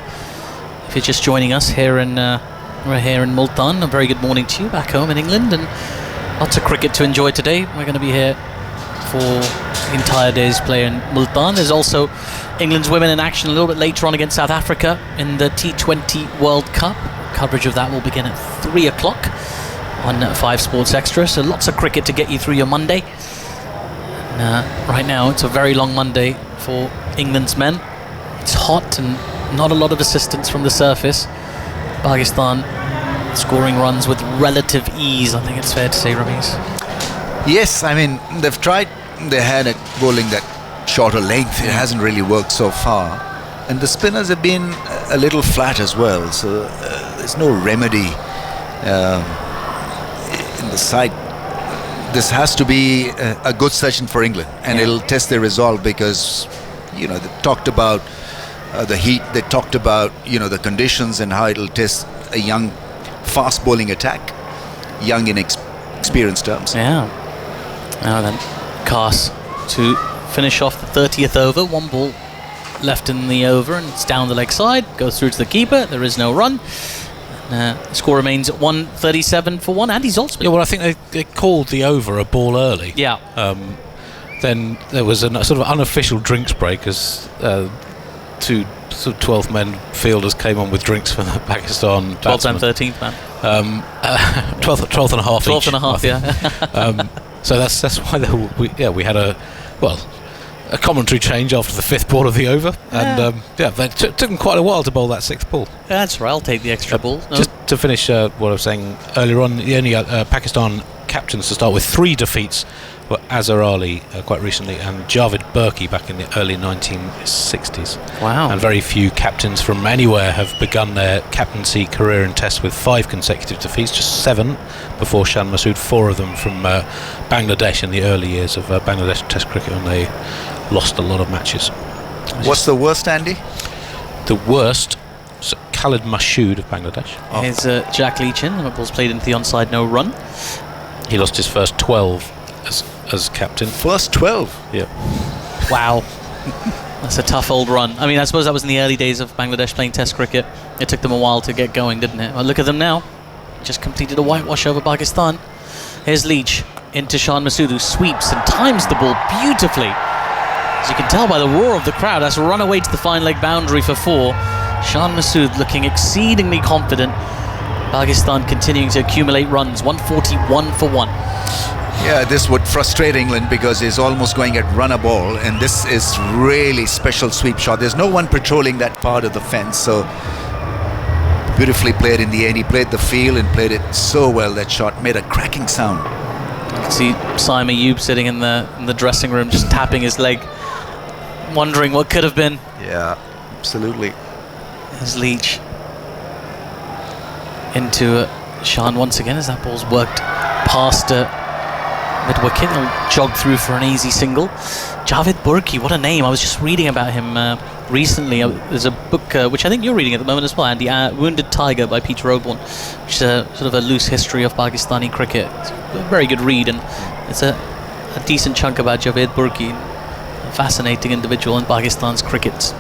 If you're just joining us here we're here in Multan, a very good morning to you back home in England, and lots of cricket to enjoy today. We're going to be here for the entire day's play in Multan. There's also England's women in action a little bit later on against South Africa in the T20 World Cup. Coverage of that will begin at 3 o'clock on 5 Sports Extra, so lots of cricket to get you through your Monday. Right now it's a very long Monday for England's men. It's hot and not a lot of assistance from the surface. Pakistan scoring runs with relative ease, I think it's fair to say, Ramiz. Yes, I mean, they've tried their hand at bowling that shorter length. It hasn't really worked so far. And the spinners have been a little flat as well, so there's no remedy in the side. This has to be a good session for England, and it'll test their resolve because, they talked about the heat, they talked about, the conditions and how it'll test a young, fast bowling attack, young in experience terms. Yeah. Now then, Kaas to finish off the 30th over. 1 ball left in the over, and it's down the leg side, goes through to the keeper. There is no run. The score remains at 137 for 1. Andy Zaltzman. Yeah, well, I think they called the over a ball early. Yeah. Then there was a sort of unofficial drinks break as 2 sort of 12th men fielders came on with drinks for the Pakistan 12th and 13th man. 12th and a half 12th each. and a half, yeah. So that's why we had a commentary change after the 5th ball of the over, and they took them quite a while to bowl that 6th ball. That's right, I'll take the extra ball. No. Just to finish what I was saying earlier on, the only Pakistan captains to start with 3 defeats were Azhar Ali quite recently and Javed Burki back in the early 1960s. Wow. And very few captains from anywhere have begun their captaincy career in Tests with 5 consecutive defeats, just 7 before Shan Masood, 4 of them from Bangladesh in the early years of Bangladesh Test cricket when they lost a lot of matches. What's the worst, Andy? The worst, so Khalid Mashood of Bangladesh. Here's Jack Leach in. The ball's played into the onside, no run. He lost his first 12 as captain. First 12? Yeah. Wow. That's a tough old run. I mean, I suppose that was in the early days of Bangladesh playing Test cricket. It took them a while to get going, didn't it? Well, look at them now. Just completed a whitewash over Pakistan. Here's Leach into Shan Masood, who sweeps and times the ball beautifully. As you can tell by the roar of the crowd, that's run away to the fine leg boundary for 4. Shan Masood looking exceedingly confident. Pakistan continuing to accumulate runs, 141 for 1. Yeah, this would frustrate England because he's almost going at run a ball, and this is really special sweep shot. There's no one patrolling that part of the fence, so beautifully played in the end. He played the field and played it so well. That shot made a cracking sound. You can see Saima Ayub sitting in the dressing room just tapping his leg, wondering what could have been. Yeah, absolutely. There's Leach into Shan once again as that ball's worked past mid-wicket. He'll jog through for an easy single. Javed Burki, what a name. I was just reading about him recently. There's a book which I think you're reading at the moment as well, Andy, Wounded Tiger by Peter Oborne, which is a sort of a loose history of Pakistani cricket. It's a very good read, and it's a decent chunk about Javed Burki, a fascinating individual in Pakistan's cricket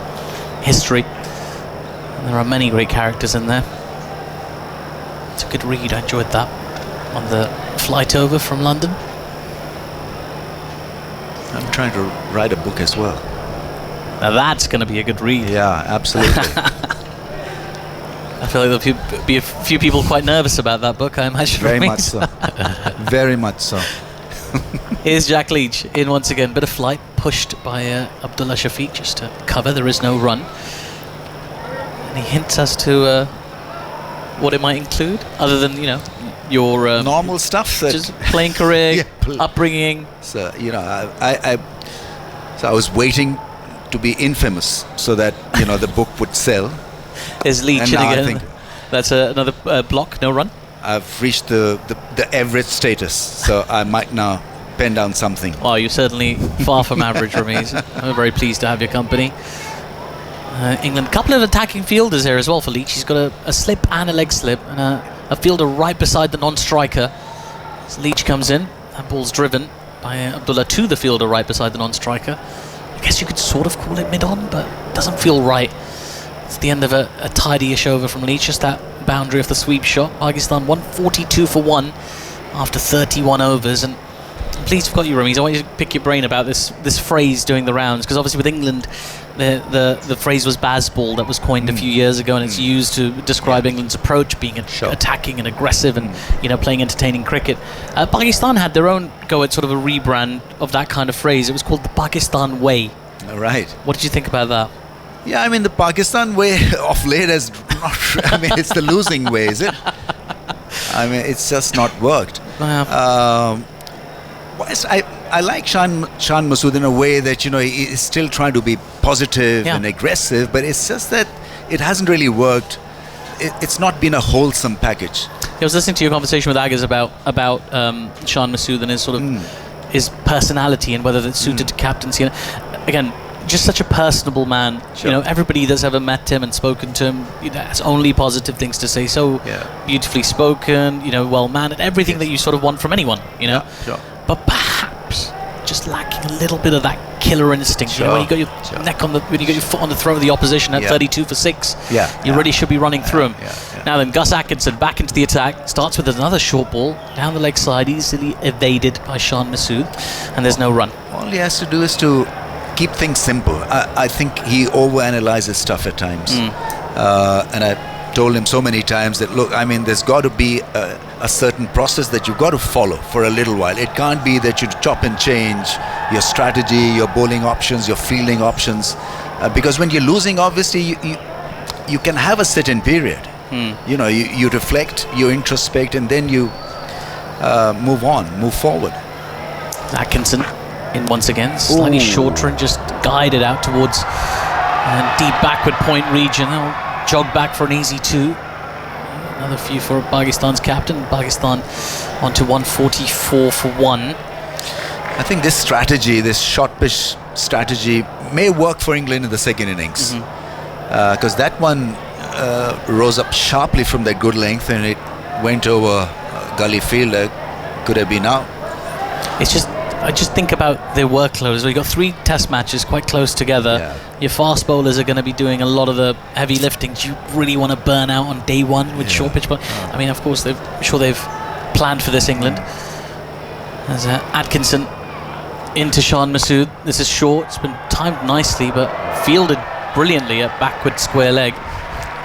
history. And there are many great characters in there. It's a good read. I enjoyed that on the flight over from London. I'm trying to write a book as well. Now that's going to be a good read. Yeah, absolutely. I feel like there'll be a few people quite nervous about that book, I imagine. Very much so. Very much so. Here's Jack Leach in once again. Bit of flight pushed by Abdullah Shafiq just to cover. There is no run. And he hints as to what it might include, other than, your normal stuff, just playing career, upbringing. So I was waiting to be infamous so that the book would sell. There's Leach in again. That's another block, no run. I've reached the average status, so I might now pen down something. Oh, you're certainly far from average, Ramiz. I'm very pleased to have your company. England, a couple of attacking fielders here as well for Leach. He's got a slip and a leg slip, and a fielder right beside the non-striker. As Leach comes in, that ball's driven by Abdullah to the fielder right beside the non-striker. I guess you could sort of call it mid-on, but it doesn't feel right. It's the end of a tidy-ish over from Leach, just that boundary of the sweep shot. Pakistan 142 for 1 after 31 overs, and I'm pleased I've got you, Ramiz. I want you to pick your brain about this phrase doing the rounds, because obviously with England, the phrase was Bazball, that was coined a few years ago, and it's used to describe England's approach, being attacking and aggressive and playing entertaining cricket. Pakistan had their own go at sort of a rebrand of that kind of phrase. It was called the Pakistan Way. Right. What did you think about that? Yeah, I mean, the Pakistan way of late has not... I mean, it's the losing way, is it? I mean, it's just not worked. I like Shan Masood in a way that, he is still trying to be positive and aggressive, but it's just that it hasn't really worked. It's not been a wholesome package. I was listening to your conversation with Agaz about Shan Masood and his sort of his personality and whether that's suited to captaincy. And again, just such a personable man. Sure. Everybody that's ever met him and spoken to him, has only positive things to say. So beautifully spoken, well-mannered, everything that you sort of want from anyone, Sure. But perhaps just lacking a little bit of that killer instinct. Sure. When you got your neck on when you got your foot on the throat of the opposition at 32 for 6, you really should be running through him. Now then, Gus Atkinson back into the attack, starts with another short ball down the leg side, easily evaded by Shan Masood, and there's no run. All he has to do is to keep things simple. I think he overanalyzes stuff at times, and I told him so many times that, look, I mean, there's got to be a certain process that you've got to follow for a little while. It can't be that you chop and change your strategy, your bowling options, your fielding options, because when you're losing, obviously you can have a sit-in period. You reflect, you introspect, and then you move forward. Atkinson in once again, slightly shorter and just guided out towards deep backward point region. They'll jog back for an easy 2. Another few for Pakistan's captain. Pakistan onto 144 for 1. I think this strategy, this short pitch strategy, may work for England in the second innings, because that one rose up sharply from that good length and it went over gully fielder. Could have been out. I just think about their workload as well. You've got 3 test matches quite close together. Your fast bowlers are going to be doing a lot of the heavy lifting. Do you really want to burn out on day one with short pitch? But I mean, of course, they've planned for this, England. As Atkinson into Shan Masood. This is short. It's been timed nicely, but fielded brilliantly at backward square leg.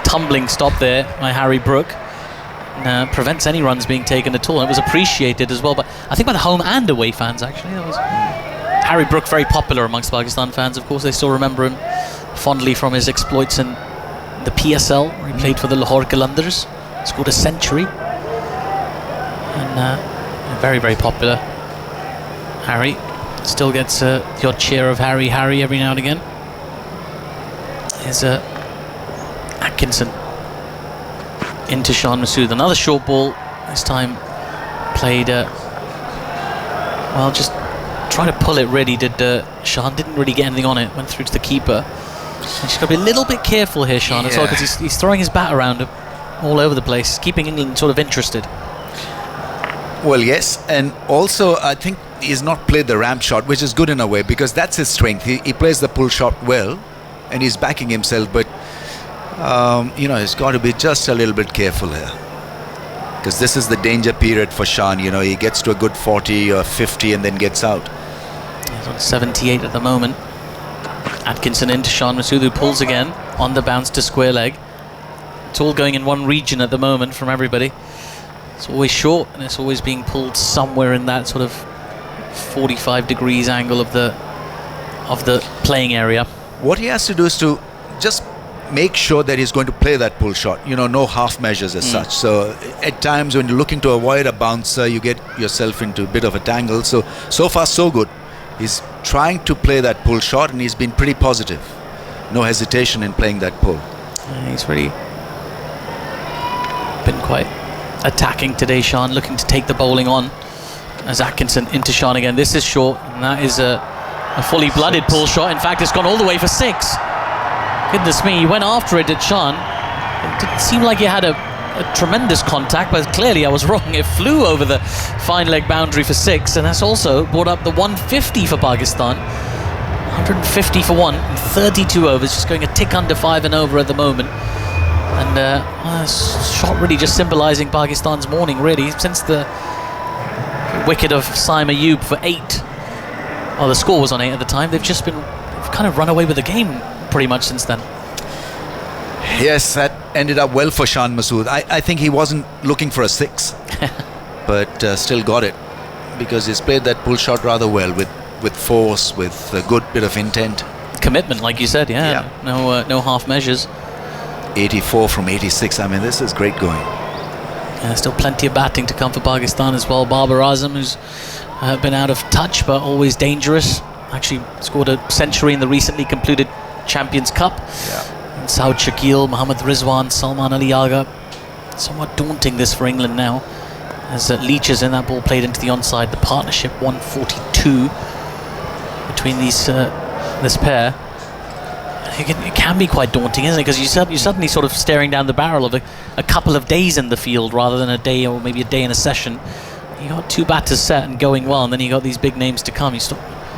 Tumbling stop there by Harry Brook. Prevents any runs being taken at all. It was appreciated as well, but I think by the home and away fans, actually. That was Harry Brook, very popular amongst Pakistan fans. Of course, they still remember him fondly from his exploits in the PSL, where he played for the Lahore Qalandars, scored a century, and very, very popular. Harry still gets the odd cheer of Harry every now and again. Here's Atkinson into Shan Masood. Another short ball, this time played, just trying to pull it really, Shan didn't really get anything on it, went through to the keeper. And she's got to be a little bit careful here, Shan, as well, because he's throwing his bat around all over the place, keeping England sort of interested. Well, yes, and also I think he's not played the ramp shot, which is good in a way, because that's his strength. He plays the pull shot well, and he's backing himself, but he's got to be just a little bit careful here, because this is the danger period for Shan. He gets to a good 40 or 50 and then gets out. He's on 78 at the moment. Atkinson into Shan Masood, who pulls again on the bounce to square leg. It's all going in one region at the moment from everybody. It's always short, and it's always being pulled somewhere in that sort of 45 degrees angle of the playing area. What he has to do is to just make sure that he's going to play that pull shot. No half measures as such. So at times when you're looking to avoid a bouncer, you get yourself into a bit of a tangle. So far so good. He's trying to play that pull shot, and he's been pretty positive. No hesitation in playing that pull. He's really been quite attacking today, Shan, looking to take the bowling on. As Atkinson into Shan again. This is short, and that is a fully blooded pull shot. In fact, it's gone all the way for 6. Goodness me, he went after it, did Sean. It didn't seem like he had a tremendous contact, but clearly I was wrong. It flew over the fine leg boundary for 6, and that's also brought up the 150 for Pakistan. 150 for 1 in 32 overs, just going a tick under 5 and over at the moment. And shot really just symbolising Pakistan's morning, really, since the wicket of Saim Ayub for 8. Well, the score was on 8 at the time. They've kind of run away with the game pretty much since then. Yes, that ended up well for Shan Masood. I think he wasn't looking for a 6, but still got it, because he's played that pull shot rather well, with force, with a good bit of intent. Commitment, like you said, yeah. No half measures. 84 from 86. I mean, this is great going. Yeah, still plenty of batting to come for Pakistan as well. Babar Azam, who's been out of touch but always dangerous. Actually scored a century in the recently concluded Champions Cup. And Saud Shakil, Mohammad Rizwan, Salman Ali Agha. Somewhat daunting this for England now, as Leach is in. That ball played into the onside. The partnership 142 between this pair. It can be quite daunting, isn't it? Because you're suddenly sort of staring down the barrel of a couple of days in the field rather than a day, or maybe a day in a session. You got 2 batters set and going well, and then you got these big names to come.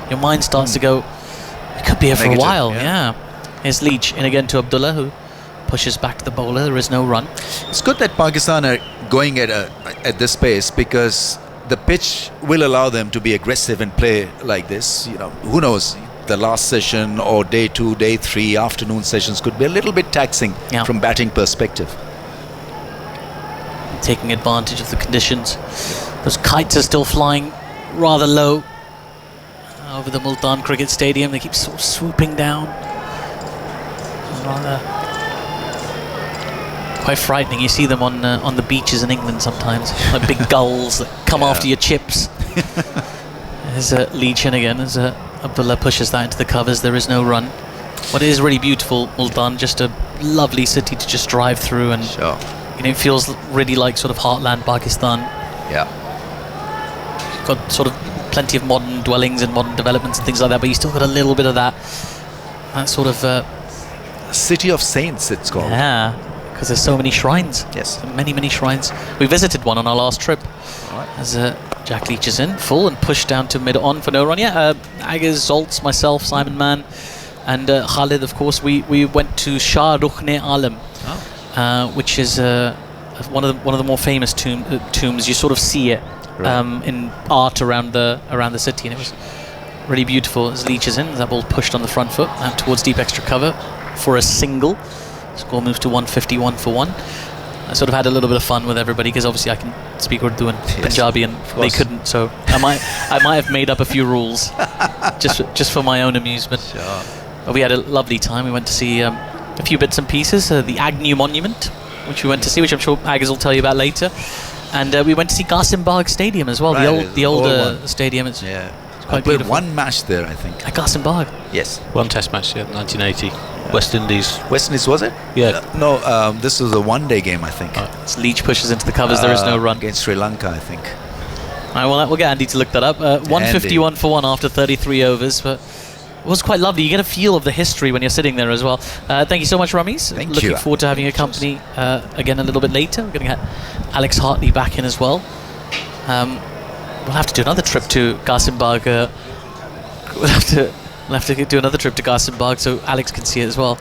Your mind starts to go, it could be here for a while. Yeah. Here's Leach in again to Abdullah, who pushes back to the bowler. There is no run. It's good that Pakistan are going at this pace, because the pitch will allow them to be aggressive and play like this. You know, who knows? The last session or day 2, day 3, afternoon sessions could be a little bit taxing from batting perspective. Taking advantage of the conditions. Those kites are still flying rather low over the Multan Cricket Stadium. They keep sort of swooping down. Rather quite frightening. You see them on the beaches in England sometimes, like big gulls that come after your chips. There's Leach in again as Abdullah pushes that into the covers. There is no run. What is really beautiful, Multan, just a lovely city to just drive through, and it feels really like sort of heartland Pakistan. You've got sort of plenty of modern dwellings and modern developments and things like that, but you still got a little bit of that sort of City of Saints, it's called. Yeah, because there's so many shrines. Yes, many shrines. We visited one on our last trip. As Jack Leach is in full and pushed down to mid-on for no run. Agaz, Zoltz, myself, Simon Mann, and Khalid, of course. We went to Shah Rukhne Alam, which is one of the more famous tombs. You sort of see it in art around the city, and it was really beautiful. As Leach is in, that ball pushed on the front foot out towards deep extra cover for a single. Score moves to 151 for 1. I sort of had a little bit of fun with everybody, because obviously I can speak Urdu and Punjabi, and they couldn't, so I might have made up a few rules just for my own amusement. But we had a lovely time. We went to see a few bits and pieces. The Agnew Monument, which we went to see, which I'm sure Agaz will tell you about later, and we went to see Qasim Bagh Stadium as well, the older stadium. It's quite beautiful. One match there, I think. At Qasim Bagh. Yes. One test match, 1980. West Indies. West Indies, was it? Yeah. No, this was a one-day game, I think. Leach pushes into the covers. There is no run. Against Sri Lanka, I think. All right, well, we'll get Andy to look that up. 151 for 1 after 33 overs, but it was quite lovely. You get a feel of the history when you're sitting there as well. Thank you so much, Rameez. Looking forward to having your company again a little bit later. We're going to get Alex Hartley back in as well. We'll have to do another trip to Qasim Bagh. We'll have to do another trip to Qasim Bagh so Alex can see it as well.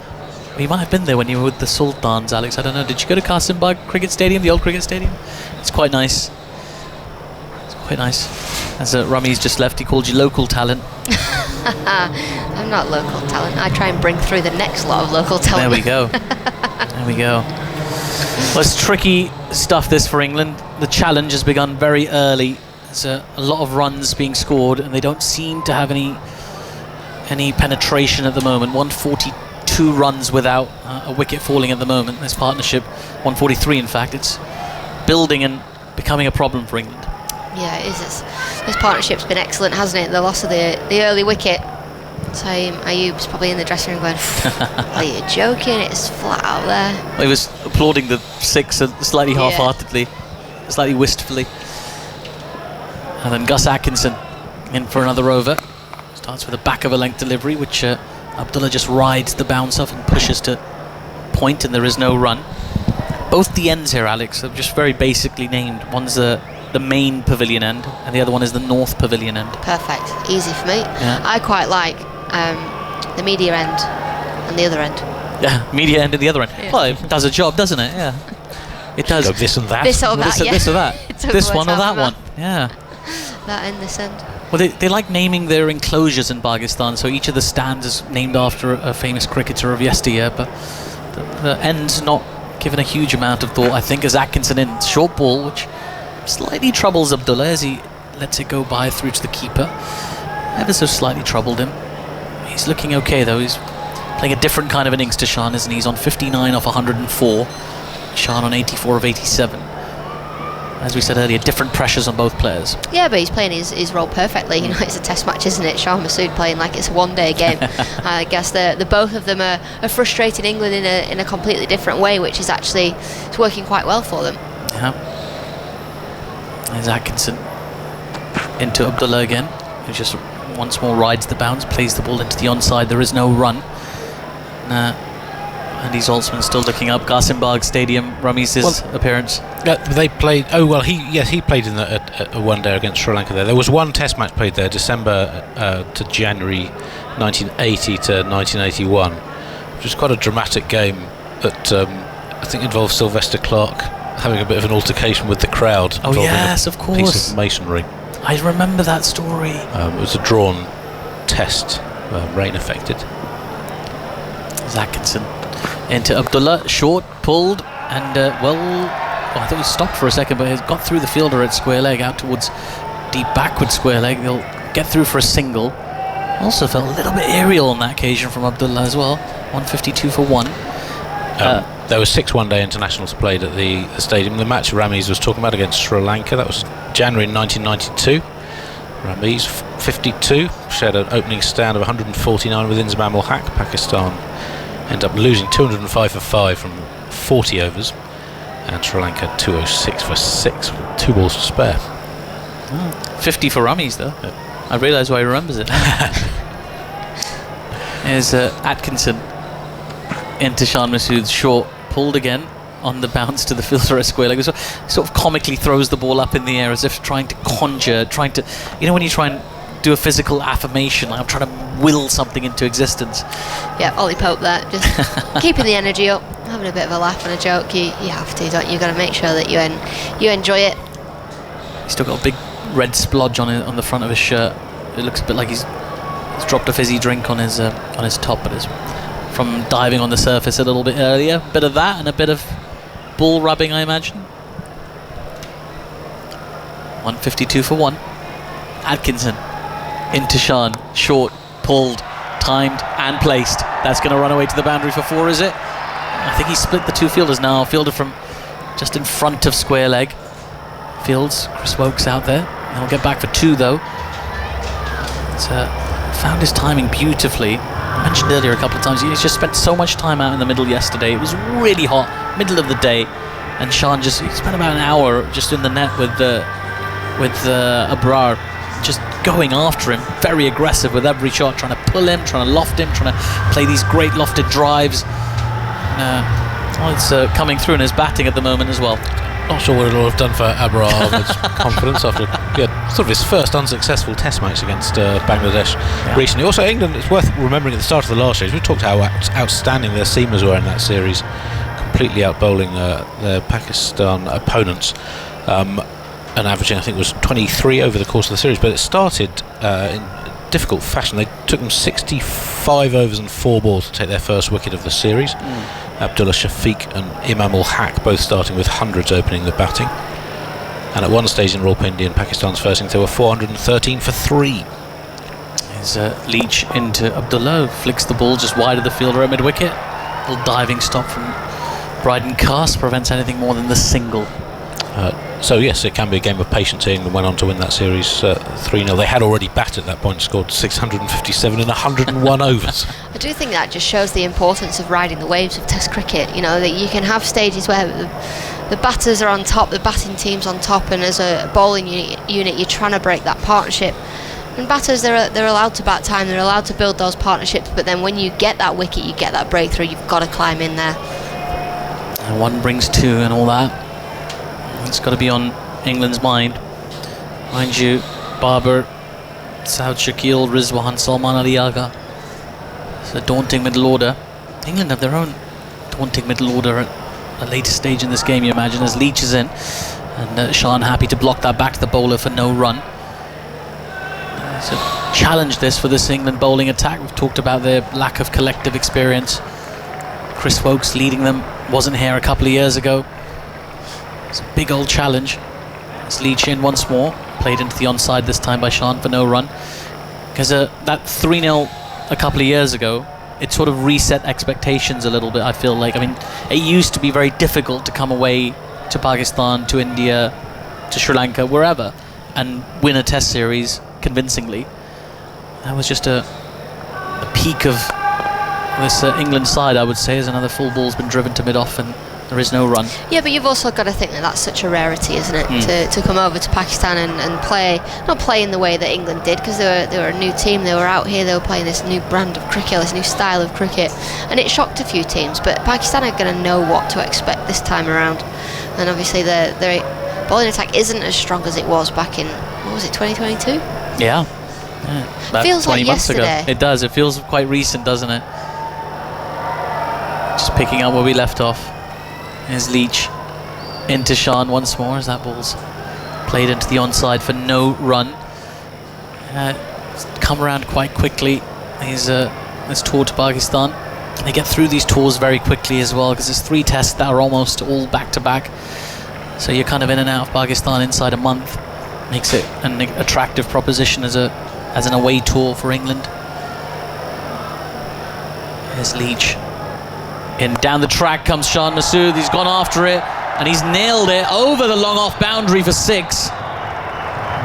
You might have been there when you were with the Sultans, Alex. I don't know. Did you go to Qasim Bagh Cricket Stadium, the old cricket stadium? It's quite nice. As Rameez just left, he called you local talent. I'm not local talent. I try and bring through the next lot of local talent. There we go. There we go. Well, it's tricky stuff, this, for England. The challenge has begun very early. There's a lot of runs being scored, and they don't seem to have any penetration at the moment. 142 runs without a wicket falling at the moment. This partnership, 143 in fact. It's building and becoming a problem for England. Yeah, it is. This partnership's been excellent, hasn't it? The loss of the early wicket. Saim Ayub's probably in the dressing room going, are you joking? It's flat out there. Well, he was applauding the 6 slightly half-heartedly, slightly wistfully. And then Gus Atkinson in for another over. Starts with a back of a length delivery, which Abdullah just rides the bounce off and pushes to point, and there is no run. Both the ends here, Alex, are just very basically named. One's the main pavilion end, and the other one is the north pavilion end. Perfect. Easy for me. Yeah. I quite like the media end and the other end. Yeah, media end and the other end. Yeah. Well, it does a job, doesn't it? Yeah. It does. Go this and that. This or that, yeah. This or that. It took This the one words or out that of one. Yeah. That end, this end. Well, they like naming their enclosures in Pakistan, so each of the stands is named after a famous cricketer of yesteryear, but the end's not given a huge amount of thought, I think, as Atkinson in short ball, which slightly troubles Abdullah as he lets it go by through to the keeper. Ever so slightly troubled him. He's looking okay, though. He's playing a different kind of innings to Shan, isn't he? He's on 59 off 104. Shan on 84 of 87. As we said earlier, different pressures on both players. Yeah, but he's playing his role perfectly. You know, it's a test match, isn't it? Shah Massoud playing like it's a one-day game. I guess the both of them are frustrating England in a completely different way, which is actually it's working quite well for them. Yeah. There's Atkinson into Abdullah again, who just once more rides the bounce, plays the ball into the onside. There is no run. Andy Zaltzman still looking up. Qasim Bagh Stadium, Ramiz's appearance. They played. Oh well, he played in a one-day against Sri Lanka. There was one Test match played there, December to January 1980 to 1981, which was quite a dramatic game that I think involved Sylvester Clarke having a bit of an altercation with the crowd. Oh yes, of course. Piece of masonry. I remember that story. It was a drawn Test, rain affected. There's Atkinson into Abdullah, short, pulled, and I thought he stopped for a second, but he's got through the fielder at square leg, out towards deep backward square leg. They'll get through for a single. Also felt a little bit aerial on that occasion from Abdullah as well. 152 for 1. There were 6 one-day internationals played at the stadium. The match Ramiz was talking about against Sri Lanka, that was January 1992. Ramiz 52, shared an opening stand of 149 with Inzamam ul Haq. Pakistan end up losing 205 for 5 from 40 overs, and Sri Lanka 206 for 6 with 2 balls to spare. 50 for Ramiz though. Yeah. I realise why he remembers it. There's Atkinson into Shan Massoud's short, pulled again on the bounce to the fielder at square leg. So, sort of comically throws the ball up in the air as if trying to conjure, you know when you try and do a physical affirmation, like I'm trying to will something into existence. Yeah, Ollie Pope there, just keeping the energy up, having a bit of a laugh and a joke. You have to, don't you? You've got to make sure that you enjoy it. He's still got a big red splodge on the front of his shirt. It looks a bit like he's dropped a fizzy drink on his top, but it's from diving on the surface a little bit earlier. A bit of that and a bit of ball rubbing, I imagine. 152 for 1. Atkinson into Shan, short, pulled, timed and placed. That's going to run away to the boundary for 4, is it? I think he split the 2 fielders now. Fielder from just in front of square leg. Fields, Chris Woakes out there. He'll get back for 2 though. It's, found his timing beautifully. I mentioned earlier a couple of times, he's just spent so much time out in the middle yesterday. It was really hot, middle of the day, and Shan he spent about an hour just in the net with Abrar, just going after him, very aggressive with every shot, trying to pull him, trying to loft him, trying to play these great lofted drives. It's coming through in his batting at the moment as well. Not sure what it'll have done for Abramov's confidence after sort of his first unsuccessful Test match against Bangladesh recently. Also, England, it's worth remembering at the start of the last series, we talked how outstanding their seamers were in that series, completely out-bowling their Pakistan opponents, and averaging, I think, was 23 over the course of the series. But it started in difficult fashion. They took them 65 overs and 4 balls to take their first wicket of the series. Abdullah Shafiq and Imam ul Haq both starting with hundreds opening the batting. And at one stage in Rawalpindi in Pakistan's first innings, they were 413 for 3. There's Leach into Abdullah, flicks the ball just wide of the fielder at mid-wicket. Little diving stop from Bryden Cast prevents anything more than the single. So yes, it can be a game of patience. England went on to win that series 3-0. They had already batted at that point, scored 657 in 101 overs. I do think that just shows the importance of riding the waves of Test cricket. You know, that you can have stages where the batters are on top, the batting team's on top, and as a bowling unit you're trying to break that partnership. And batters, they're allowed to bat time, they're allowed to build those partnerships, but then when you get that wicket, you get that breakthrough, you've got to climb in there. And one brings two and all that. It's got to be on England's mind. Mind you, Babar, Saud Shakil, Rizwan, Salman Ali Agha. It's a daunting middle order. England have their own daunting middle order at a later stage in this game, you imagine, as Leach is in. And Sean happy to block that back to the bowler for no run. It's a challenge this for this England bowling attack. We've talked about their lack of collective experience. Chris Woakes leading them, wasn't here a couple of years ago. It's a big old challenge. It's Leach in once more, played into the onside this time by Sean for no run. Because that 3-0 a couple of years ago, it sort of reset expectations a little bit, I feel like. I mean, it used to be very difficult to come away to Pakistan, to India, to Sri Lanka, wherever, and win a test series convincingly. That was just a peak of this England side, I would say, as another full ball's been driven to mid-off and there is no run. Yeah, but you've also got to think that that's such a rarity, isn't it? To come over to Pakistan and play, not play in the way that England did, because they were a new team, they were out here, they were playing this new brand of cricket, this new style of cricket, and it shocked a few teams, but Pakistan are going to know what to expect this time around. And obviously their bowling attack isn't as strong as it was back in, what was it, 2022? Yeah. It feels 20 like months yesterday. ago. It does, it feels quite recent, doesn't it? Just picking up where we left off. Here's Leach into Sean once more as that ball's played into the onside for no run. Come around quite quickly. He's this tour to Pakistan. They get through these tours very quickly as well, because there's 3 tests that are almost all back to back. So you're kind of in and out of Pakistan inside a month. Makes it an attractive proposition as an away tour for England. Here's Leach. In down the track comes Shan Masood. He's gone after it and he's nailed it over the long off boundary for 6.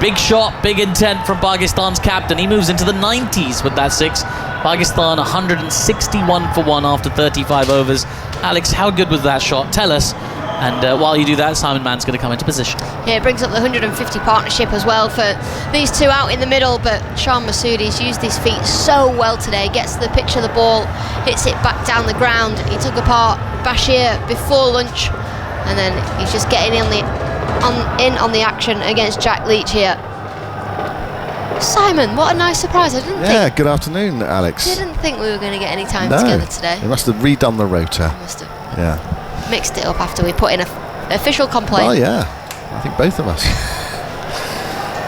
Big shot, big intent from Pakistan's captain. He moves into the 90s with that 6. Pakistan 161 for 1 after 35 overs. Alex, how good was that shot? Tell us. And while you do that, Simon Mann's going to come into position. Yeah, it brings up the 150 partnership as well for these two out in the middle, but Shan Masood, he's used his feet so well today, gets to the pitch of the ball, hits it back down the ground. He took apart Bashir before lunch, and then he's just getting in on the action against Jack Leach here. Simon, what a nice surprise. I didn't think... good afternoon, Alex. Didn't think we were going to get any time together today. They must have redone the rota. Must have. Yeah. Mixed it up after we put in an official complaint. Oh yeah, I think both of us.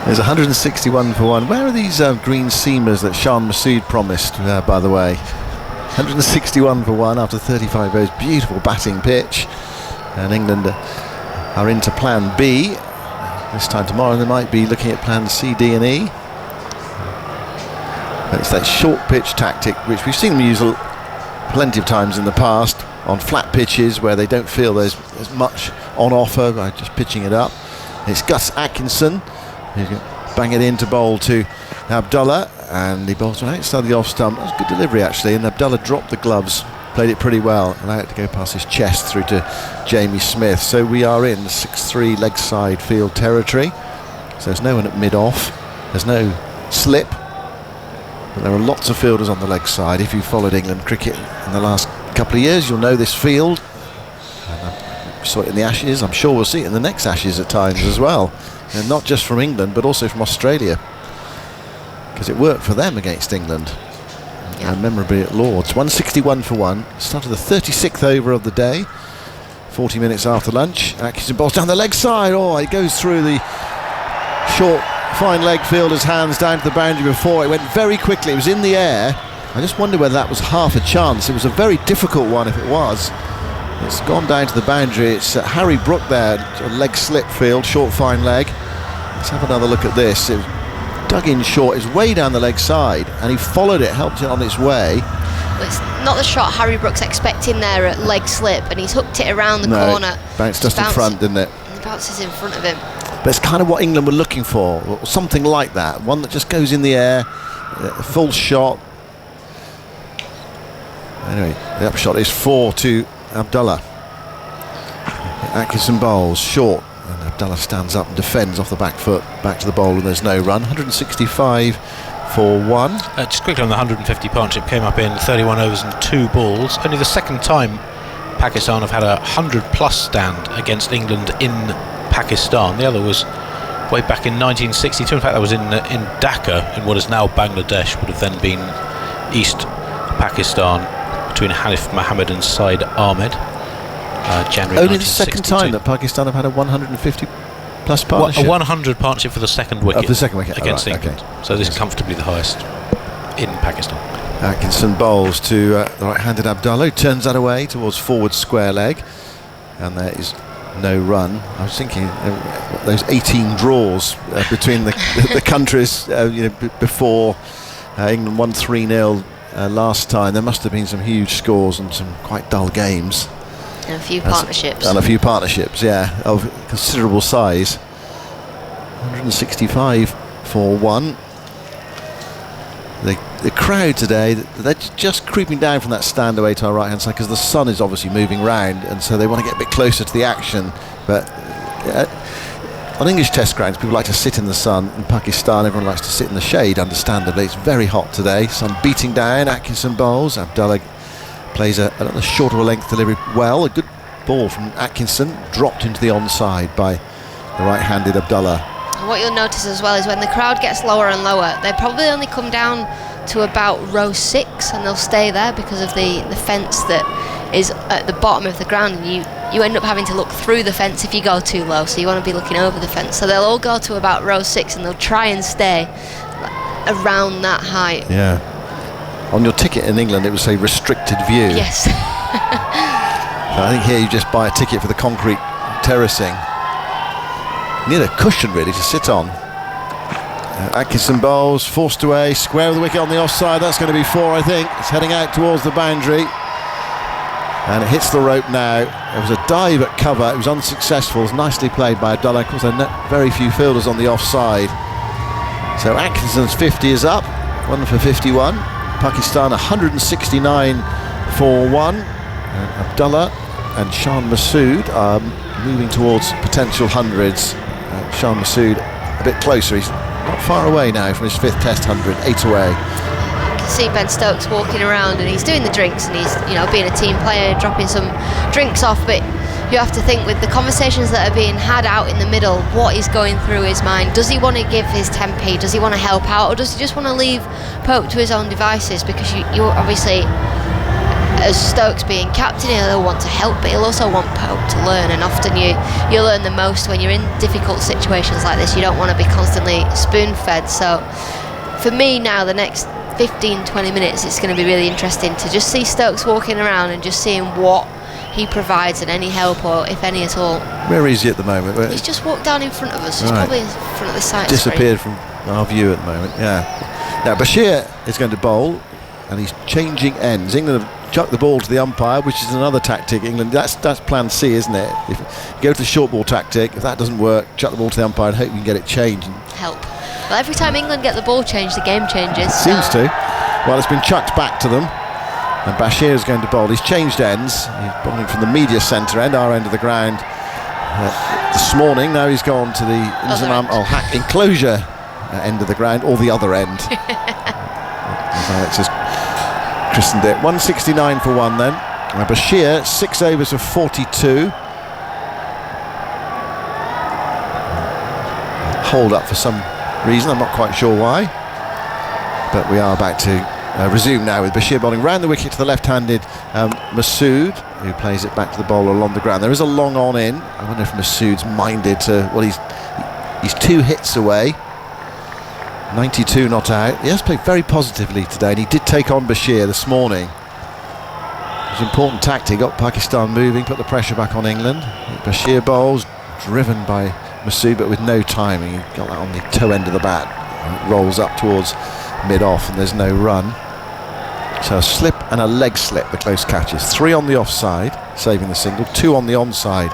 There's 161 for 1. Where are these green seamers that Shan Masood promised, by the way? 161 for 1 after 35 overs. Beautiful batting pitch. And England are into plan B. This time tomorrow they might be looking at plan C, D and E. But it's that short pitch tactic which we've seen them use plenty of times in the past on flat pitches where they don't feel there's as much on offer by just pitching it up. It's Gus Atkinson who's going to bang it in to bowl to Abdullah, and he bowls right outside the off stump. That was a good delivery actually, and Abdullah dropped the gloves, played it pretty well, and I had to go past his chest through to Jamie Smith. So we are in 6-3 leg side field territory. So there's no one at mid-off, there's no slip, but there are lots of fielders on the leg side. If you followed England cricket in the last couple of years, you'll know this field. And we saw it in the Ashes. I'm sure we'll see it in the next Ashes at times as well, and not just from England but also from Australia, because it worked for them against England. And memorably at Lords. 161 for 1. Start of the 36th over of the day, 40 minutes after lunch. Atkinson bowls down the leg side. Oh, it goes through the short fine leg fielder's hands down to the boundary before. It went very quickly, it was in the air. I just wonder whether that was half a chance. It was a very difficult one if it was. It's gone down to the boundary. It's Harry Brook there, a leg slip field, short fine leg. Let's have another look at this. It was dug in short, it's way down the leg side, and he followed it, helped it on its way. Well, it's not the shot Harry Brook's expecting there at leg slip, and he's hooked it around the corner. Bounced just in front, didn't it? It bounces in front of him. But it's kind of what England were looking for, or something like that. One that just goes in the air, a full shot. Anyway, the upshot is 4 to Abdullah. Atkinson bowls short, and Abdullah stands up and defends off the back foot, back to the bowl, and there's no run. 165 for 1. Just quickly on the 150 partnership, came up in 31 overs and 2 balls. Only the second time Pakistan have had a 100-plus stand against England in Pakistan. The other was way back in 1962. In fact, that was in Dhaka, in what is now Bangladesh, would have then been East Pakistan, between Hanif Mohammed and Said Ahmed. January Only the second time that Pakistan have had a 150-plus partnership? A 100 partnership for the second wicket. Of the second wicket against England. Okay. So this is comfortably the highest in Pakistan. Atkinson bowls to the right-handed Abdullah, who turns that away towards forward square leg, and there is no run. I was thinking those 18 draws between the countries before England won 3-0 last time. There must have been some huge scores and some quite dull games. And a few partnerships. And a few partnerships, yeah, of considerable size. 165 for 1. The crowd today, they're just creeping down from that stand away to our right hand side, because the sun is obviously moving round, and so they want to get a bit closer to the action. But on English test grounds, people like to sit in the sun. In Pakistan, everyone likes to sit in the shade, understandably. It's very hot today. Sun beating down. Atkinson bowls. Abdullah plays a shorter length delivery well. A good ball from Atkinson, dropped into the onside by the right-handed Abdullah. And what you'll notice as well is when the crowd gets lower and lower, they probably only come down to about row 6, and they'll stay there because of the fence that is at the bottom of the ground, and you end up having to look through the fence if you go too low, so you want to be looking over the fence. So they'll all go to about row 6, and they'll try and stay around that height. Yeah. On your ticket in England, it would say restricted view. Yes. I think here you just buy a ticket for the concrete terracing. You need a cushion really to sit on. Atkinson bowls, forced away, square of the wicket on the offside. That's going to be 4, I think. It's heading out towards the boundary, and it hits the rope now. There was a dive at cover. It was unsuccessful. It was nicely played by Abdullah. Of course, there are very few fielders on the offside. So Atkinson's 50 is up. 1 for 51. Pakistan 169 for 1. And Abdullah and Shan Masood are moving towards potential hundreds. Shan Masood a bit closer. He's not far away now from his 5th Test 100, 8 away. You can see Ben Stokes walking around, and he's doing the drinks, and he's being a team player, dropping some drinks off. But you have to think, with the conversations that are being had out in the middle, what is going through his mind? Does he want to give his 10p? Does he want to help out, or does he just want to leave Pope to his own devices? Because you obviously, as Stokes being captain, he'll want to help, but he'll also want Pope to learn, and often you learn the most when you're in difficult situations like this. You don't want to be constantly spoon-fed. So for me now, the next 15-20 minutes, it's going to be really interesting to just see Stokes walking around and just seeing what he provides and any help, or if any at all. Where is he at the moment? He's just walked down in front of us. He's right. Probably in front of the side. Disappeared from our view at the moment. Yeah. Now Bashir is going to bowl, and he's changing ends. England have chucked the ball to the umpire, which is another tactic. England, that's plan C, isn't it? If you go to the short ball tactic, if that doesn't work, chuck the ball to the umpire and hope you can get it changed. Help. Well, every time England get the ball changed, the game changes. Seems to. Well, it's been chucked back to them, and Bashir is going to bowl. He's changed ends. He's bowling from the media centre end, our end of the ground. This morning, now he's gone to the Inzamam Ul Haq enclosure end of the ground, or the other end. As Alex has christened it. 169 for 1 then. Bashir, 6 overs of 42. Hold up for some reason, I'm not quite sure why. But we are back to resume now with Bashir bowling round the wicket to the left-handed Masood, who plays it back to the bowler along the ground. There is a long on in. I wonder if Masood's minded to, well, he's 2 hits away. 92 not out. He has played very positively today, and he did take on Bashir this morning. It was an important tactic, got Pakistan moving, put the pressure back on England. Bashir bowls, driven by Masood, but with no timing. He got that on the toe end of the bat. It rolls up towards mid-off, and there's no run. So a slip and a leg slip, the close catches. 3 on the offside, saving the single. 2 on the onside,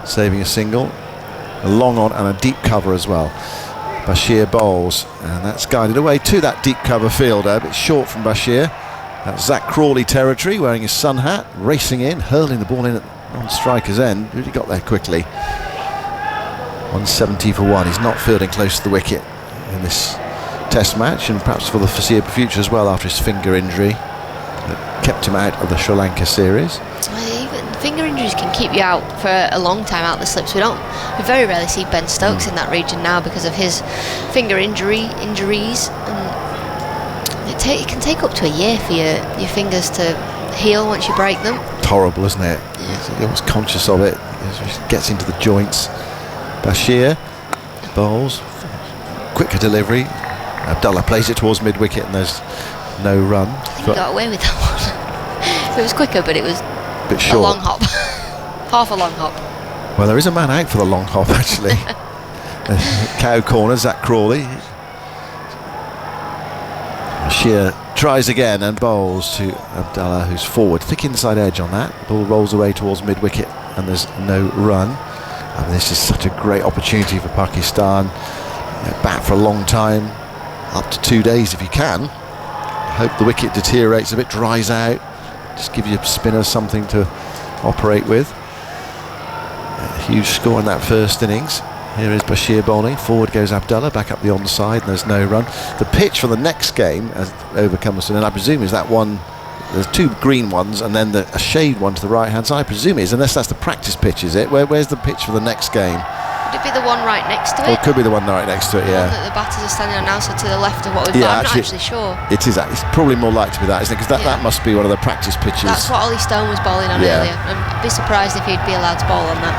saving a single. A long on and a deep cover as well. Bashir bowls, and that's guided away to that deep cover fielder, a bit short from Bashir. That's Zach Crawley territory, wearing his sun hat, racing in, hurling the ball in at non-striker's end. Really got there quickly. 170 for 1. He's not fielding close to the wicket in this Test match, and perhaps for the foreseeable future as well, after his finger injury that kept him out of the Sri Lanka series. Even finger injuries can keep you out for a long time out the slips. We very rarely see Ben Stokes in that region now because of his finger injuries, and it can take up to a year for your fingers to heal once you break them. It's horrible, isn't it? You're almost conscious of it. It gets into the joints. Bashir bowls, quicker delivery. Abdullah plays it towards mid-wicket and there's no run. I think he got away with that one. It was quicker, but it was a bit short. A long hop. Half a long hop. Well, there is a man out for the long hop, actually. Cow corner, Zach Crawley. Bashir tries again and bowls to Abdullah, who's forward. Thick inside edge on that. The ball rolls away towards mid-wicket and there's no run. I mean, this is such a great opportunity for Pakistan. Bat for a long time, up to 2 days if you can. Hope the wicket deteriorates a bit, dries out. Just give your spinner something to operate with. A huge score in that first innings. Here is Bashir bowling. Forward goes Abdullah, back up the onside, and there's no run. The pitch for the next game, as over Cumberston, and I presume is that one. There's two green ones and then a shade one to the right hand side. I presume it is, unless that's the practice pitch, is it? Where's the pitch for the next game? Would it be the one right next to it? Or it could be the one right next to it, yeah. The one that the batters are standing on now, so to the left of what we've got. I'm not actually sure. It is. It's probably more likely to be that, isn't it? Because that must be one of the practice pitches. That's what Ollie Stone was bowling on earlier. I'd be surprised if he'd be allowed to bowl on that.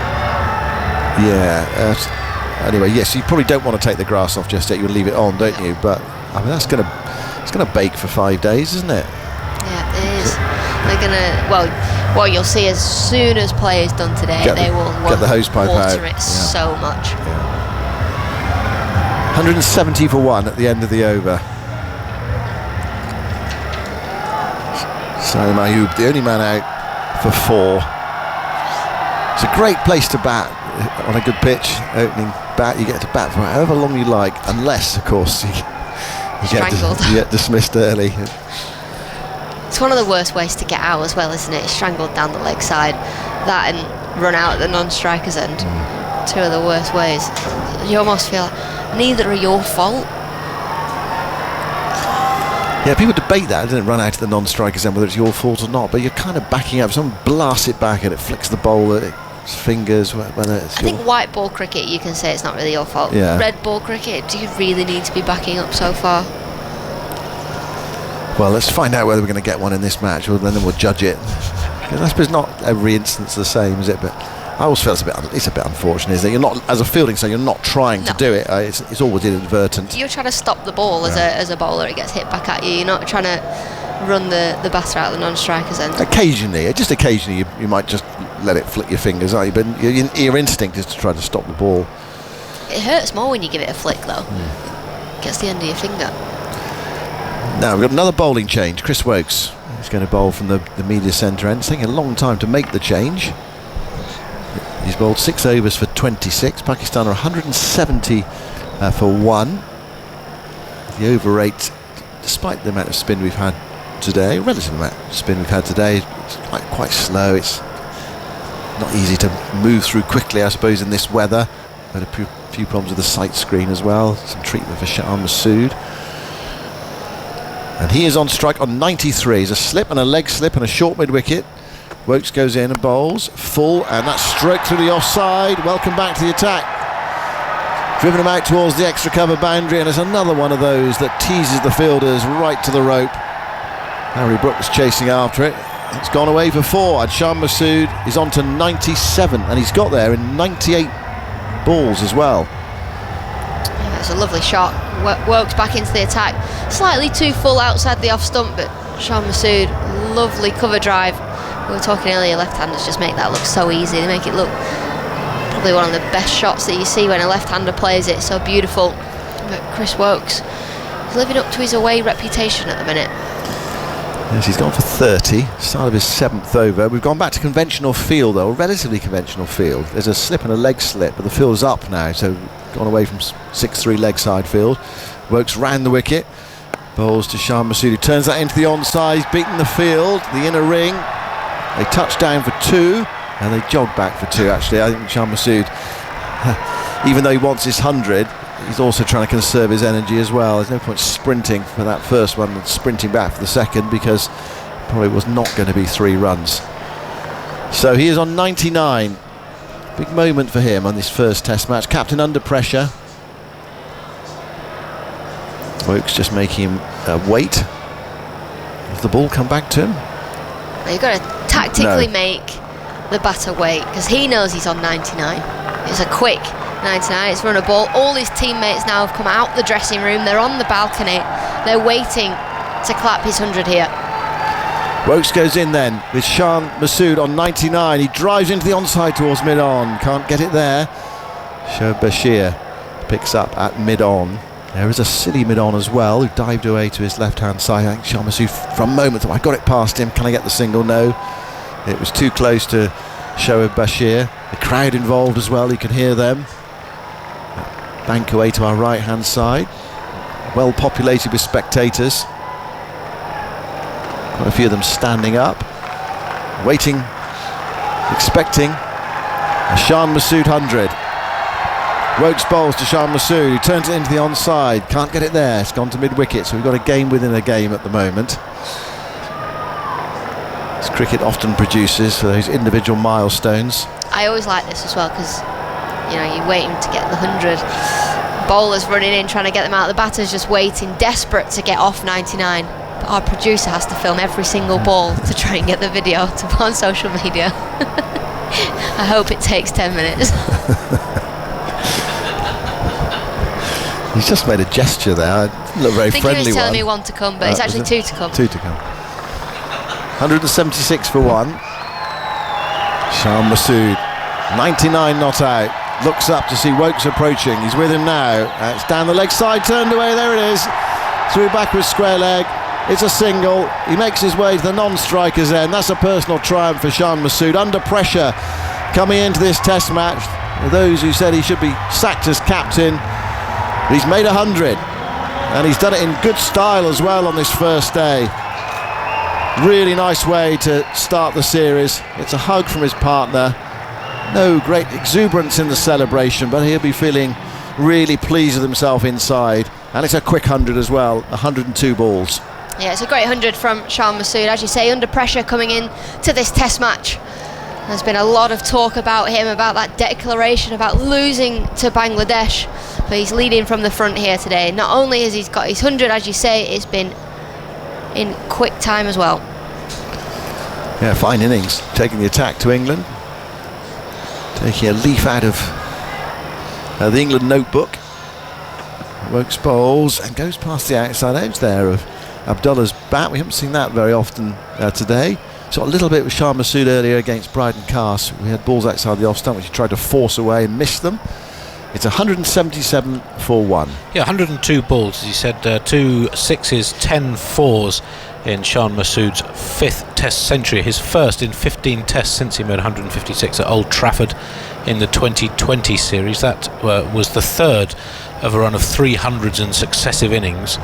Yeah. Anyway, yes, you probably don't want to take the grass off just yet. You'll leave it on, don't you? But I mean, it's going to bake for 5 days, isn't it? Yeah, it is. They're gonna. Well, what you'll see as soon as play is done today, they will get the hose pipe water out. It so much. Yeah. 170 for 1 at the end of the over. Salim Ayub, the only man out for 4. It's a great place to bat on a good pitch. Opening bat, you get to bat for however long you like, unless, of course, you get dismissed early. It's one of the worst ways to get out as well, isn't it? Strangled down the leg side. That and run out at the non-striker's end. Two of the worst ways. You almost feel like neither are your fault. Yeah, people debate that, doesn't it? Run out at the non-striker's end, whether it's your fault or not. But you're kind of backing up. Someone blasts it back and it flicks the ball at its fingers. Whether it's I think white ball cricket, you can say it's not really your fault. Yeah. Red ball cricket, do you really need to be backing up so far? Well, let's find out whether we're going to get one in this match, and then we'll judge it. I suppose not every instance the same, is it? But I always feel it's a bit unfortunate, isn't it? You're not, as a fielding, so you're not trying to do it. It's always inadvertent. You're trying to stop the ball as a bowler. It gets hit back at you. You're not trying to run the batter out the non-striker's end. Occasionally, you might just let it flick your fingers, aren't you? But your instinct is to try to stop the ball. It hurts more when you give it a flick, though. It gets the end of your finger. Now we've got another bowling change. Chris Woakes is going to bowl from the media centre end. It's taking a long time to make the change. He's bowled 6 overs for 26. Pakistan are 170 for 1. The over rate, despite the amount of spin we've had today, relative amount of spin we've had today, it's quite slow. It's not easy to move through quickly, I suppose, in this weather. Had a few problems with the sight screen as well. Some treatment for Shah Masood. And he is on strike on 93. He's a slip and a leg slip and a short mid-wicket. Woakes goes in and bowls full, and that's stroke through the offside. Welcome back to the attack. Driven him out towards the extra cover boundary, and it's another one of those that teases the fielders right to the rope. Harry Brooks chasing after it. It's gone away for 4, and Shah Masood is on to 97, and he's got there in 98 balls as well. Yeah, it's a lovely shot. Woakes back into the attack. Slightly too full outside the off stump, but Shah Masood, lovely cover drive. We were talking earlier, left-handers just make that look so easy. They make it look probably one of the best shots that you see when a left-hander plays it. So beautiful. But Chris Woakes is living up to his away reputation at the minute. Yes, he's gone for 30, start of his 7th over. We've gone back to conventional field, though, a relatively conventional field. There's a slip and a leg slip, but the field's up now, so gone away from 6-3 leg side field. Woakes round the wicket, bowls to Shah Masood, who turns that into the onside. He's beaten the field, the inner ring. They touch down for 2, and they jog back for 2, actually. I think Shah Masood, even though he wants his 100, he's also trying to conserve his energy as well. There's no point sprinting for that first one and sprinting back for the second, because probably was not going to be 3 runs. So he is on 99. Big moment for him on this first Test match. Captain under pressure. Woakes just making him wait. Does the ball come back to him? Well, you've got to tactically make the batter wait, because he knows he's on 99. It's a quick 99, it's run a ball. All his teammates now have come out the dressing room, they're on the balcony, they're waiting to clap his 100 here. Woakes goes in then with Shan Masood on 99. He drives into the onside towards mid-on, can't get it there. Shoaib Bashir picks up at mid-on. There is a silly mid-on as well, who dived away to his left-hand side. I think Shan Masood for a moment thought, I got it past him, can I get the single? No, it was too close to Shoaib Bashir. The crowd involved as well, you can hear them. Bank away to our right-hand side, well populated with spectators. Quite a few of them standing up, waiting, expecting a Shan Masood 100. Woakes bowls to Shan Masood, who turns it into the onside, can't get it there, it's gone to mid-wicket, so we've got a game within a game at the moment. As cricket often produces for those individual milestones. I always like this as well, because you're waiting to get the 100. Bowlers running in trying to get them out, the batter's just waiting, desperate to get off 99. But our producer has to film every single ball to try and get the video to put on social media. I hope it takes 10 minutes. He's just made a gesture there. It looked very friendly. I think he was telling me 1 to come, but it's actually 2 to come. 2 to come. 176 for 1. Shan Masood, 99 not out. Looks up to see Woakes approaching. He's with him now. It's down the leg side, turned away. There it is. Through backwards square leg. It's a single. He makes his way to the non-striker's end. That's a personal triumph for Shan Masood. Under pressure coming into this Test match. Those who said he should be sacked as captain. He's made 100, and he's done it in good style as well on this first day. Really nice way to start the series. It's a hug from his partner. No great exuberance in the celebration, but he'll be feeling really pleased with himself inside. And it's a quick 100 as well, 102 balls. Yeah, it's a great 100 from Shan Masood, as you say, under pressure coming in to this Test match. There's been a lot of talk about him, about that declaration, about losing to Bangladesh, but he's leading from the front here today. Not only has he got his 100, as you say, it's been in quick time as well. Yeah, fine innings, taking the attack to England. Taking a leaf out of the England notebook. Woakes bowls and goes past the outside edge there of Abdullah's bat. We haven't seen that very often today. Saw a little bit with Shan Masood earlier against Bryden Cast. We had balls outside the off stump which he tried to force away and missed them. It's 177 for 1. Yeah, 102 balls, as you said, 2 sixes, 10 fours in Shan Masood's 5th Test century, his first in 15 Tests since he made 156 at Old Trafford in the 2020 series. That was the 3rd of a run of 300s in successive innings,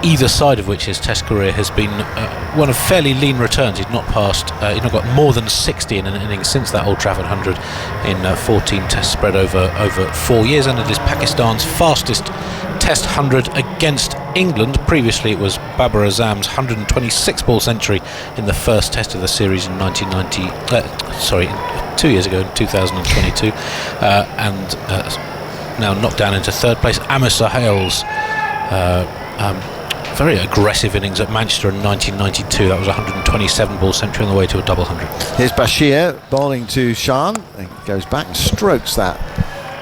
either side of which his Test career has been one of fairly lean returns. He'd not got more than 60 in an inning since that Old Trafford 100 in 14 Tests spread over 4 years, and it is Pakistan's fastest Test 100 against England. Previously it was Babar Azam's 126 ball century in the first Test of the series in 2 years ago in 2022, and now knocked down into 3rd place. Amir Sohail's very aggressive innings at Manchester in 1992. That was a 127 ball century on the way to a double 100. Here's Bashir bowling to Shan. He goes back and strokes that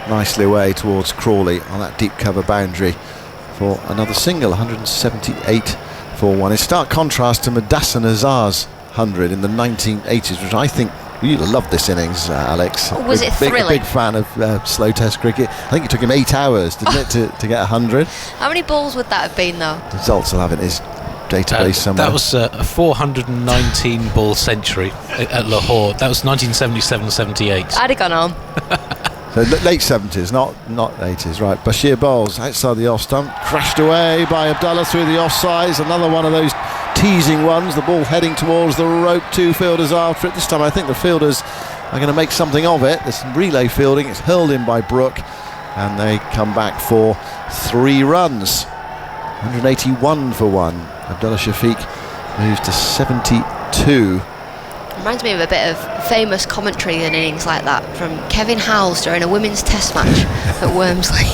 nicely away towards Crawley on that deep cover boundary for another single. 178 for 1. In stark contrast to Madassan Azar's 100 in the 1980s, which I think you'd have loved this innings, Alex. Was it thrilling? Big fan of slow Test cricket. I think it took him 8 hours, didn't it, to get 100. How many balls would that have been, though? The results will have it in his database somewhere. That was a 419 ball century at Lahore. That was 1977-78. I'd have gone home. So late 70s, not 80s, right. Bashir bowls outside the off stump, crashed away by Abdullah through the offsides. Another one of those teasing ones, the ball heading towards the rope. 2 fielders after it. This time I think the fielders are going to make something of it. There's some relay fielding. It's hurled in by Brook, and they come back for 3 runs. 181 for 1. Abdullah Shafiq moves to 72. Reminds me of a bit of famous commentary in innings like that from Kevin Howells during a women's test match at Wormsley.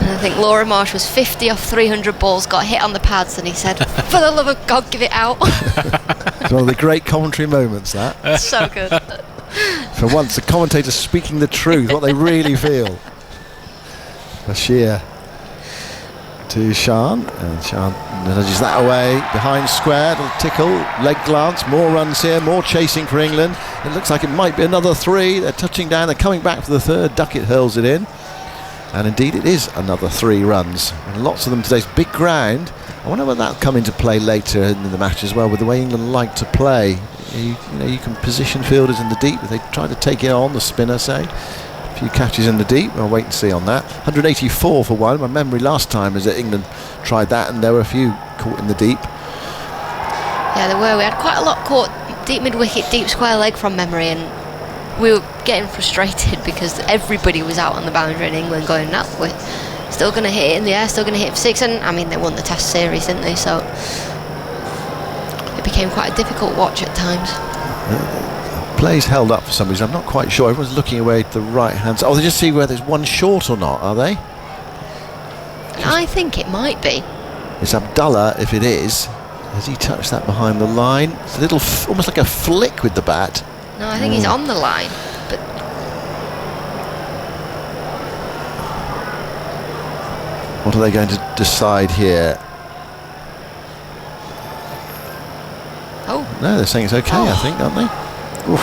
And I think Laura Marsh was 50 off 300 balls, got hit on the pads, and he said, "For the love of God, give it out." It's one of the great commentary moments, that. So good. For once, the commentators speaking the truth, what they really feel. Bashir to Shan, and Shan nudges that away behind square. Little tickle, leg glance, more runs here, more chasing for England. It looks like it might be another 3. They're touching down, they're coming back for the 3rd. Duckett hurls it in, and indeed it is another 3 runs, and lots of them today's big ground. I wonder whether that'll come into play later in the match as well, with the way England like to play. You can position fielders in the deep. If they try to take it on, the spinner say. A few catches in the deep. I'll wait and see on that. 184 for 1. My memory last time is that England tried that, and there were a few caught in the deep. Yeah, there were. We had quite a lot caught deep mid-wicket, deep square leg from memory, and we were getting frustrated because everybody was out on the boundary in England going, no, we're still going to hit it in the air, still going to hit it for 6. And I mean, they won the Test series, didn't they? So it became quite a difficult watch at times. Play's held up for some reason. I'm not quite sure. Everyone's looking away to the right hand side. Oh, they just see whether there's one short or not, are they? I think it might be. It's Abdullah, if it is. Has he touched that behind the line? It's a little, almost like a flick with the bat. No, I think he's on the line. But what are they going to decide here? Oh. No, they're saying it's okay, I think, aren't they? Oof.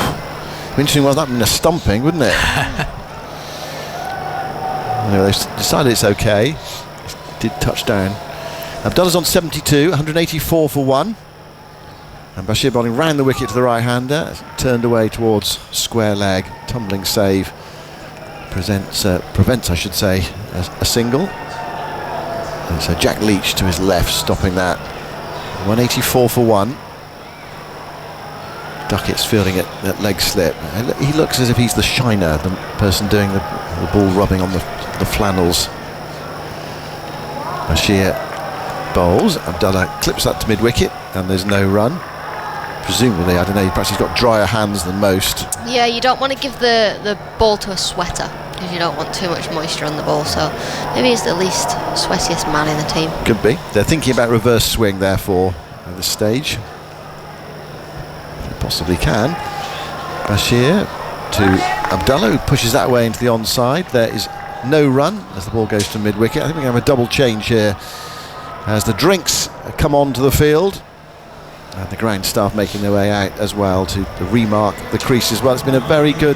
Interesting, was that been a stumping, wouldn't it? Anyway, they've decided it's okay. Did touch down. Abdullah's on 72, 184 for 1. And Bashir bowling round the wicket to the right-hander, turned away towards square leg, tumbling save. Prevents, I should say, a single. And so Jack Leach to his left, stopping that. 184 for 1. Duckett's fielding it at leg slip. He looks as if he's the shiner, the person doing the ball rubbing on the flannels. Bashir bowls. Abdullah clips that to mid-wicket, and there's no run. Presumably, I don't know, perhaps he's got drier hands than most. yeah, you don't want to give the ball to a sweater because you don't want too much moisture on the ball. So maybe he's the least sweatiest man in the team. Could be. They're thinking about reverse swing, therefore, at this stage. Possibly can. Bashir to Abdullah, who pushes that way into the onside. There is no run as the ball goes to mid-wicket. I think we're going to have a double change here as the drinks come onto the field, and the ground staff making their way out as well to remark the crease as well. It's been a very good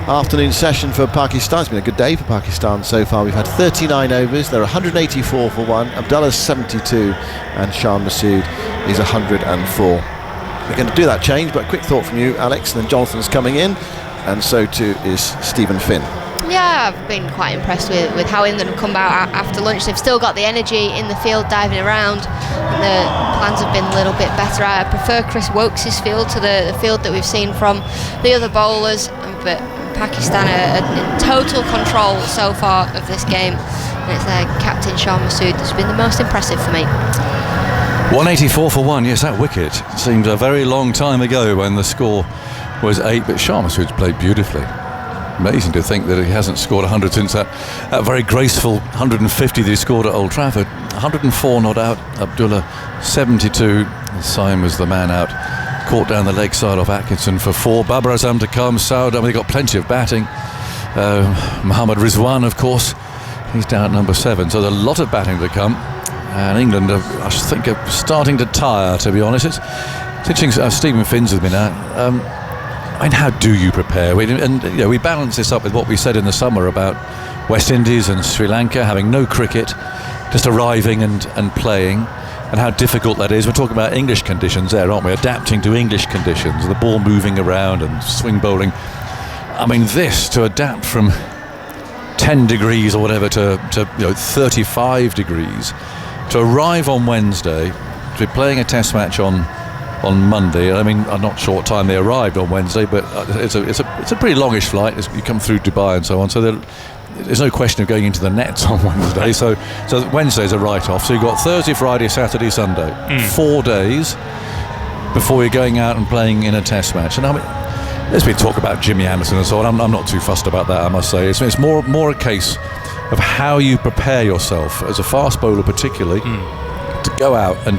afternoon session for Pakistan. It's been a good day for Pakistan so far. We've had 39 overs. They're 184 for 1. Abdullah's 72, and Shan Masood is 104. We're going to do that change, but a quick thought from you, Alex, and then Jonathan's coming in, and so too is Stephen Finn. Yeah, I've been quite impressed with how England have come out after lunch. They've still got the energy in the field diving around, and the plans have been a little bit better. I prefer Chris Wokes' field to the field that we've seen from the other bowlers, but Pakistan are in total control so far of this game, and it's their captain Shan Masood that's been the most impressive for me. 184 for 1, yes, that wicket seemed a very long time ago when the score was 8, but Shan Masood's played beautifully. Amazing to think that he hasn't scored 100 since that very graceful 150 that he scored at Old Trafford. 104 not out, Abdullah 72, Saim was the man out, caught down the leg side off Atkinson for 4. Babar Azam to come, Saud, they've got plenty of batting. Mohammad Rizwan, of course, he's down at number 7, so there's a lot of batting to come. And England, I think, are starting to tire, to be honest. It's interesting, Stephen Finn's with me now. I mean, how do you prepare? We balance this up with what we said in the summer about West Indies and Sri Lanka having no cricket, just arriving and playing, and how difficult that is. We're talking about English conditions there, aren't we? Adapting to English conditions, the ball moving around and swing bowling. I mean, this, to adapt from 10 degrees or whatever to 35 degrees, to arrive on Wednesday, to be playing a test match on Monday. I mean, I'm not sure what time they arrived on Wednesday, but it's a pretty longish flight. You come through Dubai and so on, so there's no question of going into the nets on Wednesday. So Wednesday's a write-off. So you've got Thursday, Friday, Saturday, Sunday. 4 days before you're going out and playing in a test match. And I mean, there's been talk about Jimmy Anderson and so on. I'm not too fussed about that, I must say. It's more a case of how you prepare yourself as a fast bowler particularly to go out and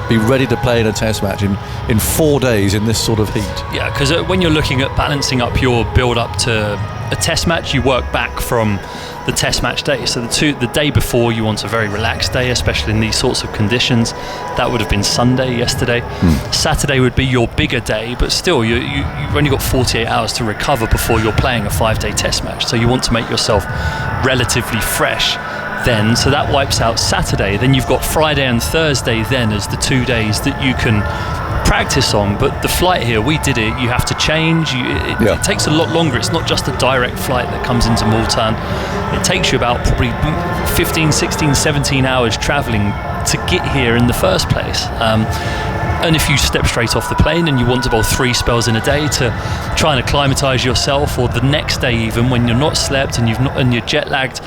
be ready to play in a test match in 4 days in this sort of heat. Yeah, because when you're looking at balancing up your build-up to a test match, you work back from the test match day. So the day before, you want a very relaxed day, especially in these sorts of conditions. That would have been Sunday yesterday. Saturday would be your bigger day, but still you've only got 48 hours to recover before you're playing a 5-day test match. So you want to make yourself relatively fresh then, so that wipes out Saturday. Then you've got Friday and Thursday then as the 2 days that you can practice on. But the flight here, we did it, you have to change, it takes a lot longer. It's not just a direct flight that comes into Multan. It takes you about probably 15, 16, 17 hours travelling to get here in the first place. And if you step straight off the plane and you want to bowl 3 spells in a day to try and acclimatise yourself, or the next day even when you're not slept and you're jet lagged.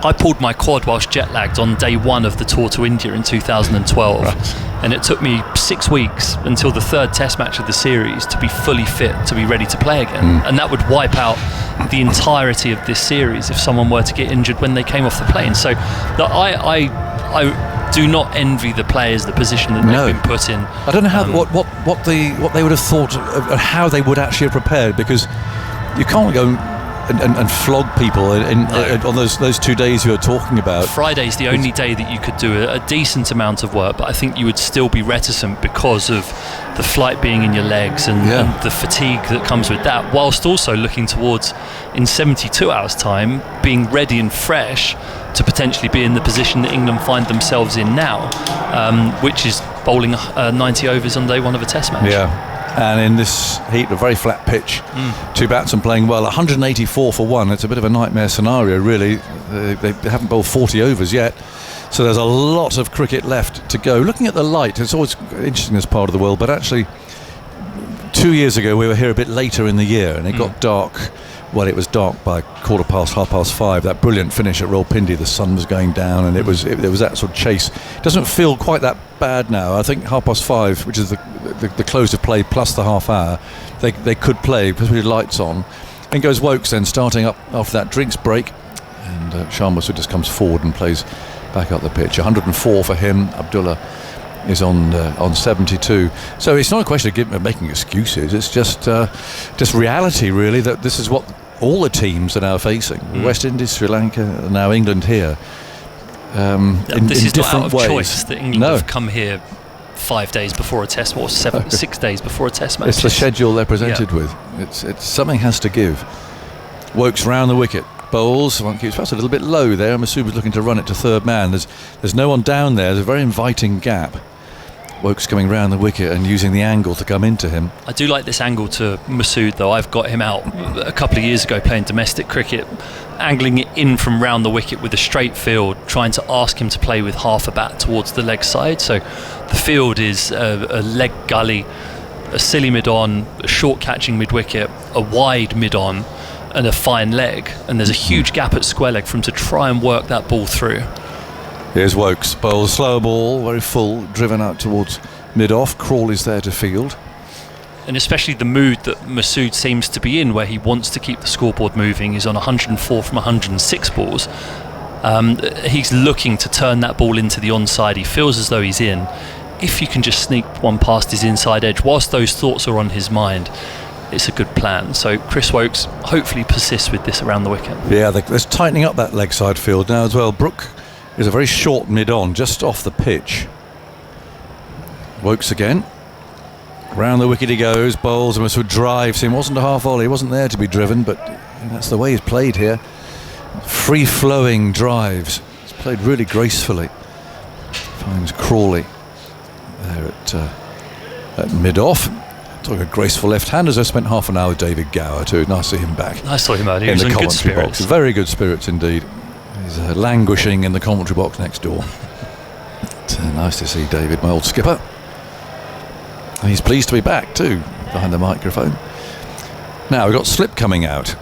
I pulled my quad whilst jet lagged on day 1 of the tour to India in 2012, and it took me 6 weeks until the 3rd test match of the series to be fully fit to be ready to play again. And that would wipe out the entirety of this series if someone were to get injured when they came off the plane. So I do not envy the players the position that they've been put in. I don't know how what they would have thought of how they would actually have prepared, because you can't go and flog people on those 2 days you were talking about. Friday's the only day that you could do a decent amount of work, but I think you would still be reticent because of the flight being in your legs and the fatigue that comes with that, whilst also looking towards, in 72 hours time, being ready and fresh to potentially be in the position that England find themselves in now, which is bowling 90 overs on day 1 of a test match. Yeah. And in this heat, a very flat pitch, 2 batsmen playing well, 184 for 1. It's a bit of a nightmare scenario, really. They haven't bowled 40 overs yet, so there's a lot of cricket left to go. Looking at the light, it's always interesting this part of the world, but actually 2 years ago we were here a bit later in the year, and it got dark. Well, it was dark by 5:15. That brilliant finish at Rawalpindi, the sun was going down, and there was that sort of chase. It doesn't feel quite that bad now. I think 5:30, which is the close of play plus the half hour, they could play with lights on. In goes Woakes then, starting up after that drinks break, and Sharma Masood just comes forward and plays back up the pitch. 104 for him. Abdullah is on 72. So it's not a question of making excuses. It's just reality, really, that this is what all the teams are now facing. West Indies, Sri Lanka, and now England here. This is not out of ways. choice that England have come here 5 days before a test, or 6 days before a test match. It's the schedule they're presented with. It's something has to give. Woakes round the wicket. Bowls, one keeps perhaps a little bit low there. Masood was looking to run it to third man. There's no one down there. There's a very inviting gap. Woakes coming round the wicket and using the angle to come into him. I do like this angle to Masood, though. I've got him out a couple of years ago playing domestic cricket, angling it in from round the wicket with a straight field, trying to ask him to play with half a bat towards the leg side. So the field is a leg gully, a silly mid-on, a short catching mid-wicket, a wide mid-on, and a fine leg. And there's a huge gap at square leg for him to try and work that ball through. Here's Woakes, bowls slow ball, very full, driven out towards mid-off. Crawley's there to field. And especially the mood that Masood seems to be in, where he wants to keep the scoreboard moving. He's on 104 from 106 balls. He's looking to turn that ball into the onside. He feels as though he's in. If you can just sneak one past his inside edge, whilst those thoughts are on his mind, it's a good plan. So Chris Woakes hopefully persists with this around the wicket. Yeah, they're tightening up that leg side field now as well. Brook is a very short mid-on, just off the pitch. Woakes again. Round the wicket he goes, bowls, and Masood drives him. Wasn't a half volley, he wasn't there to be driven, but that's the way he's played here. Free-flowing drives. He's played really gracefully. Finds Crawley there at mid-off. Talking a graceful left-handers. I spent half an hour with David Gower too. Nice to see him back. I saw him earlier. He was in good spirits. Very good spirits indeed. He's languishing in the commentary box next door. Nice to see David, my old skipper. And he's pleased to be back too, behind the microphone. Now we've got slip coming out.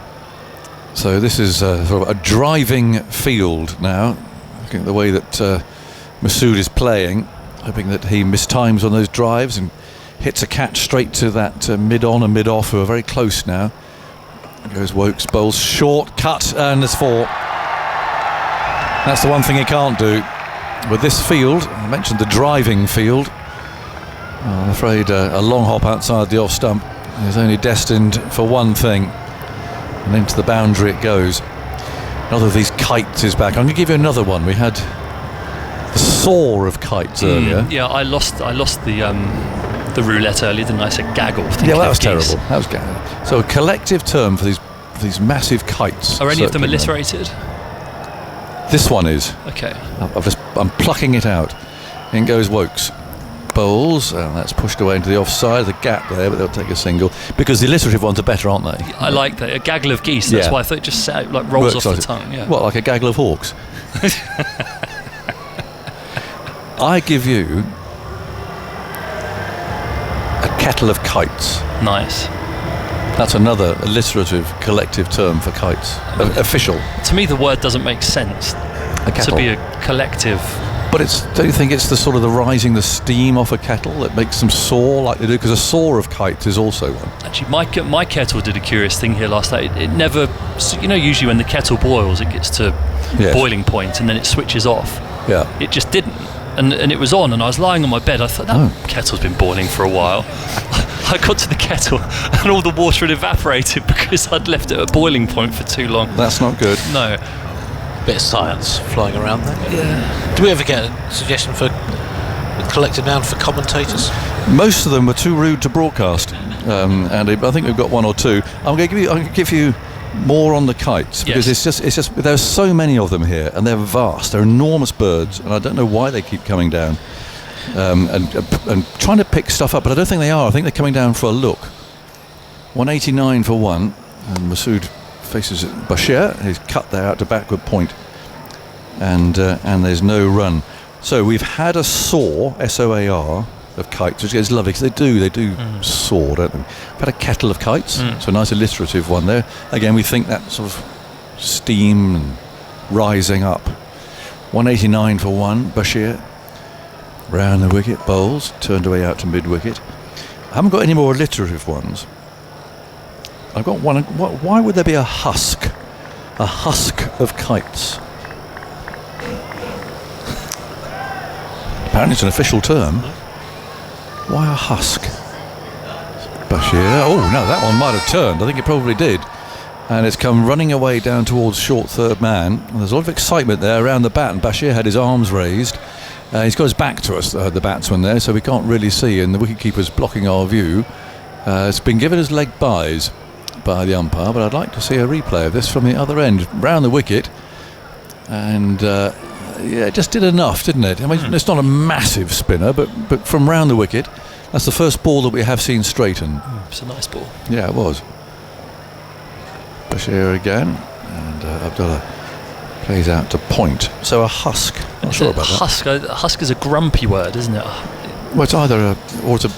So this is sort of a driving field now. Looking at the way that Masood is playing, hoping that he mistimes on those drives and hits a catch straight to that mid-on and mid-off, who are very close now. Goes Woakes, bowls short, cut, and there's 4. That's the one thing he can't do. With this field, I mentioned the driving field, I'm afraid a long hop outside the off stump is only destined for one thing, and into the boundary it goes. Another of these kites is back. I'm going to give you another one. We had the soar of kites earlier. Yeah, I lost the roulette earlier, didn't I? I said gaggle. Yeah, well, that was terrible. That was gaggle. So a collective term for these massive kites. Are any of them alliterated? This one is. Okay. I'm plucking it out. In goes Woakes. Bowls, and that's pushed away into the offside, the gap there, but they'll take a single because the alliterative ones are better, aren't they? I like that. A gaggle of geese. That's why I thought it just like rolls off the tongue. Yeah. What, like a gaggle of hawks? I give you a kettle of kites. Nice. That's another alliterative collective term for kites. Official. To me, the word doesn't make sense. A kettle. To be a collective. But don't you think it's the sort of the rising the steam off a kettle that makes them soar like they do? Because a soar of kites is also one. Actually, my kettle did a curious thing here last night. It never, usually when the kettle boils, it gets to boiling point and then it switches off. Yeah. It just didn't. And it was on, and I was lying on my bed. I thought, that kettle's been boiling for a while. I got to the kettle, and all the water had evaporated because I'd left it at boiling point for too long. That's not good. No. Bit of science flying around there. Yeah. Do we ever get a suggestion for a collective noun for commentators? Most of them were too rude to broadcast, Andy. But I think we've got one or two. I'm going to give you more on the kites because it's just there's so many of them here, and they're vast. They're enormous birds, and I don't know why they keep coming down and trying to pick stuff up. But I don't think they are. I think they're coming down for a look. 189 for one, and Masood faces Bashir. He's cut there out to backward point, and there's no run. So we've had a soar, S-O-A-R, of kites, which is lovely because they do soar, don't they? We've had a kettle of kites, so a nice alliterative one there. Again, we think that sort of steam and rising up. 189 for one, Bashir. Round the wicket, bowls, turned away out to mid-wicket. I haven't got any more alliterative ones. I've got one. Why would there be a husk? A husk of kites? Apparently it's an official term. Why a husk? Bashir. Oh no, that one might have turned. I think it probably did. And it's come running away down towards short third man. And there's a lot of excitement there around the bat, and Bashir had his arms raised. He's got his back to us, the batsman there, so we can't really see, and the wicketkeeper's blocking our view. It's been given as leg byes by the umpire, but I'd like to see a replay of this from the other end, round the wicket, and it just did enough, didn't it? I mean, it's not a massive spinner, but from round the wicket, that's the first ball that we have seen straighten. It's a nice ball. Yeah, it was. Bashir again, and Abdullah plays out to point. So a husk. Not sure about that. Husk is a grumpy word, isn't it? Well, it's either it's a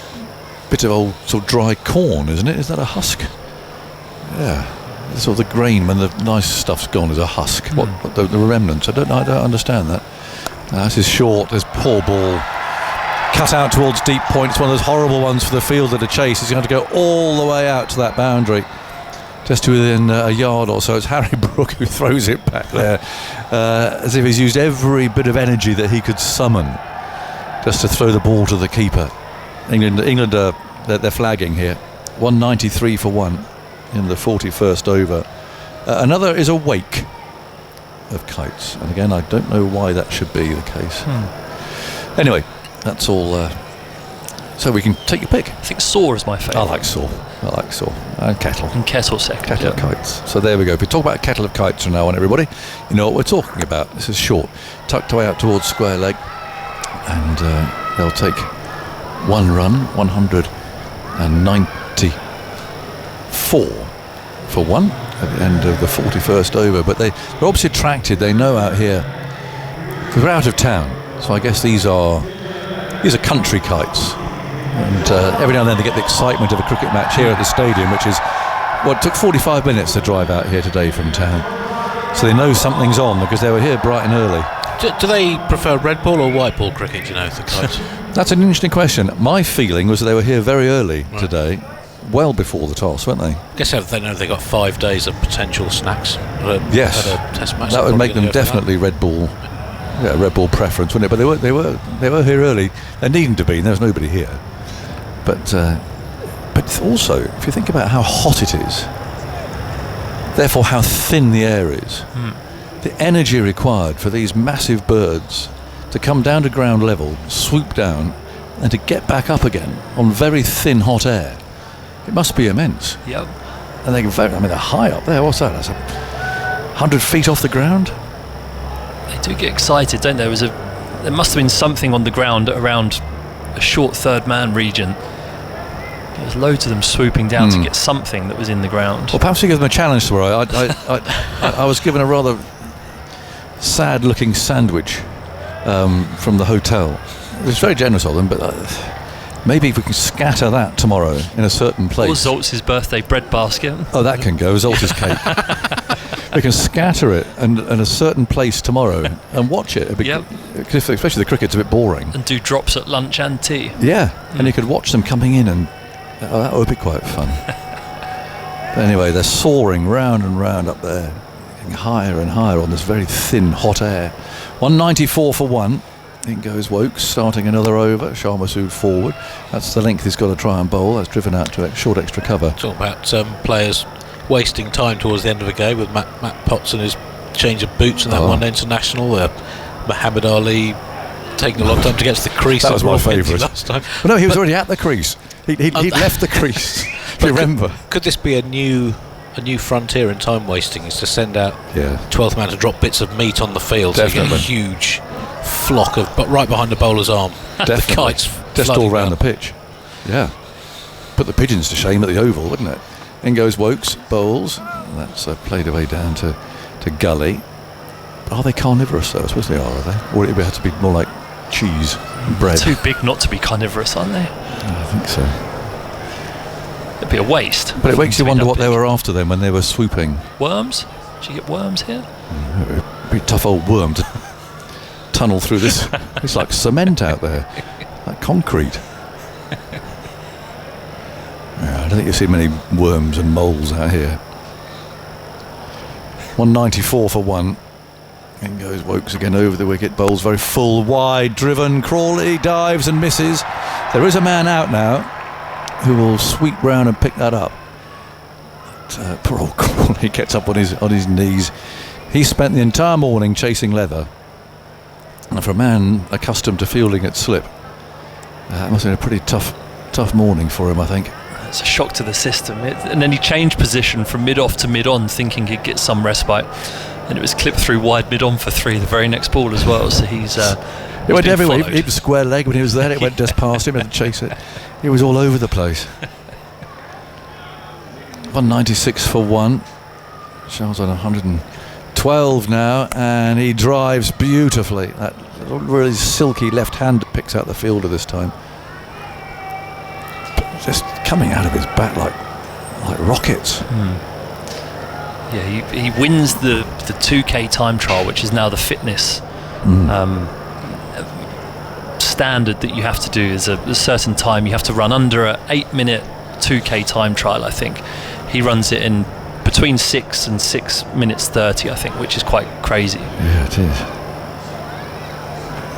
bit of old sort of dry corn, isn't it? Is that a husk? Yeah. Sort of the grain when the nice stuff's gone is a husk. What the remnants? I don't understand that. This is short. There's poor ball. Cut out towards deep point. It's one of those horrible ones for the fielder to chase. He's going to go all the way out to that boundary. Just to within a yard or so. It's Harry Brook who throws it back there as if he's used every bit of energy that he could summon just to throw the ball to the keeper. England they're flagging here. 193 for one in the 41st over. Another is a wake of kites, and again I don't know why that should be the case. Anyway, that's all. So we can take your pick. I think soar is my favourite. I like soar. And kettle. And kettle second. Kettle of kites. So there we go. If we talk about a kettle of kites from now on, everybody, you know what we're talking about. This is short. Tucked away out towards square leg. And they'll take one run, 194 for one at the end of the 41st over. But they're obviously attracted. They know out here, because we're out of town. So I guess these are country kites. And every now and then they get the excitement of a cricket match here at the stadium, which is Well, it took 45 minutes to drive out here today from town. So they know something's on because they were here bright and early. Do they prefer red ball or white ball cricket, do you know, the guys? That's an interesting question. My feeling was that they were here very early today, well before the toss, weren't they? I guess they know they've got 5 days of potential snacks Yes, at a test match. that would make them definitely red ball. Yeah, red ball preference, wouldn't it? But they were here early. There needn't to be. There was nobody here. But also, if you think about how hot it is, therefore how thin the air is, the energy required for these massive birds to come down to ground level, swoop down, and to get back up again on very thin hot air, it must be immense. Yep. And they're high up there. What's that? That's 100 feet off the ground. They do get excited, don't they? There must have been something on the ground around a short third man region. There's loads of them swooping down to get something that was in the ground. Well, perhaps we give them a challenge tomorrow. I was given a rather sad-looking sandwich from the hotel. It was very generous of them, but maybe if we can scatter that tomorrow in a certain place. Or Zoltz's birthday bread basket. Oh, that can go. Zoltz's cake. We can scatter it in a certain place tomorrow and watch it. Especially the cricket's a bit boring. And do drops at lunch and tea. Yeah, and you could watch them coming in, and that would be quite fun. But anyway, they're soaring round and round up there, getting higher and higher on this very thin, hot air. 194 for 1. In goes Woakes, starting another over. Shah Massood forward. That's the length he's got to try and bowl. That's driven out to short extra cover. Talk about players wasting time towards the end of a game with Matt Potts and his change of boots and that one international. Muhammad Ali taking a long time to get to the crease. That was my favourite last time. Well, no, he was already at the crease. He'd left the crease. If you remember. Could this be a new frontier in time wasting? Is to send out 12th man to drop bits of meat on the field. So you get a huge flock but right behind the bowler's arm. Definitely. The kites just all round the pitch. Yeah. Put the pigeons to shame at the Oval, wouldn't it? In goes Woakes, bowls. That's played away down to Gully. Are they carnivorous though? I suppose they are they? Or it would have to be more like cheese and bread. Too big not to be carnivorous, aren't they? I think so. It'd be a waste. But it makes you wonder what they were after then when they were swooping. Worms? Did you get worms here? It would be a tough old worm to tunnel through this. It's like cement out there, like concrete. Yeah, I don't think you see many worms and moles out here. 194 for 1. In goes Woakes again over the wicket. Bowls very full, wide, driven. Crawley dives and misses. There is a man out now who will sweep round and pick that up. But, poor old Crawley gets up on his knees. He spent the entire morning chasing leather. And for a man accustomed to fielding at slip, it must have been a pretty tough morning for him, I think. It's a shock to the system. And then he changed position from mid-off to mid-on, thinking he'd get some respite. And it was clipped through wide mid-on for 3 the very next ball as well. So he's it went everywhere. He was square leg when he was there. It went just past him and chase it. He was all over the place. 196 for 1. Shah's on 112 now, and he drives beautifully. That really silky left hand picks out the fielder this time. Just coming out of his bat like rockets. Yeah, he wins the 2K time trial, which is now the fitness standard that you have to do. Is a certain time you have to run under a 8-minute 2K time trial, I think. He runs it in between 6 and 6 minutes 30, I think, which is quite crazy. Yeah, it is.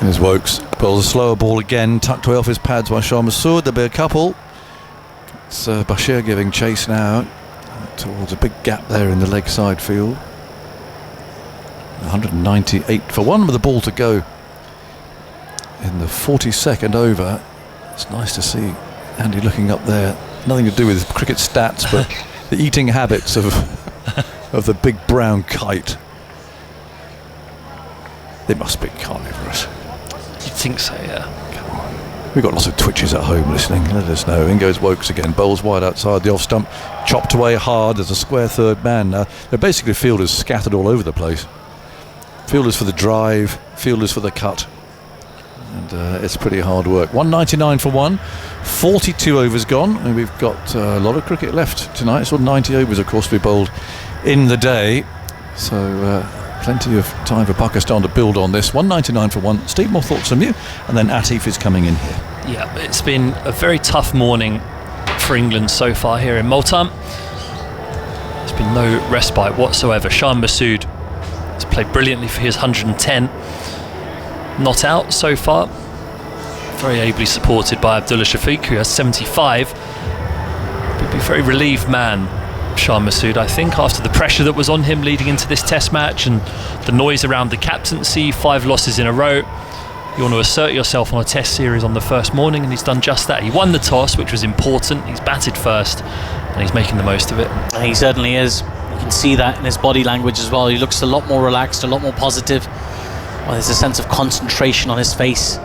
There's Woakes. Bowls a slower ball again, tucked away off his pads by Shah Massood. There'll be a couple. It's Bashir giving chase now towards a big gap there in the leg side field. 198 for 1 with the ball to go in the 42nd over. It's nice to see Andy looking up there. Nothing to do with cricket stats, but the eating habits of the big brown kite. They must be carnivorous. You'd think so, yeah. We've got lots of twitches at home listening. Let us know. In goes Woakes again. Bowls wide outside the off stump. Chopped away hard. There's a square third man now. They're basically fielders scattered all over the place. Fielders for the drive. Fielders for the cut. And it's pretty hard work. 199 for one, 42 overs gone, and we've got a lot of cricket left tonight. It's 90 overs, of course, to be bowled in the day. So plenty of time for Pakistan to build on this. 199 for one. Steve, more thoughts from you? And then Atif is coming in here. Yeah, it's been a very tough morning for England so far here in Multan. There's been no respite whatsoever. Shan Masood has played brilliantly for his 110. Not out so far. Very ably supported by Abdullah Shafiq, who has 75. He'll be a very relieved man, Shan Masood, I think, after the pressure that was on him leading into this test match and the noise around the captaincy, 5 losses in a row. You want to assert yourself on a test series on the first morning, and he's done just that. He won the toss, which was important. He's batted first, and he's making the most of it. He certainly is. You can see that in his body language as well. He looks a lot more relaxed, a lot more positive. Well, there's a sense of concentration on his face,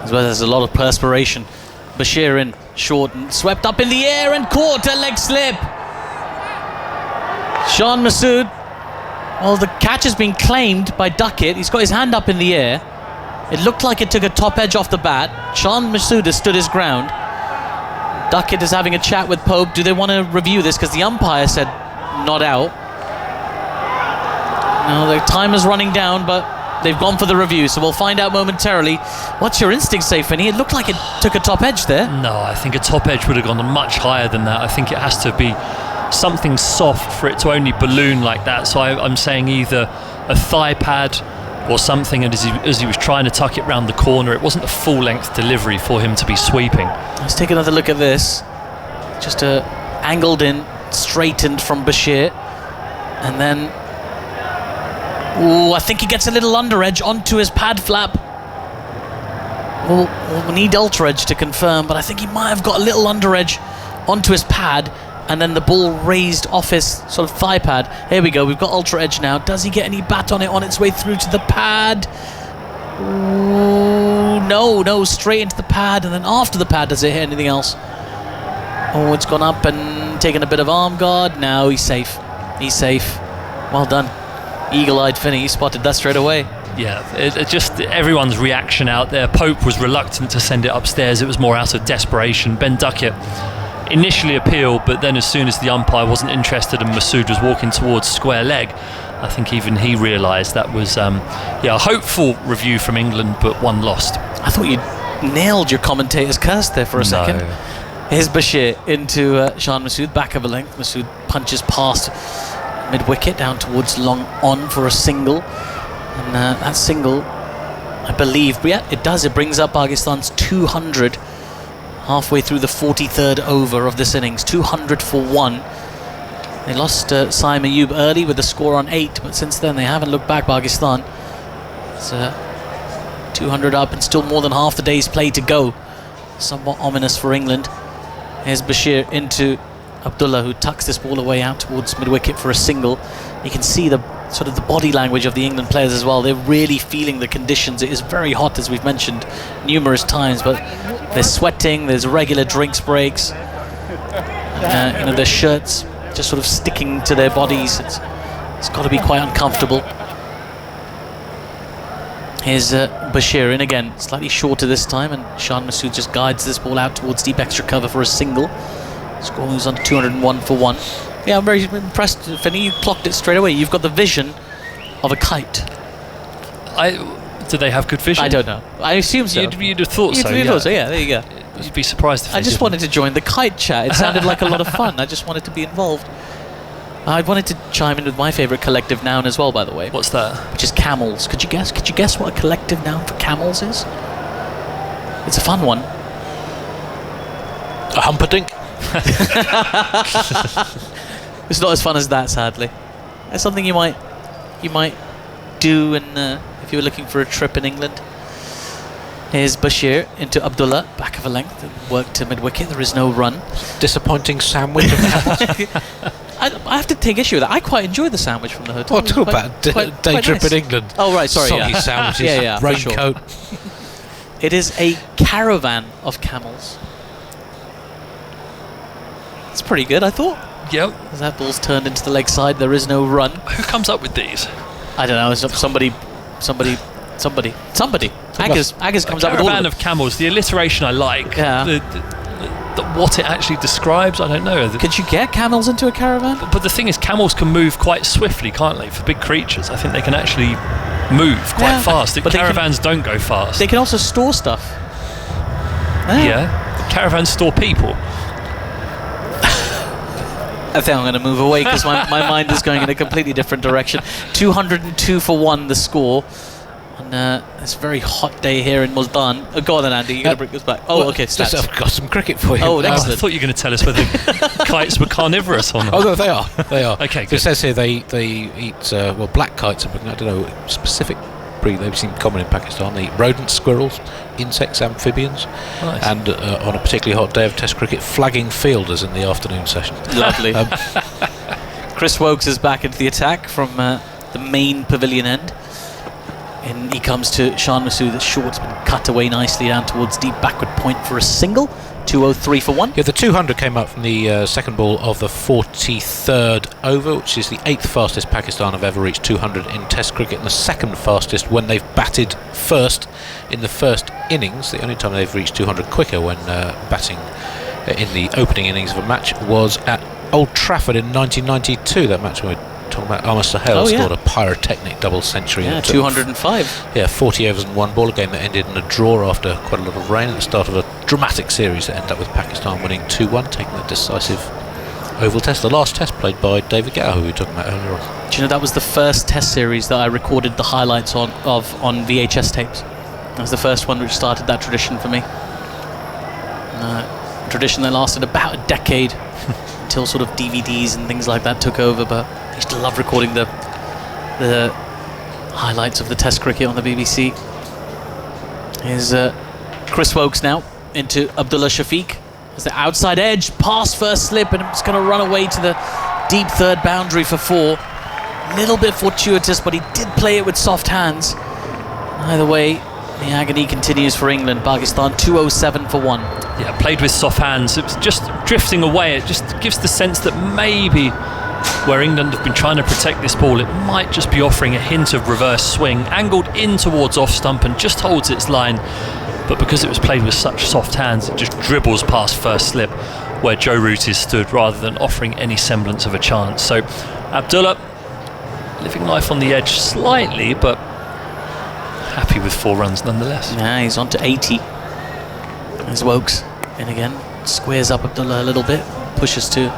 as well as a lot of perspiration. Bashir in short and swept up in the air and caught a leg slip. Shan Masood, well, the catch has been claimed by Duckett. He's got his hand up in the air. It looked like it took a top edge off the bat. Shan Masood has stood his ground. Duckett is having a chat with Pope. Do they want to review this? Because the umpire said not out. Now the time is running down, but they've gone for the review, so we'll find out momentarily. What's your instinct say, Finney? It looked like it took a top edge there. No, I think a top edge would have gone much higher than that. I think it has to be something soft for it to only balloon like that. So I'm saying either a thigh pad or something, and as he was trying to tuck it round the corner, it wasn't a full-length delivery for him to be sweeping. Let's take another look at this. Just angled in, straightened from Bashir, and then I think he gets a little under edge onto his pad flap. We'll need ultra edge to confirm, but I think he might have got a little under edge onto his pad, and then the ball raised off his sort of thigh pad. Here we go, we've got ultra edge now. Does he get any bat on it on its way through to the pad? Ooh, no, straight into the pad, and then after the pad, does it hit anything else? Oh, it's gone up and taken a bit of arm guard. Now he's safe. He's safe. Well done. Eagle-eyed Finney, he spotted that straight away. Yeah, it just everyone's reaction out there. Pope was reluctant to send it upstairs. It was more out of desperation. Ben Duckett initially appealed, but then as soon as the umpire wasn't interested and Masood was walking towards square leg, I think even he realised that was a hopeful review from England, but one lost. I thought you nailed your commentator's curse there for a second. Here's Bashir into Shan Masood, back of a length. Masood punches past mid-wicket down towards long on for a single, and that single, I believe, it does, it brings up Pakistan's 200 halfway through the 43rd over of this innings. 200 for one. They lost Saim Ayub early with a score on 8, but since then they haven't looked back, Pakistan. It's 200 up and still more than half the day's play to go. Somewhat ominous for England. Here's Bashir into Abdullah, who tucks this ball away out towards mid-wicket for a single. You can see the sort of the body language of the England players as well. They're really feeling the conditions. It is very hot, as we've mentioned numerous times, but they're sweating. There's regular drinks breaks. Their shirts just sort of sticking to their bodies. It's got to be quite uncomfortable. Here's Bashir in again, slightly shorter this time, and Shan Masood just guides this ball out towards deep extra cover for a single. Score moves on to 201 for one. Yeah, I'm very impressed, Finney. You clocked it straight away. You've got the vision of a kite. Do they have good vision? I don't know. I assume so. You'd have thought so. You'd thought so, yeah, there you go. You'd be surprised if I just wanted to join the kite chat. It sounded like a lot of fun. I just wanted to be involved. I wanted to chime in with my favourite collective noun as well, by the way. What's that? Which is camels. Could you guess? Could you guess what a collective noun for camels is? It's a fun one. A Humperdinck? It's not as fun as that, sadly. It's something you might do if you were looking for a trip in England. Here's Bashir into Abdullah, back of a length, and work to mid-wicket. There is no run. Disappointing sandwich of camels. I have to take issue with that. I quite enjoy the sandwich from the hotel. What about day trip in England? Oh, right, sorry. Soggy sandwiches, raincoat. Sure. It is a caravan of camels. It's pretty good, I thought. Yep. As that ball's turned into the leg side, there is no run. Who comes up with these? I don't know. Somebody Somebody. Aggers comes up with all of Caravan them. of camels. The alliteration I like. Yeah. What it actually describes, I don't know. Could you get camels into a caravan? But the thing is, camels can move quite swiftly, can't they? For big creatures, I think they can actually move quite fast. But Caravans don't go fast. They can also store stuff. Yeah. Caravans store people. I think I'm going to move away because my mind is going in a completely different direction. 202 for 1 the score on this very hot day here in Multan. Go on then, Andy, you're going to bring this back. Oh, okay, stats. I've got some cricket for you. Oh, I excellent. thought you were going to tell us whether kites were carnivorous or not. Oh, no, they are. They are. Okay, So it says here they eat, black kites. I don't know, specific breed. They seem common in Pakistan. They eat rodents, squirrels, insects, amphibians. Nice. And on a particularly hot day of Test cricket, flagging fielders in the afternoon session. Lovely. Chris Woakes is back into the attack from the main pavilion end. And he comes to Shan Masood. The short's been cut away nicely down towards deep backward point for a single. 203 for 1. Yeah, the 200 came out from the second ball of the 43rd over, which is the 8th fastest Pakistan have ever reached 200 in Test cricket, and the second fastest when they've batted first in the first innings. The only time they've reached 200 quicker when batting in the opening innings of a match was at Old Trafford in 1992. That match we're talking about, Amar Sahel scored a pyrotechnic double century. Yeah, 205. Yeah, 40 overs and 1 ball, a game that ended in a draw after quite a lot of rain at the start of a dramatic series that ended up with Pakistan winning 2-1, taking the decisive oval test. The last test played by David Gower, who we were talking about earlier on. Do you know that was the first test series that I recorded the highlights on VHS tapes? That was the first one which started that tradition for me. A tradition that lasted about a decade until sort of DVDs and things like that took over, but I used to love recording the highlights of the Test cricket on the BBC. Here's Chris Woakes now into Abdullah Shafiq. As the outside edge, pass first slip, and it's going to run away to the deep third boundary for 4. Little bit fortuitous, but he did play it with soft hands. Either way, the agony continues for England. Pakistan 207 for 1. Yeah, played with soft hands. It was just drifting away. It just gives the sense that maybe where England have been trying to protect this ball, it might just be offering a hint of reverse swing, angled in towards off stump and just holds its line. But because it was played with such soft hands, it just dribbles past first slip where Joe Root is stood, rather than offering any semblance of a chance. So Abdullah living life on the edge slightly, but happy with 4 runs nonetheless. Yeah, he's on to 80. There's Woakes in again, squares up Abdullah a little bit, pushes to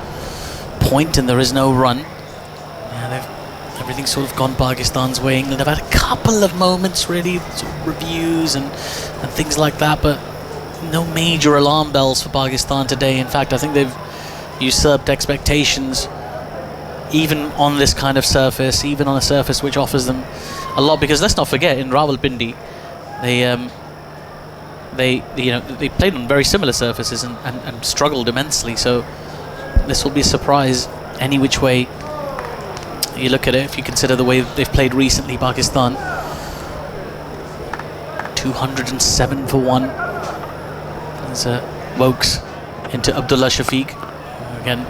point, and there is no run. Yeah, everything's sort of gone Pakistan's way. England have had a couple of moments, really, sort of reviews and things like that, but no major alarm bells for Pakistan today. In fact, I think they've usurped expectations, even on this kind of surface, even on a surface which offers them a lot. Because let's not forget, in Rawalpindi, they played on very similar surfaces and struggled immensely. So this will be a surprise any which way you look at it, if you consider the way they've played recently. Pakistan 207 for 1. There's Woakes into Abdullah Shafiq, who again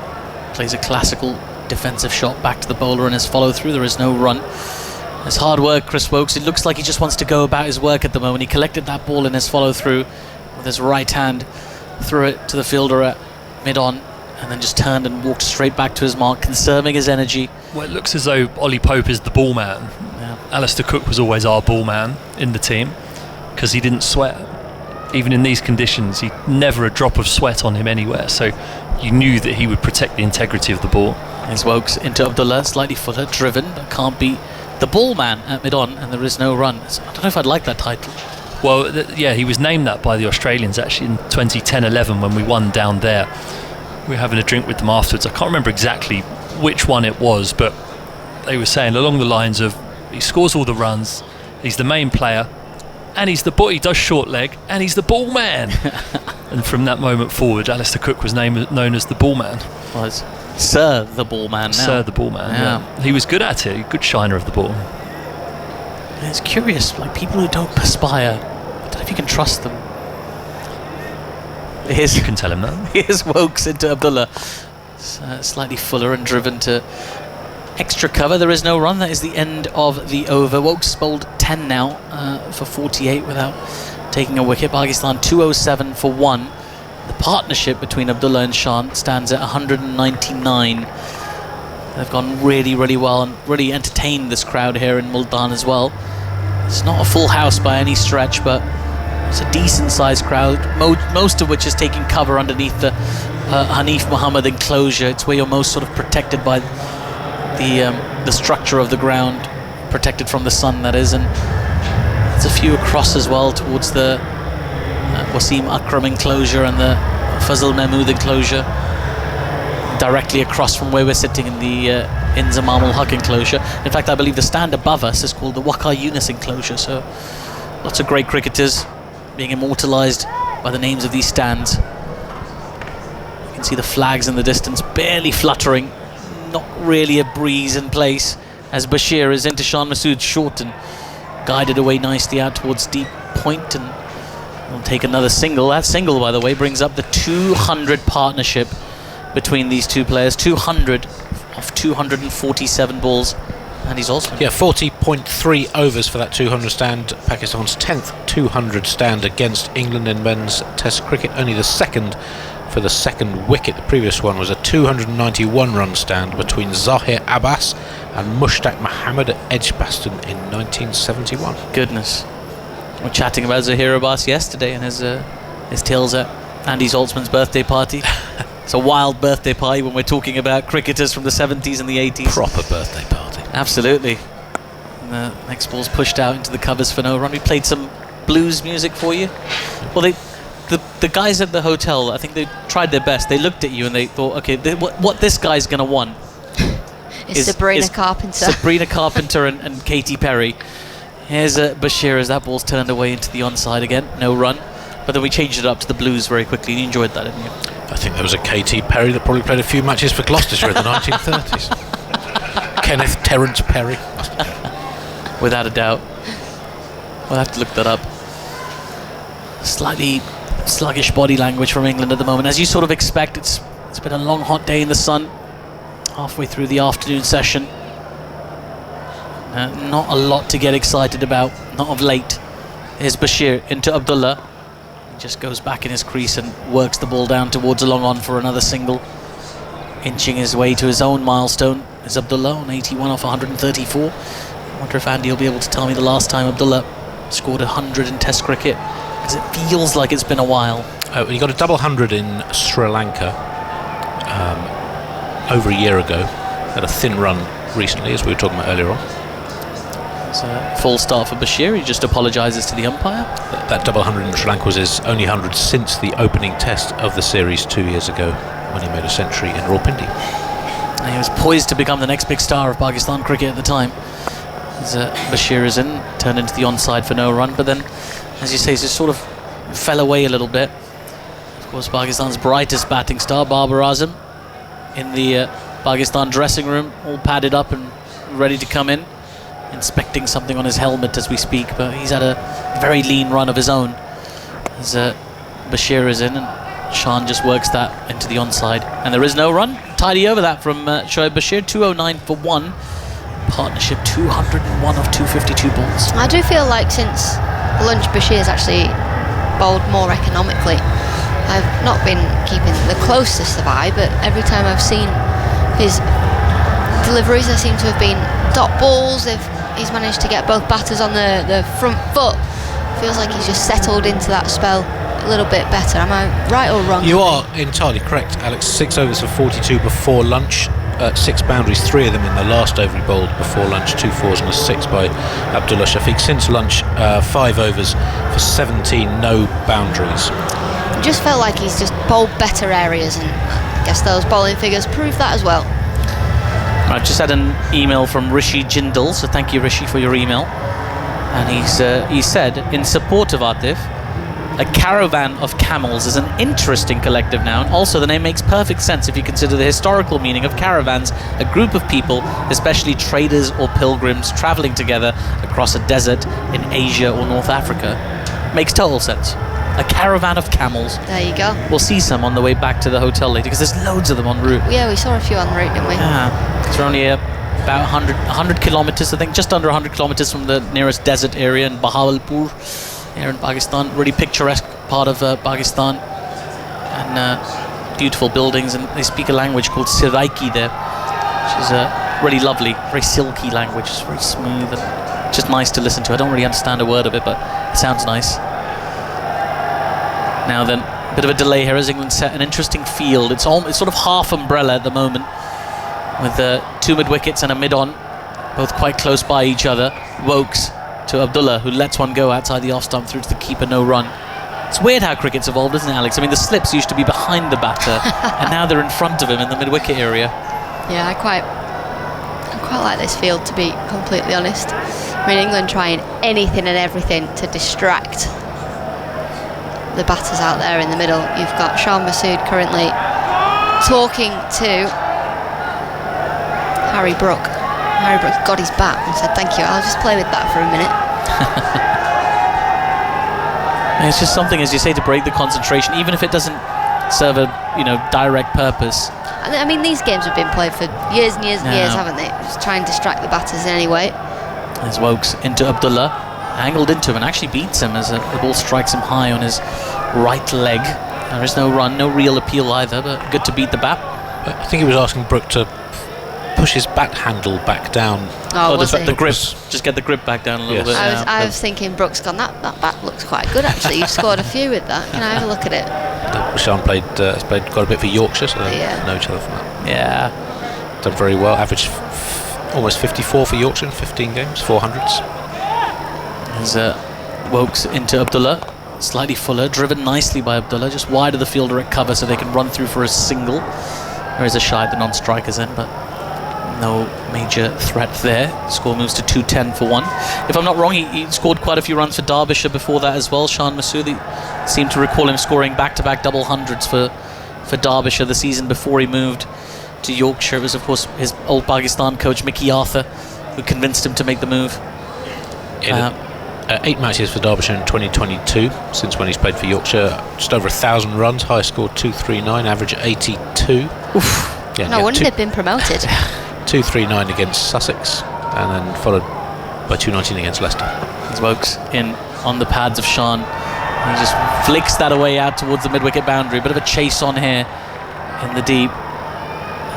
plays a classical defensive shot back to the bowler and his follow through. There is no run. It's hard work, Chris Woakes. It looks like he just wants to go about his work at the moment. He collected that ball in his follow through with his right hand, threw it to the fielder at mid-on, and then just turned and walked straight back to his mark, conserving his energy. Well, it looks as though Ollie Pope is the ball man. Yeah. Alistair Cook was always our ball man in the team because he didn't sweat. Even in these conditions, he never a drop of sweat on him anywhere, so you knew that he would protect the integrity of the ball. There's Woakes into Abdullah, slightly fuller, driven, but can't be the ball man at mid-on, and there is no run. So I don't know if I'd like that title. Well, yeah, he was named that by the Australians actually in 2010-11 when we won down there. We were having a drink with them afterwards. I can't remember exactly which one it was, but they were saying along the lines of, he scores all the runs, he's the main player, and he does short leg, and he's the ball man. And from that moment forward, Alistair Cook was known as the ball man. Well, it's Sir the ball man now. Sir the ball man, yeah. He was good at it, good shiner of the ball. It's curious, like people who don't perspire, I don't know if you can trust them. You can tell him that. Here's Woakes into Abdullah, slightly fuller and driven to extra cover. There is no run. That is the end of the over. Woakes bowled 10 now for 48 without taking a wicket. Pakistan 207 for 1. The partnership between Abdullah and Shan stands at 199. They've gone really, really well and really entertained this crowd here in Multan as well. It's not a full house by any stretch, but it's a decent-sized crowd, most of which is taking cover underneath the Hanif Muhammad enclosure. It's where you're most sort of protected by the structure of the ground, protected from the sun, that is. And there's a few across as well towards the Wasim Akram enclosure and the Fazl Mahmood enclosure, directly across from where we're sitting in the Inzamam ul Haq enclosure. In fact, I believe the stand above us is called the Waqar Yunus enclosure. So lots of great cricketers being immortalised by the names of these stands. You can see the flags in the distance barely fluttering, not really a breeze in place, as Bashir is into Shan Masood's short and guided away nicely out towards deep point, and will take another single. That single, by the way, brings up the 200 partnership between these two players. 200 of 247 balls. And he's also 40.3 overs for that 200 stand. Pakistan's 10th 200 stand against England in men's Test cricket. Only the second for the second wicket. The previous one was a 291 run stand between Zahir Abbas and Mushtaq Mohammed at Edgbaston in 1971. Goodness. We're chatting about Zahir Abbas yesterday and his tales at Andy Zaltzman's birthday party. It's a wild birthday party when we're talking about cricketers from the 70s and the 80s. Proper birthday party. Absolutely. And the next ball's pushed out into the covers for no run. We played some blues music for you. Well, the guys at the hotel, I think they tried their best. They looked at you and they thought, okay, what this guy's going to want is Sabrina Carpenter. Sabrina Carpenter and Katy Perry. Here's Bashir as that ball's turned away into the onside again. No run. But then we changed it up to the blues very quickly. You enjoyed that, didn't you? I think there was a Katy Perry that probably played a few matches for Gloucestershire in the 1930s. Kenneth Terence Perry. Without a doubt. We'll have to look that up. Slightly sluggish body language from England at the moment. As you sort of expect, it's been a long hot day in the sun. Halfway through the afternoon session. Not a lot to get excited about, not of late. Here's Bashir into Abdullah. He just goes back in his crease and works the ball down towards a long on for another single. Inching his way to his own milestone is Abdullah on 81 off 134. I wonder if Andy will be able to tell me the last time Abdullah scored 100 in Test cricket, because it feels like it's been a while. He got a double 100 in Sri Lanka over a year ago. Had a thin run recently, as we were talking about earlier on. It's a full start for Bashir. He just apologises to the umpire. That double 100 in Sri Lanka was his only 100 since the opening test of the series 2 years ago, when he made a century in Rawalpindi. And he was poised to become the next big star of Pakistan cricket at the time. As Bashir is in, turned into the onside for no run, but then, as you say, he just sort of fell away a little bit. Of course, Pakistan's brightest batting star, Babar Azam, in the Pakistan dressing room, all padded up and ready to come in, inspecting something on his helmet as we speak, but he's had a very lean run of his own. As Bashir is in, and Shan just works that into the onside, and there is no run. Tidy over that from Shoaib Bashir. 209 for 1. Partnership 201 of 252 balls. I do feel like since lunch, Bashir's actually bowled more economically. I've not been keeping the closest of eye, but every time I've seen his deliveries, there seem to have been dot balls. He's managed to get both batters on the front foot. Feels like he's just settled into that spell a little bit better. Am I right or wrong? You are entirely correct, Alex. 6 overs for 42 before lunch. 6 boundaries, 3 of them in the last over he bowled before lunch, 2 fours and a 6 by Abdullah Shafiq. Since lunch, 5 overs for 17, no boundaries. It just felt like he's just bowled better areas, and I guess those bowling figures prove that as well. I've just had an email from Rishi Jindal, so thank you, Rishi, for your email. And he said, in support of Atif, a caravan of camels is an interesting collective noun. Also, the name makes perfect sense if you consider the historical meaning of caravans, a group of people, especially traders or pilgrims, traveling together across a desert in Asia or North Africa. Makes total sense. A caravan of camels. There you go. We'll see some on the way back to the hotel later, because there's loads of them en route. Yeah, we saw a few en route, didn't we? Yeah, because we're only about 100 kilometers, I think, just under 100 kilometers from the nearest desert area in Bahawalpur here in Pakistan. Really picturesque part of Pakistan, and beautiful buildings, and they speak a language called Siraiki there, which is a really lovely, very silky language. It's very smooth and just nice to listen to. I don't really understand a word of it, but it sounds nice. Now then, a bit of a delay here as England set an interesting field. It's sort of half umbrella at the moment, with 2 mid-wickets and a mid-on, both quite close by each other. Wokes to Abdullah, who lets one go outside the off-stump through to the keeper, no run. It's weird how cricket's evolved, isn't it, Alex? I mean, the slips used to be behind the batter, and now they're in front of him in the mid-wicket area. Yeah, I quite like this field, to be completely honest. I mean, England trying anything and everything to distract the batters out there in the middle. You've got Shan Masood currently talking to Harry Brook. Harry Brook got his bat and said, "Thank you, I'll just play with that for a minute." It's just something, as you say, to break the concentration, even if it doesn't serve a direct purpose. I mean, these games have been played for years and years and years, haven't they? Just try and distract the batters in any way. As Wokes into Abdullah, angled into him and actually beats him as the ball strikes him high on his right leg. There is no run, no real appeal either, but good to beat the bat. I think he was asking Brook to push his bat handle back down. The grip. Just get the grip back down a little bit. I was thinking Brooks gone, that bat looks quite good actually. You've scored a few with that. Can I have a look at it? Shan played quite a bit for Yorkshire, so they know each other from that. Yeah. Done very well. Averaged almost 54 for Yorkshire in 15 games, 400s. As Wokes into Abdullah, slightly fuller, driven nicely by Abdullah, just wide of the fielder at cover so they can run through for a single. There is a shy at the non-strikers end, but no major threat there. Score moves to 210 for 1. If I'm not wrong, he scored quite a few runs for Derbyshire before that as well. Shan Masood seemed to recall him scoring back-to-back double hundreds for Derbyshire the season before he moved to Yorkshire. It was, of course, his old Pakistan coach Mickey Arthur who convinced him to make the move. 8 matches for Derbyshire in 2022, since when he's played for Yorkshire. Just over 1,000 runs, high score 239, average 82. Oof. Yeah, no wonder they've been promoted. 239 against Sussex, and then followed by 219 against Leicester. As Wokes in on the pads of Shan, he just flicks that away out towards the mid-wicket boundary. A bit of a chase on here in the deep,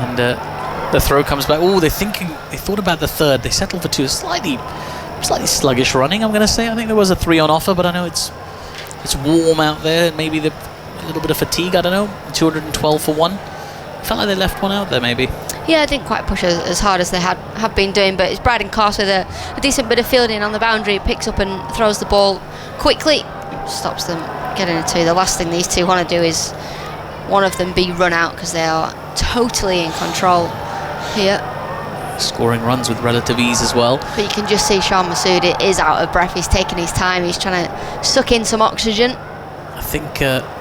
and the throw comes back. Oh, they thought about the third. They settled for 2. Slightly sluggish running, I'm going to say. I think there was a 3 on offer, but I know it's warm out there. Maybe a little bit of fatigue. I don't know. 212 for 1. Felt like they left one out there, maybe. Yeah, didn't quite push as hard as they have been doing, but it's Bryden Carse with a decent bit of fielding on the boundary. Picks up and throws the ball quickly, stops them getting a 2. The last thing these two want to do is one of them be run out, because they are totally in control here. Scoring runs with relative ease as well. But you can just see Shan Masood is out of breath. He's taking his time. He's trying to suck in some oxygen. I think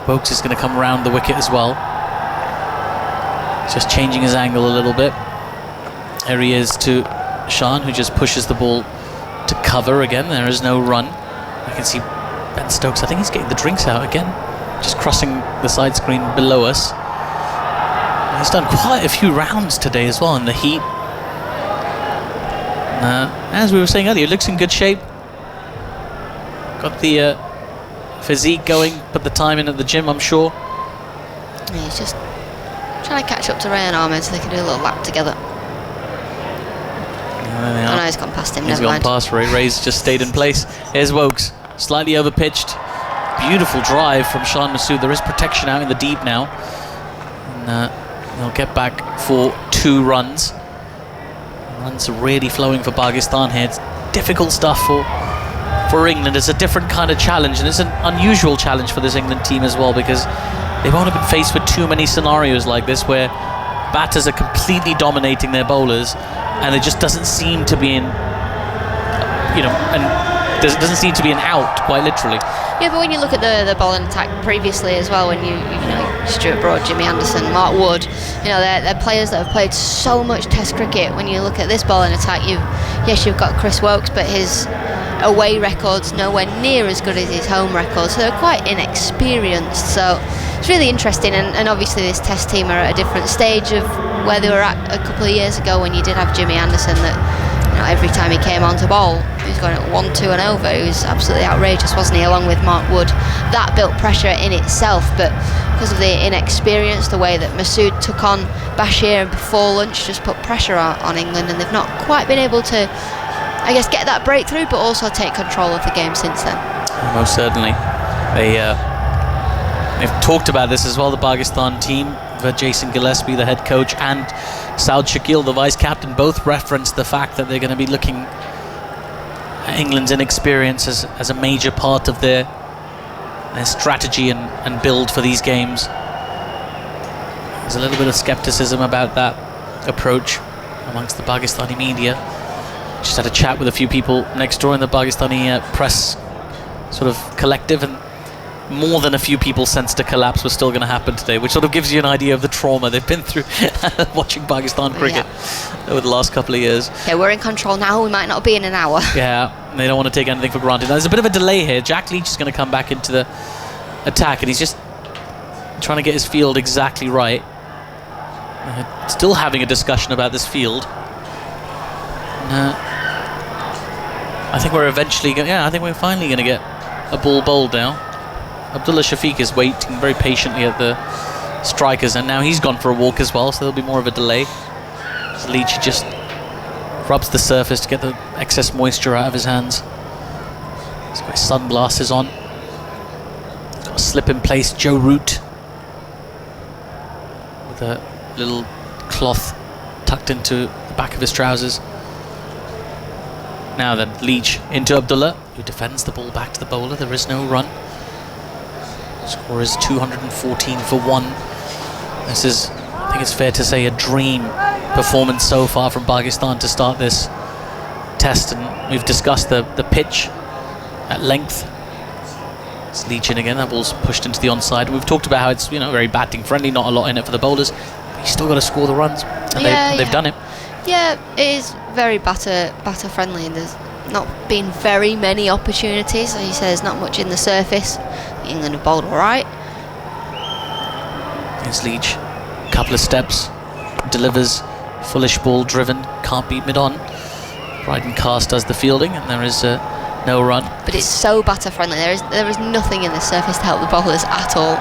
Wokes is going to come around the wicket as well. Just changing his angle a little bit. There he is to Shan, who just pushes the ball to cover again. There is no run. I can see Ben Stokes. I think he's getting the drinks out again. Just crossing the side screen below us. He's done quite a few rounds today as well in the heat. As we were saying earlier, looks in good shape. Got the physique going, put the time in at the gym, I'm sure. Yeah, he's just trying to catch up to Ryan Ahmed so they can do a little lap together. Oh no, he's gone past him. He's gone past Ray. Ray's just stayed in place. Here's Wokes, slightly overpitched. Beautiful drive from Shan Masood. There is protection out in the deep now. And they'll get back for 2 runs. Runs are really flowing for Pakistan here. It's difficult stuff for England. It's a different kind of challenge, and it's an unusual challenge for this England team as well, because they won't have been faced with too many scenarios like this where batters are completely dominating their bowlers, and it just doesn't seem to be there doesn't seem to be an out, quite literally. Yeah, but when you look at the bowling attack previously as well, when you know Stuart Broad, Jimmy Anderson, Mark Wood, they're players that have played so much Test cricket. When you look at this bowling attack, you've got Chris Wokes, but his away record's nowhere near as good as his home record, so they're quite inexperienced. So it's really interesting, and obviously this Test team are at a different stage of where they were at a couple of years ago when you did have Jimmy Anderson that, you know, every time he came onto ball he was going at 1-2 and over. He was absolutely outrageous, wasn't he, along with Mark Wood. That built pressure in itself, but because of the inexperience, the way that Masood took on Bashir before lunch just put pressure on England, and they've not quite been able to, I guess, get that breakthrough but also take control of the game since then. Most certainly. They've talked about this as well, the Pakistan team. Jason Gillespie, the head coach, and Saud Shakil, the vice captain, both referenced the fact that they're going to be looking at England's inexperience as a major part of their strategy and build for these games. There's a little bit of skepticism about that approach amongst the Pakistani media. Just had a chat with a few people next door in the Pakistani press sort of collective, and more than a few people sensed a collapse was still going to happen today, which sort of gives you an idea of the trauma they've been through watching Pakistan cricket over the last couple of years. Yeah, we're in control now, we might not be in an hour. Yeah, they don't want to take anything for granted. Now, there's a bit of a delay here. Jack Leach is going to come back into the attack, and he's just trying to get his field exactly right. Still having a discussion about this field. I think we're eventually going. Yeah, I think we're finally going to get a ball bowled now. Abdullah Shafiq is waiting very patiently at the strikers, and now he's gone for a walk as well, so there'll be more of a delay. As Leach just rubs the surface to get the excess moisture out of his hands. He's got his sunglasses on. He's got a slip in place Joe Root with a little cloth tucked into the back of his trousers. Now then, Leach into Abdullah, who defends the ball back to the bowler. There is no run. Score is 214 for 1. This is, I think it's fair to say, a dream performance so far from Pakistan to start this Test, and we've discussed the pitch at length. It's Leach in again. That ball's pushed into the onside. We've talked about how it's, you know, very batting friendly, not a lot in it for the bowlers, but you still got to score the runs, and they've done it. Yeah, it is very batter friendly, and there's not been very many opportunities. Like you said, there's not much in the surface. England have bowled all right. Here's Leach, couple of steps, delivers, fullish ball driven, can't beat mid-on. Bryden Cast does the fielding, and there is no run. But it's so batter friendly. There is nothing in the surface to help the bowlers at all.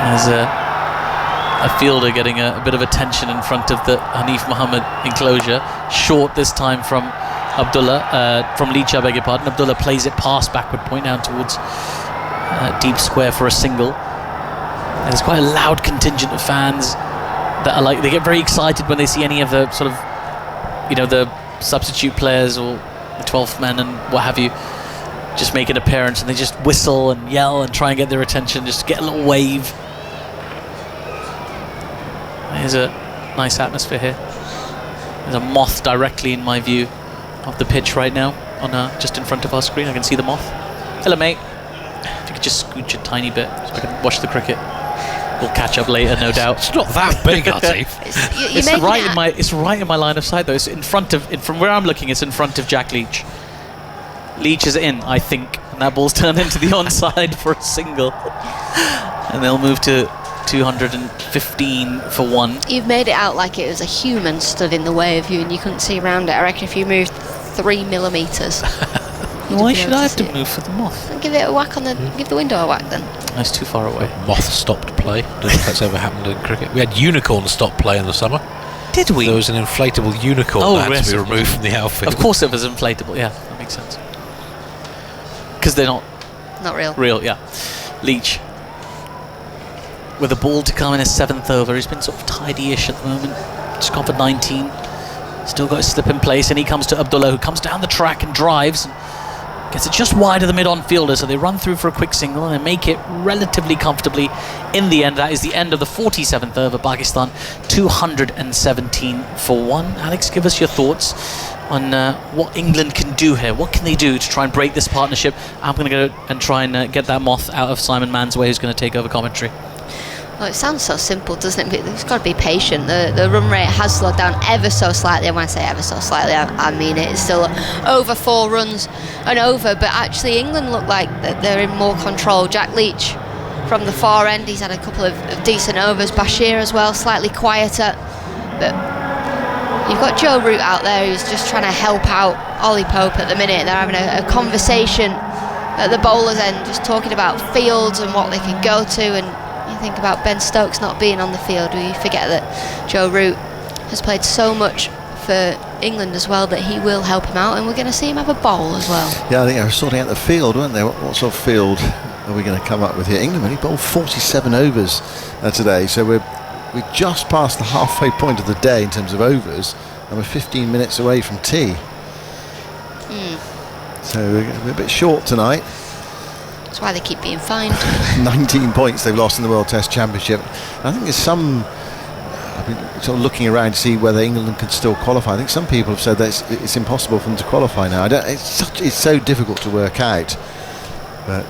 There's a fielder getting a bit of attention in front of the Hanif Mohammed enclosure. Short this time from Abdullah, from Leach, I beg your pardon. Abdullah plays it past backward point down towards deep square for a single. And there's quite a loud contingent of fans that are like, they get very excited when they see any of the sort of, you know, the substitute players or the 12th men and what have you just make an appearance, and they just whistle and yell and try and get their attention, just get a little wave. There's a nice atmosphere here. There's a moth directly in my view of the pitch right now, on just in front of our screen. I can see the moth. Hello, mate. If you could just scooch a tiny bit so I can watch the cricket. We'll catch up later, no doubt. It's not that big, Atif. It's right in my line of sight, though. It's in front of, from where I'm looking, it's in front of Jack Leach. Leach is in, I think, and that ball's turned into the onside for a single, and they'll move to 215 for 1. You've made it out like it was a human stood in the way of you and you couldn't see around it. I reckon if you moved 3 millimetres. Why should I have to move for the moth? Give it a whack on the. Give the window a whack then. That's too far away. Moth stopped play. I don't know if that's ever happened in cricket. We had unicorns stop play in the summer. Did we? There was an inflatable unicorn that had to be removed from the outfield. Of course it was inflatable. Yeah, that makes sense. Because they're not real. Real, yeah. Leach with a ball to come in his 7th over. He's been sort of tidy-ish at the moment. Just gone for 19. Still got his slip in place, and he comes to Abdullah, who comes down the track and drives. And gets it just wide of the mid-on fielder, so they run through for a quick single and they make it relatively comfortably in the end. That is the end of the 47th over. Pakistan 217 for 1. Alex, give us your thoughts on what England can do here. What can they do to try and break this partnership? I'm going to go and try and get that moth out of Simon Man's way, who's going to take over commentary. Well, it sounds so simple, doesn't it? But you've got to be patient. The run rate has slowed down ever so slightly, and when I say ever so slightly, I mean it. It's still over 4 runs and over, but actually England look like they're in more control. Jack Leach from the far end, he's had a couple of decent overs. Bashir as well, slightly quieter, but you've got Joe Root out there who's just trying to help out Ollie Pope at the minute. They're having a conversation at the bowler's end, just talking about fields and what they can go to, and you think about Ben Stokes not being on the field, you forget that Joe Root has played so much for England as well that he will help him out, and we're going to see him have a bowl as well. Yeah, I think they were sorting out the field, weren't they? What sort of field are we going to come up with here? England only bowled 47 overs today, so we're just past the halfway point of the day in terms of overs, and we're 15 minutes away from tea. So we're a bit short tonight. That's why they keep being fined. 19 points they've lost in the World Test Championship. I think there's some, I've been sort of looking around to see whether England can still qualify. I think some people have said that it's impossible for them to qualify now. It's so difficult to work out. But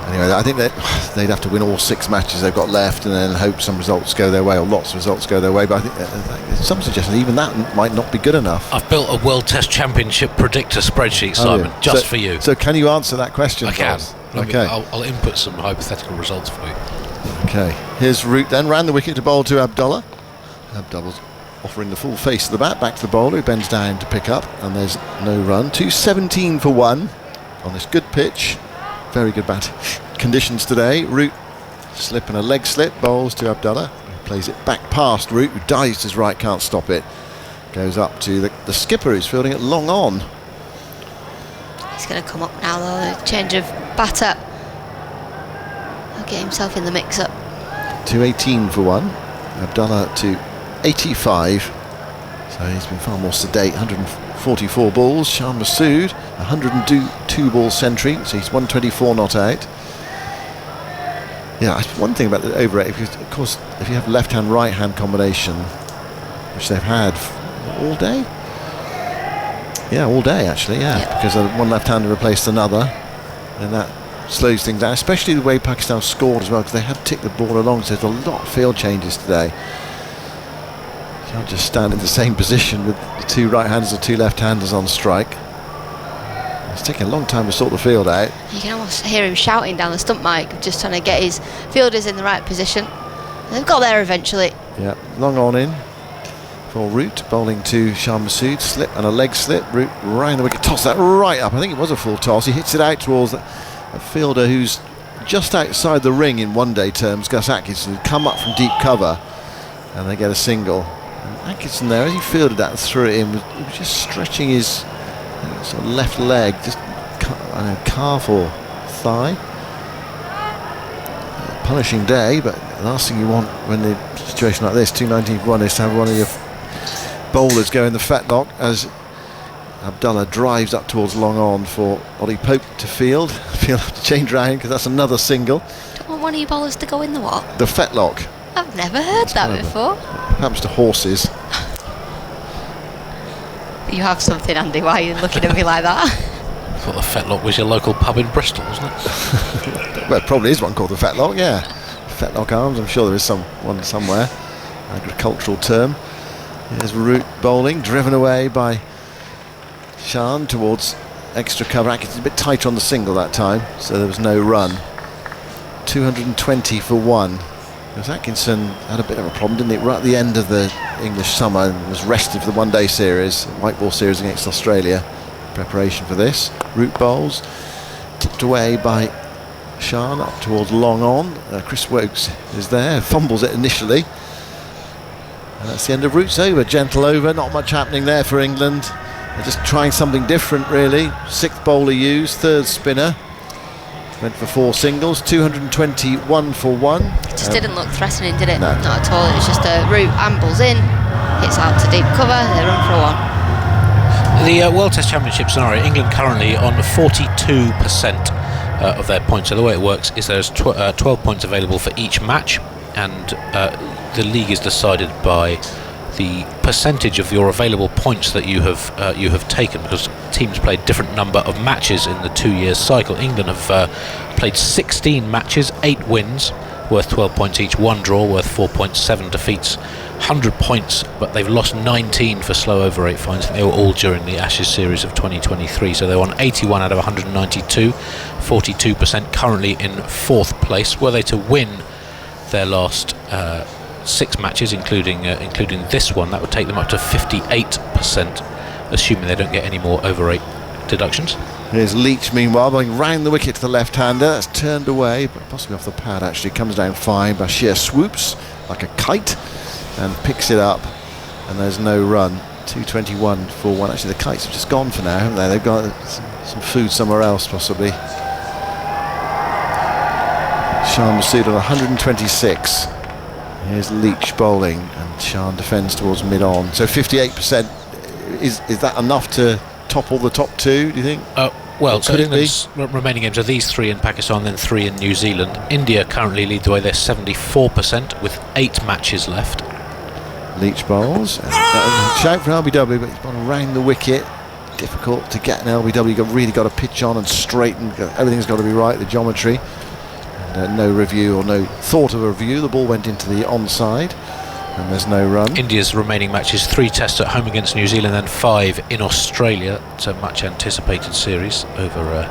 anyway, I think that they'd have to win all 6 matches they've got left and then hope some results go their way, or lots of results go their way. But I think there's some suggestion even that might not be good enough. I've built a World Test Championship predictor spreadsheet, Simon, just for you. So can you answer that question? I can. Okay. I'll input some hypothetical results for you. Okay. Here's Root then, ran the wicket to bowl to Abdullah. Abdullah's offering the full face of the bat back to the bowler, who bends down to pick up, and there's no run. 217 for 1 on this good pitch. Very good bat conditions today. Root slip and a leg slip, bowls to Abdullah, who plays it back past Root, who dives to his right, can't stop it. Goes up to the skipper, who's fielding it long on. He's going to come up now though, a change of batter. He'll get himself in the mix up. 218 for 1. Abdullah to 85. So he's been far more sedate. 144 balls. Shan Masood, 102 ball century. So he's 124 not out. Yeah, one thing about the over 8, because of course, if you have left-hand, right-hand combination, which they've had all day. Yeah, all day actually. Yeah, yep. Because one left-hander replaced another, and that slows things down. Especially the way Pakistan scored as well, because they had ticked the ball along. So there's a lot of field changes today. You can't just stand in the same position with the 2 right-handers or 2 left-handers on strike. It's taking a long time to sort the field out. You can almost hear him shouting down the stump mic, just trying to get his fielders in the right position. They've got there eventually. Yeah, long on in for Root, bowling to Shan Masood, slip and a leg slip. Root round the wicket, toss that right up. I think it was a full toss. He hits it out towards a fielder who's just outside the ring in one-day terms, Gus Atkinson, who'd come up from deep cover, and they get a single. And Atkinson there, as he fielded that and threw it in, he was just stretching his sort of left leg, just calf or thigh. Punishing day, but the last thing you want when in a situation like this, 219 for 1, is to have one of your bowlers go in the fetlock as Abdullah drives up towards long on for Ollie Pope to field. He'll have to change round because that's another single. Do you want one of your bowlers to go in the what? The fetlock. I've never heard that before. Happens to horses. You have something, Andy. Why are you looking at me like that? I thought the Fetlock was your local pub in Bristol, wasn't it? Well, there probably is one called the Fetlock, yeah. Fetlock Arms, I'm sure there is one somewhere. Agricultural term. Here's Root bowling, driven away by Shan towards extra cover. Atkinson a bit tighter on the single that time, so there was no run. 220 for 1. Because Atkinson had a bit of a problem, didn't he? Right at the end of the English summer, and was rested for the one-day series, white ball series against Australia. Preparation for this. Root bowls, tipped away by Shan up towards long on. Chris Wokes is there, fumbles it initially. And that's the end of Root's over. Gentle over, not much happening there for England. They're just trying something different, really. 6th bowler used, 3rd spinner. Went for 4 singles, 221 for 1. It just didn't look threatening, did it? No. Not at all. It was just a Root ambles in, hits out to deep cover, they run for 1. The World Test Championship scenario, England currently on 42% of their points. So the way it works is there's 12 points available for each match, and the league is decided by the percentage of your available points that you have taken, because teams played different number of matches in the 2 year cycle. England have played 16 matches, 8 wins, worth 12 points each. One draw worth 4 points, 7 defeats, 100 points, but they've lost 19 for slow over 8 finds. They were all during the Ashes series of 2023, so they're on 81 out of 192, 42%, currently in 4th place. Were they to win their last 6 matches, including this one, that would take them up to 58%, assuming they don't get any more over 8 deductions. Here's Leach, meanwhile, going round the wicket to the left-hander. That's turned away, but possibly off the pad, actually. Comes down fine. Bashir swoops like a kite and picks it up, and there's no run. 221 for 1. Actually, the kites have just gone for now, haven't they? They've got some food somewhere else, possibly. Shan Masood on 126. Here's Leach bowling, and Shan defends towards mid-on. So 58%. Is that enough to topple the top 2, do you think? Well, so England's remaining games are these 3 in Pakistan, then 3 in New Zealand. India currently lead the way. They're 74% with 8 matches left. Leach bowls. Shout for LBW, but he's gone around the wicket. Difficult to get an LBW. You've really got to pitch on and straighten. Everything's got to be right, the geometry. And, no review or no thought of a review. The ball went into the onside. And there's no run. India's remaining matches 3 tests at home against New Zealand, then 5 in Australia. It's a much anticipated series over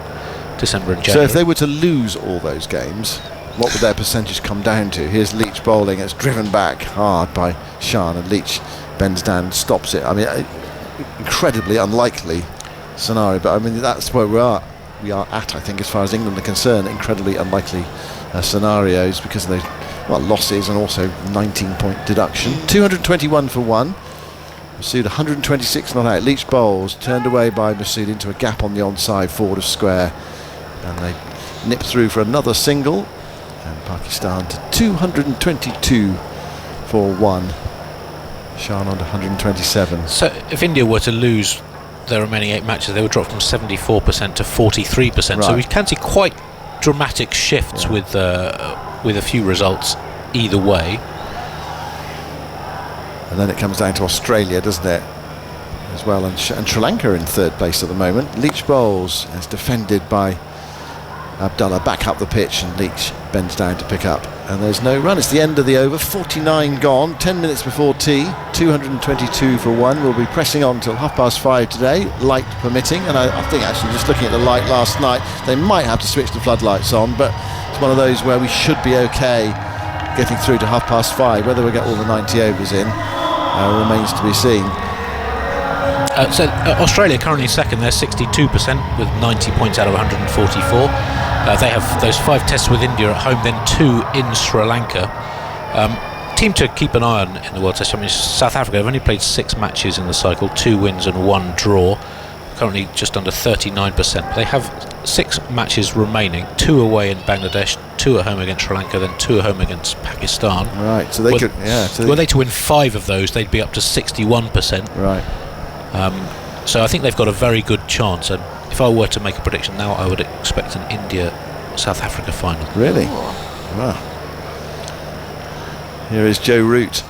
December and January. So if they were to lose all those games, what would their percentage come down to? Here's Leach bowling. It's driven back hard by Shan, and Leach bends down and stops it. I mean, incredibly unlikely scenario, but I mean, that's where we are at, I think, as far as England are concerned. Incredibly unlikely scenarios because of those losses and also 19-point deduction. 221 for 1. Masood 126 not out. Leach bowls, turned away by Masood into a gap on the onside forward of square, and they nip through for another single, and Pakistan to 222 for 1. Shan on to 127. So if India were to lose their remaining 8 matches, they would drop from 74% to 43%. Right. So we can see quite dramatic shifts with a few results either way. And then it comes down to Australia, doesn't it, as well, and Sri Lanka in 3rd place at the moment. Leach bowls, is defended by Abdullah, back up the pitch, and Leach bends down to pick up, and there's no run. It's the end of the over, 49 gone, 10 minutes before tea, 222 for 1. We'll be pressing on till 5:30 today, light permitting, and I think actually just looking at the light last night, they might have to switch the floodlights on, but it's one of those where we should be okay getting through to 5:30. Whether we get all the 90 overs in remains to be seen. Australia currently 2nd, they're 62% with 90 points out of 144. They have those 5 tests with India at home, then 2 in Sri Lanka. Team to keep an eye on in the World Test Championship, South Africa have only played 6 matches in the cycle, 2 wins and 1 draw. Currently just under 39%. They have 6 matches remaining, 2 away in Bangladesh, 2 at home against Sri Lanka, then 2 at home against Pakistan. Right, so they could, were they to win 5 of those, they'd be up to 61%. Right. So I think they've got a very good chance, and if I were to make a prediction now, I would expect an India-South Africa final. Really? Wow. Here is Joe Root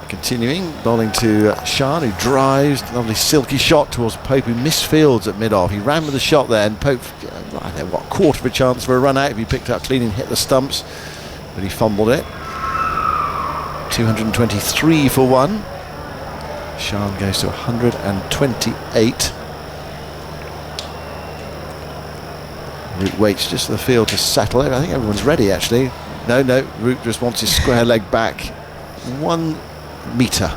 continuing, bowling to Shan, who drives, lovely silky shot towards Pope, who misfields at mid-off. He ran with the shot there, and Pope, I don't know, what, quarter of a chance for a run out if he picked up clean and hit the stumps, but he fumbled it. 223 for 1. Shan goes to 128. Root waits just for the field to settle it. I think everyone's ready, actually. No, Root just wants his square leg back 1 metre.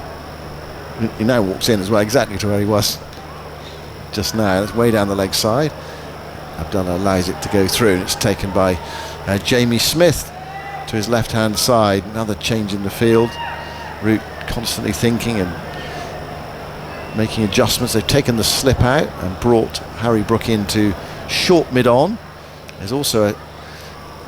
He now walks in as well, exactly to where he was just now. It's way down the leg side. Abdullah allows it to go through, and it's taken by Jamie Smith to his left-hand side. Another change in the field. Root constantly thinking and making adjustments. They've taken the slip out and brought Harry Brook into short mid-on. There's also a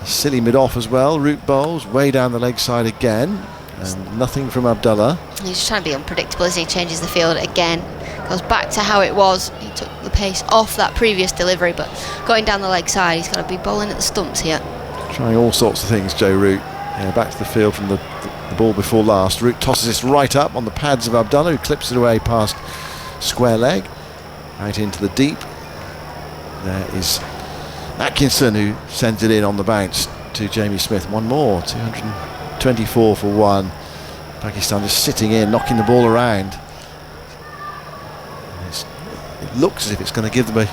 silly mid-off as well. Root bowls way down the leg side again, and nothing from Abdullah. He's just trying to be unpredictable as he changes the field again. Goes back to how it was. He took the pace off that previous delivery, but going down the leg side, he's got to be bowling at the stumps here. Trying all sorts of things, Joe Root. Back to the field from the ball before last. Root tosses this right up on the pads of Abdullah, who clips it away past square leg, out into the deep. There is Atkinson, who sends it in on the bounce to Jamie Smith. One more, 224 for one. Pakistan just sitting in, knocking the ball around. It looks as if it's going to give them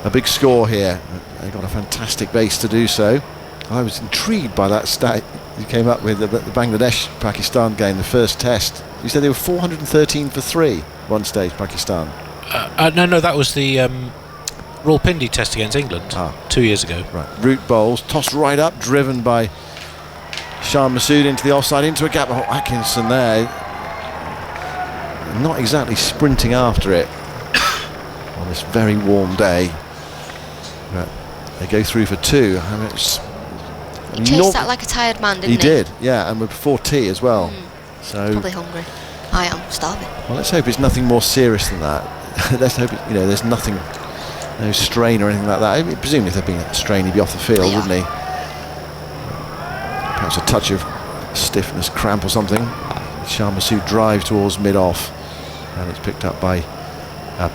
a big score here. They've got a fantastic base to do so. I was intrigued by that stat you came up with, the Bangladesh-Pakistan game, the first test. You said they were 413 for 3 one stage, Pakistan. No, that was the Rawalpindi test against England 2 years ago. Right, root bowls, tossed right up, driven by Shah Massoud into the offside, into a gap. Oh, Atkinson there, not exactly sprinting after it on this very warm day. But they go through for 2. I mean, he chased that like a tired man, didn't he? He did, yeah, and before tea as well. So probably hungry. I am starving. Well, let's hope it's nothing more serious than that. Let's hope there's nothing, no strain or anything like that. I mean, presumably if there'd been a strain, he'd be off the field, wouldn't he? Perhaps a touch of stiffness, cramp or something. Shah Massoud drive towards mid-off, and it's picked up by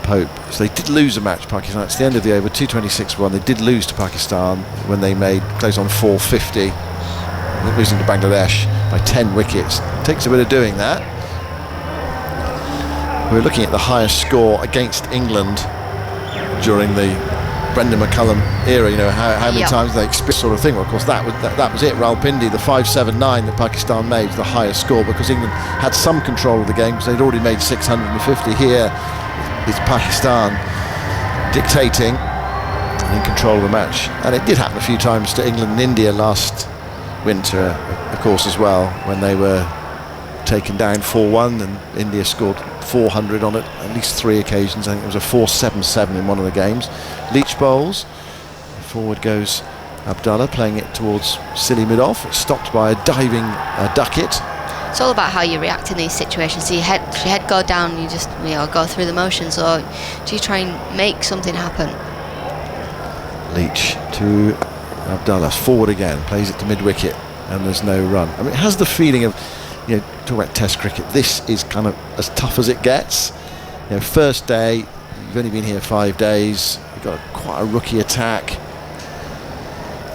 Pope. So they did lose a match, Pakistan. It's the end of the over, 226-1. They did lose to Pakistan when they made close on 450, losing to Bangladesh by 10 wickets. It takes a bit of doing that. We're looking at the highest score against England during the Brendan McCullum era. How many times they experienced sort of thing. Well, of course, that was it. Rawalpindi, the 579 that Pakistan made was the highest score because England had some control of the game because they'd already made 650. Here, it's Pakistan dictating and in control of the match. And it did happen a few times to England and India last winter, of course, as well, when they were taken down 4-1 and India scored 400 on it at least 3 occasions. I think it was a 477 in one of the games. Leach bowls. Forward goes Abdullah, playing it towards silly mid-off. It's stopped by a diving Duckett. It's all about how you react in these situations. So your head go down, you just go through the motions, or do you try and make something happen? Leach to Abdullah, forward again, plays it to mid-wicket, and there's no run. I mean, it has the feeling of, talk about Test cricket, this is kind of as tough as it gets. First day, you've only been here 5 days, you've got quite a rookie attack,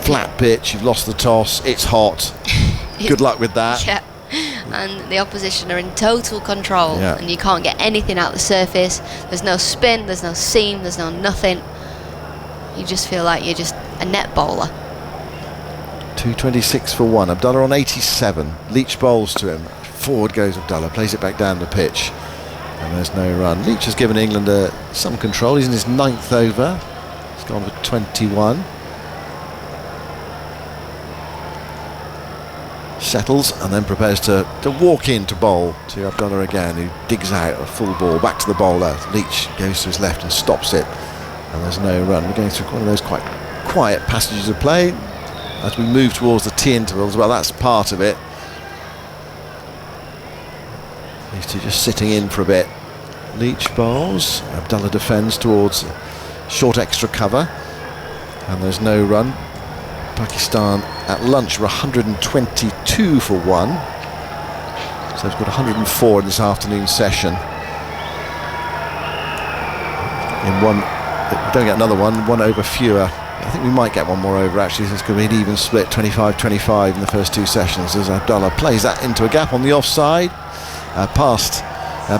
flat pitch, you've lost the toss, it's hot. Good luck with that. Yeah. And the opposition are in total control, and you can't get anything out the surface. There's no spin, there's no seam, there's no nothing. You just feel like you're just a net bowler. 226 for 1. Abdullah on 87. Leach bowls to him. Forward goes Abdullah, plays it back down the pitch, and there's no run. Leach has given England some control. He's in his 9th over. He's gone for 21. Settles and then prepares to walk in to bowl to Abdullah again, who digs out a full ball back to the bowler. Leach goes to his left and stops it, and there's no run. We're going through one of those quite quiet passages of play as we move towards the tea interval as well. That's part of it. These two just sitting in for a bit. Leach bowls, Abdullah defends towards short extra cover, and there's no run. Pakistan at lunch were 122 for 1, so it's got 104 in this afternoon session. In one, we don't get another one over fewer. I think we might get one more over actually. It's going to be an even split, 25-25 in the first 2 sessions, as Abdullah plays that into a gap on the offside, past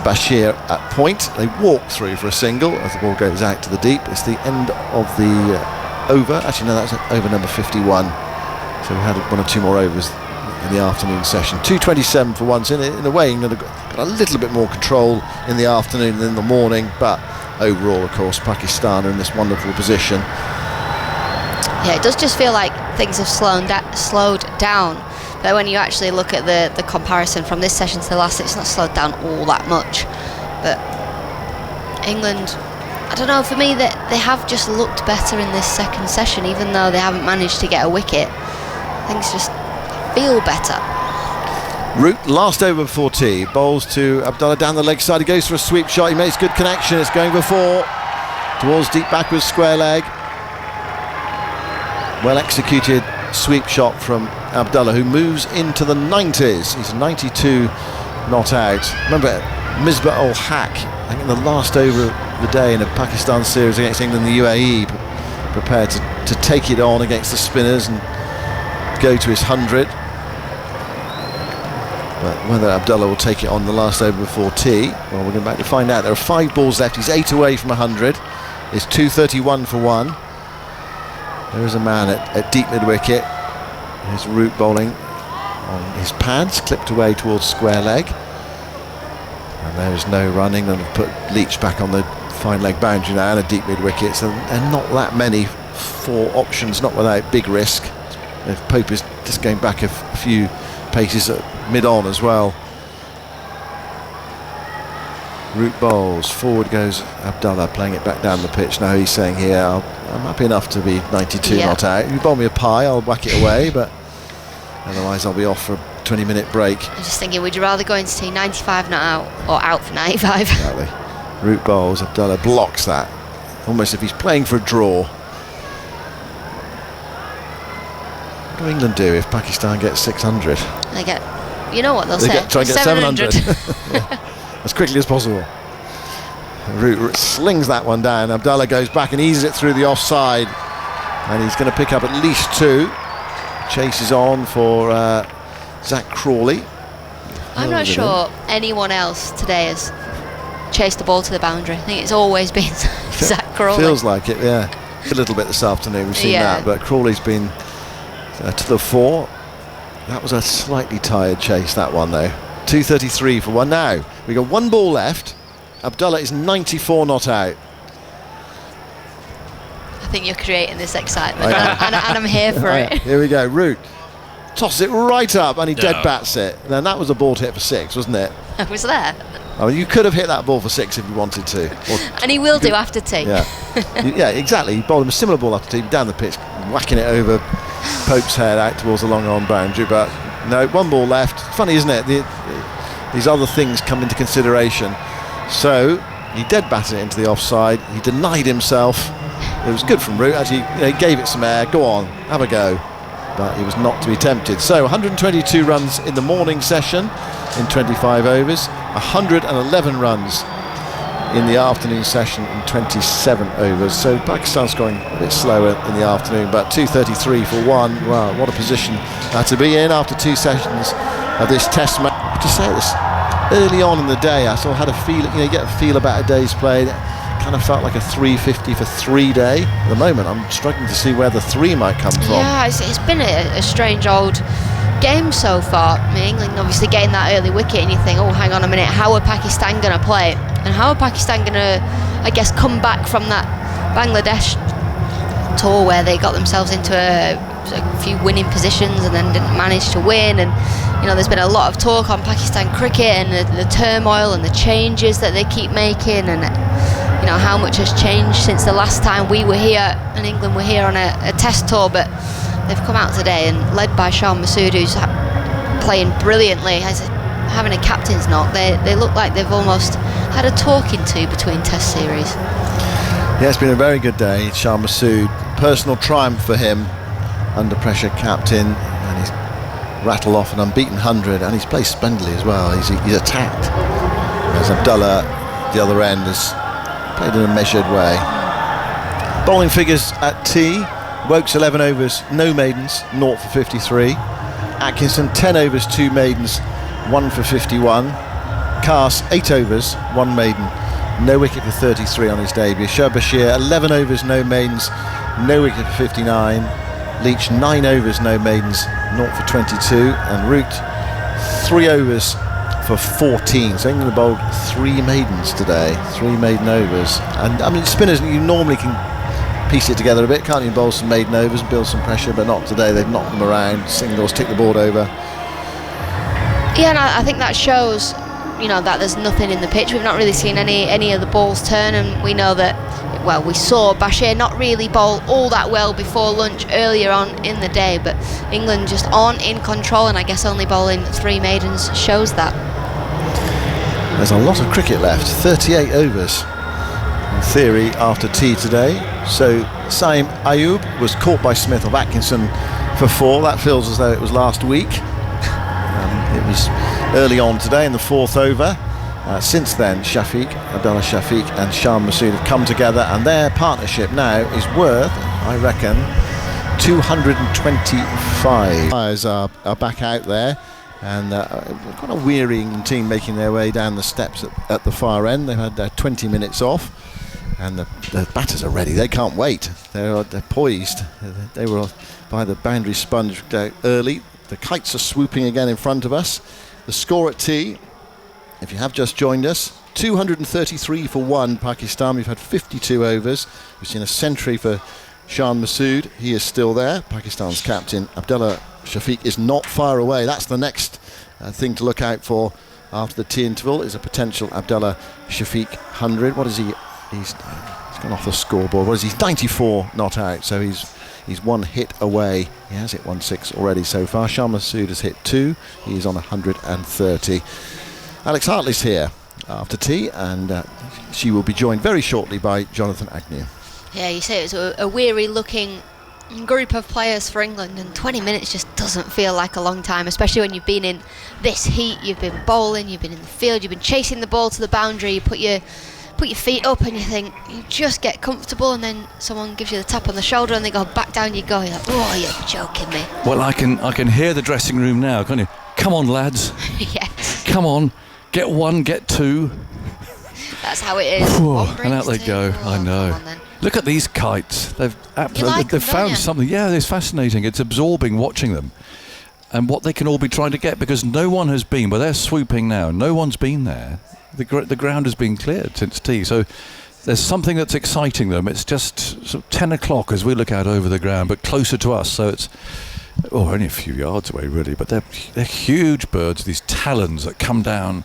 Bashir at point. They walk through for a single as the ball goes out to the deep. It's the end of the over. Actually, no, that's over number 51. So we had 1 or 2 more overs in the afternoon session. 227 for once. In a way, England have got a little bit more control in the afternoon than in the morning, but overall, of course, Pakistan are in this wonderful position. Yeah, it does just feel like things have slowed down. But when you actually look at the comparison from this session to the last, it's not slowed down all that much. But England, I don't know, for me, that they have just looked better in this second session, even though they haven't managed to get a wicket. Things just feel better. Root, last over before tea, bowls to Abdullah down the leg side. He goes for a sweep shot, he makes good connection, it's going for 4 towards deep backwards square leg. Well executed sweep shot from Abdullah, who moves into the 90s. He's 92 not out. Remember Misbah-ul-Haq, I think in the last over of the day in a Pakistan series against England, the UAE, prepared to take it on against the spinners, and go to his 100. But whether Abdullah will take it on the last over before tea, well, we're going back to find out. There are 5 balls left. He's 8 away from 100. It's 231 for 1. There is a man at deep mid-wicket. Here's Root bowling on his pads, clipped away towards square leg. And there is no run. England have put Leach back on the fine leg boundary now and a deep mid-wicket. So, and not that many for options, not without big risk. If Pope is just going back a few paces at mid-on as well. Root bowls, forward goes Abdullah, playing it back down the pitch. Now he's saying here, I'm happy enough to be 92 not out. If you bowl me a pie, I'll whack it away, but otherwise I'll be off for a 20-minute break. I'm just thinking, would you rather go into tea 95 not out, or out for 95? Exactly. Root bowls, Abdullah blocks that, almost if he's playing for a draw. What do England do if Pakistan gets 600? They get, you know what they'll say? Try and get 700. Yeah. As quickly as possible. Root slings that one down. Abdullah goes back and eases it through the offside, and he's going to pick up at least 2. Chases on for Zach Crawley. I'm not sure anyone else today has chased the ball to the boundary. I think it's always been Zach Crawley. Feels like it, yeah. A little bit this afternoon, we've seen that, but Crawley's been to the fore. That was a slightly tired chase, that one though. 233 for 1 now. We got 1 ball left. Abdullah is 94 not out. I think you're creating this excitement, and I'm here for it. Here we go. Root tosses it right up, and he dead bats it. Then that was a ball to hit for 6, wasn't it? I was there. Oh, you could have hit that ball for 6 if you wanted to. And he will do after tea. Yeah, yeah, exactly. He bowled him a similar ball after tea, down the pitch, whacking it over Pope's head out towards the long on boundary. But no, 1 ball left. Funny, isn't it? These other things come into consideration. So he dead batted it into the offside. He denied himself. It was good from Root. Actually, he gave it some air. Go on, have a go. But he was not to be tempted. So 122 runs in the morning session in 25 overs. 111 runs in the afternoon session in 27 overs. So Pakistan scoring a bit slower in the afternoon, but 233 for 1. Wow, what a position to be in after 2 sessions of this test match. I have to say this, early on in the day I sort of had a feel, you get a feel about a day's play. Kind of felt like a 350 for 3 day. At the moment I'm struggling to see where the 3 might come from. Yeah, it's been a strange old game so far. I mean, England obviously getting that early wicket, and you think, oh, hang on a minute, how are Pakistan going to play? And how are Pakistan going to, I guess, come back from that Bangladesh tour where they got themselves into a few winning positions and then didn't manage to win? And you know, there's been a lot of talk on Pakistan cricket and the turmoil and the changes that they keep making, and you know how much has changed since the last time we were here and England were here on a test tour. But they've come out today and led by Shan Masood, who's playing brilliantly, having a captain's knock. They look like they've almost had a talking to between test series. Yeah, it's been a very good day. Shan Masood, personal triumph for him, under pressure captain, and he's rattled off an unbeaten 100, and he's played splendidly as well. He's attacked. Whereas Abdullah, the other end, has played in a measured way. Bowling figures at tea. Woakes 11 overs, no maidens, 0 for 53. Atkinson 10 overs, 2 maidens, 1 for 51. Cast 8 overs, 1 maiden, no wicket for 33 on his debut. Shoaib Bashir 11 overs, no maidens, no wicket for 59. Leach 9 overs, no maidens, 0 for 22. And Root 3 overs for 14. So England bowled 3 maidens today, 3 maiden overs. And I mean, spinners, you normally can piece it together a bit, can't you? Bowl some maiden overs and build some pressure, but not today. They've knocked them around, singles, tick the board over. Yeah, and I think that shows, you know, that there's nothing in the pitch. We've not really seen any of the balls turn, and we know that, well, we saw Bashir not really bowl all that well before lunch earlier on in the day, but England just on in control, and I guess only bowling 3 maidens shows that. There's a lot of cricket left, 38 overs in theory after tea today. So Saim Ayub was caught by Smith of Atkinson for 4. That feels as though it was last week. It was early on today in the 4th over. Since then, Abdullah Shafiq and Shan Masood have come together, and their partnership now is worth, I reckon, 225. Fires are back out there, and quite a wearying team making their way down the steps at the far end. They've had 20 minutes off, and the batters are ready. They can't wait. They're poised. They were by the boundary sponge early. The kites are swooping again in front of us. The score at tea, if you have just joined us, 233 for 1 Pakistan. We've had 52 overs. We've seen a century for Shan Masood. He is still there. Pakistan's captain Abdullah Shafiq is not far away. That's the next thing to look out for after the tea interval, is a potential Abdullah Shafiq 100. What is he? He's gone off the scoreboard. What is he? He's 94 not out, so he's one hit away. He has hit 1-6 already so far. Shan Masood has hit 2. He's on 130. Alex Hartley's here after tea, and she will be joined very shortly by Jonathan Agnew. Yeah, you say it was a weary-looking group of players for England, and 20 minutes just doesn't feel like a long time, especially when you've been in this heat. You've been bowling, you've been in the field, you've been chasing the ball to the boundary. You put your feet up and you think, you just get comfortable, and then someone gives you the tap on the shoulder and they go back down. You go, you're like, oh, you're joking me. Well, I can hear the dressing room now, can't you? Come on, lads. Yes. Come on. Get 1, get 2. That's how it is. And out they go. I know. Look at these kites. They've found something. Yeah, it's fascinating. It's absorbing watching them, and what they can all be trying to get, because no one has been. But they're swooping now. No one's been there. The ground has been cleared since tea. So there's something that's exciting them. It's just sort of 10 o'clock as we look out over the ground, but closer to us. So it's only a few yards away really. But they're huge birds. These talons that come down.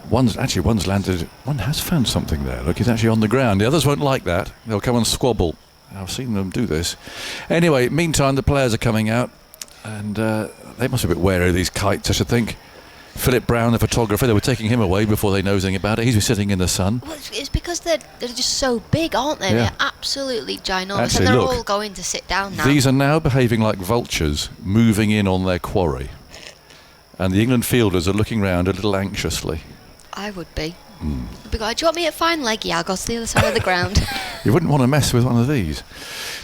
One's landed. One has found something there. Look, he's actually on the ground. The others won't like that. They'll come and squabble. I've seen them do this. Anyway, meantime, the players are coming out, and they must be a bit wary of these kites, I should think. Philip Brown, the photographer, they were taking him away before they know anything about it. He's been sitting in the sun. Well, it's because they're just so big, aren't they? Yeah. They're absolutely ginormous. Actually, and they're look, all going to sit down now. These are now behaving like vultures, moving in on their quarry. And the England fielders are looking round a little anxiously. I would be. I'd be going, do you want me at fine leg? Yeah, I'll go to the other side of the ground. You wouldn't want to mess with one of these.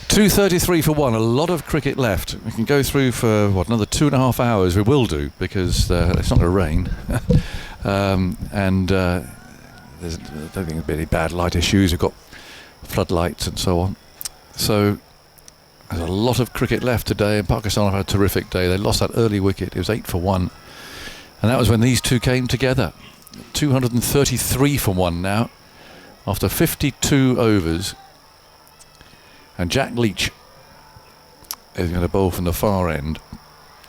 233 for 1, a lot of cricket left. We can go through for, another 2.5 hours. We will do, because it's not going to rain. I don't think there'll be any bad light issues. We've got floodlights and so on. So there's a lot of cricket left today, and Pakistan have had a terrific day. They lost that early wicket. It was 8 for 1. And that was when these two came together. 233 for 1 now, after 52 overs. And Jack Leach is going to bowl from the far end.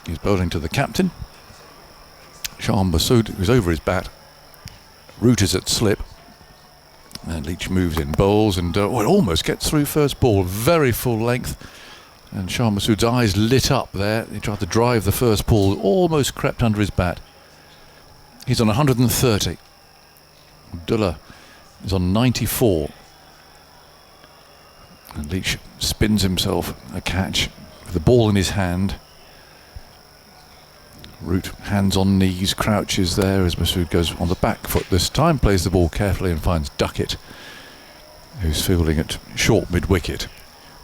He's bowling to the captain, Shan Masood, who's over his bat. Root is at slip, and Leach moves in, bowls, and it almost gets through first ball. Very full length, and Shan Masood's eyes lit up there. He tried to drive the first ball, almost crept under his bat. He's on 130. Abdullah is on 94. And Leach spins himself a catch with the ball in his hand. Root, hands on knees, crouches there as Masood goes on the back foot this time, plays the ball carefully and finds Duckett, who's fielding at short mid-wicket.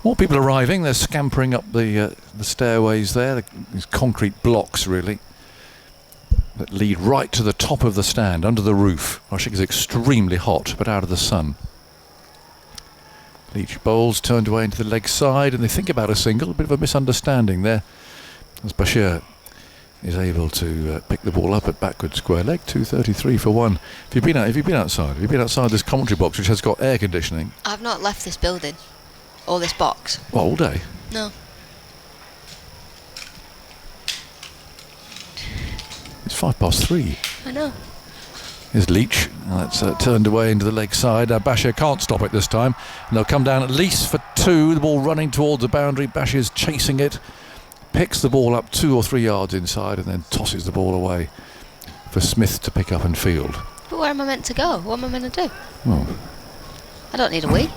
More people arriving. They're scampering up the stairways there, these concrete blocks really, that lead right to the top of the stand, under the roof. I think it's extremely hot, but out of the sun. Leach bowls, turned away into the leg side, and they think about a single. A bit of a misunderstanding there, as Bashir is able to pick the ball up at backward square leg. 233 for 1. Have you been outside? Have you been outside this commentary box, which has got air conditioning? I've not left this building, or this box. Well, all day? No. It's 3:05. I know. Here's Leach. That's turned away into the leg side. Bashir can't stop it this time. And they'll come down at least for 2. The ball running towards the boundary. Bashir's chasing it. Picks the ball up 2 or 3 yards inside and then tosses the ball away for Smith to pick up and field. But where am I meant to go? What am I meant to do? Well, I don't need a wee.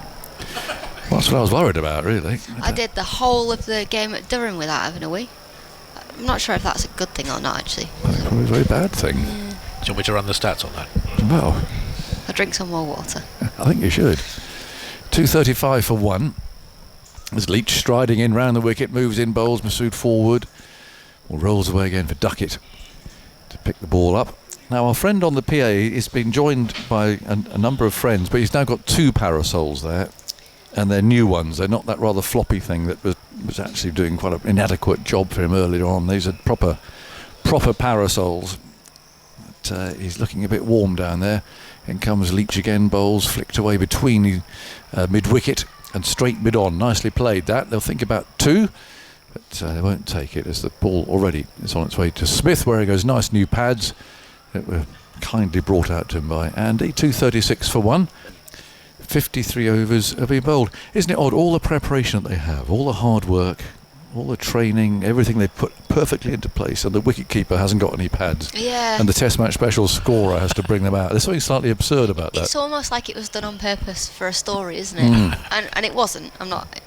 Well, that's what I was worried about, really. I did the whole of the game at Durham without having a wee. I'm not sure if that's a good thing or not, actually. That's probably a very bad thing. Do you want me to run the stats on that? Well, I'll drink some more water. I think you should. 235 for 1. As Leach striding in round the wicket, moves in, bowls Masood forward, or rolls away again for Duckett to pick the ball up. Now our friend on the PA has been joined by a number of friends, but he's now got 2 parasols there, and they're new ones. They're not that rather floppy thing that was actually doing quite an inadequate job for him earlier on. These are proper parasols. But, he's looking a bit warm down there. In comes Leach again, bowls flicked away between mid-wicket and straight mid-on. Nicely played that. They'll think about 2, but they won't take it as the ball already is on its way to Smith, where he goes. Nice new pads that were kindly brought out to him by Andy. 236 for 1. 53 overs have been bowled. Isn't it odd, all the preparation that they have, all the hard work, all the training, everything they put perfectly into place, and the wicket-keeper hasn't got any pads. Yeah. And the Test match special scorer has to bring them out. There's something slightly absurd about that. It's almost like it was done on purpose for a story, isn't it? And it wasn't. I'm not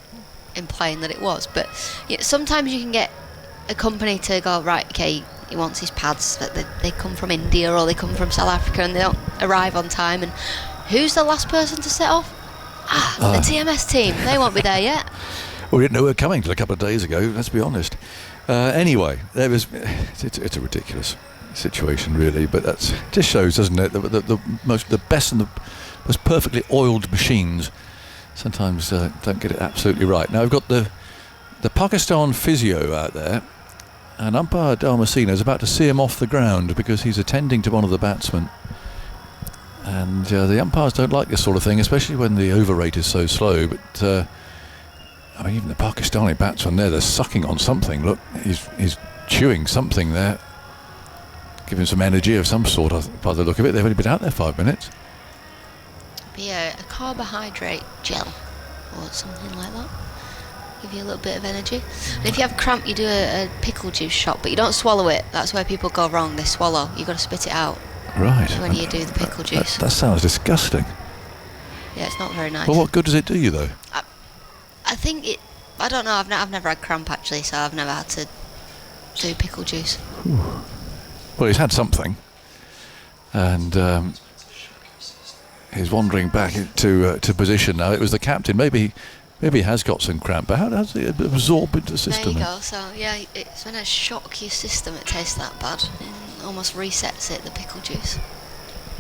implying that it was, but sometimes you can get a company to go, right, okay, he wants his pads, that they come from India or they come from South Africa and they don't arrive on time, and who's the last person to set off? The TMS team. They won't be there yet. Well, we didn't know we were coming till a couple of days ago, let's be honest. Anyway, it's a ridiculous situation, really, but that just shows, doesn't it, the best and the most perfectly oiled machines sometimes don't get it absolutely right. Now, we've got the Pakistan physio out there, and umpire Dalmasina is about to see him off the ground because he's attending to one of the batsmen. And the umpires don't like this sort of thing, especially when the over rate is so slow, but I mean, even the Pakistani batsman there, they're sucking on something. Look, he's chewing something there. Giving some energy of some sort, by the look of it. They've only been out there 5 minutes. Be a carbohydrate gel or something like that. Give you a little bit of energy. And if you have cramp, you do a pickle juice shot, but you don't swallow it. That's where people go wrong. They swallow. You've got to spit it out. Right. When you do the pickle juice. That sounds disgusting. Yeah, it's not very nice. Well, what good does it do you, though? I think it. I don't know. I've never had cramp actually, so I've never had to do pickle juice. Well, he's had something, and he's wandering back to position now. It was the captain. Maybe he has got some cramp, but how does it absorb into the system? There you go. So yeah, it's when I shock your system, it tastes that bad. It almost resets it. The pickle juice.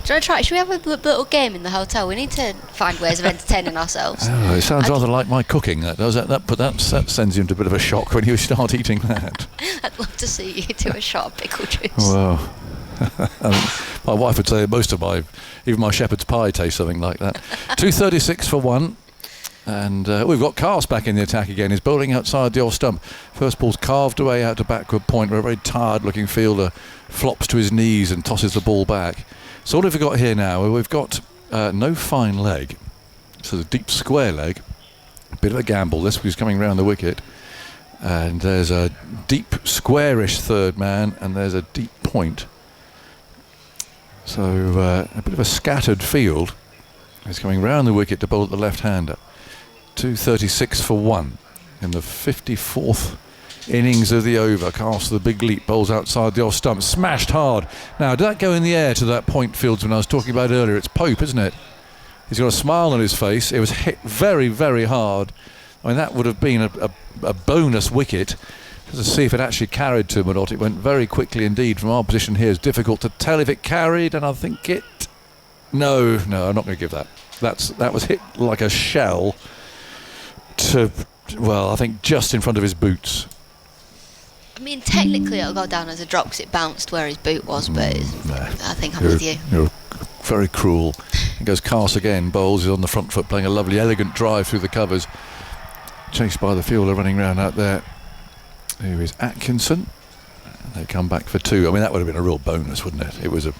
Do you want to try it? Should we have a little game in the hotel? We need to find ways of entertaining ourselves. Oh, it sounds rather like my cooking. That does that. But that sends you into a bit of a shock when you start eating that. I'd love to see you do a shot of pickle juice. Well, my wife would say most of even my shepherd's pie tastes something like that. 236 for 1. And we've got Cast back in the attack again. He's bowling outside the off stump. First ball's carved away out to backward point, where a very tired-looking fielder flops to his knees and tosses the ball back. So what have we got here now? Well, we've got no fine leg. So the deep square leg. A bit of a gamble this, because he's coming round the wicket. And there's a deep squarish third man, and there's a deep point. So a bit of a scattered field. He's coming round the wicket to bowl at the left-hander. 236 for 1 in the 54th innings of the over. Cast the big leap, bowls outside the off stump, smashed hard. Now, did that go in the air to that point fieldsman I was talking about earlier? It's Pope, isn't it? He's got a smile on his face. It was hit very, very hard. I mean, that would have been a bonus wicket. To see if it actually carried to him or not. It went very quickly indeed. From our position here, it's difficult to tell if it carried, and I think it... No, I'm not going to give that. That was hit like a shell to, well, I think just in front of his boots. I mean, technically it'll go down as a drop because it bounced where his boot was, but I think I'm with you. You're very cruel. It goes Cast again, bowls, is on the front foot, playing a lovely, elegant drive through the covers. Chased by the fielder running round out there. Here is Atkinson. And they come back for 2. I mean, that would have been a real bonus, wouldn't it? It was a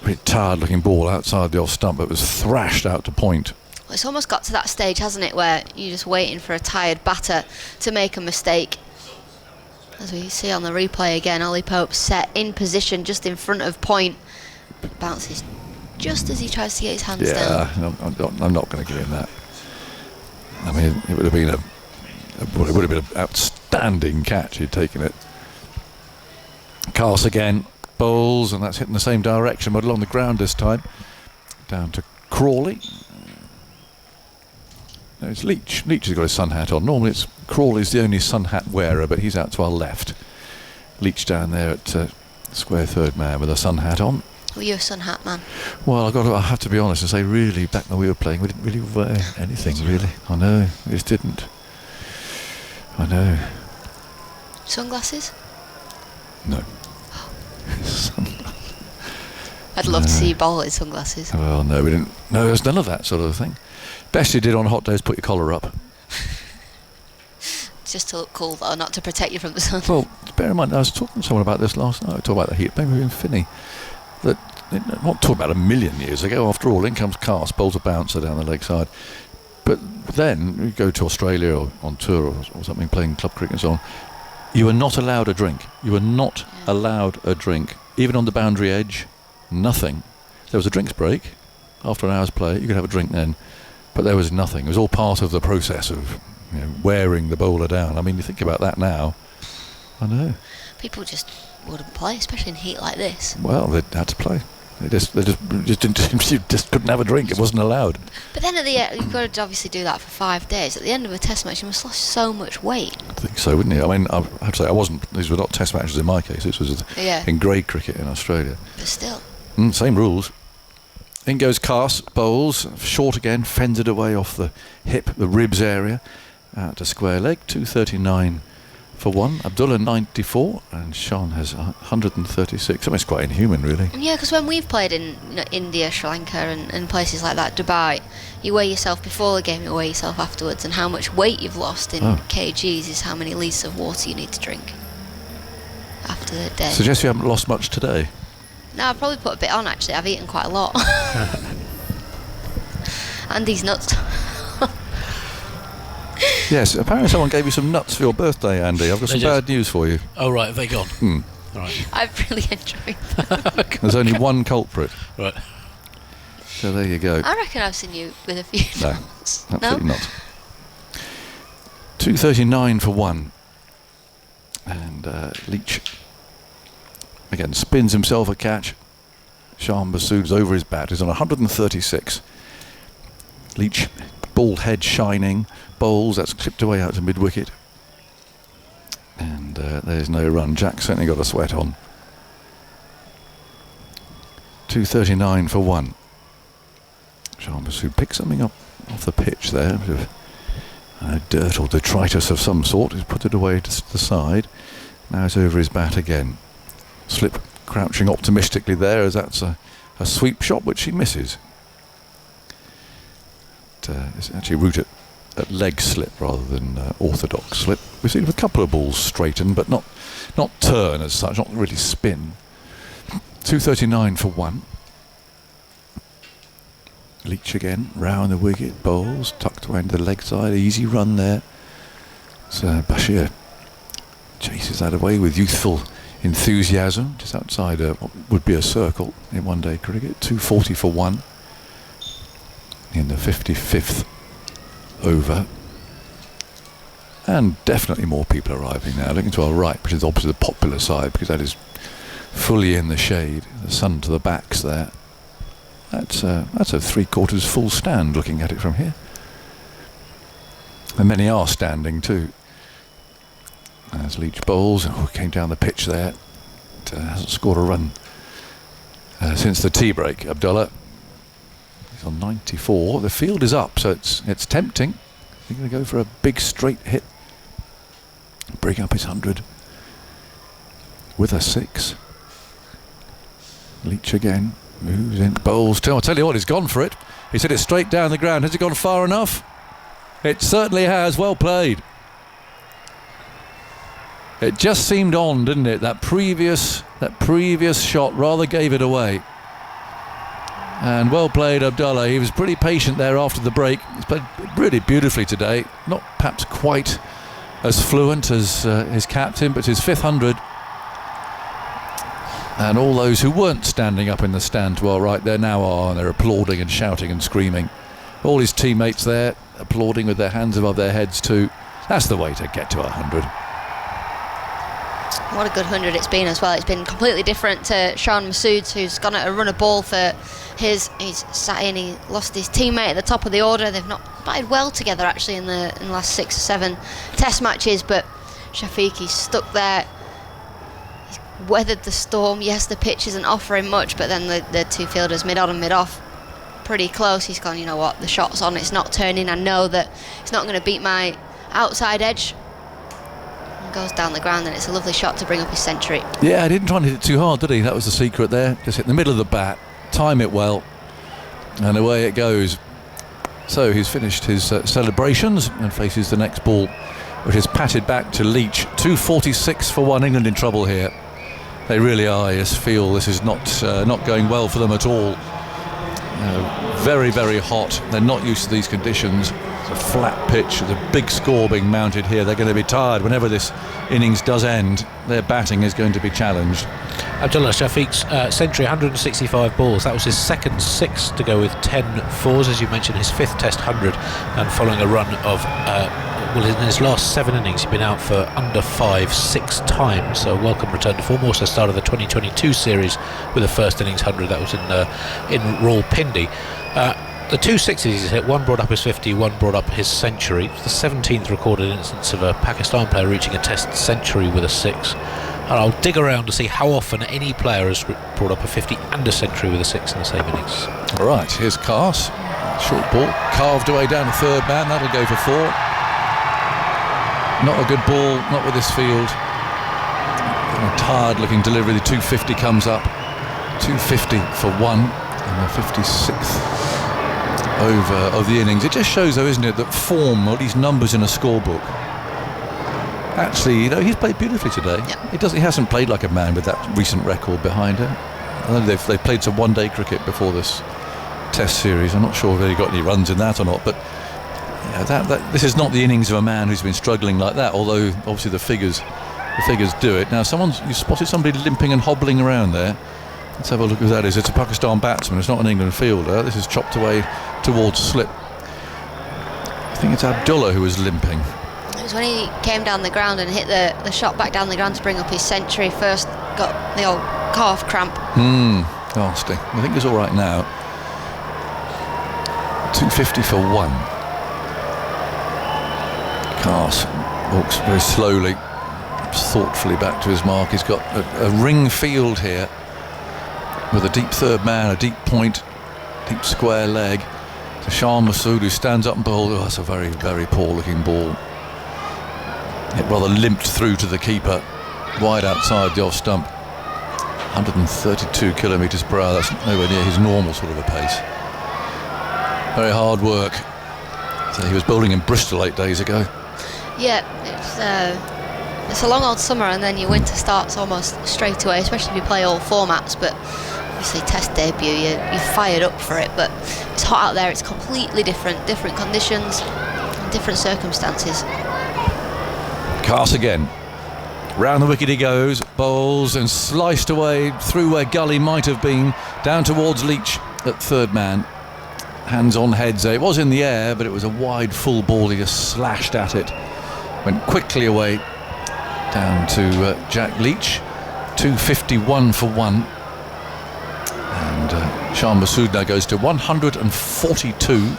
pretty tired-looking ball outside the off stump, but it was thrashed out to point. Well, it's almost got to that stage, hasn't it, where you're just waiting for a tired batter to make a mistake. As we see on the replay again, Ollie Pope set in position just in front of point. Bounces just as he tries to get his hands down. Yeah, I'm not going to give him that. I mean, it would have been an outstanding catch. He'd taken it. Cast again, bowls, and that's hitting the same direction, but along the ground this time. Down to Crawley. No, it's Leach. Leach has got his sun hat on. Normally it's Crawley's the only sun hat wearer, but he's out to our left. Leach down there at square third man with a sun hat on. Were you a sun hat man? Well, I have to be honest and say, really, back when we were playing, we didn't really wear anything, really. I know, we just didn't. I know. Sunglasses? No. I'd love to see you bowl in sunglasses. Well, no, we didn't. No, there's none of that sort of thing. Best you did on hot days, put your collar up. Just to look cool, though, not to protect you from the sun. Well, bear in mind, I was talking to someone about this last night. Talking about the heat, maybe in Finney. That, not talking about a million years ago. After all, in comes Cast, bowls a bouncer down the leg side. But then you go to Australia or on tour or something, playing club cricket and so on. You were not allowed a drink. You were not allowed a drink, even on the boundary edge. Nothing. There was a drinks break after an hour's play. You could have a drink then, but there was nothing. It was all part of the process of wearing the bowler down. I mean, you think about that now. I know. People just wouldn't play, especially in heat like this. Well, they had to play. They just didn't. You just couldn't have a drink. It wasn't allowed. But then you've got to obviously do that for 5 days. At the end of a test match, you must lose so much weight. I think so, wouldn't you? I mean, I have to say, I wasn't. These were not test matches in my case. This was in grade cricket in Australia. But still. Same rules. In goes Cast, bowls, short again, fended away off the hip, the ribs area, out to square leg, 239 for 1. Abdullah 94, and Sean has 136. I mean, it's quite inhuman, really. Yeah, because when we've played in India, Sri Lanka, and places like that, Dubai, you weigh yourself before the game, you weigh yourself afterwards, and how much weight you've lost in kgs is how many litres of water you need to drink after the day. Suggest you haven't lost much today. No, I've probably put a bit on, actually. I've eaten quite a lot. And these nuts. Yes, apparently someone gave you some nuts for your birthday, Andy. I've got some bad news for you. Oh, right, have they gone? Right. I've really enjoyed them. There's only one culprit. Right. So there you go. I reckon I've seen you with a few No, nuts. absolutely not. 239 for 1. And Leach again spins himself a catch. Shah Massoud's over his bat. He's on 136. Leach, bald head shining, bowls, that's clipped away out to mid-wicket. And there's no run. Jack certainly got a sweat on. 239 for 1. Shah Massoud picks something up off the pitch there. A bit of dirt or detritus of some sort. He's put it away to the side. Now it's over his bat again. Slip crouching optimistically there, as that's a sweep shot which he misses. It's actually root at leg slip rather than orthodox slip. We've seen a couple of balls straighten, but not turn as such, not really spin. 239 for 1. Leach again, round the wicket, bowls, tucked away into the leg side, easy run there. So Bashir chases that away with youthful enthusiasm, just outside what would be a circle in one-day cricket. 240 for 1 in the 55th over. And definitely more people arriving now. Looking to our right, which is opposite the popular side, because that is fully in the shade. The sun to the backs there. That's a 3/4 full stand looking at it from here. And many are standing too. As Leach bowls, came down the pitch there. Hasn't scored a run since the tea break. Abdullah, he's on 94. The field is up, so it's tempting. He's going to go for a big straight hit, bring up his 100 with a 6. Leach again moves in, bowls. I'll tell you what, he's gone for it. He's hit it straight down the ground. Has it gone far enough? It certainly has. Well played. It just seemed on, didn't it? That previous shot rather gave it away. And well played, Abdullah. He was pretty patient there after the break. He's played really beautifully today. Not perhaps quite as fluent as his captain, but his 5th 100. And all those who weren't standing up in the stand to our right, there now are, and they're applauding and shouting and screaming. All his teammates there applauding with their hands above their heads too. That's the way to get to 100. What a good 100 it's been as well. It's been completely different to Sean Masood, who's gone at a run of ball for he's sat in, he lost his teammate at the top of the order. They've not batted well together actually in the last 6 or 7 test matches, but Shafiqi's stuck there. He's weathered the storm. Yes, the pitch isn't offering much, but then the two fielders mid-on and mid-off pretty close. He's gone, you know what, the shot's on, it's not turning, I know that it's not going to beat my outside edge. Goes down the ground, and it's a lovely shot to bring up his century. Yeah, he didn't try and hit it too hard, did he? That was the secret there. Just hit in the middle of the bat, time it well, and away it goes. So he's finished his celebrations and faces the next ball, which is patted back to Leach. 246 for 1. England in trouble here. They really are. I just feel this is not going well for them at all. Very, very hot. They're not used to these conditions. It's a flat pitch. There's a big score being mounted here. They're going to be tired whenever this innings does end. Their batting is going to be challenged. Abdullah Shafiq's century, 165 balls. That was his second 6 to go with 10 fours, as you mentioned, his 5th Test 100, and following a run of in his last 7 innings he's been out for under 5 6 times, so a welcome return to form. Also started the 2022 series with a first innings 100. That was in Rawalpindi. The 2 6s he's hit, one brought up his 50, one brought up his century. It's the 17th recorded instance of a Pakistan player reaching a Test century with a 6. And I'll dig around to see how often any player has brought up a 50 and a century with a 6 in the same innings. All right, here's Kars. Short ball, carved away down the third man. That'll go for 4. Not a good ball, not with this field. A tired-looking delivery. The 250 comes up. 250 for 1, and the 56th over of the innings. It just shows, though, isn't it, that form, all these numbers in a scorebook. Actually, he's played beautifully today. Yep. He hasn't played like a man with that recent record behind him. I know they've played some one-day cricket before this Test series. I'm not sure if he got any runs in that or not, but this is not the innings of a man who's been struggling like that. Although obviously the figures do it. Now you spotted somebody limping and hobbling around there. Let's have a look who that is. It's a Pakistan batsman. It's not an England fielder. This is chopped away towards slip. I think it's Abdullah who was limping. It was when he came down the ground and hit the shot back down the ground to bring up his century. First got the old calf cramp. Nasty. I think he's all right now. 250 for 1. Kars walks very slowly, thoughtfully back to his mark. He's got a ring field here with a deep third man, a deep point, deep square leg. To Sean Masood, who stands up and bowls. Oh, that's a very, very poor-looking ball. It rather limped through to the keeper, wide outside the off stump. 132 kilometres per hour. That's nowhere near his normal sort of a pace. Very hard work. So he was bowling in Bristol 8 days ago. Yeah, it's a long old summer, and then your winter starts almost straight away, especially if you play all formats. But obviously Test debut, you're fired up for it, but it's hot out there. It's completely different conditions, different circumstances. Kars again. Round the wicket he goes, bowls and sliced away through where Gully might have been, down towards Leach at third man. Hands on heads. It was in the air, but it was a wide full ball. He just slashed at it. Went quickly away down to Jack Leach. 251 for 1. And Sean Masood now goes to 142.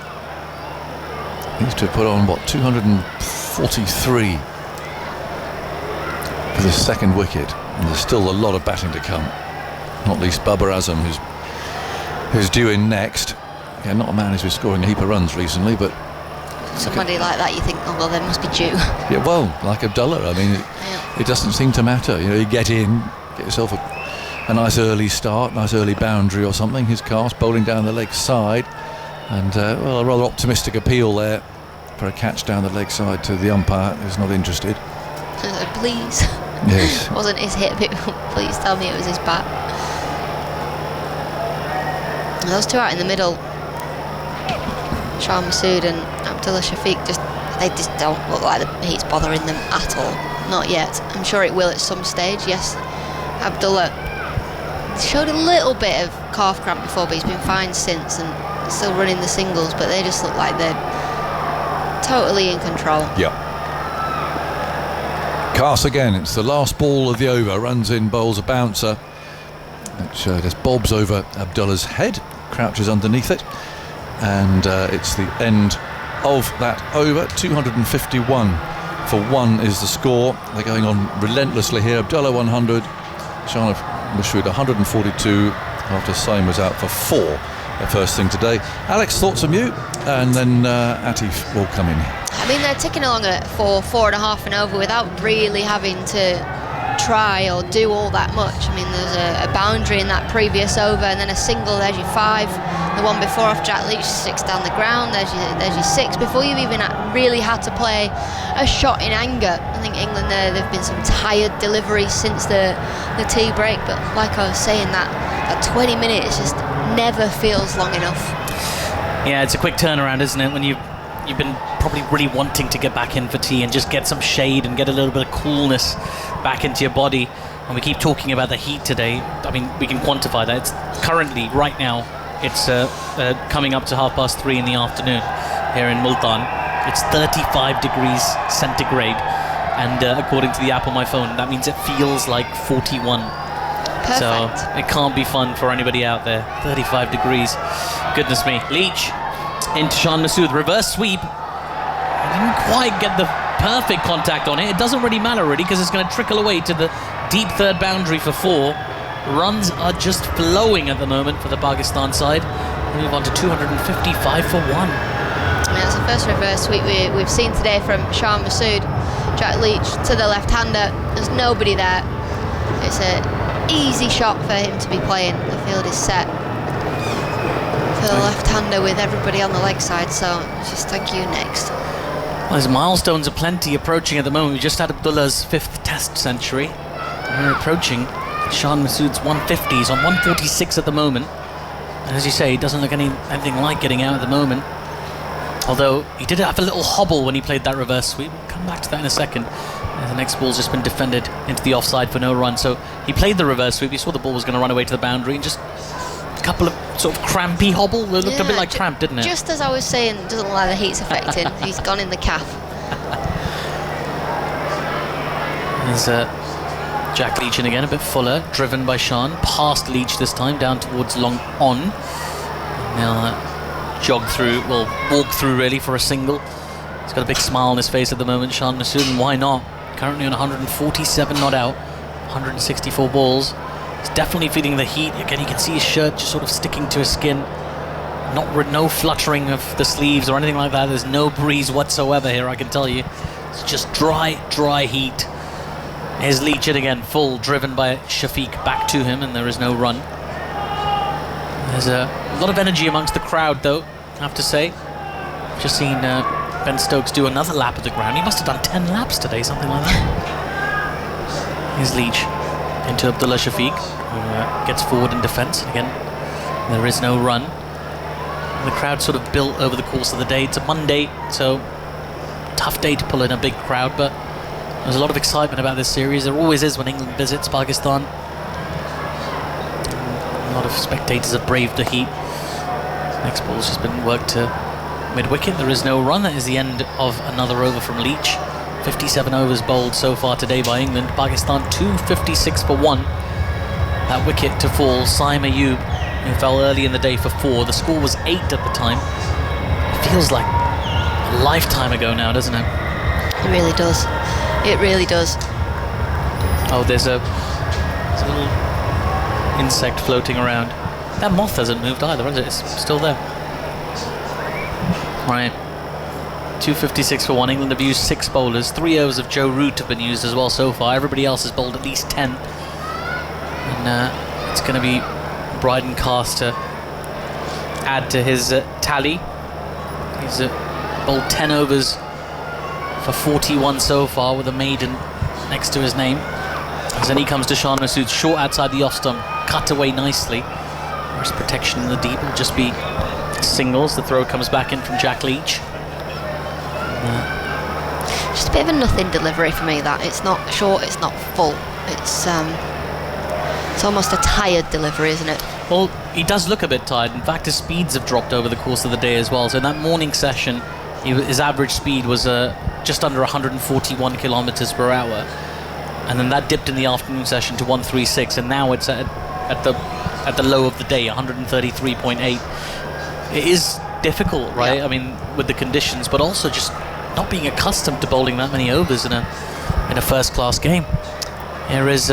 Needs to put on, 243 for the second wicket. And there's still a lot of batting to come. Not least Babar Azam, who's due in next. Yeah, not a man who's been scoring a heap of runs recently, but somebody like that, you think, oh well, they must be due. Yeah, well, like Abdullah, I mean, it doesn't seem to matter. You get in, get yourself a nice early start, nice early boundary or something. His cast bowling down the leg side, and a rather optimistic appeal there for a catch down the leg side to the umpire who's not interested. Please. Yes. It wasn't his hit, but please tell me it was his bat. Those two out in the middle, Sean Masood and Abdullah Shafiq, they just don't look like the heat's bothering them at all. Not yet. I'm sure it will at some stage. Yes, Abdullah showed a little bit of calf cramp before, but he's been fine since and still running the singles, but they just look like they're totally in control. Yeah. Pass again. It's the last ball of the over. Runs in, bowls a bouncer, which just bobs over Abdullah's head, crouches underneath it, and it's the end of that over. 251 for 1 is the score. They're going on relentlessly here. Abdullah 100, Shah Massoud 142 after Saim was out for 4 the first thing today. Alex, thoughts from you, and then Atif will come in. I mean, they're ticking along at 4.5 and over without really having to try or do all that much. I mean, there's a boundary in that previous over, and then a single. There's your 5. The one before off Jack Leach, 6 down the ground. There's your 6 before you've even really had to play a shot in anger. I think England there've been some tired deliveries since the tea break, but like I was saying, that 20 minutes just never feels long enough. Yeah, it's a quick turnaround, isn't it? When you've been probably really wanting to get back in for tea and just get some shade and get a little bit of coolness back into your body. And we keep talking about the heat today. I mean, we can quantify that. It's currently, right now, it's coming up to 3:30 in the afternoon here in Multan. It's 35 degrees centigrade. And according to the app on my phone, that means it feels like 41. Perfect. So it can't be fun for anybody out there. 35 degrees. Goodness me. Leach into Shan Massoud. Reverse sweep. I didn't quite get the perfect contact on it. It doesn't really matter, really, because it's going to trickle away to the deep third boundary for 4. Runs are just flowing at the moment for the Pakistan side. We move on to 255 for 1. I mean, that's the first reverse sweep we've seen today from Shan Massoud. Jack Leach to the left-hander. There's nobody there. It's an easy shot for him to be playing. The field is set for the left-hander with everybody on the leg side, so just thank you next. Well, his milestones are plenty approaching at the moment. We just had Abdullah's 5th Test century. And we're approaching Shan Massoud's 150s on 146 at the moment. And as you say, he doesn't look anything like getting out at the moment. Although he did have a little hobble when he played that reverse sweep. We'll come back to that in a second. And the next ball's just been defended into the offside for no run. So he played the reverse sweep. He saw the ball was going to run away to the boundary, and just a couple of sort of crampy hobble. It looked a bit like cramp, didn't it? Just as I was saying, doesn't look like the heat's affecting. He's gone in the calf. There's Jack Leach in again, a bit fuller, driven by Shan. Past Leach this time, down towards long on. Now walk through really for a single. He's got a big smile on his face at the moment, Shan Massoud, and why not? Currently on 147 not out, 164 balls. He's definitely feeling the heat. Again, you can see his shirt just sort of sticking to his skin. No fluttering of the sleeves or anything like that. There's no breeze whatsoever here, I can tell you. It's just dry heat. Here's Leach in again, full, driven by Shafiq back to him, and there is no run. There's a lot of energy amongst the crowd, though, I have to say. Just seen Ben Stokes do another lap of the ground. He must have done 10 laps today, something like that. Here's Leach into Abdullah Shafiq, who gets forward in defence. And again, there is no run. And the crowd sort of built over the course of the day. It's a Monday, so tough day to pull in a big crowd, but there's a lot of excitement about this series. There always is when England visits Pakistan. A lot of spectators have braved the heat. Next ball's just been worked to mid-wicket. There is no run. That is the end of another over from Leach. 57 overs bowled so far today by England. Pakistan 256 for 1. That wicket to fall, Saim Ayub, who fell early in the day for 4. The score was 8 at the time. It feels like a lifetime ago now, doesn't it? It really does. It really does. Oh, there's a little insect floating around. That moth hasn't moved either, has it? It's still there. Right. 256 for 1. England have used 6 bowlers. 3 overs of Joe Root have been used as well so far. Everybody else has bowled at least 10. And it's going to be Bryden Cast to add to his tally. He's bowled 10 overs for 41 so far, with a maiden next to his name. As then he comes to Shan Massoud, short outside the off stump, cut away nicely. Whereas protection in the deep will just be singles. The throw comes back in from Jack Leach. Just a bit of a nothing delivery for me, that. It's not short, it's not full. It's almost a tired delivery, isn't it? Well, he does look a bit tired. In fact, his speeds have dropped over the course of the day as well. So in that morning session, his average speed was just under 141 kilometers per hour. and then that dipped in the afternoon session to 136, and now it's at the low of the day, 133.8. It is difficult, right? I mean, with the conditions, but also just not being accustomed to bowling that many overs in a first-class game. Here is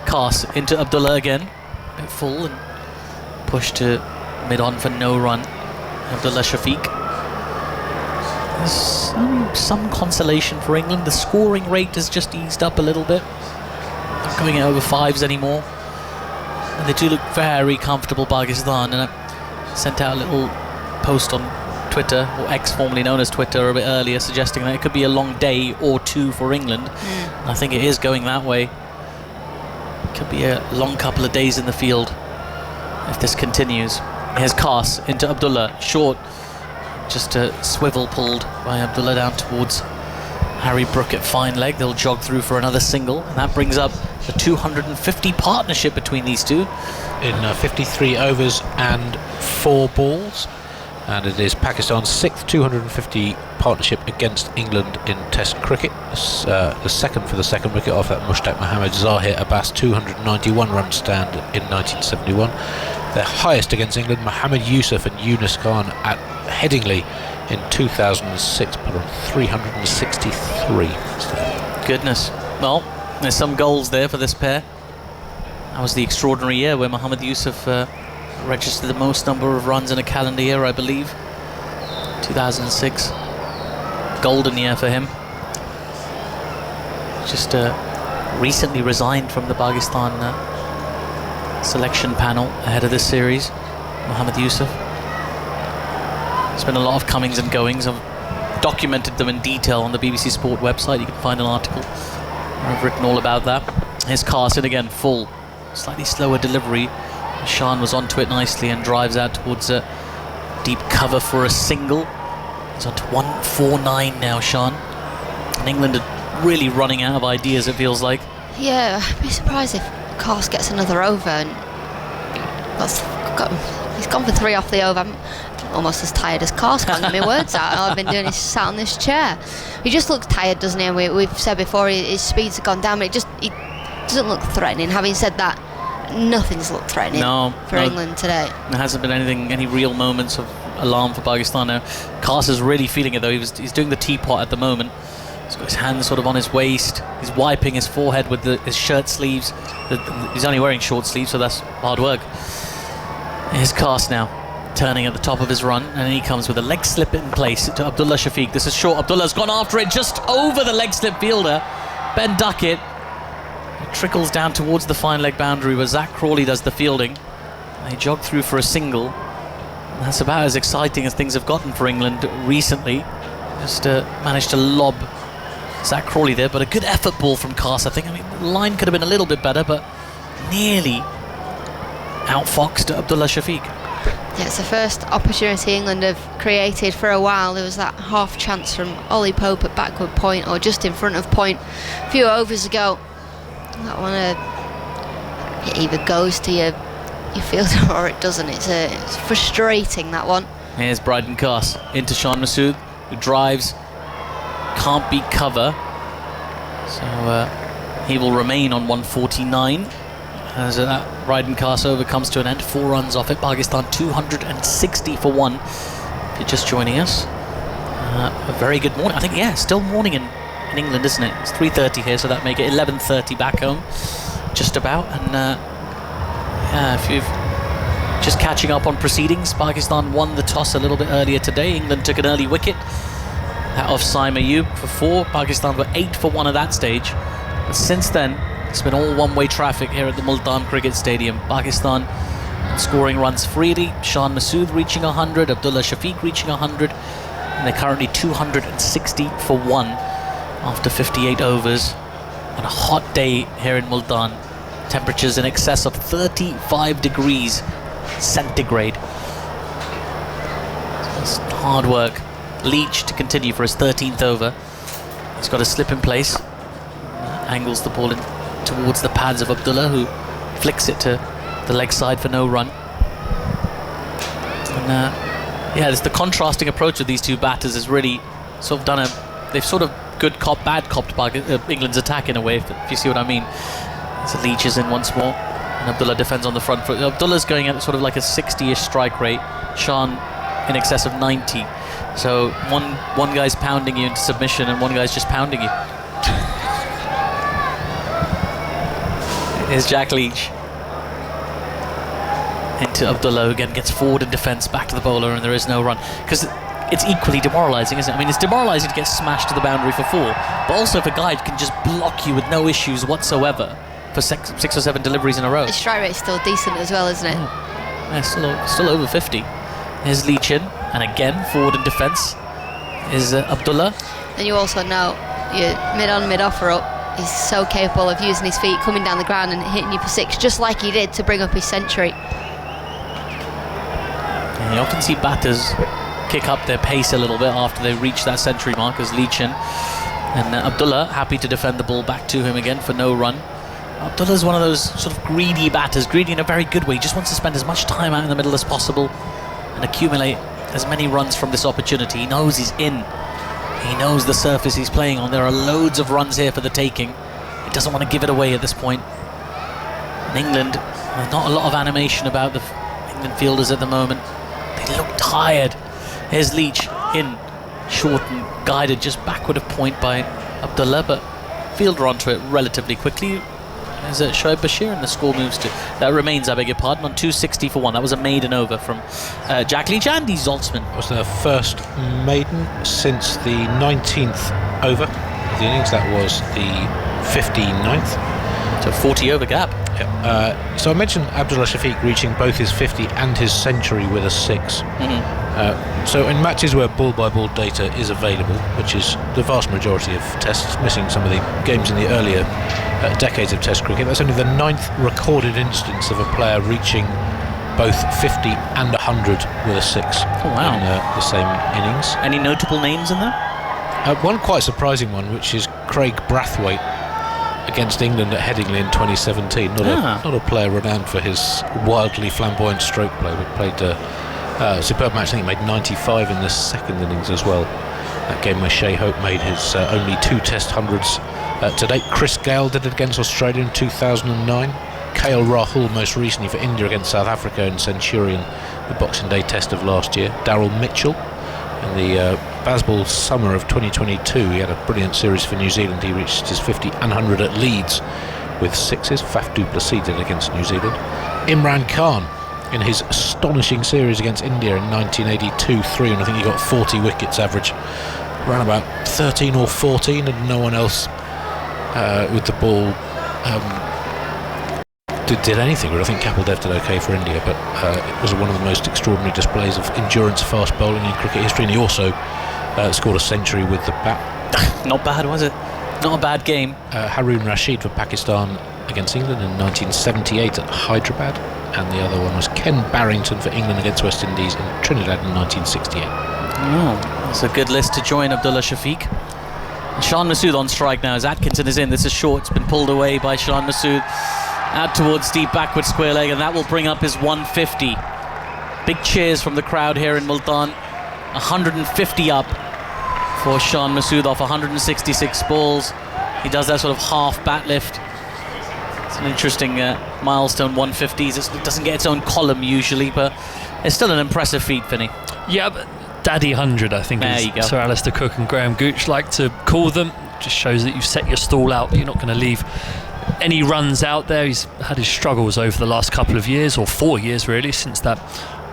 Khas into Abdullah again, a bit full and pushed to mid-on for no run. Abdullah Shafiq. There's some consolation for England. The scoring rate has just eased up a little bit. Not going over fives anymore. And they do look very comfortable, Pakistan. And I sent out a little post on Twitter, or X formerly known as Twitter, a bit earlier, suggesting that it could be a long day or two for England. And I think it is going that way. Could be a long couple of days in the field if this continues. Here's Khas into Abdullah, short, just a swivel pulled by Abdullah down towards Harry Brook at fine leg. They'll jog through for another single, and that brings up the 250 partnership between these two. In 53 overs and 4 balls, and it is Pakistan's 6th 250 partnership against England in Test cricket. The second for the second wicket off that Mushtaq Mohammad Zahir Abbas 291 run stand in 1971. Their highest against England, Mohammad Yusuf and Yunus Khan at Headingley in 2006, put on 363. Goodness. Well, there's some goals there for this pair. That was the extraordinary year where Mohammad Yusuf registered the most number of runs in a calendar year, I believe. 2006. Golden year for him. Just recently resigned from the Pakistan selection panel ahead of this series, Mohammad Yusuf. There's been a lot of comings and goings. I've documented them in detail on the BBC Sport website. You can find an article where I've written all about that. Here's Carson again, full. Slightly slower delivery. Shan was onto it nicely and drives out towards a deep cover for a single. He's on to 149 now, Shan. And England are really running out of ideas, it feels like. Yeah, I'd be surprised if Kars gets another over. And he's gone for 3 off the over. I'm almost as tired as Kars, can't get my words out. All I've been doing is sat on this chair. He just looks tired, doesn't he? We've said before his speeds have gone down, but he doesn't look threatening. Having said that, nothing's looked threatening for England today. There hasn't been any real moments of alarm for Pakistan now. Kars is really feeling it though. He's doing the teapot at the moment. He's got his hands sort of on his waist. He's wiping his forehead with his shirt sleeves. He's only wearing short sleeves, so that's hard work. Here's Kars now, turning at the top of his run, and he comes with a leg slip in place to Abdullah Shafiq. This is short. Abdullah's gone after it just over the leg slip fielder, Ben Duckett. It trickles down towards the fine leg boundary where Zach Crawley does the fielding. They jog through for a single. And that's about as exciting as things have gotten for England recently. Just managed to lob Zach Crawley there, but a good effort ball from Kars, I think. I mean, the line could have been a little bit better, but nearly outfoxed Abdullah Shafiq. Yeah, it's the first opportunity England have created for a while. There was that half chance from Ollie Pope at backward point, or just in front of point, a few overs ago. That one it either goes to your fielder or it doesn't. It's frustrating, that one. Here's Bryden Kars into Shan Masood, who drives, can't beat cover, so he will remain on 149 as that Bryden Kars over comes to an end. 4 runs off it. Pakistan 260 for 1. If you're just joining us, a very good morning. I think, yeah, still morning in England, isn't it? It's 3:30 here, so that make it 11:30 back home, just about. And yeah, if you've just catching up on proceedings, Pakistan won the toss a little bit earlier today. England took an early wicket, that off Saim Ayub for 4. Pakistan were 8 for 1 at that stage. But since then, it's been all one-way traffic here at the Multan Cricket Stadium. Pakistan scoring runs freely. Shan Masood reaching 100, Abdullah Shafiq reaching 100, and they're currently 260 for 1 after 58 overs. On a hot day here in Multan, temperatures in excess of 35 degrees centigrade. So it's hard work. Leach to continue for his 13th over. He's got a slip in place, angles the ball in towards the pads of Abdullah, who flicks it to the leg side for no run. And yeah, the contrasting approach of these two batters has really sort of they've sort of good cop, bad cop England's attack in a way, if you see what I mean. So Leach is in once more, and Abdullah defends on the front foot. Abdullah's going at sort of like a 60-ish strike rate. Sean in excess of 90. So one guy's pounding you into submission, and one guy's just pounding you. Here's Jack Leach into Abdullah, who again gets forward in defence, back to the bowler, and there is no run. Because it's equally demoralising, isn't it? I mean, it's demoralising to get smashed to the boundary for 4, but also if a guy can just block you with no issues whatsoever for 6 or 7 deliveries in a row. The strike rate's still decent as well, isn't it? Yeah, still over 50. Here's Leach in, and again, forward in defence is Abdullah. And you also know, you're mid-on, mid-off or up. He's so capable of using his feet, coming down the ground and hitting you for 6, just like he did to bring up his century. And you often see batters kick up their pace a little bit after they reach that century mark, as Leach in. And Abdullah happy to defend the ball back to him again for no run. Abdullah's one of those sort of greedy batters, greedy in a very good way. He just wants to spend as much time out in the middle as possible and accumulate as many runs from this opportunity. He knows he's in. He knows the surface he's playing on. There are loads of runs here for the taking. He doesn't want to give it away at this point. In England, there's not a lot of animation about the England fielders at the moment. They look tired. Here's Leach in, short and guided just backward of point by Abdullah, but fielder onto it relatively quickly. There's Shoaib Bashir, and the score moves to, remains, I beg your pardon, on 260 for 1. That was a maiden over from Jack Leach. Andy Zaltzman. It was their first maiden since the 19th over of the innings. That was the 59th. So 40 over gap. Yeah. So I mentioned Abdullah Shafiq reaching both his 50 and his century with a 6. So in matches where ball-by-ball data is available, which is the vast majority of tests, missing some of the games in the earlier decades of Test cricket, that's only the 9th recorded instance of a player reaching both 50 and 100 with a 6 wow. in the same innings. Any notable names in there? One quite surprising one, which is Craig Brathwaite against England at Headingley in 2017. Not a player renowned for his wildly flamboyant stroke play, but played a superb match. I think he made 95 in the second innings as well. That game where Shea Hope made his only 2 Test hundreds to date. Chris Gale did it against Australia in 2009. KL Rahul most recently for India against South Africa in Centurion, the Boxing Day Test of last year. Daryl Mitchell in the Bazball summer of 2022, he had a brilliant series for New Zealand. He reached his 50 and 100 at Leeds with 6s. Faf du Plessis did against New Zealand. Imran Khan in his astonishing series against India in 1982-3, and I think he got 40 wickets average, ran about 13 or 14, and no one else with the ball did anything. I think Kapil Dev did okay for India, but it was one of the most extraordinary displays of endurance fast bowling in cricket history, and he also scored a century with the bat. Not bad, was it? Not a bad game. Haroon Rashid for Pakistan against England in 1978 at Hyderabad, and the other one was Ken Barrington for England against West Indies in Trinidad in 1968. That's a good list to join Abdullah Shafiq. Shan Masood on strike now as Atkinson is in. This is short. It's been pulled away by Shan Masood out towards deep backward square leg, and that will bring up his 150. Big cheers from the crowd here in Multan. 150 up for Shan Masood off 166 balls. He does that sort of half bat lift. It's an interesting milestone, 150s. It doesn't get its own column usually, but it's still an impressive feat, Vinny. Yeah, but Daddy 100, I think, as Sir Alistair Cook and Graham Gooch like to call them. Just shows that you've set your stall out, that you're not going to leave any runs out there. He's had his struggles over the last couple of years, or 4 years really, since that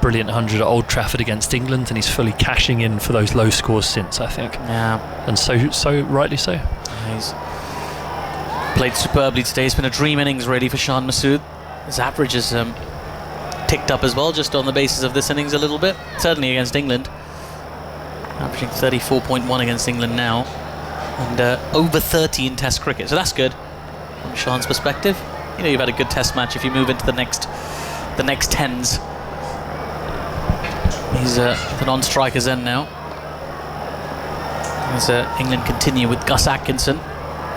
brilliant 100 at Old Trafford against England, and he's fully cashing in for those low scores since, I think. Yeah. And so rightly so. He's played superbly today. It's been a dream innings really for Shan Masood. His average has ticked up as well, just on the basis of this innings a little bit, certainly against England. Averaging 34.1 against England now, and over 30 in Test cricket, so that's good from Shan's perspective. You know, you've had a good Test match if you move into the next 10s. He's the non-striker's end now, as England continue with Gus Atkinson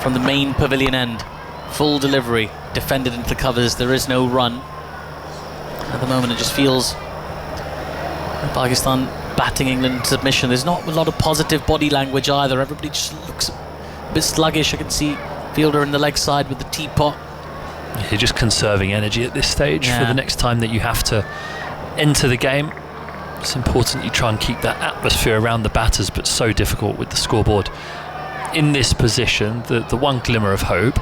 from the main pavilion end. Full delivery, defended into the covers. There is no run at the moment. It just feels Pakistan batting England into submission. There's not a lot of positive body language either. Everybody just looks a bit sluggish. I can see Fielder in the leg side with the teapot. You're just conserving energy at this stage for the next time that you have to enter the game. It's important you try and keep that atmosphere around the batters, but so difficult with the scoreboard in this position. The one glimmer of hope,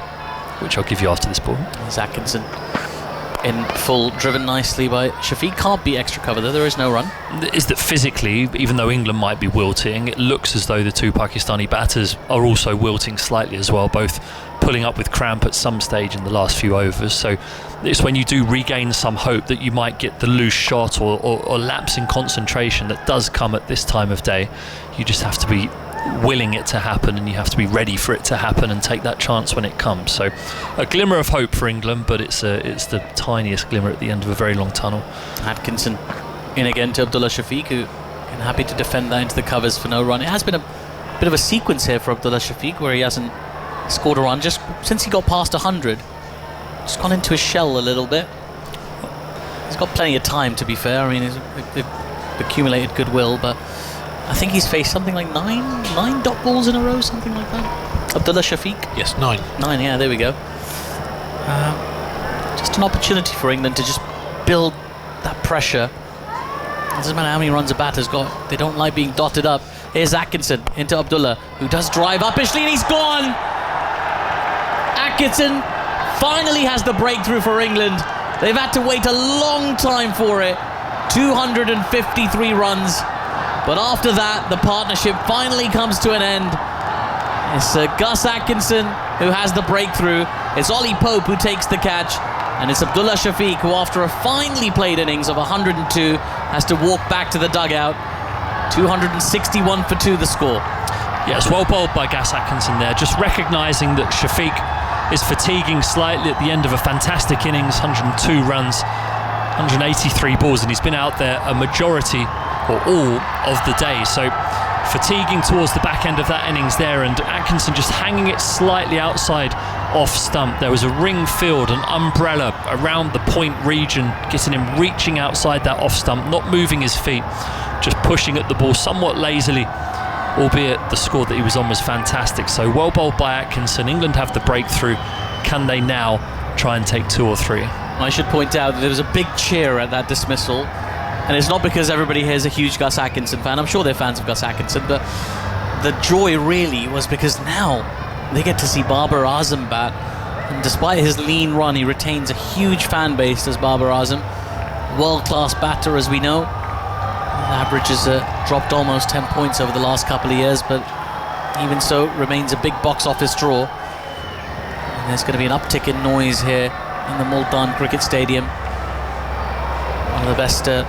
which I'll give you after this ball, is Atkinson in full, driven nicely by Shafiq. Can't be extra cover though, there is no run. Is that physically, even though England might be wilting, it looks as though the two Pakistani batters are also wilting slightly as well, both pulling up with cramp at some stage in the last few overs. So it's when you do regain some hope that you might get the loose shot or lapse in concentration that does come at this time of day. You just have to be willing it to happen, and you have to be ready for it to happen and take that chance when it comes. So a glimmer of hope for England, but it's the tiniest glimmer at the end of a very long tunnel. Atkinson in again to Abdullah Shafiq, who happy to defend that into the covers for no run. It has been a bit of a sequence here for Abdullah Shafiq where he hasn't scored a run just since he got past 100. Just gone into his shell a little bit. He's got plenty of time, to be fair. I mean, they've accumulated goodwill, but I think he's faced something like nine dot balls in a row, something like that. Abdullah Shafiq? Yes, 9. 9, yeah, there we go. Just an opportunity for England to just build that pressure. It doesn't matter how many runs a batter's got, they don't like being dotted up. Here's Atkinson into Abdullah, who does drive uppishly, and he's gone! Atkinson finally has the breakthrough for England. They've had to wait a long time for it. 253 runs. But after that, the partnership finally comes to an end. It's Gus Atkinson who has the breakthrough. It's Ollie Pope who takes the catch. And it's Abdullah Shafiq who, after a finely played innings of 102, has to walk back to the dugout. 261 for 2 the score. Yes, well bowled by Gus Atkinson there. Just recognising that Shafiq is fatiguing slightly at the end of a fantastic innings. 102 runs, 183 balls, and he's been out there a majority or all of the day, so fatiguing towards the back end of that innings there, and Atkinson just hanging it slightly outside off stump. There was a ring field, an umbrella around the point region, getting him reaching outside that off stump, not moving his feet, just pushing at the ball somewhat lazily, albeit the score that he was on was fantastic. So well bowled by Atkinson. England have the breakthrough. Can they now try and take 2 or 3? I should point out that there was a big cheer at that dismissal. And it's not because everybody here is a huge Gus Atkinson fan. I'm sure they're fans of Gus Atkinson, but the joy really was because now they get to see Babar Azam bat. And despite his lean run, he retains a huge fan base as Babar Azam. World-class batter, as we know. The average has dropped almost 10 points over the last couple of years, but even so, remains a big box office draw. And there's going to be an uptick in noise here in the Multan Cricket Stadium. One of the best that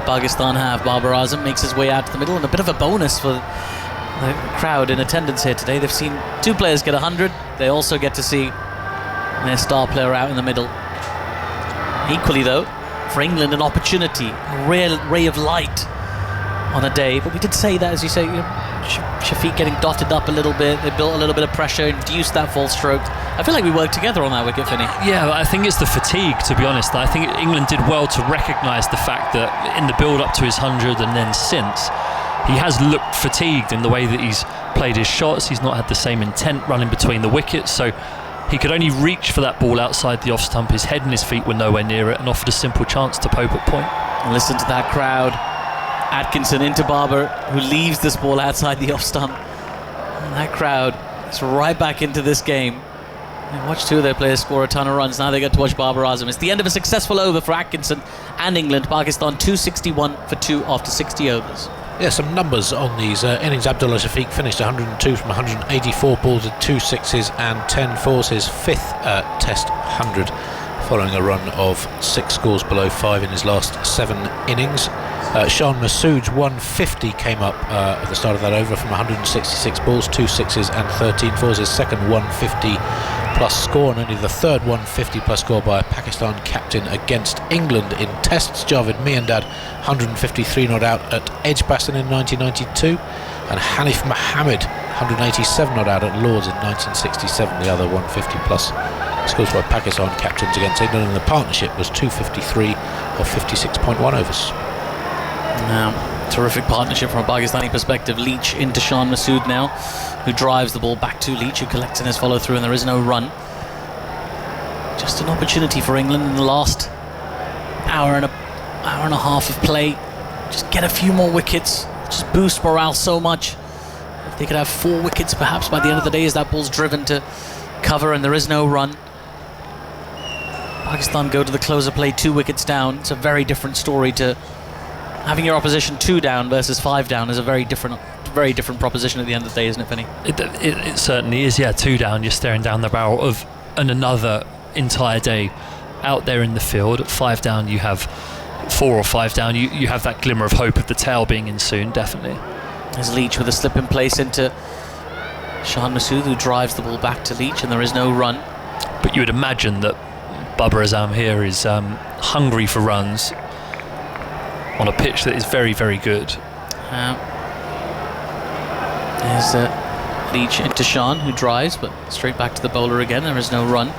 Pakistan have. Babar Azam makes his way out to the middle, and a bit of a bonus for the crowd in attendance here today. They've seen 2 players get 100. They also get to see their star player out in the middle. Equally though, for England, an opportunity, a real ray of light on a day. But we did say that, as you say, Shafiq getting dotted up a little bit. They built a little bit of pressure, induced that false stroke. I feel like we worked together on that wicket, Finney. Yeah, I think it's the fatigue, to be honest. I think England did well to recognise the fact that in the build-up to his 100 and then since, he has looked fatigued in the way that he's played his shots. He's not had the same intent running between the wickets, so he could only reach for that ball outside the off-stump. His head and his feet were nowhere near it, and offered a simple chance to Pope at point. And listen to that crowd. Atkinson into Babar, who leaves this ball outside the off-stump. And that crowd is right back into this game. And watch 2 of their players score a ton of runs. Now they get to watch Babar Azam. It's the end of a successful over for Atkinson and England. Pakistan 261 for 2 after 60 overs. Yeah, some numbers on these innings. Abdullah Shafiq finished 102 from 184 balls with 2 sixes and 10 fours. His 5th Test 100, following a run of 6 scores below 5 in his last 7 innings. Shan Masood's 150 came up at the start of that over from 166 balls, 2 sixes and 13 fours. His second 150 plus score, and only the third 150 plus score by a Pakistan captain against England in tests. Javed Miandad 153 not out at Edgbaston in 1992, and Hanif Mohammed 187 not out at Lords in 1967, the other 150 plus scores by Pakistan captains against England, and the partnership was 253 of 56.1 overs. Now Terrific partnership from a Pakistani perspective. Leach into Shan Masood now, who drives the ball back to Leach, who collects in his follow through, and there is no run. Just an opportunity for England in the last hour and a half of play. Just get a few more wickets, just boost morale so much. If they could have 4 wickets perhaps by the end of the day, as that ball's driven to cover and there is no run. Pakistan go to the close of play 2 wickets down. It's a very different story to having your opposition 2 down versus 5 down. Is a very different proposition at the end of the day, isn't it, Vinny? It certainly is. Yeah, 2 down, you're staring down the barrel of another entire day out there in the field. At 5 down, you have 4 or 5 down. You have that glimmer of hope of the tail being in soon, definitely. There's Leach with a slip in place into Shan Masood, who drives the ball back to Leach, and there is no run. But you would imagine that Babar Azam here is hungry for runs on a pitch that is very, very good. There's Leach into Shan, who drives, but straight back to the bowler again. There is no run.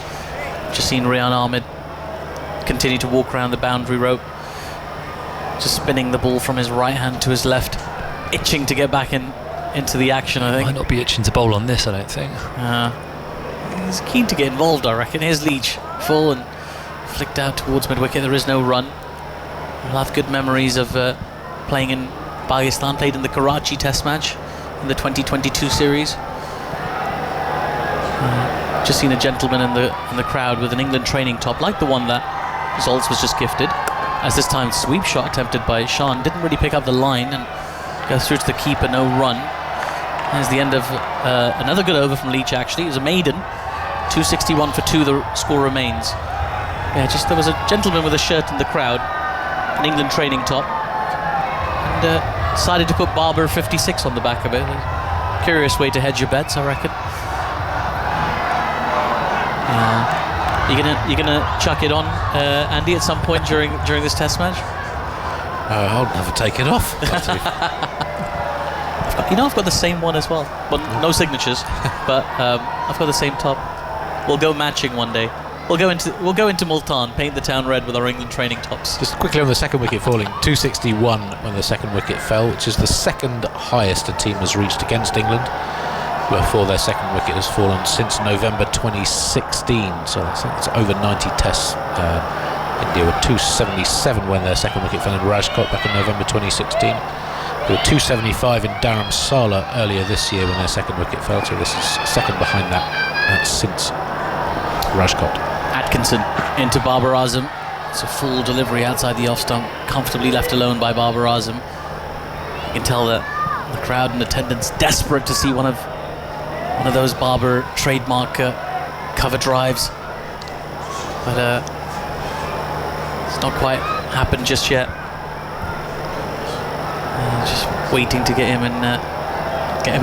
Just seen Rian Ahmed continue to walk around the boundary rope, just spinning the ball from his right hand to his left, itching to get back into the action, I think. Might not be itching to bowl on this, I don't think. He's keen to get involved, I reckon. Here's Leach, full and flicked out towards mid-wicket. There is no run. We'll have good memories of playing in Pakistan, played in the Karachi Test match in the 2022 series. Just seen a gentleman in the crowd with an England training top, like the one that Zoltz was just gifted. As this time, sweep shot attempted by Shan didn't really pick up the line and goes through to the keeper, no run. There's the end of another good over from Leach, actually. It was a maiden. 261 for 2, the score remains. Yeah, just there was a gentleman with a shirt in the crowd, an England training top, and decided to put Babar 56 on the back of it. Curious way to hedge your bets, I reckon. You're gonna chuck it on, Andy, at some point during this Test match? I'll never take it off. I've got the same one as well. Well, no signatures, but I've got the same top. We'll go matching one day. We'll go into Multan, paint the town red with our England training tops. Just quickly on the second wicket falling, 261 when the second wicket fell, which is the second highest a team has reached against England before their second wicket has fallen since November 2016. So I think it's over 90 tests. India were 277 when their second wicket fell in Rajkot back in November 2016. They were 275 in Dharamsala earlier this year when their second wicket fell, so this is second behind that since Rajkot. Atkinson into Babar Azam. It's a full delivery outside the off stump, comfortably left alone by Babar Azam. You can tell that the crowd in attendance desperate to see one of those Babar trademark cover drives, but it's not quite happened just yet. Just waiting to get him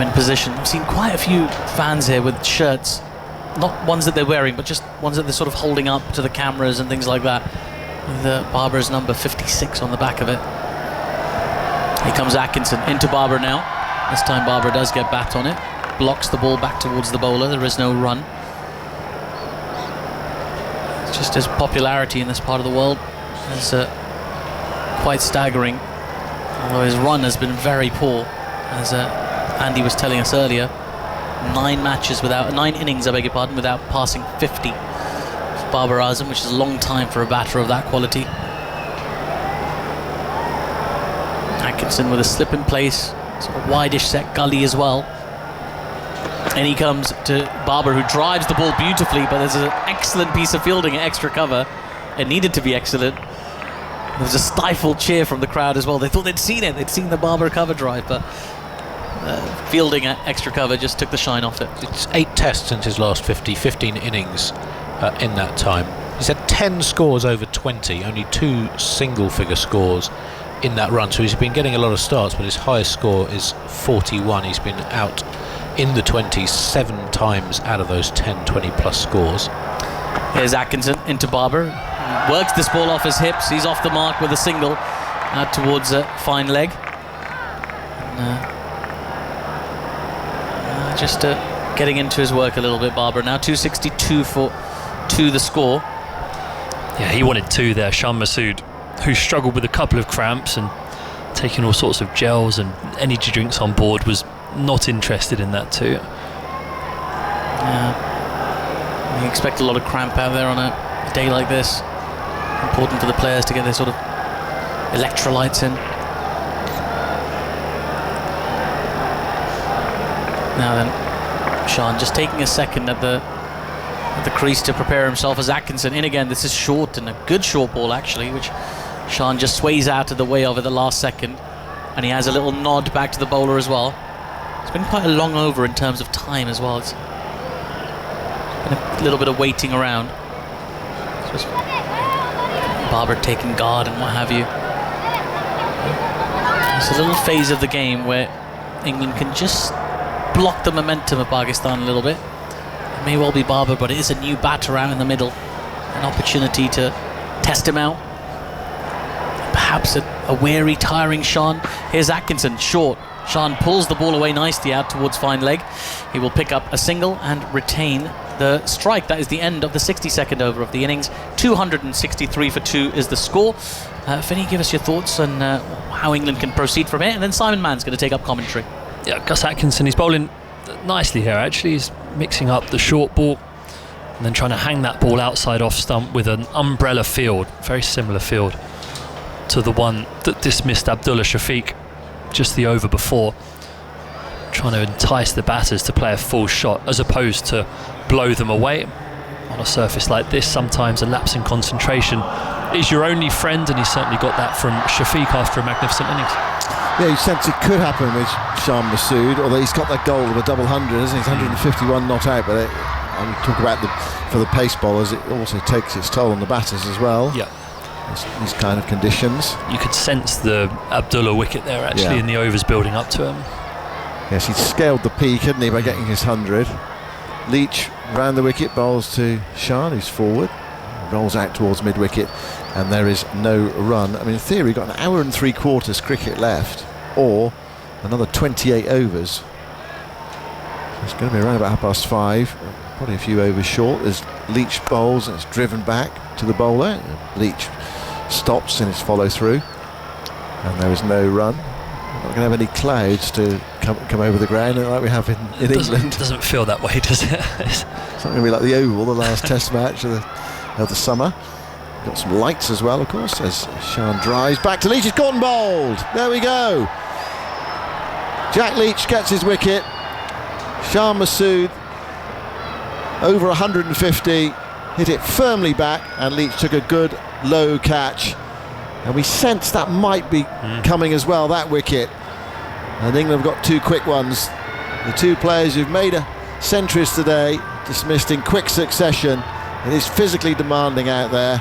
in position. I've seen quite a few fans here with shirts, not ones that they're wearing, but just ones that they're sort of holding up to the cameras and things like that, with Babar's number 56 on the back of it. Here comes Atkinson into Babar now. This time Babar does get bat on it, blocks the ball back towards the bowler. There is no run. It's just his popularity in this part of the world is quite staggering. Although his run has been very poor, as Andy was telling us earlier. 9 innings, without passing 50 for Babar Azam, which is a long time for a batter of that quality. Atkinson with a slip in place, sort of wideish set gully as well. And he comes to Babar, who drives the ball beautifully, but there's an excellent piece of fielding at extra cover. It needed to be excellent. There was a stifled cheer from the crowd as well. They thought they'd seen it. They'd seen the Babar cover drive, but fielding at extra cover just took the shine off it. It's 8 tests since his last 15 innings in that time. He's had 10 scores over 20, only 2 single-figure scores in that run. So he's been getting a lot of starts, but his highest score is 41. He's been out in the 20s 7 times out of those 10 20-plus scores. Here's Atkinson into Babar. Works this ball off his hips. He's off the mark with a single out towards a fine leg. Just getting into his work a little bit, Babar. Now 262 for 2 the score. Yeah, he wanted 2 there. Shan Masood, who struggled with a couple of cramps and taking all sorts of gels and energy drinks on board, was not interested in that too. Yeah, you expect a lot of cramp out there on a day like this. Important for the players to get their sort of electrolytes in. Now then, Sean just taking a second at the crease to prepare himself as Atkinson in again. This is short, and a good short ball actually, which Sean just sways out of the way of at the last second, and he has a little nod back to the bowler as well. It's been quite a long over in terms of time as well. It's been a little bit of waiting around. Just Barber taking guard and what have you. It's a little phase of the game where England can just block the momentum of Pakistan a little bit. It may well be Barber, but it is a new batter out in the middle. An opportunity to test him out. Perhaps a wary, tiring Sean. Here's Atkinson, short. Sean pulls the ball away nicely out towards fine leg. He will pick up a single and retain the strike. That is the end of the 62nd over of the innings. 263 for 2 is the score. Finney, give us your thoughts on how England can proceed from here, and then Simon Mann's going to take up commentary. Yeah, Gus Atkinson, he's bowling nicely here actually. He's mixing up the short ball and then trying to hang that ball outside off stump with an umbrella field, very similar field to the one that dismissed Abdullah Shafiq just the over before, trying to entice the batters to play a full shot as opposed to blow them away. On a surface like this, sometimes a lapse in concentration is your only friend, and he's certainly got that from Shafiq after a magnificent innings. Yeah, you sense it could happen with Shan Masood, although he's got that goal of a double hundred, isn't he? He's 151 not out, but talk about for the pace bowlers, it also takes its toll on the batters as well. Yeah. These kind of conditions. You could sense the Abdullah wicket there actually in the overs building up to him. Yes, he scaled the peak, hadn't he, by getting his 100. Leach round the wicket, bowls to Shan, who's forward, rolls out towards mid-wicket, and there is no run. I mean, in theory, we've got an hour and 3/4 cricket left, or another 28 overs. It's going to be around about 5:30, probably a few overs short. As Leach bowls, and it's driven back to the bowler. Leach stops in his follow-through, and there is no run. We're not going to have any clouds to come over the ground like we have in England. Doesn't feel that way, does it? It's not going to be like the Oval, the last Test match of the summer. Got some lights as well, of course, as Shan drives back to Leach. He's gone bowled. There we go. Jack Leach gets his wicket. Shan Masood over 150, hit it firmly back, and Leach took a good low catch. And we sense that might be coming as well, that wicket. And England have got two quick ones. The two players who've made a centuries today, dismissed in quick succession. It is physically demanding out there.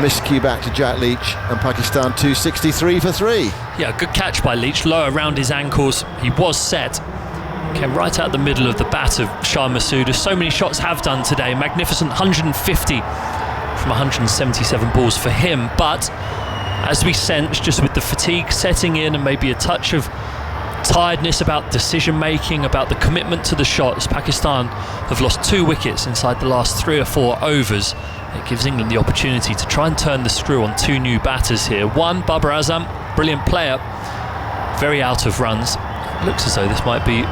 Miscue back to Jack Leach, and Pakistan 263 for 3. Yeah, good catch by Leach, low around his ankles. He was set. Came right out the middle of the bat of Shan Masood, as so many shots have done today. Magnificent 150 from 177 balls for him. But as we sense, just with the fatigue setting in and maybe a touch of tiredness about decision making, about the commitment to the shots, Pakistan have lost 2 wickets inside the last 3 or 4 overs. It gives England the opportunity to try and turn the screw on 2 new batters here. One, Babar Azam, brilliant player, very out of runs. It looks as though this might be...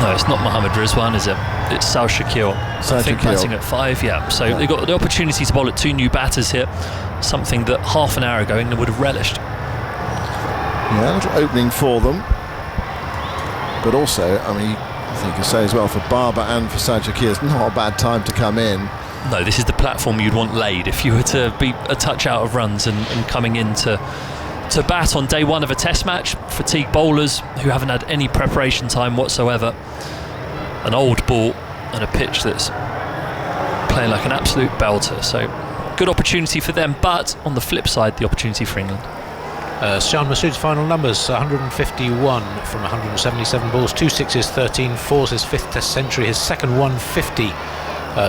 No, it's not Mohammad Rizwan, is it? It's Saud Shakil. I think batting at 5, yeah. So they've got the opportunity to bowl at 2 new batters here, something that half an hour ago England would have relished. Yeah, a little opening for them. But also, I mean, I think you can say as well, for Barber and for Saud Shakil, it's not a bad time to come in. No, this is the platform you'd want laid if you were to be a touch out of runs and coming in to bat on day 1 of a Test match. Fatigued bowlers who haven't had any preparation time whatsoever. An old ball and a pitch that's playing like an absolute belter. So good opportunity for them, but on the flip side, the opportunity for England. Shan Masood's final numbers: 151 from 177 balls, 2 sixes, 13 fours, his 5th Test century, his second 150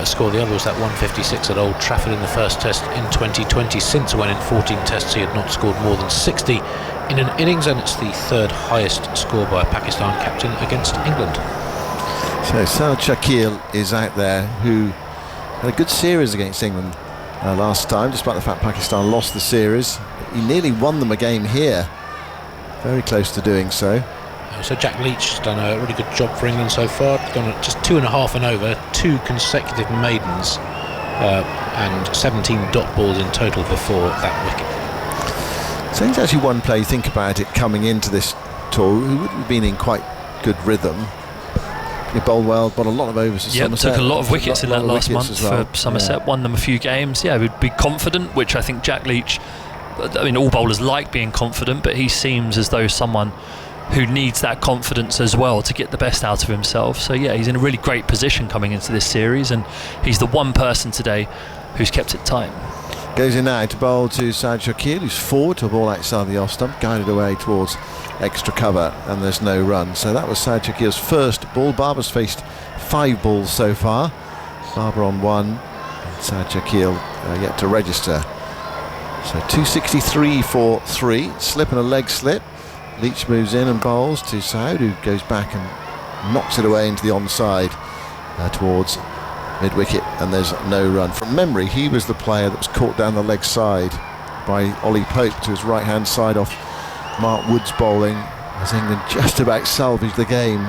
score. The other was that 156 at Old Trafford in the first Test in 2020. Since when in 14 Tests he had not scored more than 60 in an innings, and it's the 3rd highest score by a Pakistan captain against England. So Saud Shakil is out there, who had a good series against England last time, despite the fact Pakistan lost the series. he nearly won them a game here. Very close to doing so. So Jack Leach has done a really good job for England so far. Gone at just 2.5 and over, 2 consecutive maidens, and 17 dot balls in total before that wicket. So he's actually one player, you think about it, coming into this tour, who wouldn't have been in quite good rhythm. He bowled well, but a lot of overs at Somerset. Took a lot of wickets in that last month well. for Somerset, won them a few games. Yeah, would be confident, which I think Jack Leach, I mean, all bowlers like being confident, but he seems as though someone who needs that confidence as well to get the best out of himself. So yeah, he's in a really great position coming into this series, and he's the one person today who's kept it tight. Goes in now to bowl to Saad Shakil, who's forward to a ball outside the off stump, guided away towards extra cover, and there's no run. So that was Saad Shakil's first ball. Barber's faced 5 balls so far. Barber on 1, and Saad Shakil yet to register. So 263 for 3, slip and a leg slip. Leach moves in and bowls to Saud, who goes back and knocks it away into the onside towards mid-wicket, and there's no run. From memory, he was the player that was caught down the leg side by Ollie Pope to his right-hand side off Mark Wood's bowling, as England just about salvaged the game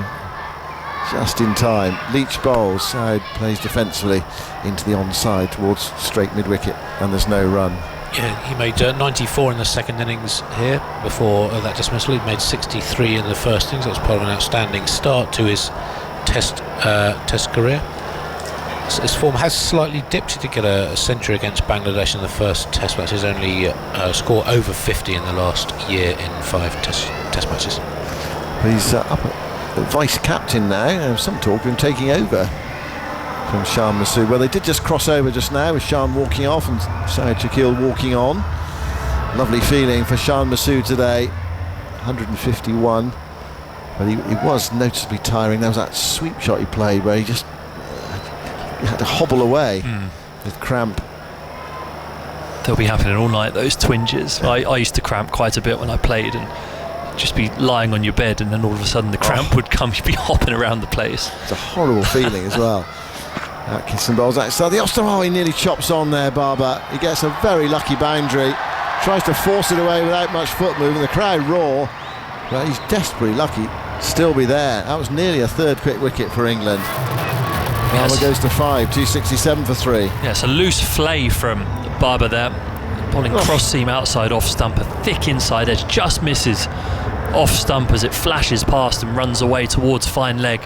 just in time. Leach bowls, Saud plays defensively into the onside towards straight mid-wicket, and there's no run. Yeah, he made 94 in the second innings here before that dismissal. He made 63 in the first innings. That was part of an outstanding start to his test career. His form has slightly dipped. He did get a century against Bangladesh in the first test match. He's only scored over 50 in the last year in 5 test matches. He's up at vice-captain now. Some talk of him taking over from Shan Masood. Well, they did just cross over just now with Shan walking off and Saad Shakil walking on. Lovely feeling for Shan Masood today. 151. But he was noticeably tiring. There was that sweep shot he played where he just had to hobble away with cramp. They'll be happening all night, those twinges. I used to cramp quite a bit when I played, and just be lying on your bed, and then all of a sudden the cramp would come. You'd be hopping around the place. It's a horrible feeling as well. Atkinson bowls outside the off stump. Oh, he nearly chops on there, Barber. He gets a very lucky boundary, tries to force it away without much foot movement. The crowd roar, but he's desperately lucky to still be there. That was nearly a third quick wicket for England. Barber goes to 5, 267 for 3. Yeah, it's a loose flay from Barber there, bowling cross seam outside off stump, a thick inside edge, just misses off stump as it flashes past and runs away towards fine leg.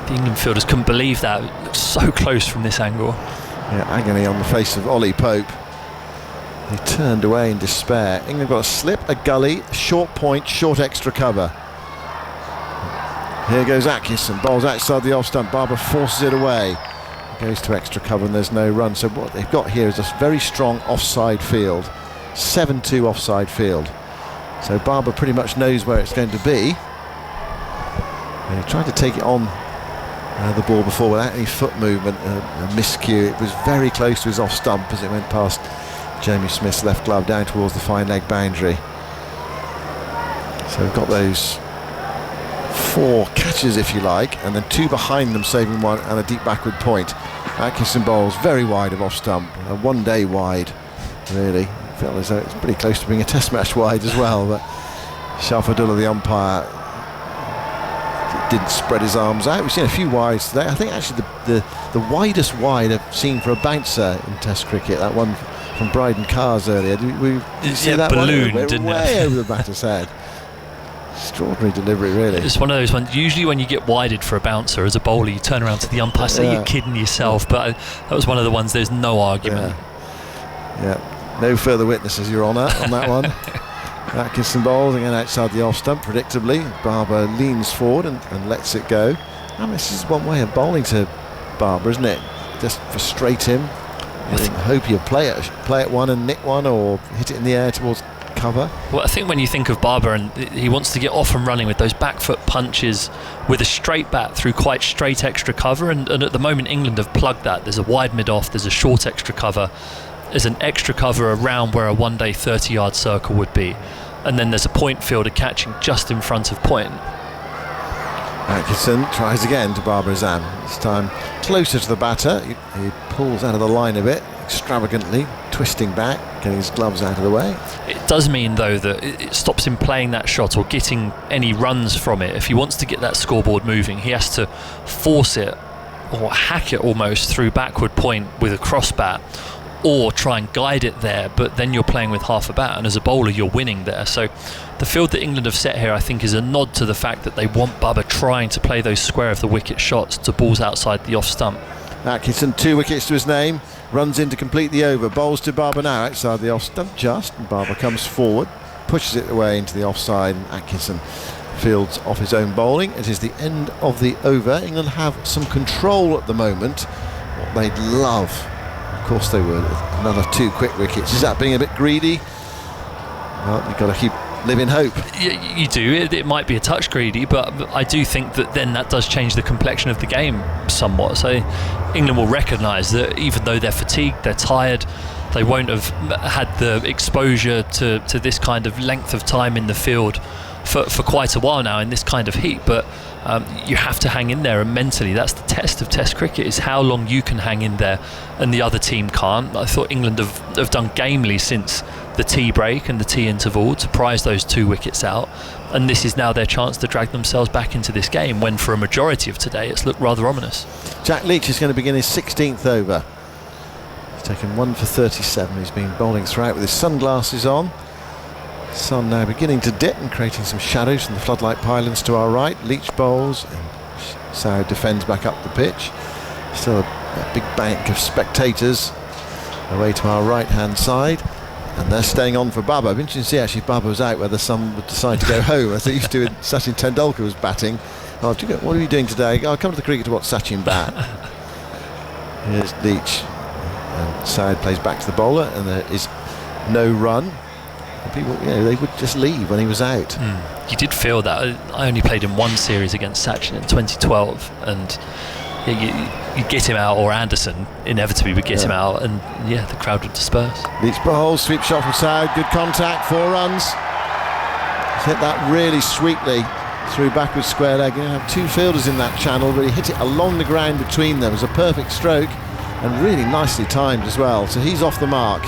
The England fielders couldn't believe that. It looked so close from this angle. Yeah, agony on the face of Ollie Pope. He turned away in despair. England got a slip, a gully, short point, short extra cover. Here goes Atkinson, bowls outside the off stump. Barber forces it away. Goes to extra cover and there's no run. So what they've got here is a very strong offside field. 7-2 offside field. So Barber pretty much knows where it's going to be. And he tried to take it on the ball before without any foot movement, a miscue. It was very close to his off stump as it went past Jamie Smith's left glove down towards the fine leg boundary. So we've got those 4 catches, if you like, and then 2 behind them saving 1 and a deep backward point. Atkinson bowls very wide of off stump, 1 day wide, really. I felt as though it's pretty close to being a test match wide as well, but Shafadullah, the umpire, didn't spread his arms out. We've seen a few wides today. I think actually the widest wide I've seen for a bouncer in Test cricket, that one from Bryden Cars earlier. Did you see that balloon, one? didn't way it? over the batter's head. Extraordinary delivery, really. It's one of those ones. Usually, when you get wided for a bouncer as a bowler, you turn around to the umpire, say you're kidding yourself. But that was one of the ones. There's no argument. Yeah. No further witnesses, Your Honour, on that one. Atkinson bowls again outside the off stump, predictably. Barber leans forward and lets it go. And this is one way of bowling to Barber, isn't it? Just frustrate him. I hope you play it one and nick one, or hit it in the air towards cover. Well, I think when you think of Barber, and he wants to get off and running with those back foot punches with a straight bat through quite straight extra cover, and at the moment England have plugged that. There's a wide mid off, there's a short extra cover, there's an extra cover around where a 1 day 30-yard circle would be, and then there's a point fielder catching just in front of point. Atkinson tries again to Barber Azam. This time closer to the batter. He pulls out of the line a bit. extravagantly, twisting back, getting his gloves out of the way. It does mean, though, that it stops him playing that shot or getting any runs from it. If he wants to get that scoreboard moving, he has to force it or hack it almost through backward point with a crossbat, or try and guide it there, but then you're playing with half a bat, and as a bowler you're winning there. So the field that England have set here, I think, is a nod to the fact that they want Bubba trying to play those square of the wicket shots to balls outside the off stump. Atkinson, 2 wickets to his name, runs in to complete the over, bowls to Barber now outside the off stump just, and Barber comes forward, pushes it away into the offside, and Atkinson fields off his own bowling. It is the end of the over. England have some control at the moment, what they'd love. Of course they would. Another 2 quick wickets. Is that being a bit greedy? Well, you've got to keep living hope. You do. It might be a touch greedy, but I do think that then that does change the complexion of the game somewhat. So England will recognise that even though they're fatigued, they're tired, they won't have had the exposure to this kind of length of time in the field for quite a while now in this kind of heat, but you have to hang in there, and mentally that's the test of Test cricket, is how long you can hang in there and the other team can't. I thought England have done gamely since the tea break and the tea interval to prize those 2 wickets out, and this is now their chance to drag themselves back into this game, when for a majority of today it's looked rather ominous. Jack Leach is going to begin his 16th over. He's taken 1 for 37. He's been bowling throughout with his sunglasses on. Sun now beginning to dip and creating some shadows from the floodlight pylons to our right. Leach bowls and Saud defends back up the pitch. Still a big bank of spectators away to our right hand side, and they're staying on for Baba. It'd be interesting to see actually if Baba was out whether some would decide to go home, as they used to when Sachin Tendulkar was batting. What are you doing today? I'll come to the cricket to watch Sachin bat. Here's Leach, and Saud plays back to the bowler, and there is no run. People, they would just leave when he was out. You did feel that. I only played in 1 series against Sachin in 2012, and you get him out, or Anderson inevitably would get him out, and the crowd would disperse. Leach bowls, sweep shot from Saud, good contact, 4 runs. He's hit that really sweetly through backward square leg. You have 2 fielders in that channel, but he hit it along the ground between them. It was a perfect stroke and really nicely timed as well. So he's off the mark.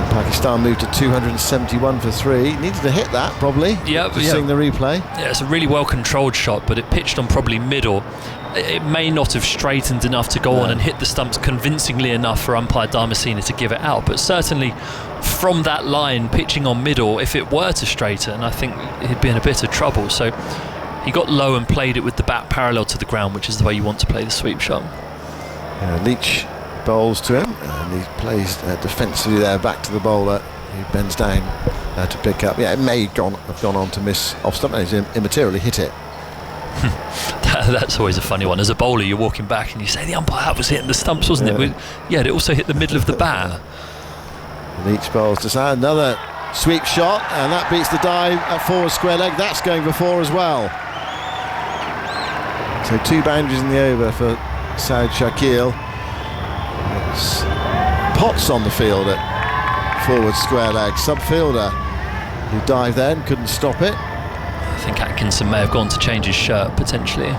Pakistan moved to 271 for 3. Needed to hit that probably. Seeing the replay. Yeah, it's a really well controlled shot, but it pitched on probably middle. It may not have straightened enough to go on and hit the stumps convincingly enough for umpire Dharmasena to give it out, but certainly from that line, pitching on middle, if it were to straighten, I think he'd be in a bit of trouble. So he got low and played it with the bat parallel to the ground, which is the way you want to play the sweep shot. Leach bowls to him, and he plays defensively there back to the bowler, who bends down to pick up. It may have gone on to miss off stump, and he's immaterially hit it. That's always a funny one. As a bowler, you're walking back and you say the umpire was hitting the stumps, wasn't it? It also hit the middle of the bat. Leach bowls to Saud, another sweep shot, and that beats the dive at forward square leg. That's going before as well. So 2 boundaries in the over for Saud Shakil. Potts on the field at forward square leg, sub fielder who dived then, couldn't stop it. I think Atkinson may have gone to change his shirt potentially.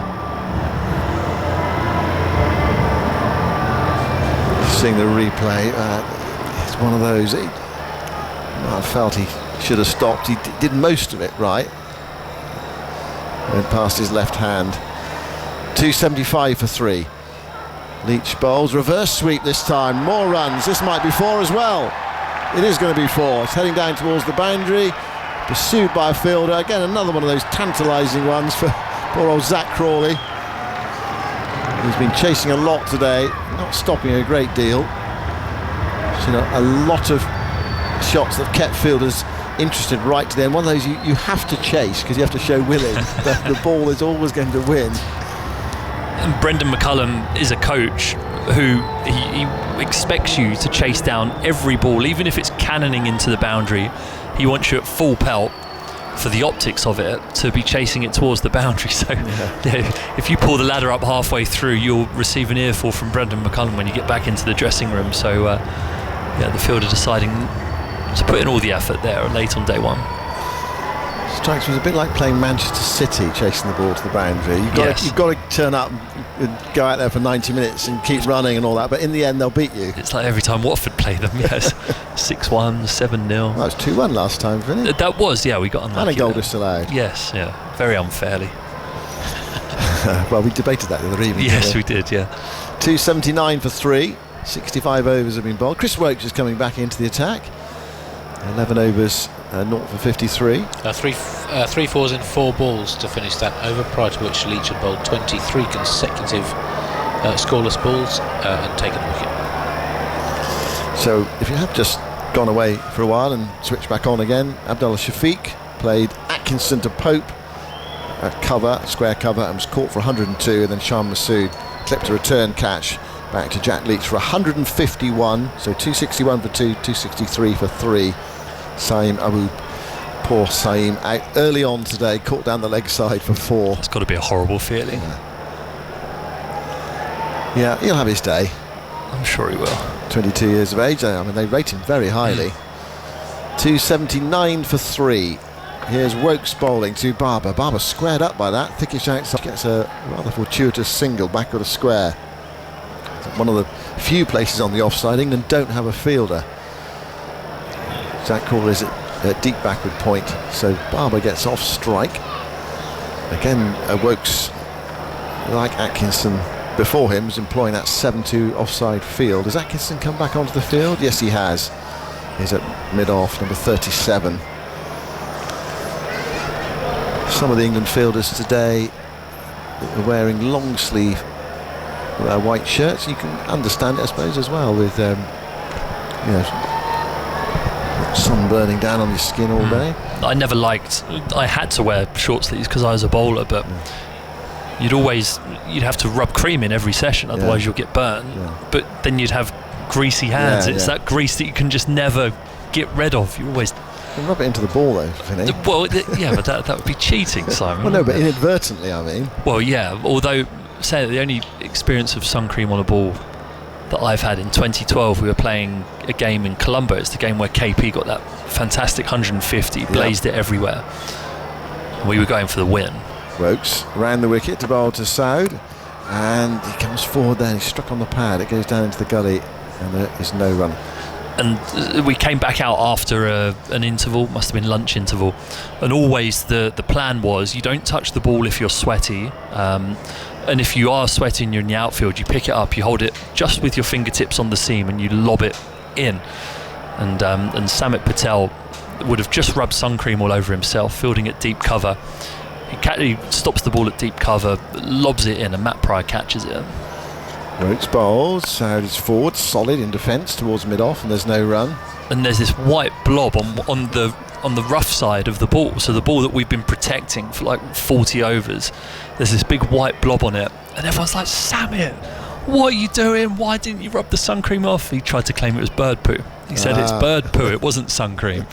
Seeing the replay, it's one of those. I felt he should have stopped. He did most of it right. Went past his left hand. 275 for 3. Leach bowls, reverse sweep this time, more runs. This might be 4 as well. It is going to be 4. It's heading down towards the boundary, pursued by a fielder. Again, another one of those tantalising ones for poor old Zach Crawley. He's been chasing a lot today, not stopping a great deal. A lot of shots that kept fielders interested right to the end. One of those you have to chase because you have to show willing that the ball is always going to win. And Brendan McCullum is a coach who he expects you to chase down every ball, even if it's cannoning into the boundary. He wants you at full pelt for the optics of it to be chasing it towards the boundary. So if you pull the ladder up halfway through, you'll receive an earful from Brendan McCullum when you get back into the dressing room. So the fielder deciding to put in all the effort there late on day 1. strikes me as a bit like playing Manchester City, chasing the ball to the boundary. You've got to turn up and go out there for 90 minutes and keep running and all that, but in the end they'll beat you. It's like every time Watford play them, yes. 6-1, 7-0. That was 2-1 last time, wasn't it? That was, yeah, we got unlucky. And a goal disallowed. Yes, yeah, very unfairly. Well, we debated that the other evening. Yes, we did, yeah. 279 for 3. 65 overs have been bowled. Chris Wokes is coming back into the attack. 11 overs, 0 for 53. Three fours in 4 balls to finish that over, prior to which Leach had bowled 23 consecutive scoreless balls and taken a wicket. So if you have just gone away for a while and switched back on again, Abdullah Shafiq played Atkinson to Pope at cover, square cover, and was caught for 102, and then Shan Masood clipped a return catch back to Jack Leach for 151, so 261 for 2, 263 for 3. Saeem Abu, poor Saeem, out early on today, caught down the leg side for 4. It's got to be a horrible feeling. Yeah, he'll have his day. I'm sure he will. 22 years of age, I mean, they rate him very highly. 279 for 3. Here's Wokes bowling to Barber. Barber squared up by that, thickish outside, gets a rather fortuitous single back with a square. One of the few places on the offside England don't have a fielder. Zach Crawler is at deep backward point, so Barber gets off strike. Again, Wokes, like Atkinson before him, was employing that 7-2 offside field. Has Atkinson come back onto the field? Yes, he has. He's at mid-off, number 37. Some of the England fielders today are wearing long sleeve white shirts. You can understand it, I suppose, as well, with sun burning down on your skin all day. I had to wear short sleeves because I was a bowler, but you'd have to rub cream in every session, otherwise you'll get burnt. But then you'd have greasy hands. It's that grease that you can just never get rid of. You always rub it into the ball, though, Vinny. Well, yeah, but that would be cheating, Simon. Well, no, but inadvertently, I mean. Well, yeah, although say that the only experience of sun cream on a ball that I've had in 2012, we were playing a game in Colombo. It's the game where KP got that fantastic 150, blazed it everywhere. And we were going for the win. Wokes ran the wicket to bowl to Saud, and he comes forward there, he's struck on the pad, it goes down into the gully, and there is no run. And we came back out after an interval, must have been lunch interval, and always the plan was you don't touch the ball if you're sweaty, and if you are sweaty and you're in the outfield, you pick it up, you hold it just with your fingertips on the seam and you lob it in. And Samit Patel would have just rubbed sun cream all over himself, fielding at deep cover. He stops the ball at deep cover, lobs it in, and Matt Pryor catches it. Wokes bowls, Saud is forward, solid in defence towards mid-off, and there's no run. And there's this white blob on the rough side of the ball, so the ball that we've been protecting for like 40 overs, there's this big white blob on it, and everyone's like, Samit, what are you doing? Why didn't you rub the sun cream off? He tried to claim it was bird poo. He said it's bird poo, it wasn't sun cream.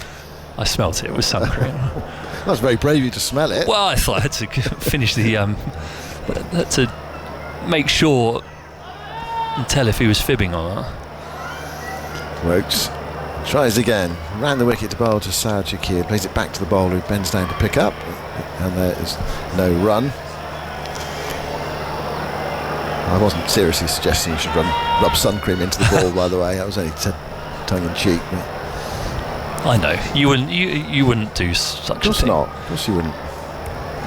I smelt it was sun cream. That was very brave of you to smell it. Well, I thought I had to finish the had to make sure and tell if he was fibbing or not. Wokes tries again, ran the wicket to bowl to Saud Shakir, plays it back to the bowler who bends down to pick up, and there is no run. I wasn't seriously suggesting you should rub sun cream into the ball, by the way. I was only tongue-in-cheek. I know you wouldn't do such a thing. Of course not. Of course you wouldn't.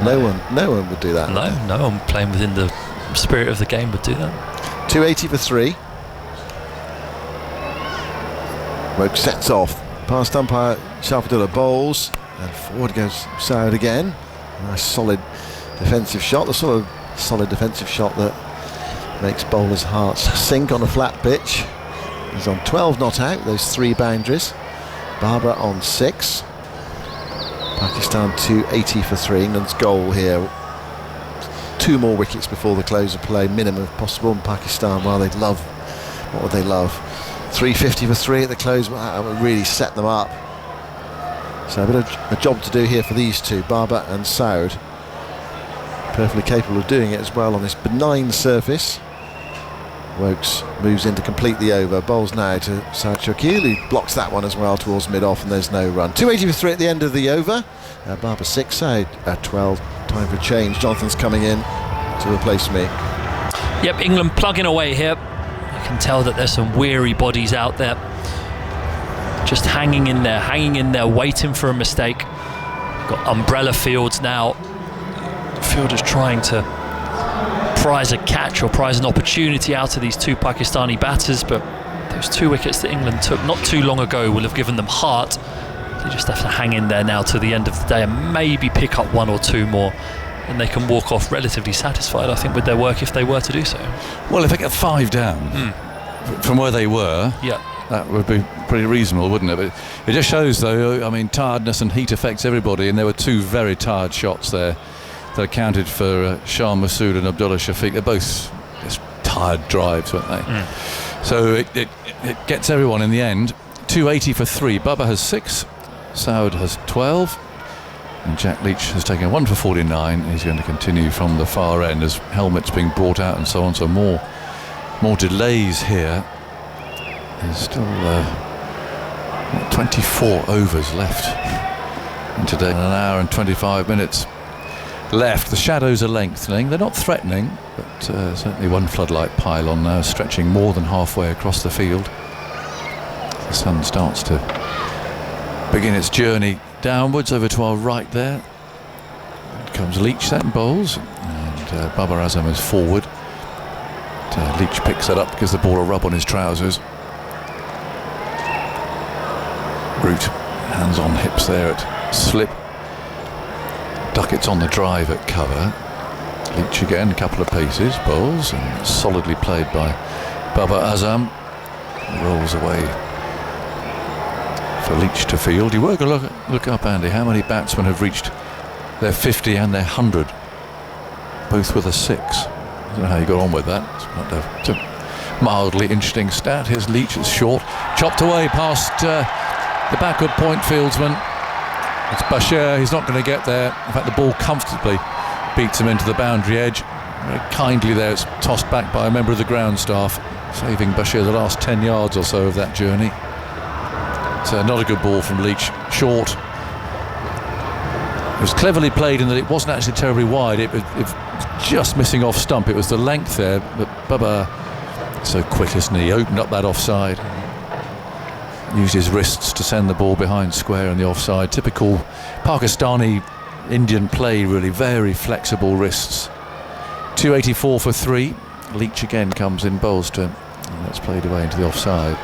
No one would do that. No one playing within the spirit of the game would do that. 280 for 3. Wokes sets off. Past umpire Shafadullah bowls, and forward goes Saud again. Nice solid defensive shot. The sort of solid defensive shot that makes bowlers' hearts sink on a flat pitch. He's on 12 not out, those 3 boundaries. Barber on 6. Pakistan 280 for 3. England's goal here. 2 more wickets before the close of play, minimum if possible. And Pakistan, well, they'd love, what would they love? 350 for 3 at the close. That would really set them up. So a bit of a job to do here for these two, Barber and Saud. Perfectly capable of doing it as well on this benign surface. Wokes moves in to complete the over. Bowls now to Saad Shakil, who blocks that one as well towards mid-off, and there's no run. 280 for 3 at the end of the over. Barber 6, Saad at 12. Time for a change. Jonathan's coming in to replace me. Yep, England plugging away here. You can tell that there's some weary bodies out there. Just hanging in there, waiting for a mistake. Got umbrella fields now. Fielders trying to prize a catch or prize an opportunity out of these two Pakistani batters, but those 2 wickets that England took not too long ago will have given them heart. They just have to hang in there now to the end of the day and maybe pick up 1 or 2 more, and they can walk off relatively satisfied, I think, with their work if they were to do so. Well, if they get 5 down from where they were, that would be pretty reasonable, wouldn't it? But it just shows, though, I mean, tiredness and heat affects everybody, and there were 2 very tired shots there that accounted for Shah Masood and Abdullah Shafiq. They're both just tired drives, weren't they? So it gets everyone in the end. 280 for 3. Bubba has 6, Saud has 12, and Jack Leach has taken 1 for 49. He's going to continue from the far end as helmets being brought out and so on. So more delays here. There's still 24 overs left in today. 1 hour and 25 minutes left. The shadows are lengthening. They're not threatening, but certainly one floodlight pylon now stretching more than halfway across the field. The sun starts to begin its journey downwards over to our right there. Here comes Leach then, bowls, and Babar Azam is forward. Leach picks it up because the ball will rub on his trousers. Root, hands on hips there at slip. Duckett's on the drive at cover. Leach again, a couple of paces, bowls, and solidly played by Babar Azam. Rolls away for Leach to field. You work a look up, Andy, how many batsmen have reached their 50 and their 100, both with a 6. I don't know how you got on with that. It's a mildly interesting stat. Here's Leach, it's short, chopped away past the backward point fieldsman. It's Bashir, he's not going to get there. In fact, the ball comfortably beats him into the boundary edge. Very kindly there, it's tossed back by a member of the ground staff, saving Bashir the last 10 yards or so of that journey. It's not a good ball from Leach, short. It was cleverly played in that it wasn't actually terribly wide, it was just missing off stump. It was the length there, but Bubba, so quick, isn't he? Opened up that offside. Used his wrists to send the ball behind square in the offside. Typical Pakistani Indian play, really. Very flexible wrists. 284 for 3. Leach again comes in, bowls to, and that's played away into the offside.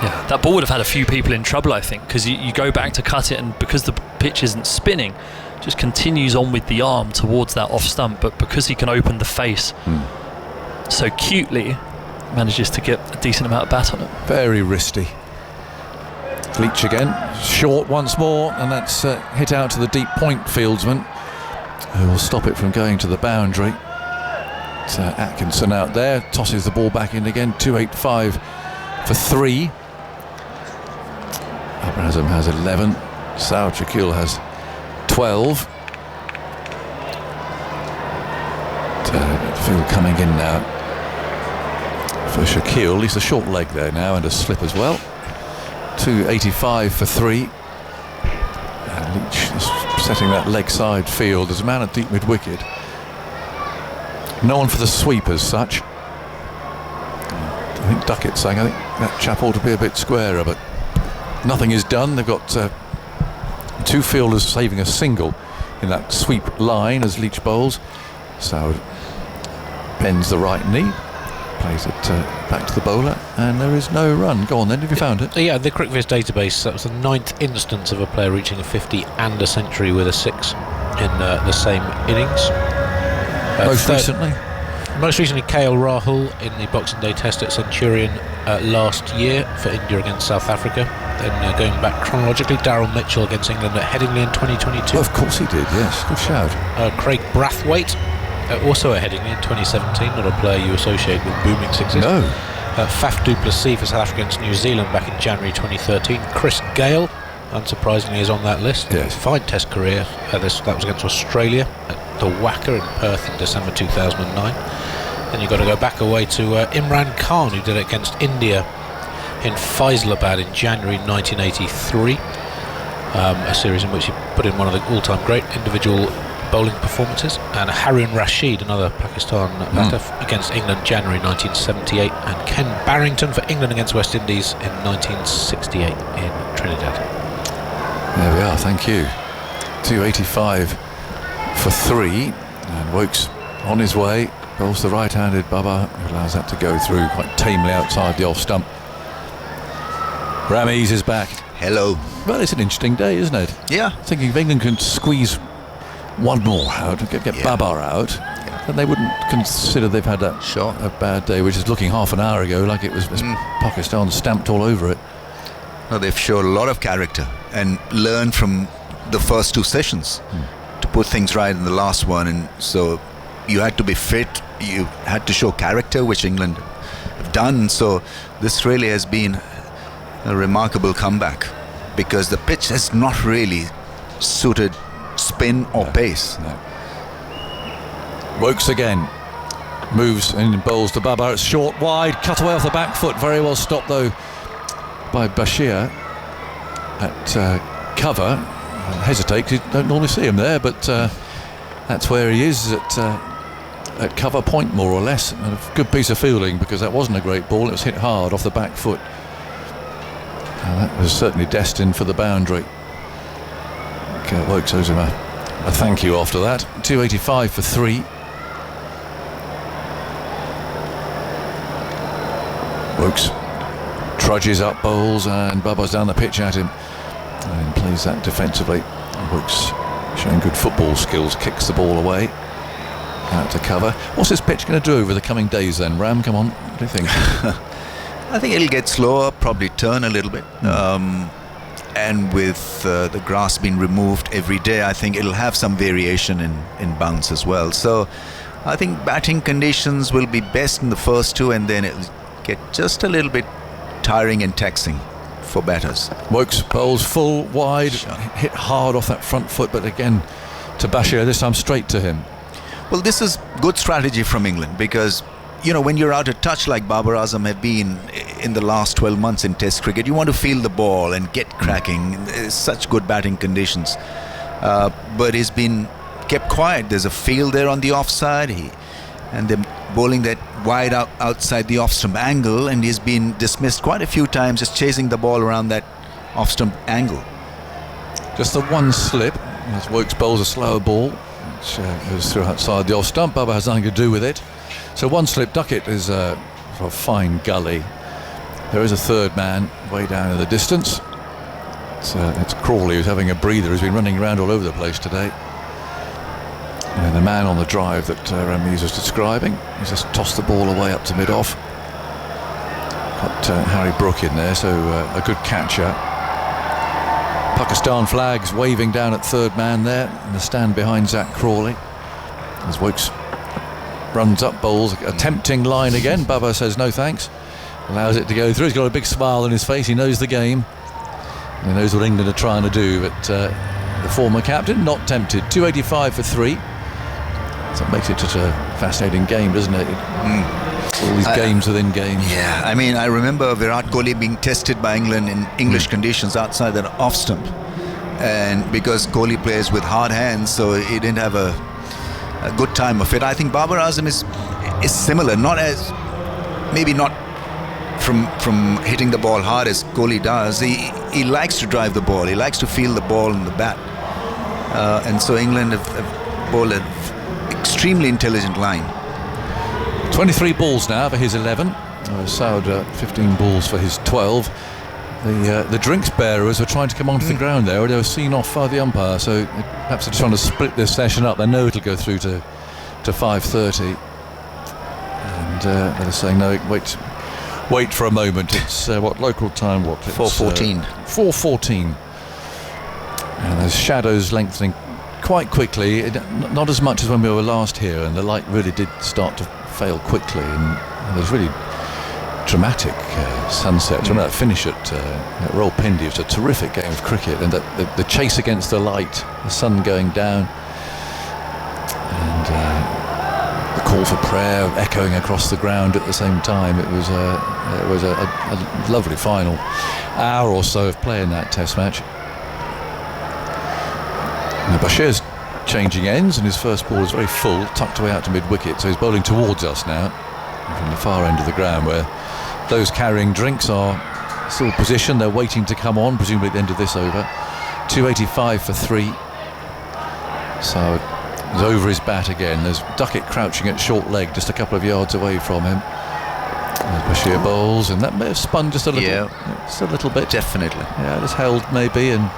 Yeah, that ball would have had a few people in trouble, I think, because you go back to cut it, and because the pitch isn't spinning, just continues on with the arm towards that off stump, but because he can open the face so cutely, manages to get a decent amount of bat on it. Very wristy. Leach again, short once more, and that's hit out to the deep point fieldsman, who will stop it from going to the boundary. It's Atkinson out there, tosses the ball back in again. 285 for 3. Abrazam has 11. Saud Shakil has 12. Field coming in now for Shakil. He's a short leg there now and a slip as well. 285 for 3. And Leach is setting that leg side field. There's a man at deep mid wicket. No one for the sweep as such. I think Duckett's saying, I think that chap ought to be a bit squarer, but nothing is done. They've got 2 fielders saving a single in that sweep line as Leach bowls. Saud bends the right knee, plays it back to the bowler, and there is no run. Go on then, have you found it? Yeah, the CricViz database, that was the 9th instance of a player reaching a 50 and a century with a 6 in the same innings. Most recently KL Rahul in the Boxing Day Test at Centurion last year for India against South Africa. Then going back chronologically, Daryl Mitchell against England at Headingley in 2022. Well, of course he did, yes, good shout. Craig Brathwaite also at Headingley in 2017, not a player you associate with booming sixes. No. Faf du Plessis for South Africa against New Zealand back in January 2013. Chris Gale, unsurprisingly, is on that list. Yes. Fine Test career. That was against Australia at the Wacker in Perth in December 2009. Then you've got to go back away to Imran Khan, who did it against India in Faisalabad in January 1983. A series in which he put in one of the all-time great individual bowling performances. And Harun Rashid, another Pakistan batter, against England January 1978. And Ken Barrington for England against West Indies in 1968 in Trinidad. There we are, thank you. 285 for 3, and Woakes on his way. Bowls the right-handed Baba, who allows that to go through quite tamely outside the off stump. Rameez is back. Hello. Well, it's an interesting day, isn't it? Yeah. Thinking if England can squeeze one more out, get Baba out, then they wouldn't consider they've had a bad day, which is looking half an hour ago like it was Pakistan stamped all over it. No, they've shown a lot of character and learned from the first 2 sessions to put things right in the last one. And so you had to be fit, you had to show character, which England have done. So this really has been a remarkable comeback, because the pitch has not really suited spin or pace. No. Woakes again moves and bowls to Baba. It's short, wide, cut away off the back foot. Very well stopped though by Bashir at cover. Hesitate, you don't normally see him there, but that's where he is at cover point, more or less. And a good piece of fielding, because that wasn't a great ball. It was hit hard off the back foot. That was certainly destined for the boundary. Woakes owes him a thank you after that. 285 for 3. Woakes trudges up bowls, and Baba's down the pitch at him and plays that defensively. Woakes showing good football skills, kicks the ball away out to cover. What's this pitch going to do over the coming days then, Ram? Come on, what do you think? I think it'll get slower, probably turn a little bit. And with the grass being removed every day, I think it'll have some variation in bounce as well. So I think batting conditions will be best in the first 2, and then it'll get just a little bit tiring and taxing for batters. Woakes bowls full, wide, hit hard off that front foot, but again to Bashir, this time straight to him. Well, this is good strategy from England, because you know, when you're out of touch like Babar Azam have been in the last 12 months in Test cricket, you want to feel the ball and get cracking. It's such good batting conditions, but he's been kept quiet. There's a field there on the offside, and they're bowling that wide outside the off-stump angle, and he's been dismissed quite a few times just chasing the ball around that off-stump angle. Just the one slip as Woakes bowls a slower ball, which goes through outside the off-stump. Baba has nothing to do with it. So one slip Duckett is a sort of fine gully. There is a third man way down in the distance. It's Crawley, who's having a breather, who's been running around all over the place today. And the man on the drive that Rameez was describing, he's just tossed the ball away up to mid-off. Got Harry Brook in there, so a good catcher. Pakistan flags waving down at third man there in the stand behind Zach Crawley. As Woakes runs up bowls, a tempting line again. Baba says no thanks, allows it to go through. He's got a big smile on his face, he knows the game, he knows what England are trying to do, but the former captain not tempted. 285 for 3. So it makes it such a fascinating game, doesn't it? All these games within games. Yeah, I mean, I remember Virat Kohli being tested by England in English conditions outside that off stump, and because Kohli plays with hard hands, so he didn't have a good time of it. I think Babar Azam is similar, maybe not from hitting the ball hard as Kohli does. He likes to drive the ball, he likes to feel the ball in the bat, and so England have bowled an extremely intelligent line. 23 balls now for his 11. Saud 15 balls for his 12. The drinks bearers were trying to come onto the ground there, or they were seen off by the umpire, so perhaps they're trying to split this session up. They know it'll go through to 5:30, and they're saying no, wait for a moment. It's what local time? What? 4:14. 4:14, and there's shadows lengthening quite quickly. Not as much as when we were last here, and the light really did start to fail quickly, and there's really dramatic sunset. When that finish at Rawalpindi, it was a terrific game of cricket, and the chase against the light, the sun going down, and the Notes of prayer echoing across the ground at the same time. It was a lovely final hour or so of play in that Test match. Now Bashir's changing ends, and his first ball is very full, tucked away out to mid-wicket, so he's bowling towards us now from the far end of the ground, where those carrying drinks are still positioned. They're waiting to come on, presumably at the end of this over. 285 for 3. So he's over his bat again. There's Duckett crouching at short leg, just a couple of yards away from him. There's Bashir bowls, and that may have spun just a little, just a little bit. Definitely. Yeah, just held maybe, and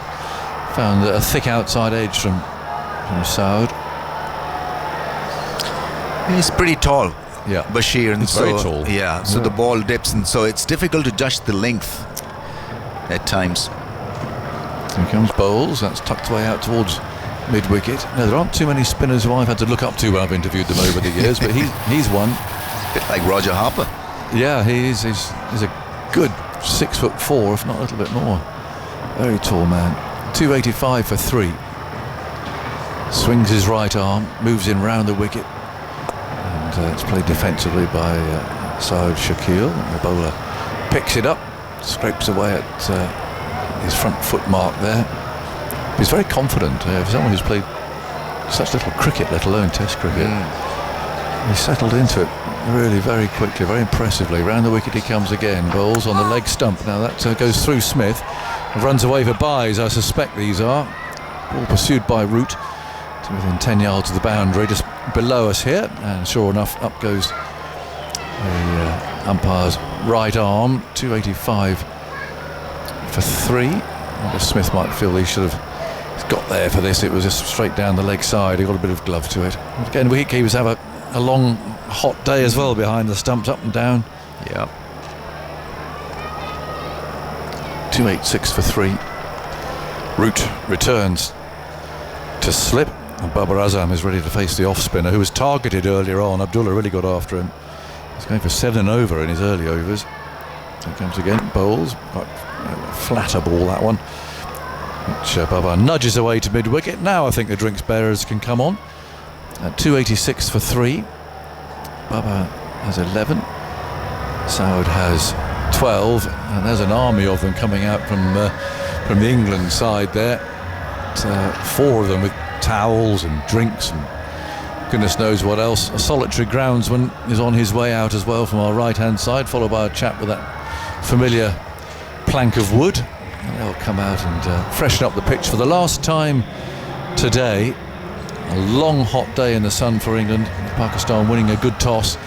found a thick outside edge from Saud. He's pretty tall. Yeah, Bashir, and it's so very tall. Yeah, so the ball dips, and so it's difficult to judge the length at times. Here comes Bowles. That's tucked away out towards mid-wicket. Now, there aren't too many spinners who I've had to look up to when I've interviewed them over the years, but he's one. A bit like Roger Harper. Yeah, he's a good 6'4", if not a little bit more. Very tall man. 285 for 3. Swings his right arm, moves in round the wicket, and it's played defensively by Saud Shakil. The bowler picks it up, scrapes away at his front foot mark there. He's very confident for someone who's played such little cricket, let alone Test cricket. He settled into it really very quickly, very impressively. Round the wicket he comes again. Bowles on the leg stump. Now that goes through Smith. Runs away for byes, I suspect these are. Ball pursued by Root to within 10 yards of the boundary, just below us here. And sure enough, up goes the umpire's right arm. 285 for 3. I guess Smith might feel he should have got there for this. It was just straight down the leg side. He got a bit of glove to it. Again, wicketkeepers have a long, hot day as well behind the stumps, up and down. Yeah. 286 for 3. Root returns to slip, and Babar Azam is ready to face the off-spinner who was targeted earlier on. Abdullah really got after him. He's going for 7 over in his early overs. Here comes again, Bowles. Quite a flatter ball, that one, which Babar nudges away to mid-wicket. Now I think the drinks bearers can come on. 286 for 3. Babar has 11. Saud has 12, and there's an army of them coming out from the England side there. 4 of them with towels and drinks and goodness knows what else. A solitary groundsman is on his way out as well from our right-hand side, followed by a chap with that familiar plank of wood. And they'll come out and freshen up the pitch for the last time today. A long hot day in the sun for England. Pakistan winning a good toss.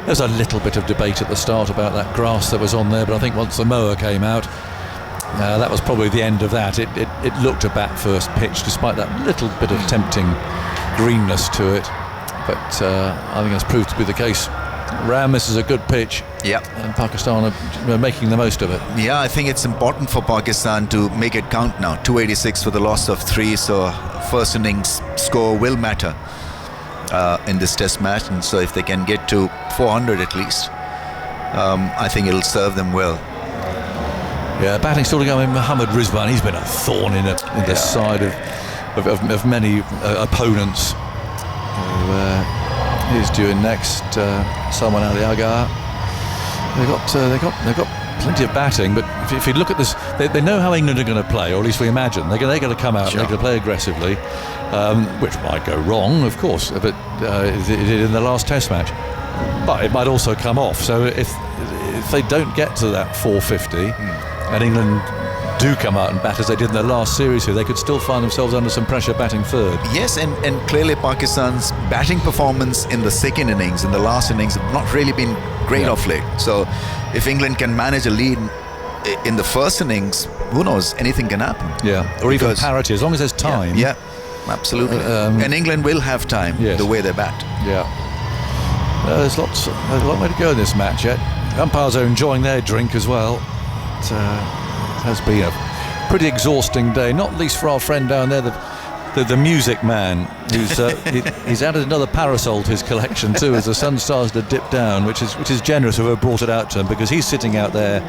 There's a little bit of debate at the start about that grass that was on there, but I think once the mower came out, that was probably the end of that. It looked a bat first pitch, despite that little bit of tempting greenness to it. But I think that's proved to be the case. Ram, this is a good pitch. Yeah. And Pakistan are making the most of it. Yeah, I think it's important for Pakistan to make it count now. 286 for the loss of 3, so first innings score will matter in this Test match, and so if they can get to 400 at least, I think it'll serve them well. Yeah, batting still to go in Mohammad Rizwan. He's been a thorn in the side of many opponents. He's due in next. Salman Ali Agha. They've got plenty of batting, but if you look at this, they know how England are going to play, or at least we imagine they're going to come out. Sure. And they're going to play aggressively, which might go wrong, of course, but it did in the last Test match. But it might also come off. So if they don't get to that 450, and England do come out and bat as they did in the last series here, they could still find themselves under some pressure batting third. Yes, and clearly Pakistan's batting performance in the second innings, in the last innings, have not really been great of late. So if England can manage a lead in the first innings, who knows, anything can happen. Yeah, or even parity, as long as there's time. Yeah, absolutely. And England will have time, the way they bat. Yeah. There's a long way to go in this match yet. Umpires are enjoying their drink as well. It has been a pretty exhausting day, not least for our friend down there, the music man, who's he's added another parasol to his collection too as the sun starts to dip down, which is generous of whoever brought it out to him, because he's sitting out there,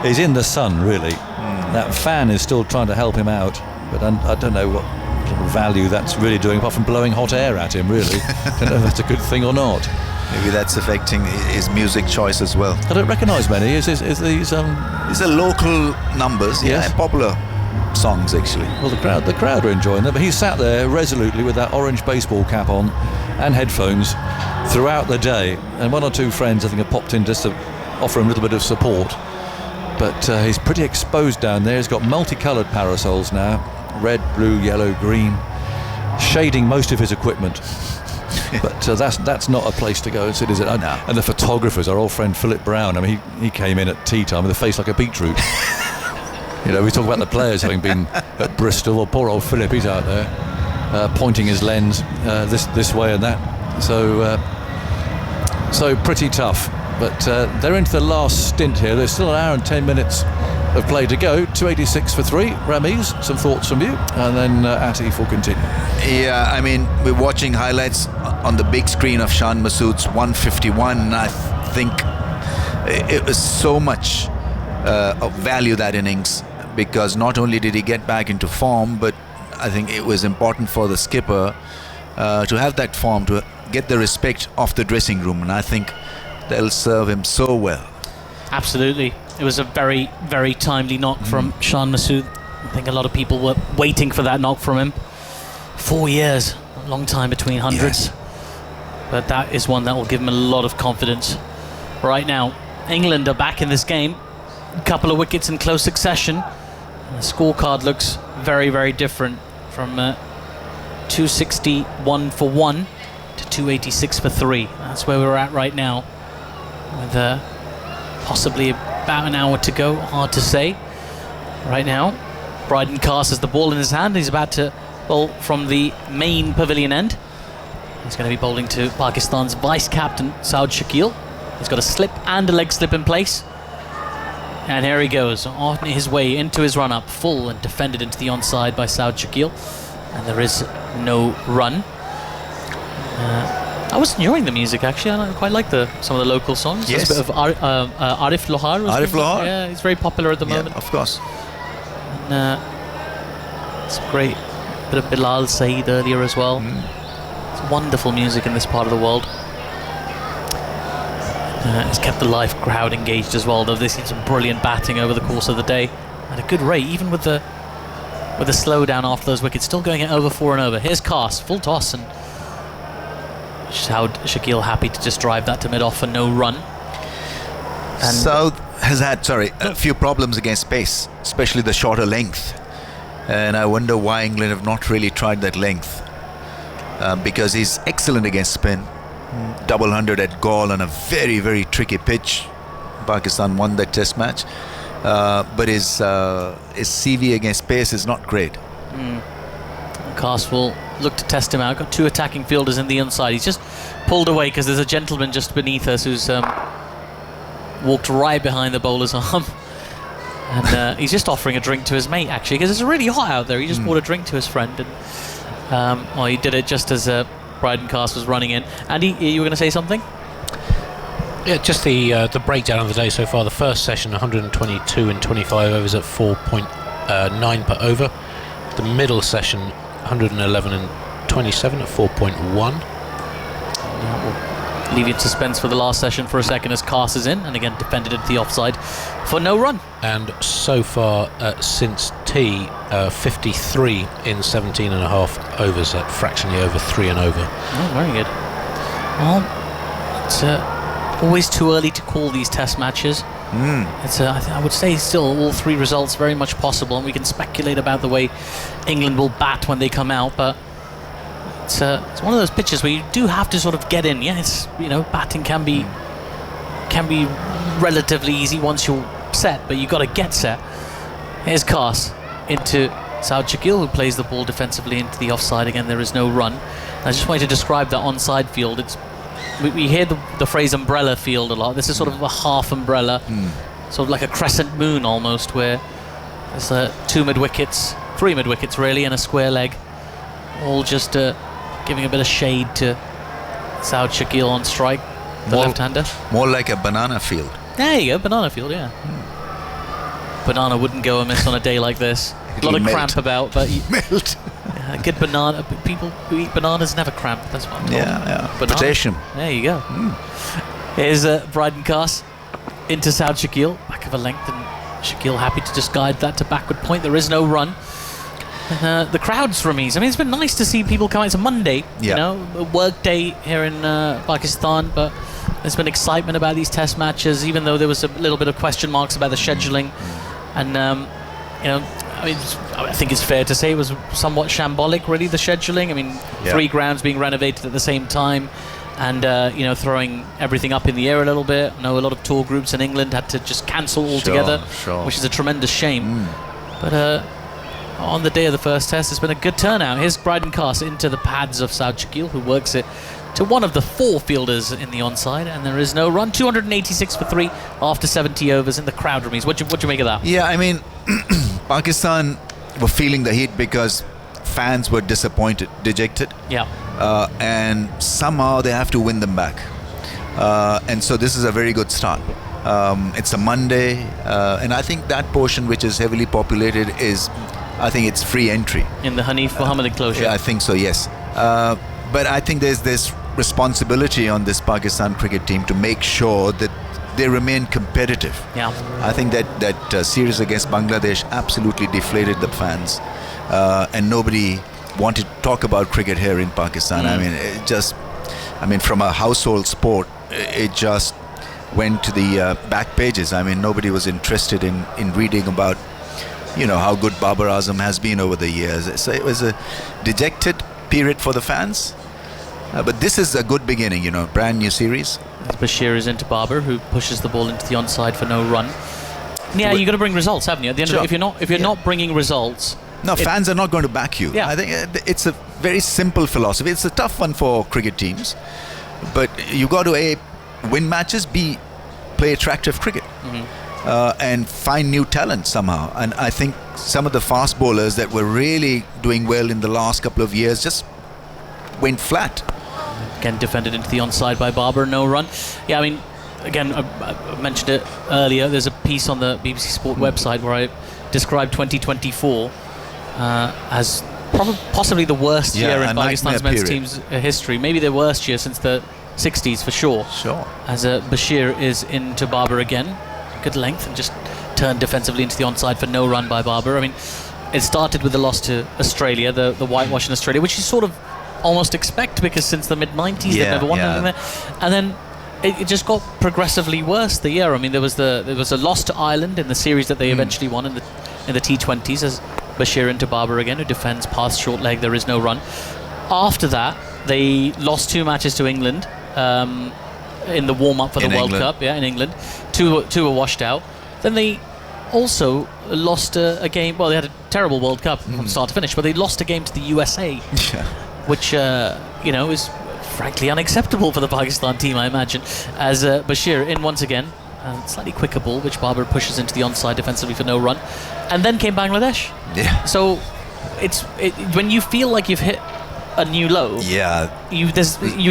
he's in the sun really. That fan is still trying to help him out, but I don't know what value that's really doing apart from blowing hot air at him really. I don't know if that's a good thing or not. Maybe that's affecting his music choice as well. I don't recognise many. Is these These are local numbers, Yes. and popular songs actually. Well, the crowd are enjoying them, but he sat there resolutely with that orange baseball cap on and headphones throughout the day. And one or two friends, I think, have popped in just to offer him a little bit of support. But he's pretty exposed down there. He's got multicoloured parasols now, red, blue, yellow, green, shading most of his equipment. But that's not a place to go and sit, is it? No. And the photographers, our old friend Philip Brown, I mean, he came in at tea time with a face like a beetroot. You know, we talk about the players having been at Bristol. Well, poor old Philip, he's out there pointing his lens this way and that. So pretty tough. But they're into the last stint here. There's still an hour and 10 minutes of play to go. 286 for 3. Ramiz, some thoughts from you, and then Atif will continue. Yeah, I mean, we're watching highlights on the big screen of Shan Masood's 151, and I think it was so much of value, that innings, because not only did he get back into form, but I think it was important for the skipper to have that form, to get the respect of the dressing room, and I think they'll serve him so well. Absolutely. It was a very, very timely knock from Shan Masood. I think a lot of people were waiting for that knock from him. 4 years, a long time between hundreds. Yes. But that is one that will give him a lot of confidence. Right now, England are back in this game. A couple of wickets in close succession. The scorecard looks very, very different from 261 for 1 to 286 for 3. That's where we're at right now, with possibly about an hour to go. Hard to say. Right now, Brydon Cast has the ball in his hand. He's about to bowl from the main pavilion end. He's going to be bowling to Pakistan's vice-captain, Saud Shakil. He's got a slip and a leg slip in place. And here he goes, on his way into his run-up, full and defended into the onside by Saud Shakil. And there is no run. I was enjoying the music, actually. I quite like some of the local songs. Yes. There's a bit of Arif Lohar. Arif Lohar? Yeah, he's very popular at the moment. Of course. And it's great. A bit of Bilal Saeed earlier as well. It's wonderful music in this part of the world. It's kept the live crowd engaged as well, though they've seen some brilliant batting over the course of the day. And a good rate, even with the slowdown after those wickets, still going at over 4 and over. Here's Cast, full toss, and Saud Shakil happy to just drive that to mid-off for no run. And Saud has had, a few problems against pace, especially the shorter length. And I wonder why England have not really tried that length. Because he's excellent against spin. Double 100 at Gaul on a very, very tricky pitch. Pakistan won that test match. But his CV against pace is not great. Cast will look to test him out. Got 2 attacking fielders in the inside. He's just pulled away because there's a gentleman just beneath us who's walked right behind the bowler's arm. And he's just offering a drink to his mate, actually, because it's really hot out there. He just bought a drink to his friend. And he did it just as Brydon Cast was running in. Andy, you were going to say something? Yeah, just the breakdown of the day so far. The first session, 122 and 25 overs at 4.9 per over. The middle session, 111 and 27 at 4.1. We'll leave you in suspense for the last session for a second as Cast is in, and again defended at the offside for no run. And so far since tea, 53 in 17 and a half overs at fractionally over 3 and over. Oh, very good. Well, it's always too early to call these test matches. It's I would say still all 3 results very much possible, and we can speculate about the way England will bat when they come out, but it's one of those pitches where you do have to sort of get in. Yes, batting can be relatively easy once you're set, but you've got to get set. Here's Cast into Saud Shakil, who plays the ball defensively into the offside. Again, there is no run. I just wanted to describe that onside field. We hear the phrase umbrella field a lot. This is sort of a half umbrella, sort of like a crescent moon almost, where there's 2 mid-wickets, 3 mid-wickets really, and a square leg, all just giving a bit of shade to Saud Shakil on strike, the left-hander. More like a banana field. There you go, banana field, yeah. Banana wouldn't go amiss on a day like this. A lot of cramp about, but melt. Good banana. People who eat bananas never cramp. That's what I'm told. Yeah. Banana. Potassium. There you go. Here's Bryden Cass into Saud Shakil. Back of a length, and Shakil happy to just guide that to backward point. There is no run. The crowd's Ramiz. I mean, it's been nice to see people come out. It's a Monday, you know, a work day here in Pakistan, but there's been excitement about these test matches, even though there was a little bit of question marks about the scheduling. And, you know, I mean, I think it's fair to say it was somewhat shambolic, really, the scheduling. I mean, 3 grounds being renovated at the same time and, you know, throwing everything up in the air a little bit. I know a lot of tour groups in England had to just cancel altogether, which is a tremendous shame. But on the day of the first test, it's been a good turnout. Here's Bryden Cass into the pads of Saud Shakil, who works it to one of the 4 fielders in the onside, and there is no run. 286 for 3 after 70 overs in the crowd, Ramiz. What do you make of that? Yeah, I mean, Pakistan were feeling the heat because fans were disappointed, dejected. Yeah. And somehow they have to win them back. And so this is a very good start. It's a Monday, and I think that portion which is heavily populated is, I think it's free entry. In the Hanif Muhammad enclosure? Yeah, I think so, yes. But I think there's this responsibility on this Pakistan cricket team to make sure that they remain competitive. Yeah. I think that series against Bangladesh absolutely deflated the fans. And nobody wanted to talk about cricket here in Pakistan. I mean, it just, from a household sport, it just went to the back pages. I mean, nobody was interested in reading about, you know, how good Babar Azam has been over the years. So it was a dejected period for the fans. But this is a good beginning, you know, brand new series. Bashir is into Babar, who pushes the ball into the onside for no run. Yeah, you've got to bring results, haven't you? At the end of it, if you're not bringing results, no, fans are not going to back you. Yeah. I think it's a very simple philosophy. It's a tough one for cricket teams, but you got to A, win matches, B, play attractive cricket. And find new talent somehow. And I think some of the fast bowlers that were really doing well in the last couple of years just went flat. Again, defended into the onside by Babar, no run. Yeah, I mean, again, I mentioned it earlier. There's a piece on the BBC Sport website where I described 2024 as possibly the worst year in Pakistan's men's team's history. Maybe the worst year since the 60s for sure. As Bashir is into Babar again. Good length and just turned defensively into the onside for no run by Babar. I mean, it started with the loss to Australia, the whitewash in Australia, which you sort of almost expect because since the mid-90s they've never won anything there. And then it just got progressively worse the year. I mean, there was a loss to Ireland in the series that they eventually won in the T20s as Bashir into Babar again, who defends past short leg. There is no run. After that, they lost 2 matches to England. In the warm-up for the World Cup, in England. 2 were washed out. Then they also lost a game. Well, they had a terrible World Cup from start to finish, but they lost a game to the USA, which you know, is frankly unacceptable for the Pakistan team, I imagine. As Bashir in once again, slightly quicker ball, which Babar pushes into the onside defensively for no run, and then came Bangladesh. So it's when you feel like you've hit a new low, you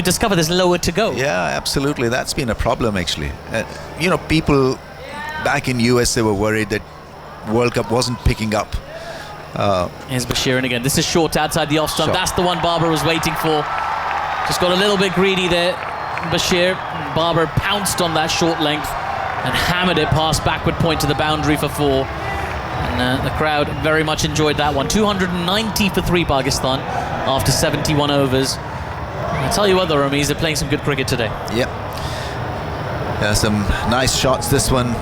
discover there's lower to go. Absolutely. That's been a problem actually. You know, people back in USA were worried that World Cup wasn't picking up. Here's Bashir in again. This is short outside the off stump. That's the one Babar was waiting for. Just got a little bit greedy there. Bashir. Babar pounced on that short length and hammered it past backward point to the boundary for 4. And the crowd very much enjoyed that one. 290 for 3 Pakistan after 71 overs. I tell you what though, Ramiz, they're playing some good cricket today. Some nice shots. This one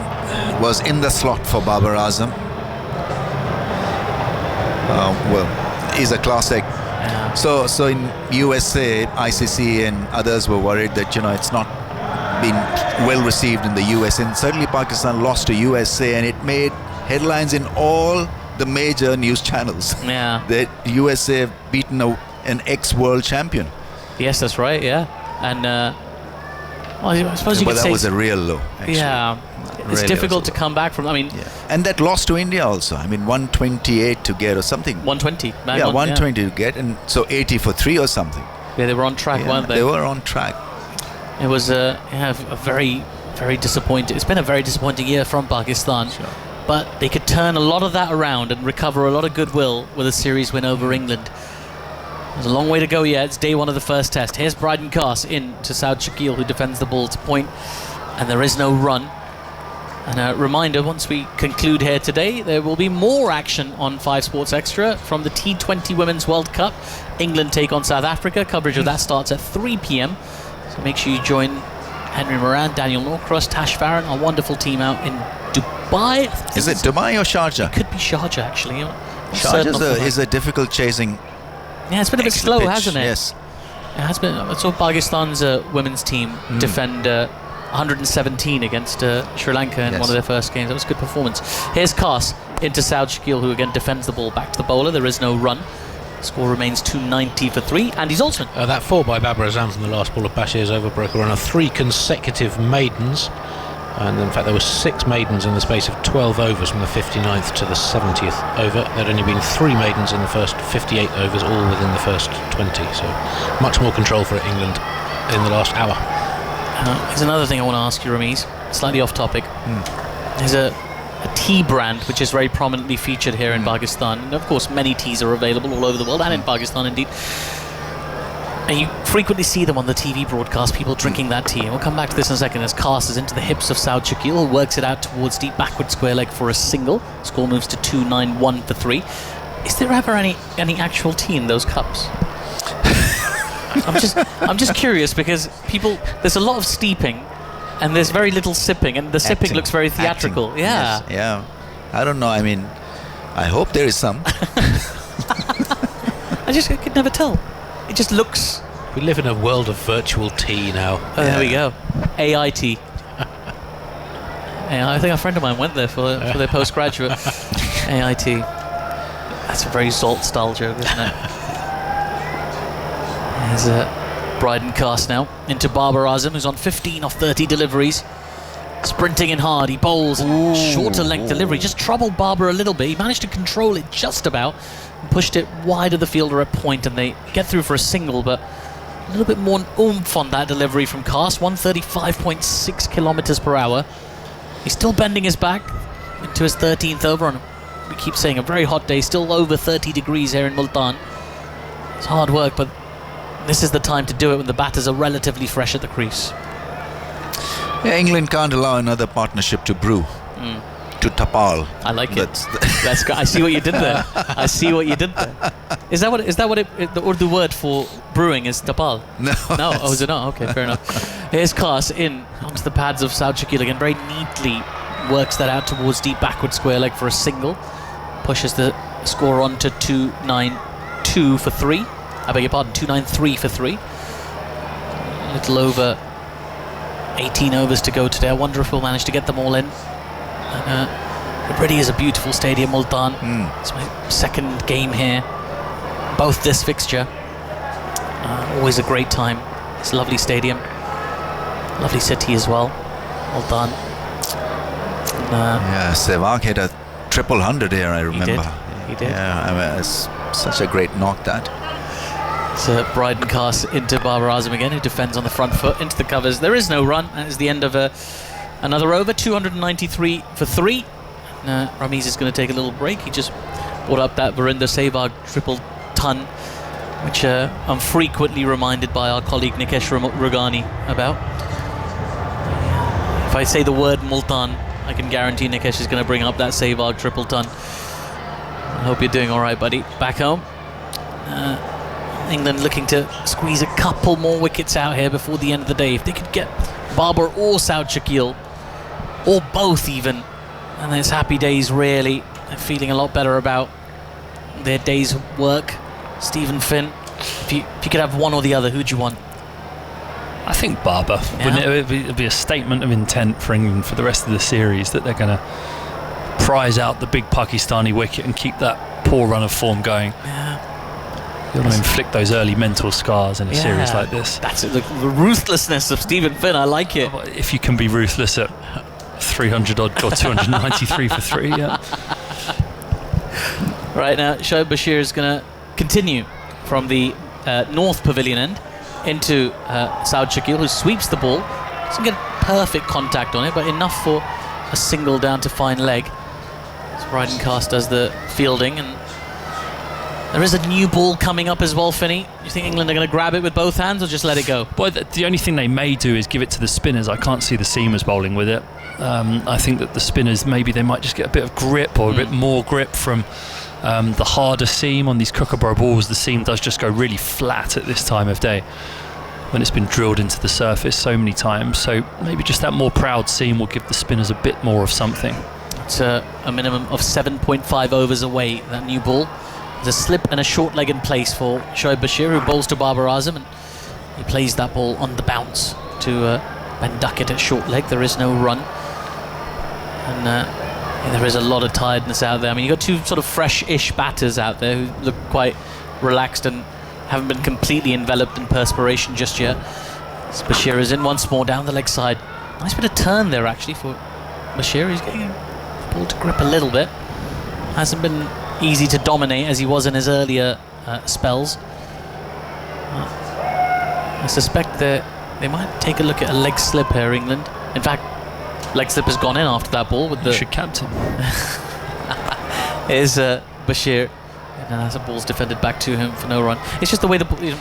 was in the slot for Babar Azam. Well, he's a classic. So in USA, ICC and others were worried that, you know, it's not been well received in the US, and certainly Pakistan lost to USA and it made headlines in all the major news channels. That USA have beaten an ex-world champion. Yes, that's right. And well, I suppose you could say that was a real low, actually. It's really difficult to come back from. I mean, and that loss to India also. I mean, 128 to get or something. 120. 120 to get, and so 80 for 3 or something. Yeah, they were on track, weren't they? They were on track. It was a very, very disappointing. It's been a very disappointing year from Pakistan. But they could turn a lot of that around and recover a lot of goodwill with a series win over England. There's a long way to go yet. It's day one of the first test. Here's Brydon Cast in to Saud Shakil, who defends the ball to point, and there is no run. And a reminder, once we conclude here today, there will be more action on 5 Sports Extra from the T20 Women's World Cup. England take on South Africa. Coverage of that starts at 3 p.m. So make sure you join Henry Moran, Daniel Norcross, Tash Farron, our wonderful team out in Dubai. Is it Dubai or Sharjah? It could be Sharjah, actually. Sharjah is a difficult chasing. Yeah, it's been a bit slow, pitch, hasn't it? Yes. It has been. I saw Pakistan's women's team defend 117 against Sri Lanka in one of their first games. That was a good performance. Here's Cast into Saud Shakil, who again defends the ball back to the bowler. There is no run. Score remains 290 for 3. Andy Zoltan. That 4 by Babar Azam from the last ball of Bashir's over broke a run of 3 consecutive maidens. And in fact, there were 6 maidens in the space of 12 overs from the 59th to the 70th over. There'd only been 3 maidens in the first 58 overs, all within the first 20. So much more control for England in the last hour. Here's another thing I want to ask you, Ramiz, slightly off topic. There's a tea brand which is very prominently featured here in Pakistan. And of course, many teas are available all over the world, and in Pakistan indeed. And you frequently see them on the TV broadcast, people drinking that tea. And we'll come back to this in a second as Cast is into the hips of Saud Shakil, who works it out towards deep backward square leg for a single. Score moves to 291 for 3. Is there ever any actual tea in those cups? I'm just curious, because there's a lot of steeping and there's very little sipping, and the sipping looks very theatrical. Acting. Yes. Yeah. I don't know. I mean, I hope there is some. I could never tell. It just looks. We live in a world of virtual tea now. Oh, there we go. AIT. Yeah, I think a friend of mine went there for their postgraduate. AIT. That's a very Zolt style joke, isn't it? There's Brydon Cast now into Babar Azam, who's on 15 off 30 deliveries. Sprinting in hard, he bowls shorter length delivery, just troubled Babar a little bit. He managed to control it just about, and pushed it wide of the fielder at point, and they get through for a single, but a little bit more oomph on that delivery from Cast. 135.6 kilometers per hour. He's still bending his back into his 13th over on, we keep saying, a very hot day, still over 30 degrees here in Multan. It's hard work, but this is the time to do it when the batters are relatively fresh at the crease. Yeah, England can't allow another partnership to brew. To tapal. I like it. That's I see what you did there. I see what you did there. Is that what the Urdu word for brewing is, tapal? No. No? Oh, is it not? Okay, fair enough. Here's Cast in onto the pads of Saud Shakil again. Very neatly works that out towards deep backward square leg for a single. Pushes the score on to 292 for 3. I beg your pardon, 293 for 3. A little over 18 overs to go today. I wonder if we'll manage to get them all in. And, it really is a beautiful stadium, Multan. It's my second game here. Both this fixture. Always a great time. It's a lovely stadium. Lovely city as well. Multan. Yeah, Sehwag hit a 100 here, I remember. He did. Yeah, I mean, it's such a great knock, that. So Brydon Cast into Babar Azam again, who defends on the front foot into the covers. There is no run. That is the end of another over. 293 for 3. Ramiz is going to take a little break. He just brought up that Virender Sehwag triple ton, which I'm frequently reminded by our colleague Nikesh Rugani about. If I say the word Multan, I can guarantee Nikesh is going to bring up that Sehwag triple ton. I hope you're doing all right, buddy. Back home. England looking to squeeze a couple more wickets out here before the end of the day. If they could get Babar or Saud Shakil, or both even, and it's happy days really. They're feeling a lot better about their day's work. Stephen Finn, if you could have one or the other, who'd you want? I think Babar. Yeah. It'd be a statement of intent for England for the rest of the series that they're going to prize out the big Pakistani wicket and keep that poor run of form going. Yeah. You want to inflict those early mental scars in a series like this. That's the ruthlessness of Stephen Finn. I like it. If you can be ruthless at 300 odd or 293 for 3, yeah. Right now, Shoaib Bashir is going to continue from the North Pavilion end into Saud Shakil, who sweeps the ball. Doesn't get perfect contact on it, but enough for a single down to fine leg. So Brydon Cast does the fielding, and There is a new ball coming up as well, Finney. Do you think England are going to grab it with both hands or just let it go? Well, the only thing they may do is give it to the spinners. I can't see the seamers bowling with it. I think that the spinners, maybe they might just get a bit of grip or a bit more grip from the harder seam. On these Kookaburra balls, the seam does just go really flat at this time of day when it's been drilled into the surface so many times. So maybe just that more proud seam will give the spinners a bit more of something. It's a minimum of 7.5 overs away, that new ball. There's a slip and a short leg in place for Shoaib Bashir, who bowls to Babar Azam, and he plays that ball on the bounce to Ben Duckett at short leg. There is no run, and there is a lot of tiredness out there. I mean, you've got two sort of fresh-ish batters out there who look quite relaxed and haven't been completely enveloped in perspiration just yet. So Bashir is in once more down the leg side. Nice bit of turn there actually for Bashir. He's getting the ball to grip a little bit. Hasn't been easy to dominate as he was in his earlier spells. I suspect that they might take a look at a leg slip here, England. In fact, leg slip has gone in after that ball with the... should captain. Is Bashir. And as the ball's defended back to him for no run. It's just the way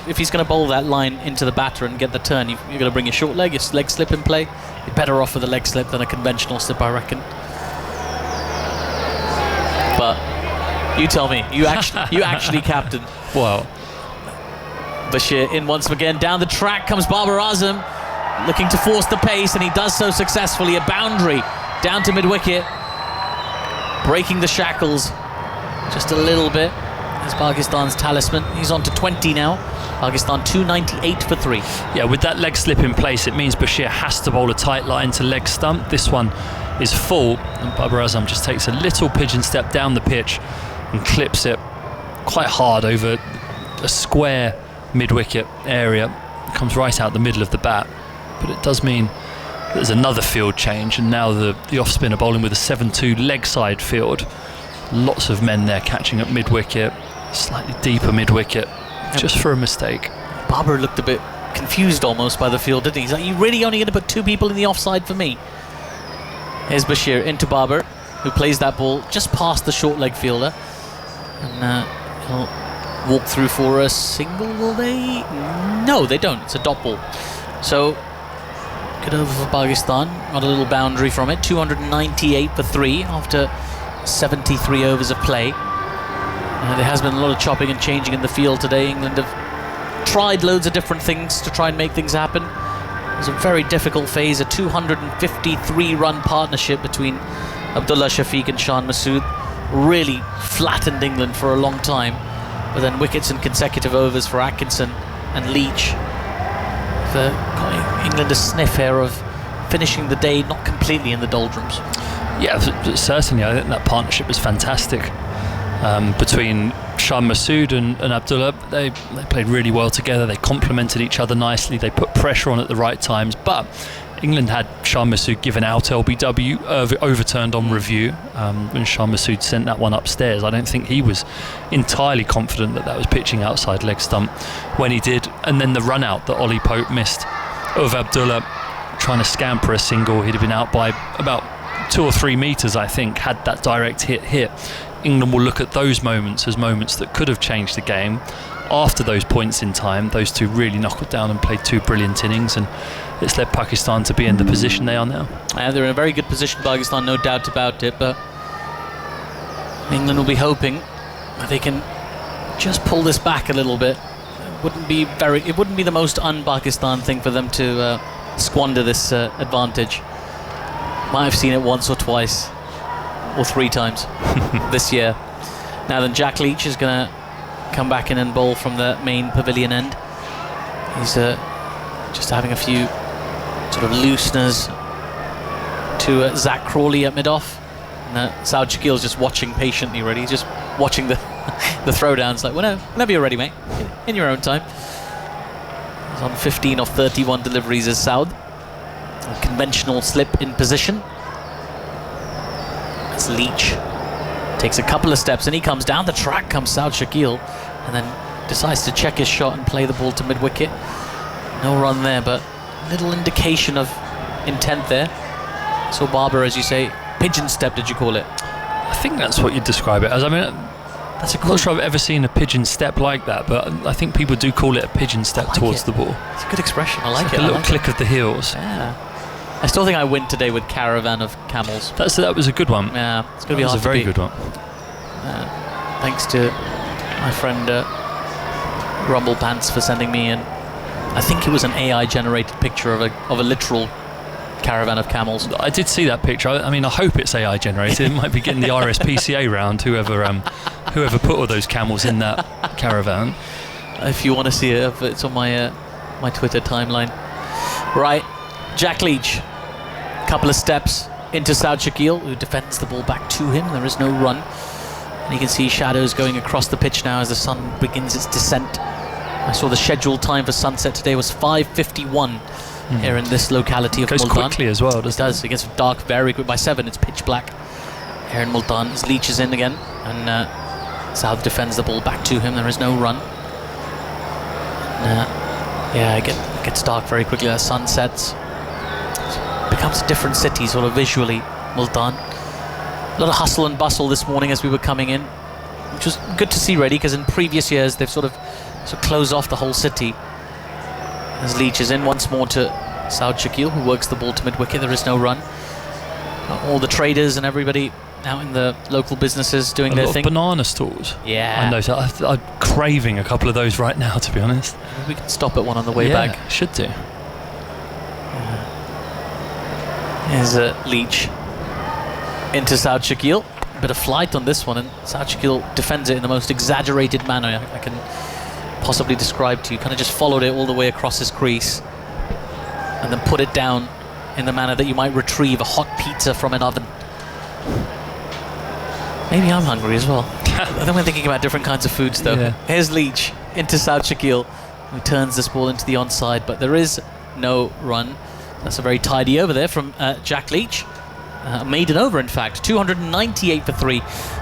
if he's going to bowl that line into the batter and get the turn, you're going to bring your short leg, your leg slip in play. You're better off with a leg slip than a conventional slip, I reckon. But you tell me, you actually captain. Well, Bashir in once again. Down the track comes Babar Azam, looking to force the pace, and he does so successfully. A boundary down to mid-wicket, breaking the shackles just a little bit. As Pakistan's talisman. He's on to 20 now. Pakistan 298 for 3. Yeah, with that leg slip in place, it means Bashir has to bowl a tight line to leg stump. This one is full, and Babar Azam just takes a little pigeon step down the pitch and clips it quite hard over a square mid-wicket area. It comes right out the middle of the bat, but it does mean there's another field change, and now the off-spinner bowling with a 7-2 leg side field. Lots of men there catching at mid-wicket, slightly deeper mid-wicket, just for a mistake. Babar looked a bit confused almost by the field, didn't he? He's like, you really only going to put 2 people in the offside for me? Here's Bashir into Babar, who plays that ball just past the short leg fielder. And he'll walk through for a single, will they? No, they don't. It's a dot ball. So, good over for Pakistan. Got a little boundary from it. 298 for 3 after 73 overs of play. There has been a lot of chopping and changing in the field today. England have tried loads of different things to try and make things happen. It was a very difficult phase, a 253-run partnership between Abdullah Shafiq and Shan Masood. Really flattened England for a long time, but then wickets in consecutive overs for Atkinson and Leach. Got England a sniff here of finishing the day not completely in the doldrums. Yeah, certainly. I think that partnership was fantastic between Shan Masood and Abdullah. They played really well together. They complemented each other nicely. They put pressure on at the right times. But England had Shan Masood given out LBW, overturned on review. When Shan Masood sent that one upstairs, I don't think he was entirely confident that was pitching outside leg stump when he did. And then the run out that Ollie Pope missed of Abdullah trying to scamper a single. He'd have been out by about 2 or 3 metres, I think, had that direct hit. England will look at those moments as moments that could have changed the game. After those points in time, those two really knuckled down and played 2 brilliant innings, and it's led Pakistan to be in the position they are now. They're in a very good position, Pakistan, no doubt about it, but England will be hoping that they can just pull this back a little bit. It wouldn't be the most un-Pakistan thing for them to squander this advantage. Might have seen it once or twice or 3 times this year. Now then, Jack Leach is going to come back in and bowl from the main pavilion end. He's just having a few sort of looseners to Zach Crawley at mid-off. And Saud Shakil's just watching patiently, really. He's just watching the throwdowns, like, whenever you're ready, mate, in your own time. He's on 15 of 31 deliveries as Saud. A conventional slip in position. As Leach takes a couple of steps and he comes down the track, comes Saud Shakil, and then decides to check his shot and play the ball to mid-wicket. No run there, but little indication of intent there. So Babar, as you say, pigeon step, did you call it? I think that's what you'd describe it as. I mean, That's a I'm not sure I've ever seen a pigeon step like that, but I think people do call it a pigeon step towards the ball. It's a good expression. I like It's it. like a little I like click of the heels. Yeah. I still think I win today with Caravan of Camels. That was a good one. Yeah, it's going to be That was hard a very to beat. good one. Thanks to my friend Rumble Pants for sending me in. I think it was an AI-generated picture of a literal caravan of camels. I did see that picture. I mean, I hope it's AI generated. It might be getting the RSPCA round. Whoever put all those camels in that caravan. If you want to see it, it's on my Twitter timeline. Right, Jack Leach. Couple of steps into Saud Shakil, who defends the ball back to him. There is no run. And you can see shadows going across the pitch now as the sun begins its descent. I saw the scheduled time for sunset today was 5:51 here in this locality of Goes Multan. quickly as well, doesn't it? Does. It gets dark very quick. By 7, it's pitch black here in Multan. As Leach is in again, and Saud defends the ball back to him. There is no run. It gets dark very quickly as sun sets. It becomes a different city, sort of visually, Multan. A lot of hustle and bustle this morning as we were coming in, which was good to see, really, because in previous years they've sort of closed off the whole city. As Leach is in once more to Saud Shakil, who works the ball to mid-wicket. There is no run. All the traders and everybody out in the local businesses doing their thing. Banana stalls. Yeah. I know. I'm craving a couple of those right now, to be honest. Maybe we can stop at one on the way back. Should do. Here's Leach into Saud Shakil. Bit of flight on this one, and Saud Shakil defends it in the most exaggerated manner I can possibly describe to you. Kind of just followed it all the way across his crease and then put it down in the manner that you might retrieve a hot pizza from an oven. Maybe I'm hungry as well. I think we're thinking about different kinds of foods though. Yeah. Here's Leach into Saud Shakil, who turns this ball into the onside, but there is no run. That's a very tidy over there from Jack Leach. Maiden over, in fact. 298 for 3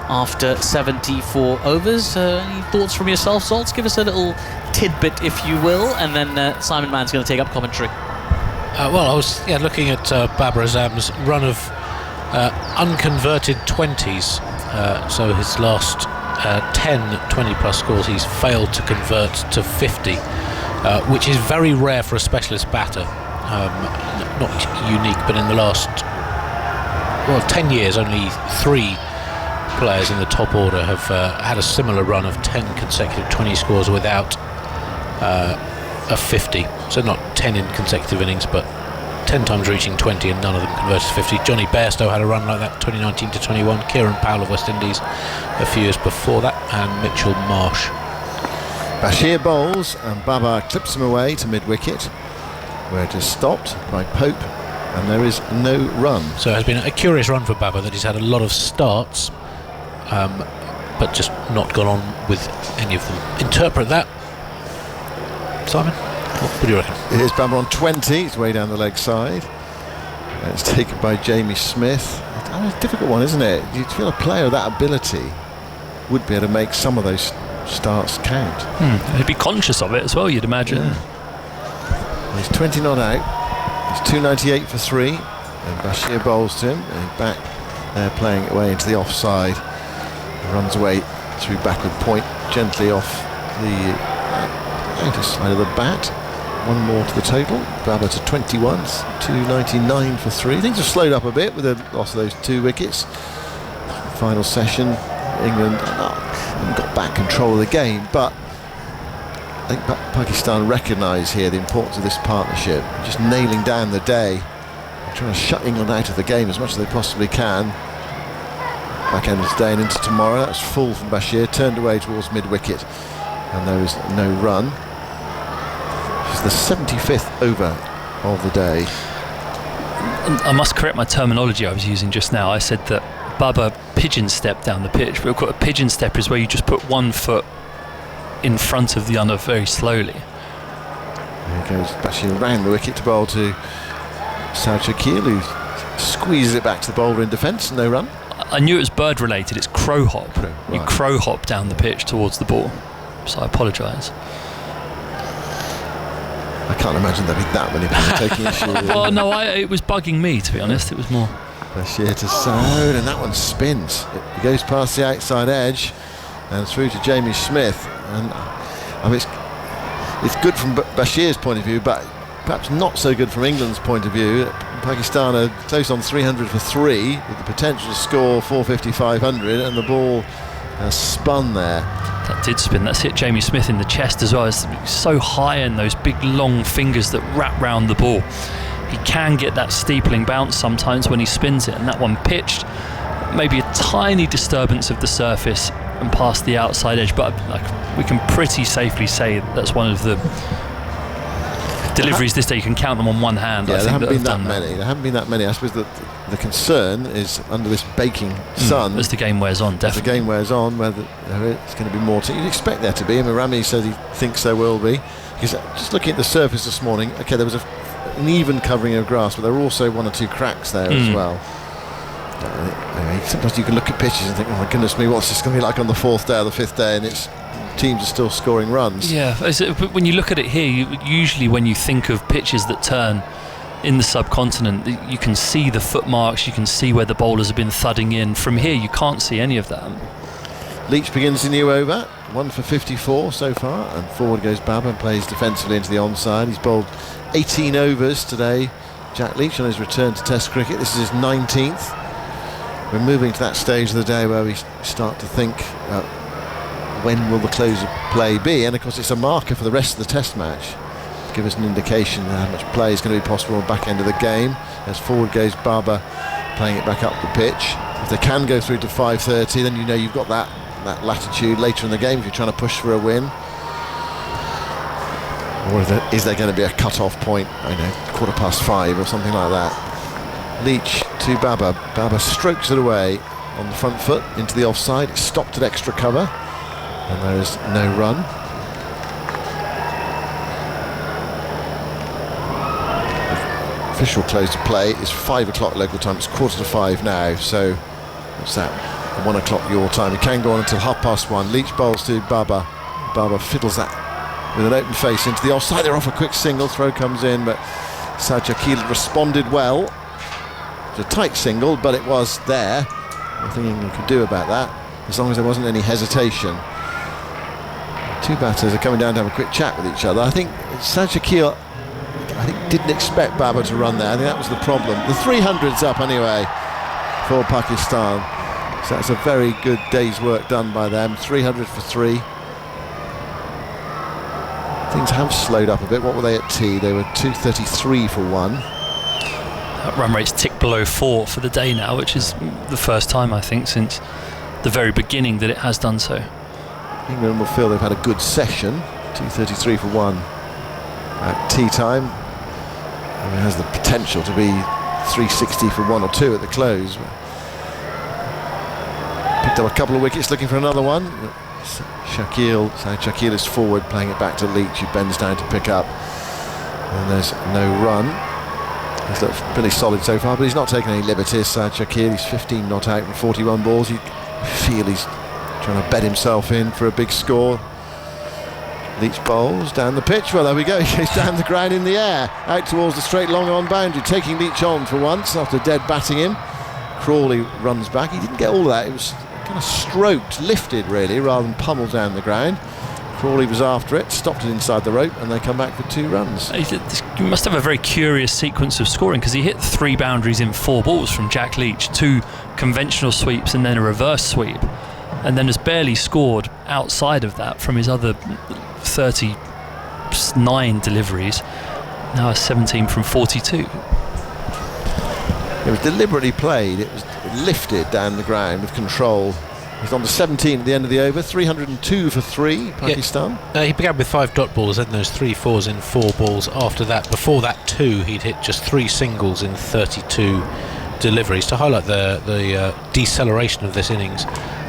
after 74 overs. Any thoughts from yourself, Salts? Give us a little tidbit, if you will, and then Simon Mann's going to take up commentary. Well, I was looking at Babar Azam's run of unconverted 20s. So his last 10 20-plus scores, he's failed to convert to 50, which is very rare for a specialist batter. Not unique, but in the last 10 years, only 3 players in the top order have had a similar run of 10 consecutive 20 scores without a 50. So not 10 in consecutive innings, but 10 times reaching 20 and none of them converted to 50. Johnny Bairstow had a run like that 2019 to 21. Kieran Powell of West Indies a few years before that, and Mitchell Marsh. Bashir bowls and Babar clips him away to mid-wicket, where it is stopped by Pope, and there is no run. So it has been a curious run for Babar, that he's had a lot of starts, but just not gone on with any of them. Interpret that, Simon. What do you reckon? Here's Babar on 20, he's way down the leg side. And it's taken by Jamie Smith. It's a difficult one, isn't it? You feel a player of that ability would be able to make some of those starts count. He'd be conscious of it as well, you'd imagine. Yeah. Well, he's 20 not out. He's 298 for 3. And Bashir bowls to him. And he's back there playing it away into the offside. He runs away through backward point, gently off the outer side of the bat. One more to the total. Babar to 21, 299 for 3. Things have slowed up a bit with the loss of those 2 wickets. Final session, England haven't got back control of the game, but I think Pakistan recognise here the importance of this partnership. Just nailing down the day, trying to shut England out of the game as much as they possibly can. Back end of the day and into tomorrow. That's full from Bashir, turned away towards mid-wicket, and there is no run. It's the 75th over of the day. I must correct my terminology I was using just now. I said that Babar pigeon stepped down the pitch, but a pigeon step is where you just put one foot in front of the other very slowly. There goes Bashir around the wicket to bowl to Saud Shakil, who squeezes it back to the bowler in defence. No run. I knew it was bird related. It's crow hop. You crow hop down the pitch towards the ball. So I apologise. I can't imagine there'd be that many people taking issue with it. Well, no, it was bugging me, to be honest. It was more. Bashir to Saud, and that one spins. It goes past the outside edge, and through to Jamie Smith. And I mean, it's good from Bashir's point of view, but perhaps not so good from England's point of view. Pakistan are close on 300 for 3 with the potential to score 450, 500, and the ball has spun there. That did spin. That's hit Jamie Smith in the chest as well. It's so high, and those big long fingers that wrap round the ball. He can get that steepling bounce sometimes when he spins it, and that one pitched. Maybe a tiny disturbance of the surface and past the outside edge, but we can pretty safely say that's one of the deliveries this day. You can count them on one hand. Yeah, there haven't been that many. There haven't been that many. I suppose the concern is under this baking sun. As the game wears on, definitely. As the game wears on, whether it's going to be more. You'd expect there to be. I mean, Rami says he thinks there will be. Because just looking at the surface this morning, okay, there was an even covering of grass, but there were also 1 or 2 cracks there as well. Anyway, sometimes you can look at pitches and think, oh my goodness me, what's this going to be like on the 4th day or the 5th day, and teams are still scoring runs. Yeah, but when you look at it here, usually when you think of pitches that turn in the subcontinent, you can see the footmarks, you can see where the bowlers have been thudding in. From here, you can't see any of that. Leach begins the new over, 1 for 54 so far, and forward goes Baba and plays defensively into the onside. He's bowled 18 overs today, Jack Leach, on his return to Test cricket. This is his 19th. We're moving to that stage of the day where we start to think when will the close of play be, and of course it's a marker for the rest of the Test match to give us an indication of how much play is going to be possible on the back end of the game. As forward goes Baba, playing it back up the pitch. If they can go through to 5:30, then you know you've got that latitude later in the game if you're trying to push for a win. Or is there going to be a cut-off point, I know, 5:15 or something like that. Leach to Baba. Baba strokes it away on the front foot into the offside. It's stopped at extra cover, and there is no run. The official close to play is 5 o'clock local time. It's 4:45 now, so what's that? 1 o'clock your time. It can go on until 1:30. Leach bowls to Baba. Baba fiddles that with an open face into the offside. They're off a quick single. Throw comes in, but Sajid Akil responded well. A tight single, but it was there. Nothing England could do about that, as long as there wasn't any hesitation. 2 batters are coming down to have a quick chat with each other. I think Sajid Akil, didn't expect Baba to run there. I think that was the problem. The 300's up anyway for Pakistan, so that's a very good day's work done by them. 300 for 3. Things have slowed up a bit. What were they at tea? They were 233 for 1. That run rate's ticked below 4 for the day now, which is the first time, I think, since the very beginning that it has done so. England will feel they've had a good session. 233 for 1 at tea time. And it has the potential to be 360 for 1 or 2 at the close. Picked up a couple of wickets, looking for another one. Shakil is forward, playing it back to Leach, who bends down to pick up. And there's no run. He's looked pretty solid so far, but he's not taken any liberties. Shakil, he's 15 not out from 41 balls. You feel he's trying to bed himself in for a big score. Leach bowls down the pitch. Well, there we go. He goes down the ground in the air, out towards the straight long on boundary, taking Leach on for once after dead batting him. Crawley runs back. He didn't get all of that. It was kind of stroked, lifted really, rather than pummeled down the ground. Crawley was after it, stopped it inside the rope, and they come back for 2 runs. You must have a very curious sequence of scoring, because he hit 3 boundaries in 4 balls from Jack Leach, 2 conventional sweeps and then a reverse sweep, and then has barely scored outside of that from his other 39 deliveries. Now 17 from 42. It was deliberately played. It was lifted down the ground with control. He's on to 17 at the end of the over. 302 for 3, Pakistan. Yeah. He began with 5 dot balls, then those 3 fours in 4 balls after that. Before that 2, he'd hit just 3 singles in 32 deliveries. To highlight the deceleration of this innings,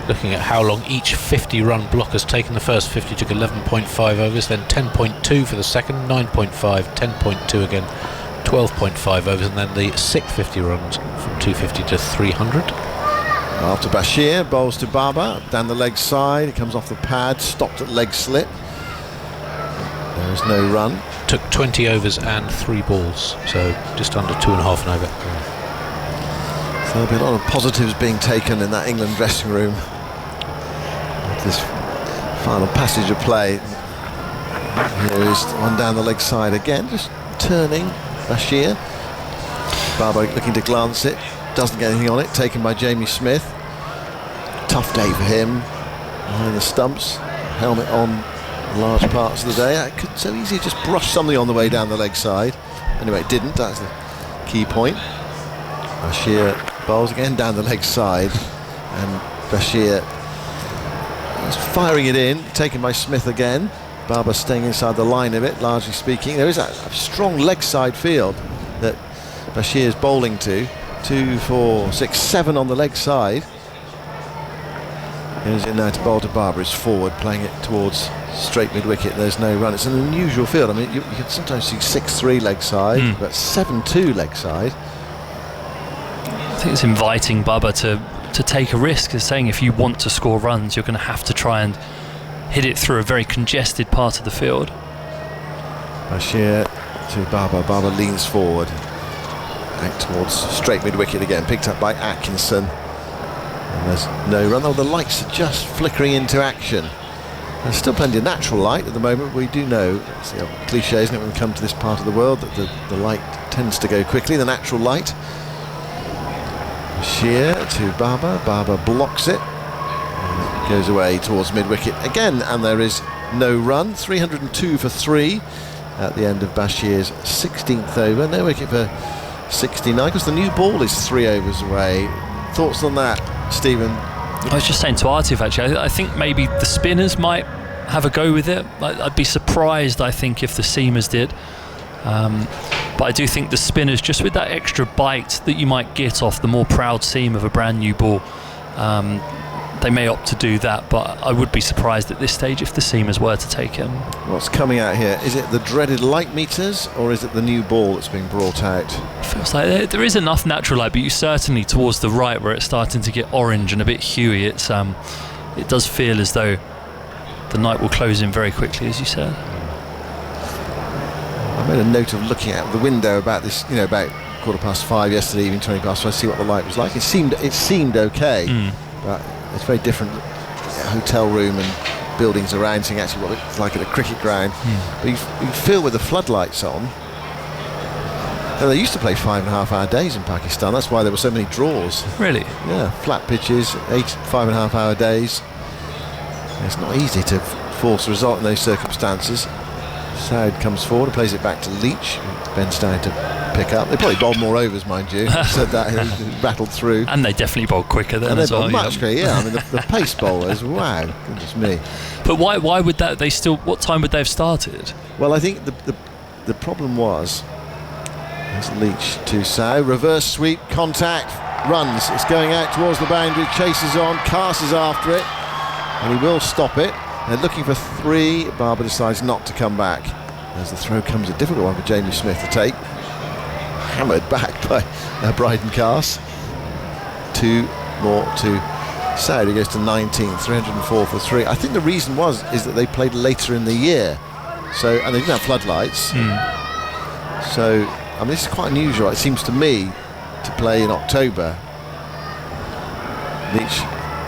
looking at how long each 50-run block has taken. The first 50 took 11.5 overs, then 10.2 for the second, 9.5, 10.2 again, 12.5 overs, and then the 6th 50 runs from 250 to 300. After Bashir bowls to Baba down the leg side, it comes off the pad, stopped at leg slip. There is no run. Took 20 overs and 3 balls, so just under 2.5 an over. So there'll be a lot of positives being taken in that England dressing room. this final passage of play. Here is one down the leg side again, just turning Bashir. Barber looking to glance it, doesn't get anything on it, taken by Jamie Smith. Tough day for him, behind the stumps, helmet on large parts of the day. It could so easily just brush something on the way down the leg side. Anyway, it didn't, that's the key point. Bashir bowls again down the leg side, and Bashir is firing it in, taken by Smith again. Barber staying inside the line of it, largely speaking. There is a strong leg side field that Bashir is bowling to. 2, 4, 6, 7 on the leg side. Goes in now to bowl to Barber. It's forward, playing it towards straight mid-wicket. There's no run. It's an unusual field. I mean, you can sometimes see 6-3 leg side, but 7-2 leg side. I think it's inviting Barber to take a risk. It's saying if you want to score runs, you're going to have to try and hit it through a very congested part of the field. Bashir to Barber. Barber leans forward, out towards straight mid-wicket again, picked up by Atkinson. And there's no run, though the lights are just flickering into action. There's still plenty of natural light at the moment. We do know, it's the old cliche, isn't it, when we come to this part of the world, that the light tends to go quickly, the natural light. Bashir to Barber. Barber blocks it. And goes away towards mid-wicket again, and there is no run. 302 for 3 at the end of Bashir's 16th over. No wicket for 69, because the new ball is 3 overs away. Thoughts on that, Stephen? I was just saying to Atif, actually, I think maybe the spinners might have a go with it. I'd be surprised, I think, if the seamers did. But I do think the spinners, just with that extra bite that you might get off the more proud seam of a brand new ball, they may opt to do that, but I would be surprised at this stage if the seamers were to take him. What's coming out here? Is it the dreaded light meters, or is it the new ball that's being brought out? It feels like there is enough natural light, but you certainly towards the right where it's starting to get orange and a bit huey, it does feel as though the night will close in very quickly, as you said. I made a note of looking out the window about this, about 5:15 yesterday evening, 20 past 5, to see what the light was like. It seemed okay, but it's very different. Hotel room and buildings around, seeing actually what it's like at a cricket ground. But you feel with the floodlights on. And they used to play 5.5-hour days in Pakistan. That's why there were so many draws. Really? Yeah, flat pitches, 5.5-hour days. It's not easy to force a result in those circumstances. Saud comes forward and plays it back to Leach. Ben's down to pick up. They probably bowled more overs, mind you. Said that, he rattled through. And they definitely bowled quicker then as well. Much quicker, yeah. I mean, the pace bowlers, wow, goodness me. But why would that? What time would they have started? Well, I think the problem was, there's Leach to Saud, reverse sweep, contact, runs. It's going out towards the boundary, chases on, Cast is after it, and he will stop it. They're looking for 3. Barber decides not to come back. As the throw comes, a difficult one for Jamie Smith to take. Hammered back by Bryden Cast. 2 more to Saud. He goes to 19, 304 for 3. I think the reason is that they played later in the year, and they didn't have floodlights. So, I mean, this is quite unusual, it seems to me, to play in October. Leach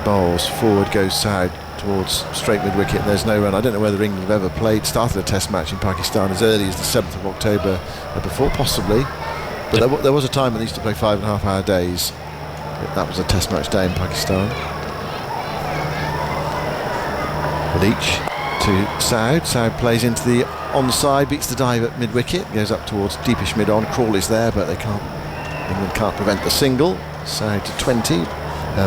bowls forward, goes Saud towards straight mid-wicket, and there's no run. I don't know whether England have ever started a test match in Pakistan as early as the 7th of October before, possibly. But there was a time when they used to play 5.5-hour days. That was a test match day in Pakistan. Leach to Saud. Saud plays into the onside, beats the dive at mid-wicket, goes up towards deepish mid-on. Crawley's there, but England can't prevent the single. Saud to 20,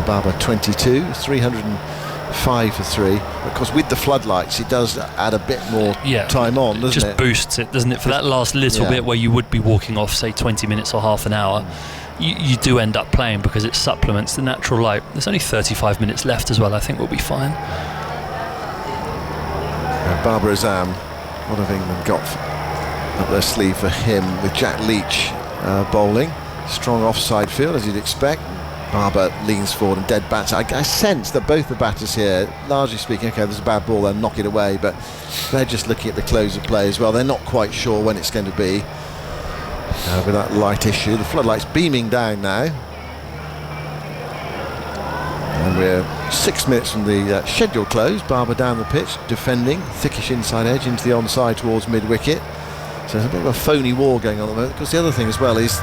Barber 22, 305 for 3. Of course, with the floodlights, it does add a bit more time on, doesn't it? Just boosts it, doesn't it? For that last little bit where you would be walking off, say, 20 minutes or half an hour, you do end up playing because it supplements the natural light. There's only 35 minutes left as well. I think we'll be fine. Babar Azam, what have England got up their sleeve for him with Jack Leach bowling? Strong offside field, as you'd expect. Barber leans forward and dead bats. I sense that both the batters here, largely speaking, okay, there's a bad ball, they'll knock it away, but they're just looking at the close of play as well. They're not quite sure when it's going to be. With that light issue, the floodlights beaming down now. And we're 6 minutes from the scheduled close. Barber down the pitch, defending, thickish inside edge into the onside towards mid-wicket. So there's a bit of a phony war going on at the moment. Because the other thing as well is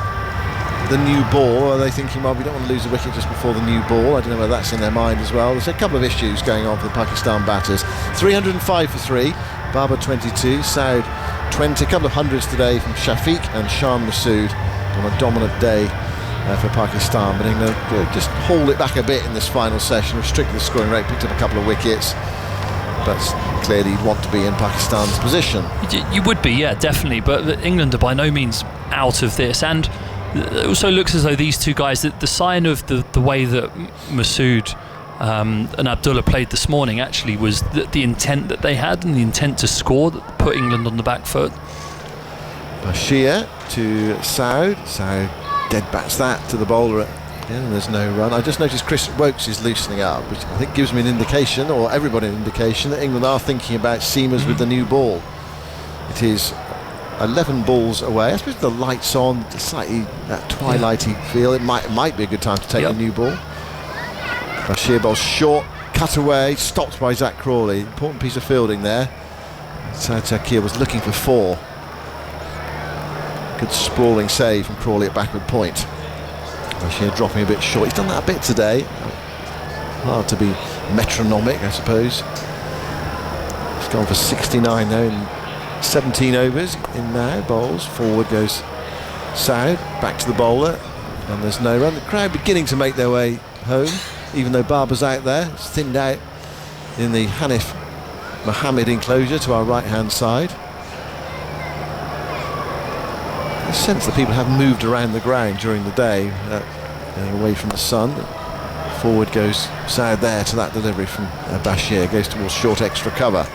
the new ball. Are they thinking, well, we don't want to lose a wicket just before the new ball? I don't know whether that's in their mind as well. There's a couple of issues going on for the Pakistan batters. 305 for 3. Barber 22, Saud 20. A couple of hundreds today from Shafiq and Shan Masood on a dominant day for Pakistan. But England just hauled it back a bit in this final session, restricted the scoring rate, picked up a couple of wickets. But clearly you'd want to be in Pakistan's position. You would be, yeah, definitely. But England are by no means out of this. And it also looks as though these two guys, the sign of the way that Masood and Abdullah played this morning actually was the intent that they had and the intent to score that put England on the back foot. Bashir to Saud. Saud dead bats that to the bowler again, and there's no run. I just noticed Chris Woakes is loosening up, which I think gives me an indication, or everybody an indication, that England are thinking about seamers with the new ball. It is 11 balls away. I suppose the lights on, slightly that twilighty feel. It might be a good time to take the new ball. Bashir bowls short, cut away, stopped by Zach Crawley. Important piece of fielding there. Saud Shakir was looking for 4. Good sprawling save from Crawley at backward point. Bashir dropping a bit short. He's done that a bit today. Hard to be metronomic, I suppose. He's gone for 69 now in 17 overs in now. Bowls forward goes Saud, back to the bowler, and there's no run. The crowd beginning to make their way home, even though Barber's out there. It's thinned out in the Hanif Mohammed enclosure to our right hand side. I sense that people have moved around the ground during the day, getting away from the sun. Forward goes Saud there to that delivery from Bashir, goes towards short extra cover.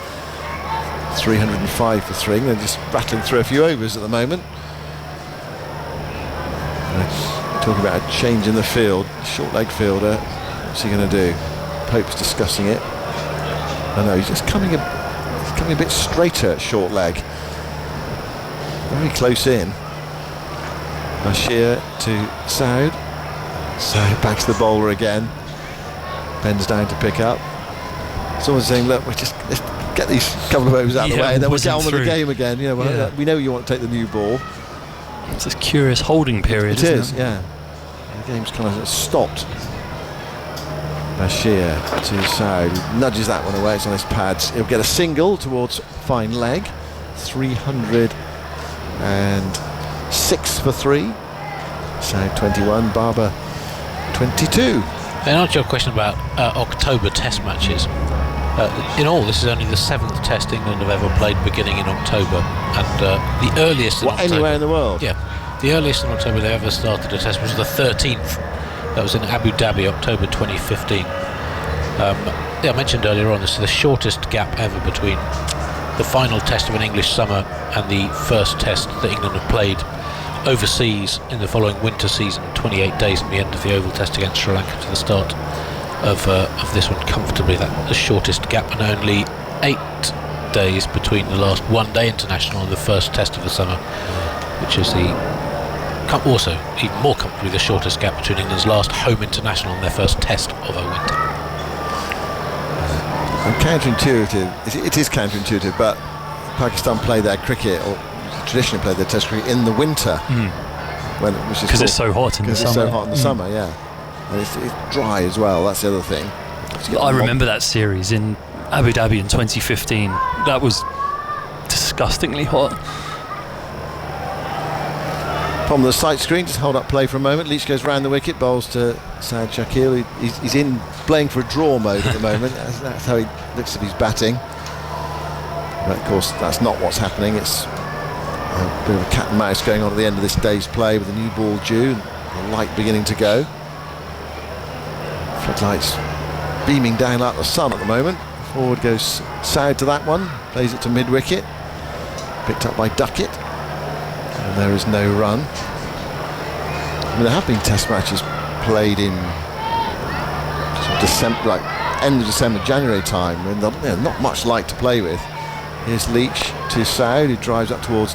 305 for 3. They're just rattling through a few overs at the moment. Talking about a change in the field. Short leg fielder, what's he going to do? Pope's discussing it. I know, he's just coming a bit straighter at short leg. Very close in. Bashir to Saud. Saud back to the bowler again. Bends down to pick up. Someone's saying, look, let's get these couple of overs out of the way and then we'll get on with the game again. You know, we know you want to take the new ball. It's a curious holding period, isn't it? Yeah. The game's kind of stopped. Bashir to Saud. He nudges that one away. It's on his pads. He'll get a single towards fine leg. 306 for 3. Saud 21, Barber 22. And on to your question about October test matches. In all, this is only the 7th test England have ever played beginning in October, and the earliest in October, anywhere in the world? Yeah, the earliest in October they ever started a test was the 13th. That was in Abu Dhabi, October 2015. I mentioned earlier on, this is the shortest gap ever between the final test of an English summer and the first test that England have played overseas in the following winter season. 28 days from the end of the Oval Test against Sri Lanka to the start of this one, comfortably the shortest gap, and only 8 days between the last one-day international and the first test of the summer, which is also even more comfortably the shortest gap between England's last home international and their first test of a winter. And counterintuitive, it is counterintuitive, but Pakistan play their cricket, or traditionally play their test cricket in the winter, because it's so hot in the summer. It's so hot in the summer, yeah. And it's dry as well, that's the other thing. I remember that series in Abu Dhabi in 2015. That was disgustingly hot. From the sight screen, just hold up play for a moment. Leach goes round the wicket, bowls to Saud Shakir. He's in playing for a draw mode at the moment. That's how he looks at his batting. But of course, that's not what's happening. It's a bit of a cat and mouse going on at the end of this day's play with the new ball due, the light beginning to go. Floodlights beaming down like the sun at the moment. Forward goes Saud to that one, plays it to mid-wicket, picked up by Duckett, and there is no run. I mean, there have been test matches played in sort of December, like end of December, January time, when not much light to play with. Here's Leach to Saud, who drives up towards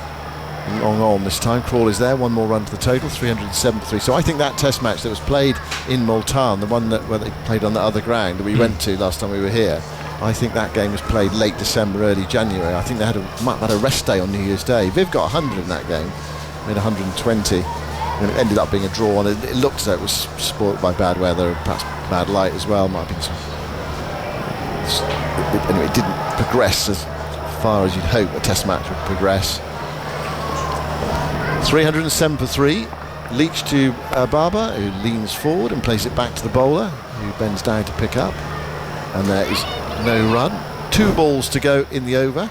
long on this time. Crawley's there, one more run to the total, 307 for 3. So I think that test match that was played in Multan, the one where they played on the other ground that we went to last time we were here, I think that game was played late December, early January. I think they might have had a rest day on New Year's Day. Viv got 100 in that game, made 120, and it ended up being a draw, and it looked as though it was spoilt by bad weather, perhaps bad light as well. Might have been some. Anyway, it didn't progress as far as you'd hope a test match would progress. 307 for 3. Leach to Barber, who leans forward and plays it back to the bowler, who bends down to pick up. And there is no run. 2 balls to go in the over.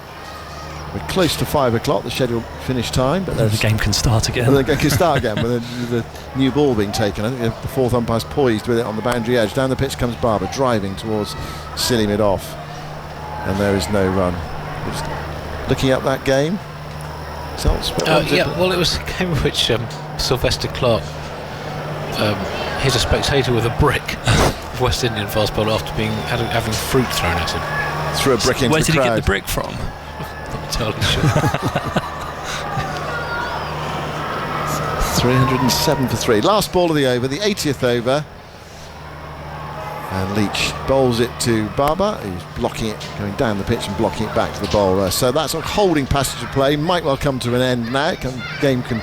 We're close to 5 o'clock, the scheduled finish time. But the game can start again. The game can start again with the new ball being taken. I think the fourth umpire's poised with it on the boundary edge. Down the pitch comes Barber, driving towards silly mid-off. And there is no run. Just looking up that game. Well, it was a game in which Sylvester Clarke hit a spectator with a brick of West Indian fast bowler after having fruit thrown at him. Threw a brick into the crowd. Where did he get the brick from? Not entirely sure. 307 for 3. Last ball of the over, the 80th over. And Leach bowls it to Barber, who's blocking it, going down the pitch and blocking it back to the bowler. So that's a holding passage of play. Might well come to an end now. Game can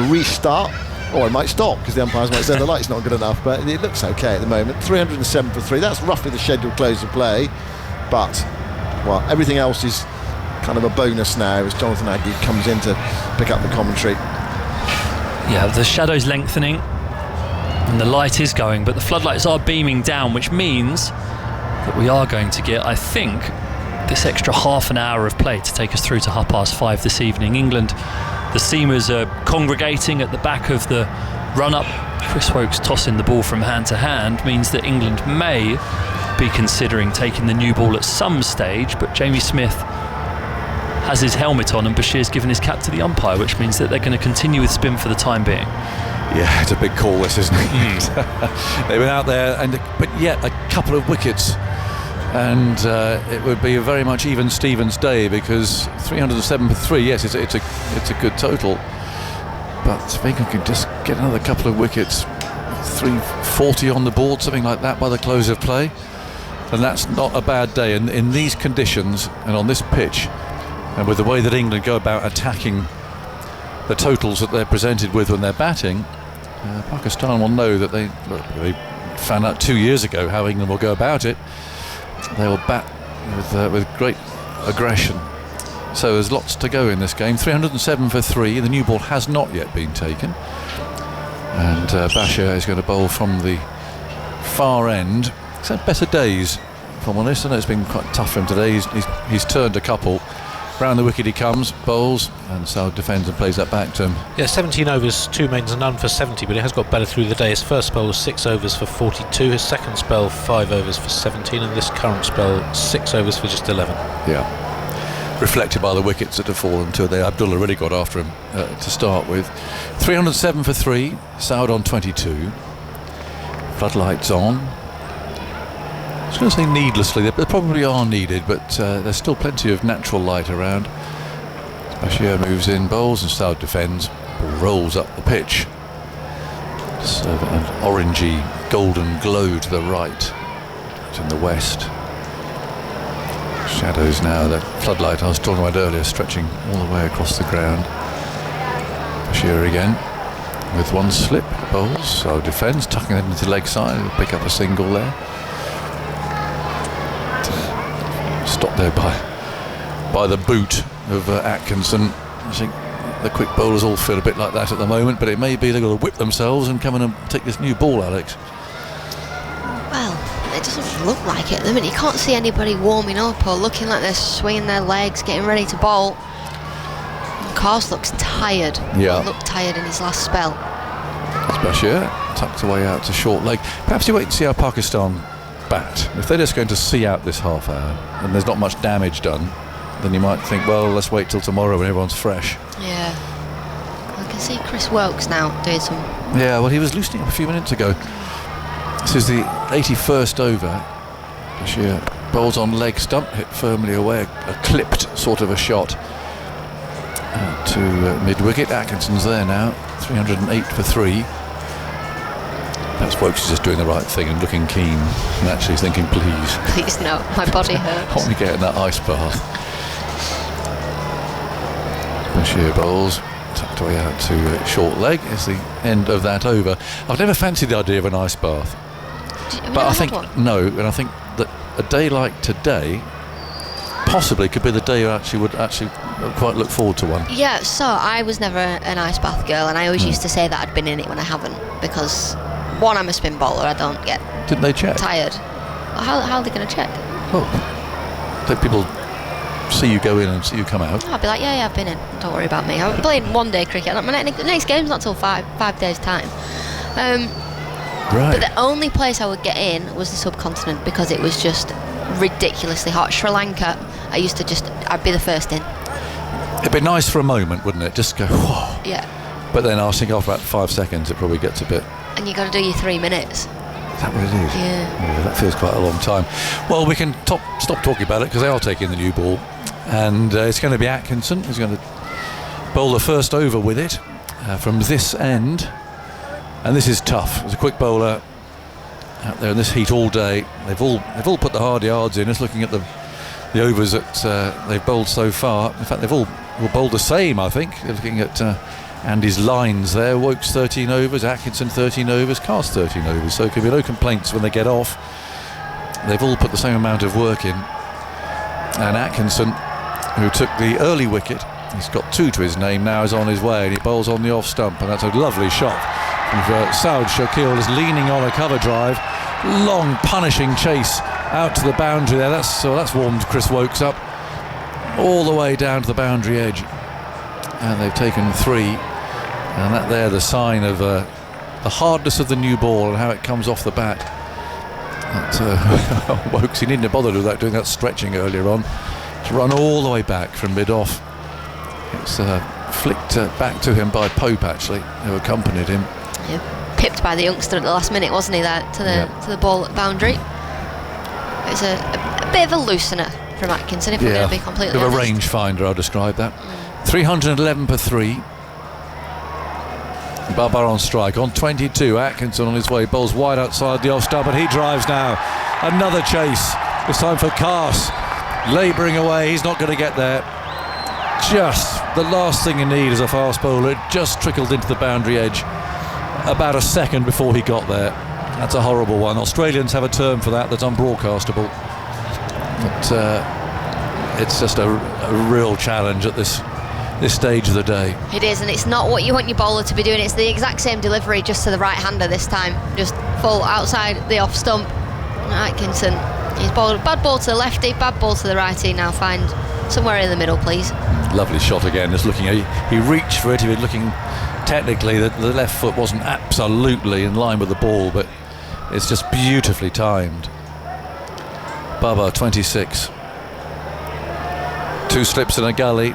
restart, or it might stop because the umpires might say the light's not good enough. But it looks okay at the moment. 307 for 3. That's roughly the scheduled close of play. But well, everything else is kind of a bonus now as Jonathan Aggie comes in to pick up the commentary. Yeah, the shadow's lengthening. And the light is going, but the floodlights are beaming down, which means that we are going to get, I think, this extra half an hour of play to take us through to 5:30 this evening. England, the seamers are congregating at the back of the run-up. Chris Woakes tossing the ball from hand to hand means that England may be considering taking the new ball at some stage, but Jamie Smith has his helmet on and Bashir's given his cap to the umpire, which means that they're going to continue with spin for the time being. Yeah, it's a big call, this, isn't it? They went out there, but yet a couple of wickets, and it would be a very much even Stevens day, because 307 for 3. Yes, it's a good total, but if England can just get another couple of wickets, 340 on the board, something like that by the close of play, and that's not a bad day. And in these conditions and on this pitch, and with the way that England go about attacking the totals that they're presented with when they're batting, Pakistan will know that they found out 2 years ago how England will go about it. They will bat with great aggression. So there's lots to go in this game. 307 for 3. The new ball has not yet been taken, and Bashir is going to bowl from the far end. He's had better days, if I'm honest. I know it's been quite tough for him today. He's turned a couple. Round the wicket he comes, bowls, and Saud defends and plays that back to him. Yeah, 17 overs, 2 mains and none for 70, but he has got better through the day. His first spell was 6 overs for 42, his second spell 5 overs for 17, and this current spell 6 overs for just 11. Yeah, reflected by the wickets that have fallen to there. Abdullah really got after him to start with. 307 for 3, Saud on 22. Floodlights on. I was going to say needlessly, they probably are needed, but there's still plenty of natural light around. Bashir moves in, bowls, and Saud defends, rolls up the pitch. So an orangey golden glow to the right, in the west. Shadows now, that floodlight I was talking about earlier, stretching all the way across the ground. Bashir again, with one slip, bowls, Saud defends, tucking it into the leg side, he'll pick up a single there. Stopped there by the boot of Atkinson. I think the quick bowlers all feel a bit like that at the moment, but it may be they've got to whip themselves and come in and take this new ball, Alex. Well, it doesn't look like it at the minute. You can't see anybody warming up or looking like they're swinging their legs, getting ready to bowl. Kars looks tired. Yeah. He looked tired in his last spell. It's Bashir, tucked away out to short leg. Perhaps you wait and see how Pakistan bat. If they're just going to see out this half hour and there's not much damage done, then you might think, well, let's wait till tomorrow when everyone's fresh. Yeah. I can see Chris Woakes now doing some... Yeah, well, he was loosening up a few minutes ago. This is the 81st over. Bashir bowls on leg stump, hit firmly away, a clipped sort of a shot. to mid-wicket. Atkinson's there now, 308 for 3. Perhaps Wokes is just doing the right thing and looking keen and actually thinking, please. Please no, my body hurts. I want to get in that ice bath. Bashir bowls, tucked away out to short leg is the end of that over. I've never fancied the idea of an ice bath. But I think, no, and I think that a day like today possibly could be the day you would quite look forward to one. Yeah, so I was never an ice bath girl, and I always used to say that I'd been in it when I haven't, because one, I'm a spin bowler, I don't get Didn't they check? tired. How are they going to check? Oh, let people see you go in and see you come out. I'd be like, yeah, I've been in, don't worry about me. I'm playing one day cricket, my next game's not till five days time. Right. But the only place I would get in was the subcontinent, because it was just ridiculously hot. Sri Lanka, I'd be the first in. It'd be nice for a moment, wouldn't it? Just go, whoa. Yeah. But then I think after about 5 seconds it probably gets a bit... And you got to do your 3 minutes. Is that what it is? Yeah. That feels quite a long time. Well, we can stop talking about it, because they are taking the new ball. And it's going to be Atkinson who's going to bowl the first over with it from this end. And this is tough. There's a quick bowler out there in this heat all day. They've all put the hard yards in. Just looking at the overs that they've bowled so far. In fact, they've all bowled the same, I think. They're looking at Andy's lines there. Wokes 13 overs, Atkinson 13 overs, Cast 13 overs. So there can be no complaints when they get off. They've all put the same amount of work in. And Atkinson, who took the early wicket, he's got 2 to his name now, is on his way, and he bowls on the off stump, and that's a lovely shot. Saud Shakil is leaning on a cover drive, long punishing chase out to the boundary there. That's warmed Chris Wokes up all the way down to the boundary edge, and they've taken 3, and that there the sign of the hardness of the new ball and how it comes off the bat. Wokes, he needn't have bothered with that, doing that stretching earlier on to run all the way back from mid-off. It's flicked back to him by Pope, actually, who accompanied him. Yeah, pipped by the youngster at the last minute, wasn't he, there to the ball at boundary. It's a bit of a loosener from Atkinson, if we're going to be completely honest. A range finder, I'll describe that. 311 per 3. Babar on strike on 22. Atkinson on his way, bowls wide outside the off stump, and he drives now. Another chase, this time for Cast, labouring away. He's not going to get there. Just the last thing you need is a fast bowler. It just trickled into the boundary edge about a second before he got there. That's a horrible one. Australians have a term for that that's unbroadcastable. But it's just a real challenge at this stage of the day. It is, and it's not what you want your bowler to be doing. It's the exact same delivery, just to the right-hander this time. Just full outside the off stump. Atkinson, he's bowled a bad ball to the lefty, bad ball to the righty. Now find somewhere in the middle, please. Lovely shot again. Just looking at he reached for it. He was looking technically that the left foot wasn't absolutely in line with the ball, but it's just beautifully timed. Babar 26. 2 slips in a gully.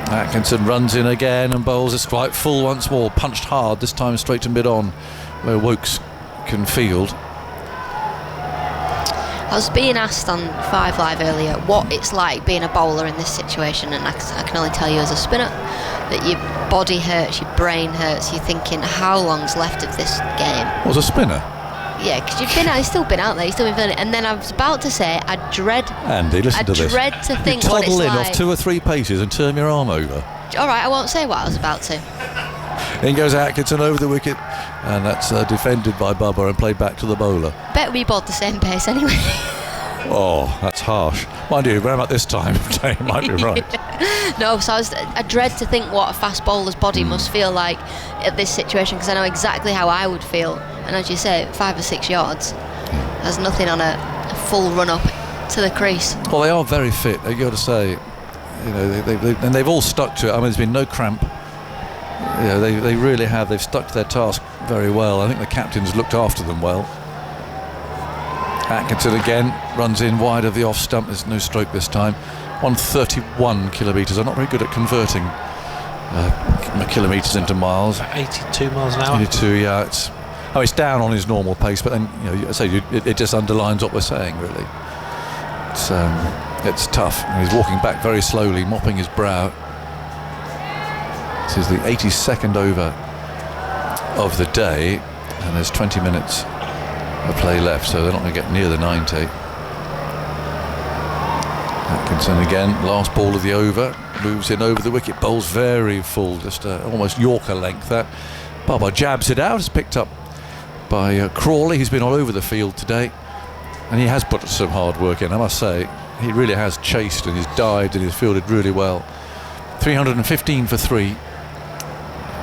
Atkinson runs in again and bowls. It's quite full once more, punched hard, this time straight to mid-on, where Wokes can field. I was being asked on 5 Live earlier what it's like being a bowler in this situation, and I can only tell you as a spinner that your body hurts, your brain hurts, you're thinking how long's left of this game. Was a spinner? Yeah, because you've still been out there, you've still been feeling it. And then I was about to say, I dread Andy, listen to this. I dread to think you what it's toddle in like. off 2 or 3 paces and turn your arm over. Alright, I won't say what I was about to. In goes Atkinson over the wicket, and that's defended by Babar and played back to the bowler. Bet we bowled the same pace anyway. Oh, that's harsh. Mind you, around about this time of day, you might be right. No, so I dread to think what a fast bowler's body must feel like at this situation, because I know exactly how I would feel. And as you say, 5 or 6 yards, there's nothing on a full run up to the crease. Well, they are very fit, I've got to say. You know, and they've all stuck to it. I mean, there's been no cramp. You know, they really have. They've stuck to their task very well. I think the captain's looked after them well. Atkinson again runs in wide of the off stump. There's no stroke this time. 131 kilometres. I'm not very good at converting kilometres into miles. 82 miles an hour. 82, yeah. It's down on his normal pace, but then it just underlines what we're saying, really. It's tough. And he's walking back very slowly, mopping his brow. It is the 82nd over of the day, and there's 20 minutes of play left, so they're not going to get near the 90. Atkinson again, last ball of the over, moves in over the wicket, bowls very full, just almost Yorker length. That Baba jabs it out, it's picked up by Crawley, who's been all over the field today, and he has put some hard work in, I must say. He really has chased and he's dived and he's fielded really well. 315 for 3.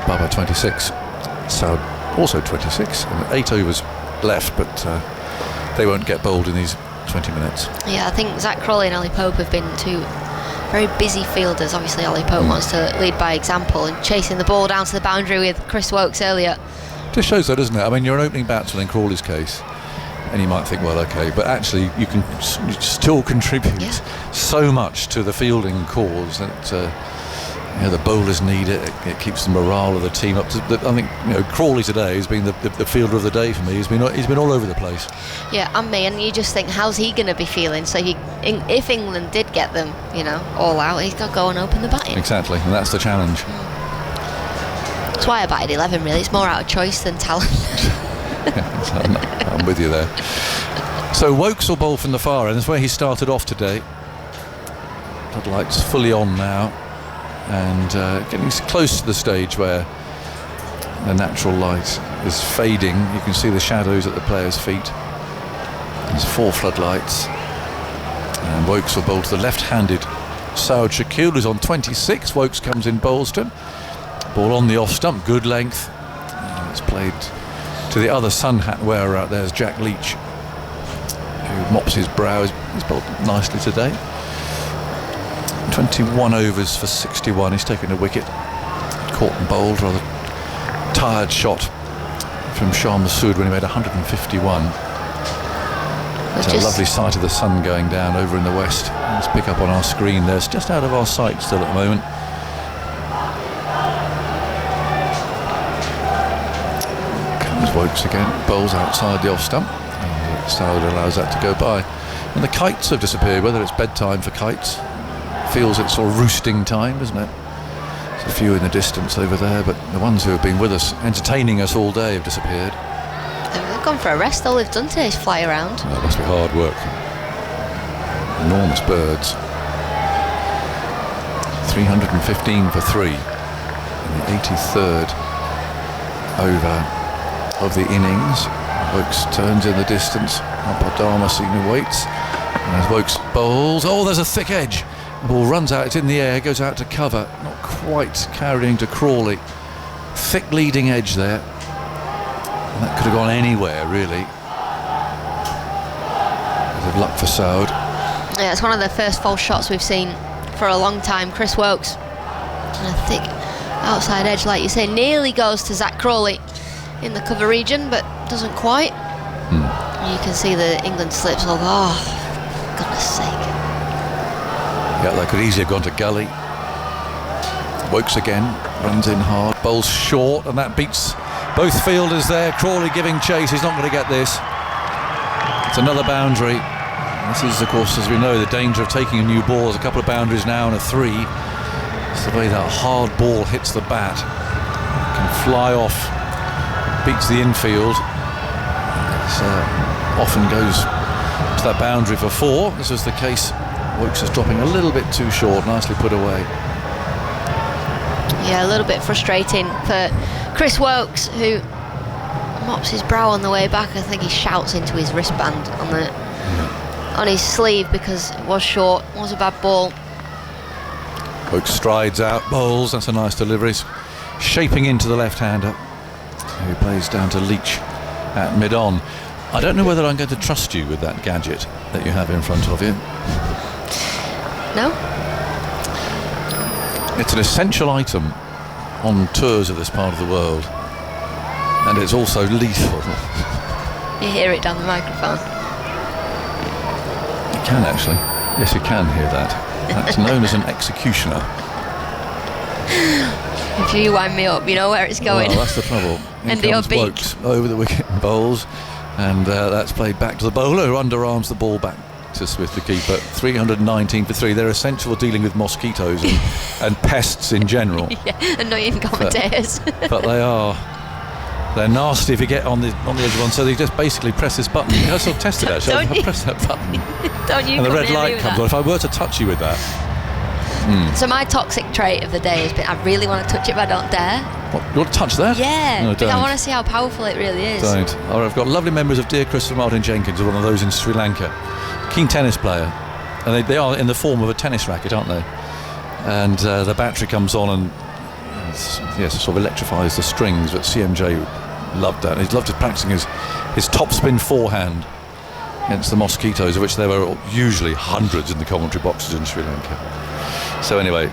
Baba 26. Saud also 26. And 8 overs left, but they won't get bowled in these 20 minutes. Yeah, I think Zach Crawley and Ollie Pope have been two very busy fielders. Obviously, Ollie Pope wants to lead by example and chasing the ball down to the boundary with Chris Woakes earlier. Just shows that, doesn't it? I mean, you're an opening batsman in Crawley's case, and you might think, well, okay, but actually you can still contribute so much to the fielding cause that the bowlers need it. It keeps the morale of the team up. I think Crawley today has been the fielder of the day for me. He's been all over the place. Yeah, and me, and you just think, how's he going to be feeling? So if England did get them, all out, he's got to go and open the batting. Exactly, and that's the challenge. That's why I batted 11. Really, it's more out of choice than talent. I'm with you there. So Woakes will bowl from the far end. That's where he started off today. Floodlights fully on now, and getting close to the stage where the natural light is fading. You can see the shadows at the players' feet. There's 4 floodlights, and Woakes will bowl to the left-handed Saud Shakil, who's on 26. Woakes comes in Bowleston. Ball on the off stump, good length. And it's played to the other sun hat wearer out there is Jack Leach, who mops his brow. He's bowled nicely today. 21 overs for 61. He's taken a wicket. Caught and bowled, rather tired shot from Shah Masood when he made 151. It's a lovely sight of the sun going down over in the west. Let's pick up on our screen there. It's just out of our sight still at the moment. Woakes again, bowls outside the off stump, and Saud allows that to go by. And the kites have disappeared, whether it's bedtime for kites. Feels it's sort of roosting time, isn't it? There's a few in the distance over there, but the ones who have been with us, entertaining us all day, have disappeared. They've gone for a rest. All they've done today is fly around. That must be hard work. Enormous birds. 315 for 3 in the 83rd over of the innings. Woakes turns in the distance. Abadama Senior waits, and as Woakes bowls, there's a thick edge. The ball runs out, it's in the air, goes out to cover, not quite carrying to Crawley. Thick leading edge there, and that could have gone anywhere really. Bit of luck for Saud. Yeah, it's one of the first false shots we've seen for a long time. Chris Woakes, and a thick outside edge, like you say, nearly goes to Zach Crawley in the cover region, but doesn't quite. You can see the England slips. Oh, goodness sake. Yeah, that could easily have gone to gully. Woakes again, runs in hard, bowls short, and that beats both fielders there. Crawley giving chase, he's not going to get this. It's another boundary. This is, of course, as we know, the danger of taking a new ball. There's a couple of boundaries now and a 3. It's the way that hard ball hits the bat. It can fly off, beats the infield. Often goes to that boundary for 4. This was the case. Woakes is dropping a little bit too short, nicely put away. Yeah, a little bit frustrating for Chris Woakes, who mops his brow on the way back. I think he shouts into his wristband on his sleeve because it was short, was a bad ball. Woakes strides out, bowls, that's a nice delivery. Shaping into the left-hander, who plays down to Leach at mid-on. I don't know whether I'm going to trust you with that gadget that you have in front of you. No? It's an essential item on tours of this part of the world, and it's also lethal. You hear it down the microphone. You can actually. Yes, you can hear that. That's known as an executioner. If you wind me up, you know where it's going. Well, that's the trouble. In Into your comes beak. Woakes over the wicket and bowls, and that's played back to the bowler, who underarms the ball back to Smith, the keeper. 319 for 3. They're essential for dealing with mosquitoes and pests in general. Yeah, annoying commentators. But they're nasty if you get on the edge of one. So they just basically press this button. I sort of tested actually. I press that button, Don't you and the come red near me light with comes that. on. If I were to touch you with that, So my toxic trait of the day has been I really want to touch it, but I don't dare. what, you want to touch that? Yeah, No, because I don't. want to see how powerful it really is. Don't. Oh, I've got lovely memories of dear Christopher Martin Jenkins, one of those in Sri Lanka. Keen tennis player. And they are in the form of a tennis racket, aren't they? And the battery comes on and yes, it sort of electrifies the strings. But CMJ loved that. He loved practicing his topspin forehand against the mosquitoes, of which there were usually hundreds in the commentary boxes in Sri Lanka. So anyway,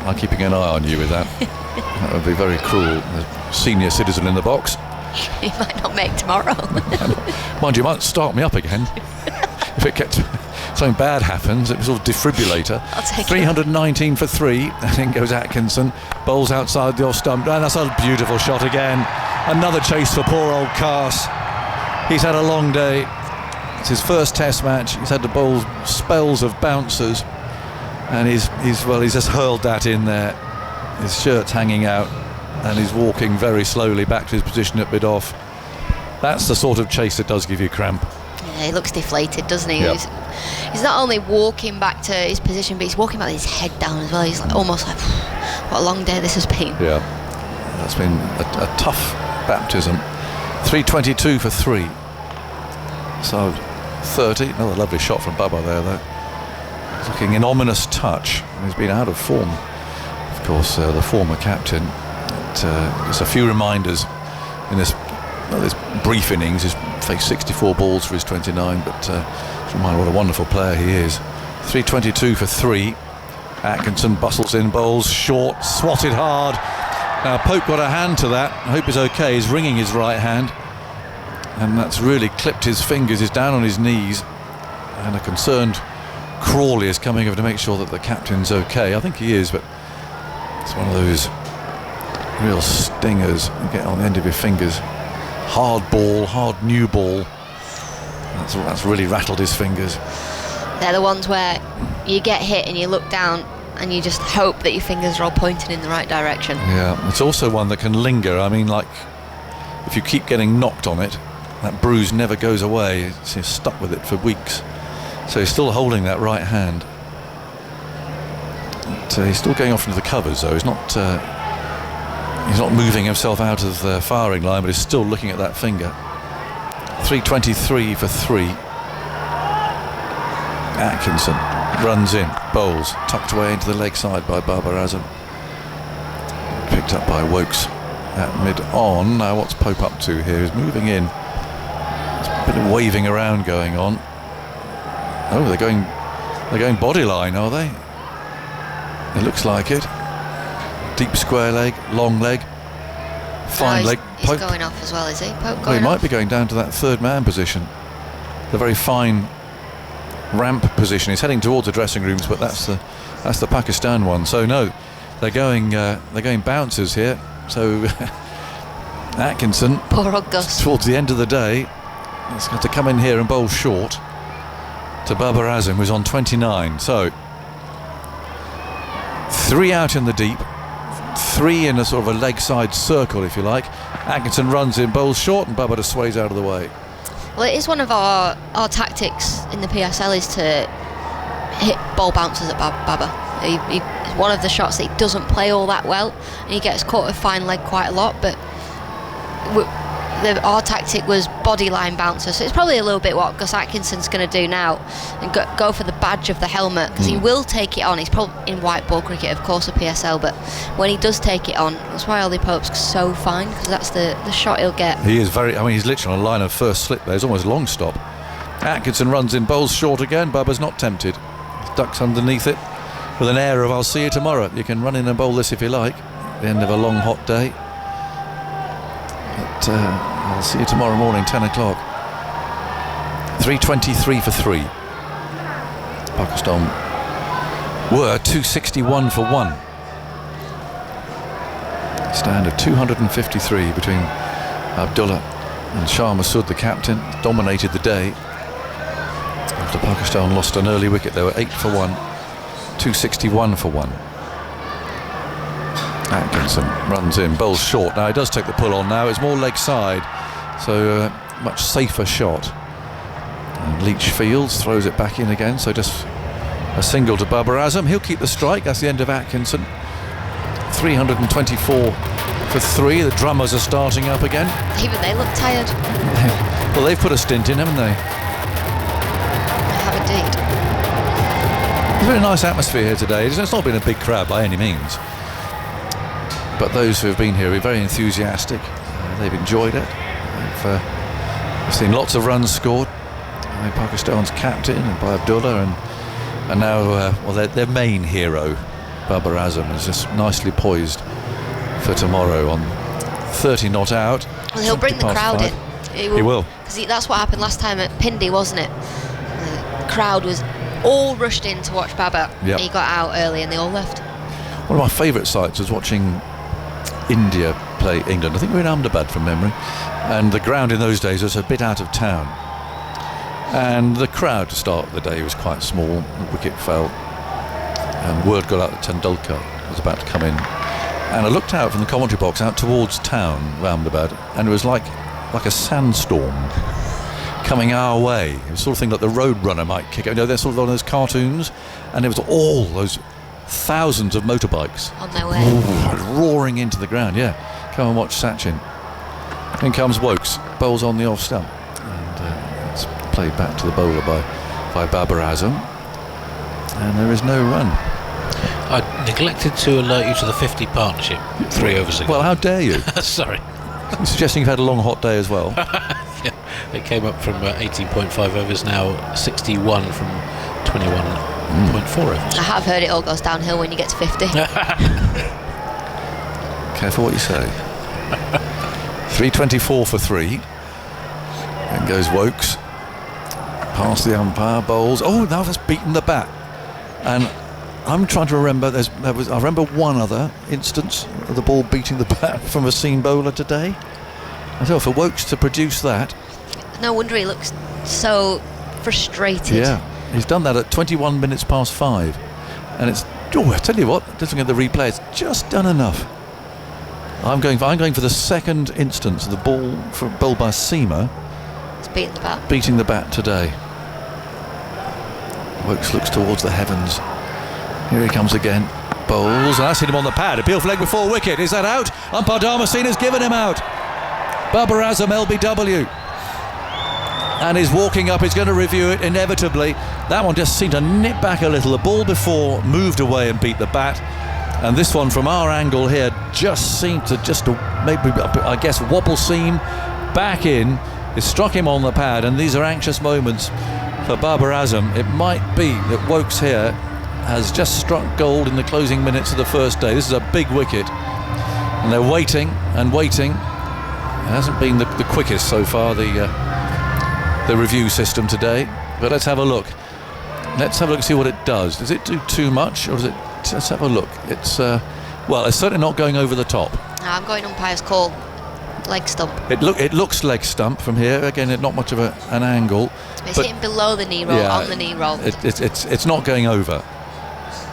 I'm keeping an eye on you with that. That would be very cruel. The senior citizen in the box. He might not make tomorrow. Mind you, might start me up again if it gets something bad happens. It was sort of defibrillator. I'll take it. 319 for 3, and in goes Atkinson. Bowls outside the off stump, and that's a beautiful shot again. Another chase for poor old Cass. He's had a long day. It's his first Test match. He's had to bowl spells of bouncers, and he's just hurled that in there. His shirt's hanging out, and he's walking very slowly back to his position at mid-off. That's the sort of chase that does give you cramp. Yeah, he looks deflated, doesn't he? Yep. He's not only walking back to his position, but he's walking back with his head down as well. He's like, almost like, what a long day this has been. Yeah, that's been a tough baptism. 322 for 3. So 30. Another lovely shot from Bubba there, though. He's looking in ominous touch. He's been out of form. Of course, the former captain. Just a few reminders in this brief innings. He's faced 64 balls for his 29, but just remind what a wonderful player he is. 322 for 3. Atkinson bustles in, bowls short, swatted hard. Now Pope got a hand to that. I hope he's okay. He's wringing his right hand, and that's really clipped his fingers. He's down on his knees, and a concerned Crawley is coming over to make sure that the captain's okay. I think he is, but it's one of those real stingers you get on the end of your fingers. Hard ball, hard new ball. That's really rattled his fingers. They're the ones where you get hit and you look down and you just hope that your fingers are all pointing in the right direction. Yeah, it's also one that can linger. I mean, like, if you keep getting knocked on it, that bruise never goes away. You're stuck with it for weeks. So he's still holding that right hand. But, he's still going off into the covers, though. He's not moving himself out of the firing line, but he's still looking at that finger. 323 for 3. Atkinson runs in, bowls, tucked away into the leg side by Babar Azam. Picked up by Wokes at mid-on. Now what's Pope up to here? He's moving in. There's a bit of waving around going on. Oh, they're going body line, are they? It looks like it. Deep square leg, long leg, fine leg. He's going off as well, is he? Pope Well, going he might off? be going down to that third man position. The very fine ramp position. He's heading towards the dressing rooms, but that's the Pakistan one. So no, they're going bouncers here. So Atkinson, Poor old Gus. towards the end of the day, he's got to come in here and bowl short to Babar Azam, who's on 29. So 3 out in the deep, 3 in a sort of a leg side circle, if you like. Atkinson runs in, bowls short, and Babar just sways out of the way. Well, it is one of our tactics in the PSL is to hit ball bouncers at Baba. It's one of the shots that he doesn't play all that well, and he gets caught with fine leg quite a lot, but our tactic was body line bouncer, so it's probably a little bit what Gus Atkinson's going to do now and go for the badge of the helmet, because he will take it on. He's probably in white ball cricket, of course, a PSL, but when he does take it on, that's why Ollie Pope's so fine, because that's the shot he'll get. He is he's literally on a line of first slip there. It's almost long stop. Atkinson runs in, bowls short again. Baba's not tempted. He ducks underneath it with an air of "I'll see you tomorrow." You can run in and bowl this if you like. At the end of a long hot day. But I'll see you tomorrow morning, 10 o'clock. 323 for 3. Pakistan were 261 for 1. Stand of 253 between Abdullah and Shah Masood, the captain. Dominated the day after Pakistan lost an early wicket. They were 8 for 1, 261 for 1. Atkinson runs in, bowls short. Now he does take the pull on now. It's more leg side, so much safer shot. And Leach fields, throws it back in again, so just a single to Babar Azam. He'll keep the strike. That's the end of Atkinson. 324 for 3. The drummers are starting up again. Even they look tired. Well, they've put a stint in, haven't they? They have indeed. It's a very nice atmosphere here today. It's not been a big crowd by any means, but those who have been here are very enthusiastic. They've enjoyed it. They've seen lots of runs scored by Pakistan's captain and by Abdullah, and now their main hero, Babar Azam, is just nicely poised for tomorrow on 30 not out. Well, he'll bring the crowd 5. in. He will. Because that's what happened last time at Pindi, wasn't it? The crowd was all rushed in to watch Babar. Yep. He got out early and they all left. One of my favourite sights was watching India play England. I think we were in Ahmedabad from memory, and the ground in those days was a bit out of town, and the crowd to start the day was quite small. The wicket fell and word got out that Tendulkar was about to come in, and I looked out from the commentary box out towards town of Ahmedabad, and it was like a sandstorm coming our way. It was the sort of thing that the Roadrunner might kick out. You know, they're sort of one of those cartoons, and it was all those thousands of motorbikes on their way, roaring into the ground. Yeah, come and watch Sachin. In comes Wokes, bowls on the off stump, and it's played back to the bowler by Babar Azam, and there is no run. I neglected to alert you to the 50 partnership 3 overs ago. Well, how dare you? Sorry. You're suggesting you've had a long hot day as well. Yeah, it came up from 18.5 overs, now 61 from 21.4 overs. I have heard it all goes downhill when you get to 50. Careful what you say. 324 for 3. And goes Wokes. Past the umpire, bowls. Oh, now that's beaten the bat. And I'm trying to remember, I remember one other instance of the ball beating the bat from a seam bowler today. I thought for Wokes to produce that. No wonder he looks so frustrated. Yeah, he's done that at 21 minutes past 5. And it's, I tell you what, looking at the replay, it's just done enough. I'm going for the second instance of the ball bowled by Seamer. It's beating the bat. Beating the bat today. Wokes looks towards the heavens. Here he comes again. Bowls, and that's hit him on the pad. Appeal for leg before wicket. Is that out? Umpire Dharmasena has given him out. Babar Azam, LBW. And he's walking up. He's going to review it inevitably. That one just seemed to nip back a little. The ball before moved away and beat the bat. And this one from our angle here just seemed to maybe, I guess, wobble seam back in. It struck him on the pad, and these are anxious moments for Babar Azam. It might be that Wokes here has just struck gold in the closing minutes of the first day. This is a big wicket, and they're waiting and waiting. It hasn't been the quickest so far, the review system today, but let's have a look. Let's have a look and see what it does. Does it do too much, or does it? Let's have a look. It's well, it's certainly not going over the top. I'm going umpire's call. Leg stump. It looks leg stump from here. Again, not much of an angle. It's hitting below the knee roll, yeah, on the knee roll. It's not going over.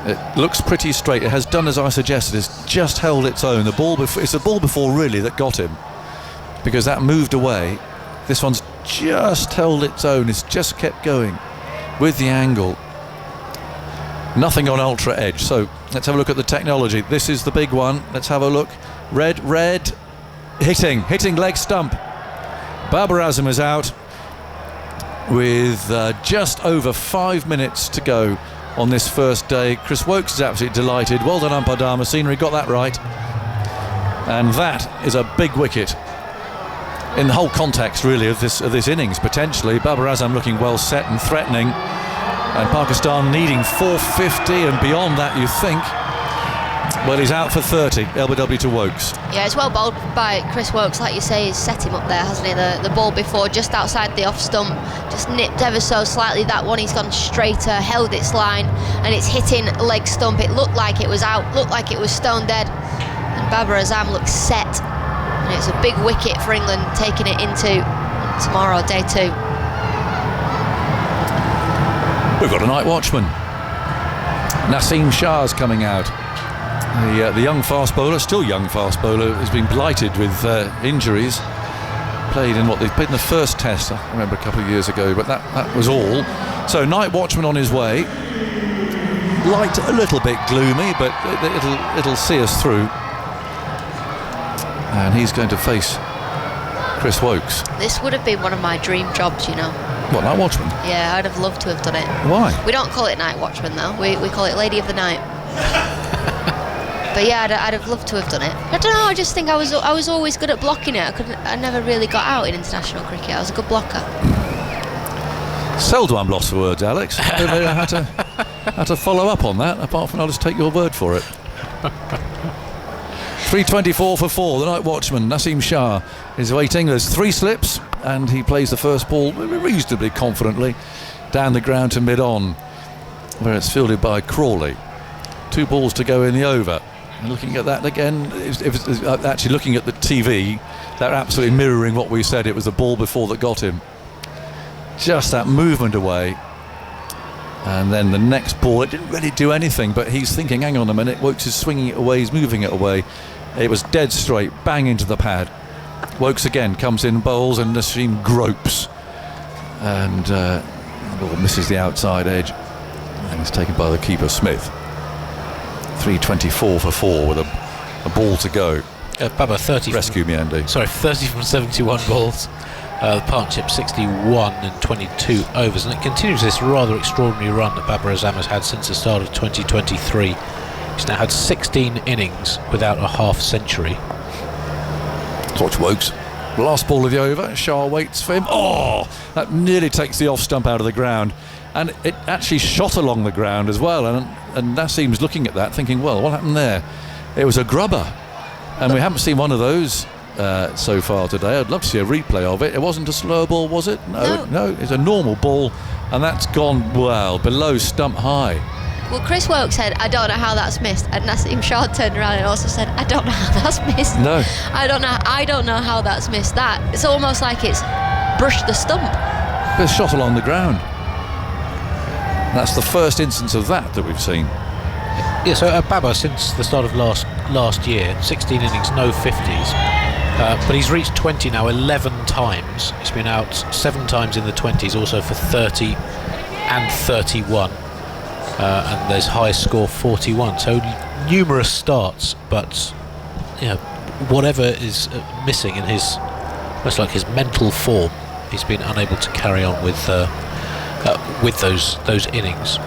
It looks pretty straight. It has done as I suggested. It's just held its own. It's the ball before really that got him, because that moved away. This one's just held its own. It's just kept going with the angle. Nothing on ultra edge. So let's have a look at the technology. This is the big one. Let's have a look. Red. Hitting leg stump. Babar Azam is out with just over 5 minutes to go on this first day. Chris Wokes is absolutely delighted. Well done, umpire Dharmasena. He got that right. And that is a big wicket in the whole context, really, of this innings, potentially. Babar Azam looking well set and threatening, and Pakistan needing 450 and beyond that, you think. Well, he's out for 30. LBW to Wokes. Yeah, it's well bowled by Chris Wokes, like you say. He's set him up there, hasn't he? The ball before, just outside the off stump, just nipped ever so slightly. That one, he's gone straighter, held its line, and it's hitting leg stump. It looked like it was out, looked like it was stone dead, and Babar Azam looks set. And it's a big wicket for England, taking it into tomorrow, day 2. We've got a night watchman. Naseem Shah's coming out. The young fast bowler, still young fast bowler, has been blighted with injuries. Played in the first test, I remember a couple of years ago, but that was all. So night watchman on his way. Light a little bit gloomy, but it'll see us through. And he's going to face Chris Woakes. This would have been one of my dream jobs, you know. What, night watchman? Yeah, I'd have loved to have done it. Why? We don't call it night watchman though. We call it lady of the night. But yeah, I'd have loved to have done it. I don't know. I just think I was always good at blocking it. I never really got out in international cricket. I was a good blocker. Seldom I'm lost for words, Alex. I don't know how to follow up on that, apart from I'll just take your word for it. 324 for 4. The night watchman, Naseem Shah, is waiting. There's 3 slips, and he plays the first ball reasonably confidently down the ground to mid-on, where it's fielded by Crawley. 2 balls to go in the over. And looking at that again, actually looking at the TV, they're absolutely mirroring what we said. It was the ball before that got him. Just that movement away. And then the next ball, it didn't really do anything, but he's thinking, hang on a minute, Woakes is swinging it away, he's moving it away. It was dead straight, bang into the pad. Woakes again comes in, bowls, and Naseem gropes. And ball misses the outside edge. And it's taken by the keeper, Smith. 324 for 4 with a ball to go. Baba, 30. Rescue me, Andy. 30 from 71 balls. The partnership 61 in 22 overs, and it continues this rather extraordinary run that Babar Azam has had since the start of 2023. He's now had 16 innings without a half century. Watch Woakes. Last ball of the over. Shah waits for him. Oh, that nearly takes the off stump out of the ground, and it actually shot along the ground as well. And Naseem's looking at that, thinking, well, what happened there? It was a grubber, and we haven't seen one of those so far today. I'd love to see a replay of it. It wasn't a slow ball, was it? No, it's a normal ball, and that's gone well below stump high. Well, Chris Woakes said, I don't know how that's missed, and Naseem Shah turned around and also said, I don't know how that's missed. No. I don't know how that's missed that. It's almost like it's brushed the stump. But it's shot along the ground. That's the first instance of that we've seen. Yeah, so Baba, since the start of last year, 16 innings, no 50s. But he's reached 20 now 11 times. He's been out 7 times in the 20s, also for 30 and 31. And there's high score 41. So numerous starts, but whatever is missing in his, almost like his mental form, he's been unable to carry on with those innings.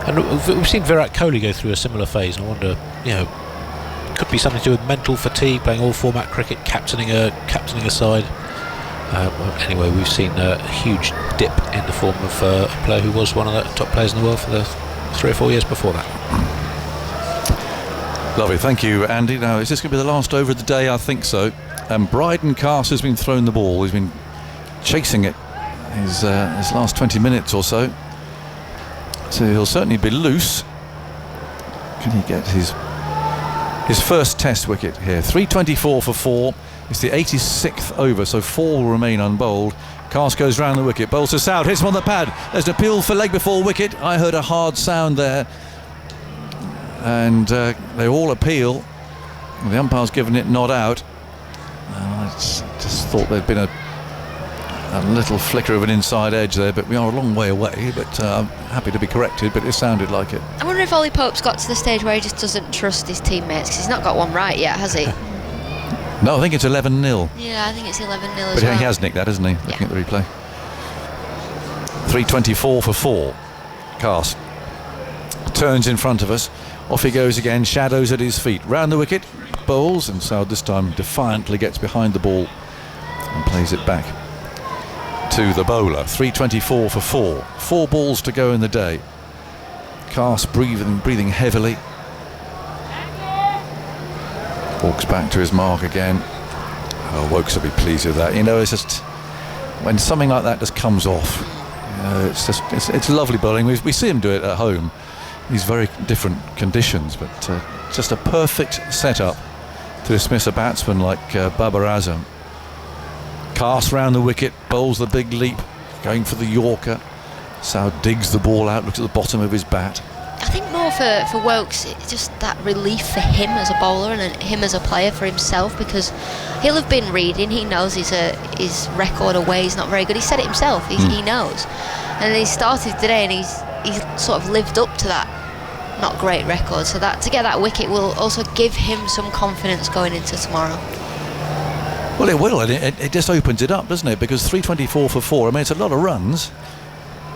And we've seen Virat Kohli go through a similar phase, and I wonder, could be something to do with mental fatigue, playing all format cricket, captaining a side. Anyway, we've seen a huge dip in the form of a player who was one of the top players in the world for the 3 or 4 years before that. Lovely, thank you, Andy. Now, is this going to be the last over of the day? I think so. And Bryden Cast has been thrown the ball. He's been chasing it his last 20 minutes or so. So he'll certainly be loose. Can he get his first test wicket here? 324 for 4. It's the 86th over, so 4 will remain unbowled. Cast goes round the wicket, bowls to Soud, hits him on the pad. There's an appeal for leg before wicket. I heard a hard sound there. And they all appeal. The umpire's given it not out. I just thought there'd been a little flicker of an inside edge there, but we are a long way away. But I'm happy to be corrected, but it sounded like it. I wonder if Ollie Pope's got to the stage where he just doesn't trust his teammates, because he's not got one right yet, has he? No, I think it's 11-0. Yeah, I think it's 11-0 as well. But he has nicked that, hasn't he? Looking at the replay. 324 for 4. Cast turns in front of us. Off he goes again, shadows at his feet. Round the wicket, bowls, and Soud this time defiantly gets behind the ball and plays it back to the bowler. 324 for 4. 4 balls to go in the day. Cast breathing heavily. Walks back to his mark again. Oh, Woakes will be pleased with that. It's just when something like that just comes off. It's lovely bowling. We see him do it at home. These very different conditions, but just a perfect setup to dismiss a batsman like Babar Azam. Cast round the wicket, bowls the big leap, going for the Yorker. Saud digs the ball out, looks at the bottom of his bat. I think more for Woakes, it's just that relief for him as a bowler and him as a player for himself, because he'll have been reading. He knows his record away is not very good. He said it himself. He knows, and he started today, and he's sort of lived up to that not great record. So that to get that wicket will also give him some confidence going into tomorrow. Well, it will, and it just opens it up, doesn't it? Because 324 for 4. I mean, it's a lot of runs,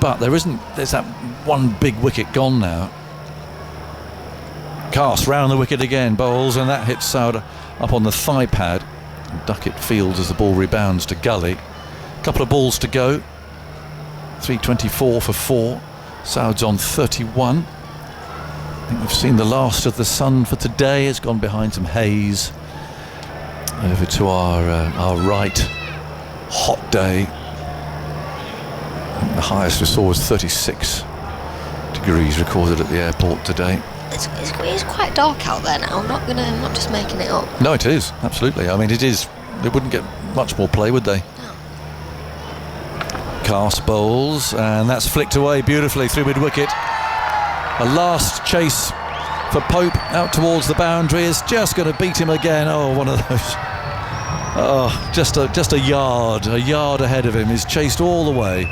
but there's that one big wicket gone now. Cast round the wicket again, bowls, and that hits Saud up on the thigh pad. And Duckett fields as the ball rebounds to Gully. A couple of balls to go. 324 for 4. Saud's on 31. I think we've seen the last of the sun for today. It's gone behind some haze. Over to our right. Hot day. The highest we saw was 36 degrees recorded at the airport today. It's quite dark out there now. I'm not just making it up. No, it is, absolutely. I mean, it is. They wouldn't get much more play, would they? No. Cast bowls, and that's flicked away beautifully through mid-wicket. A last chase for Pope out towards the boundary is just going to beat him again. Oh, one of those. Oh, just a yard ahead of him. He's chased all the way.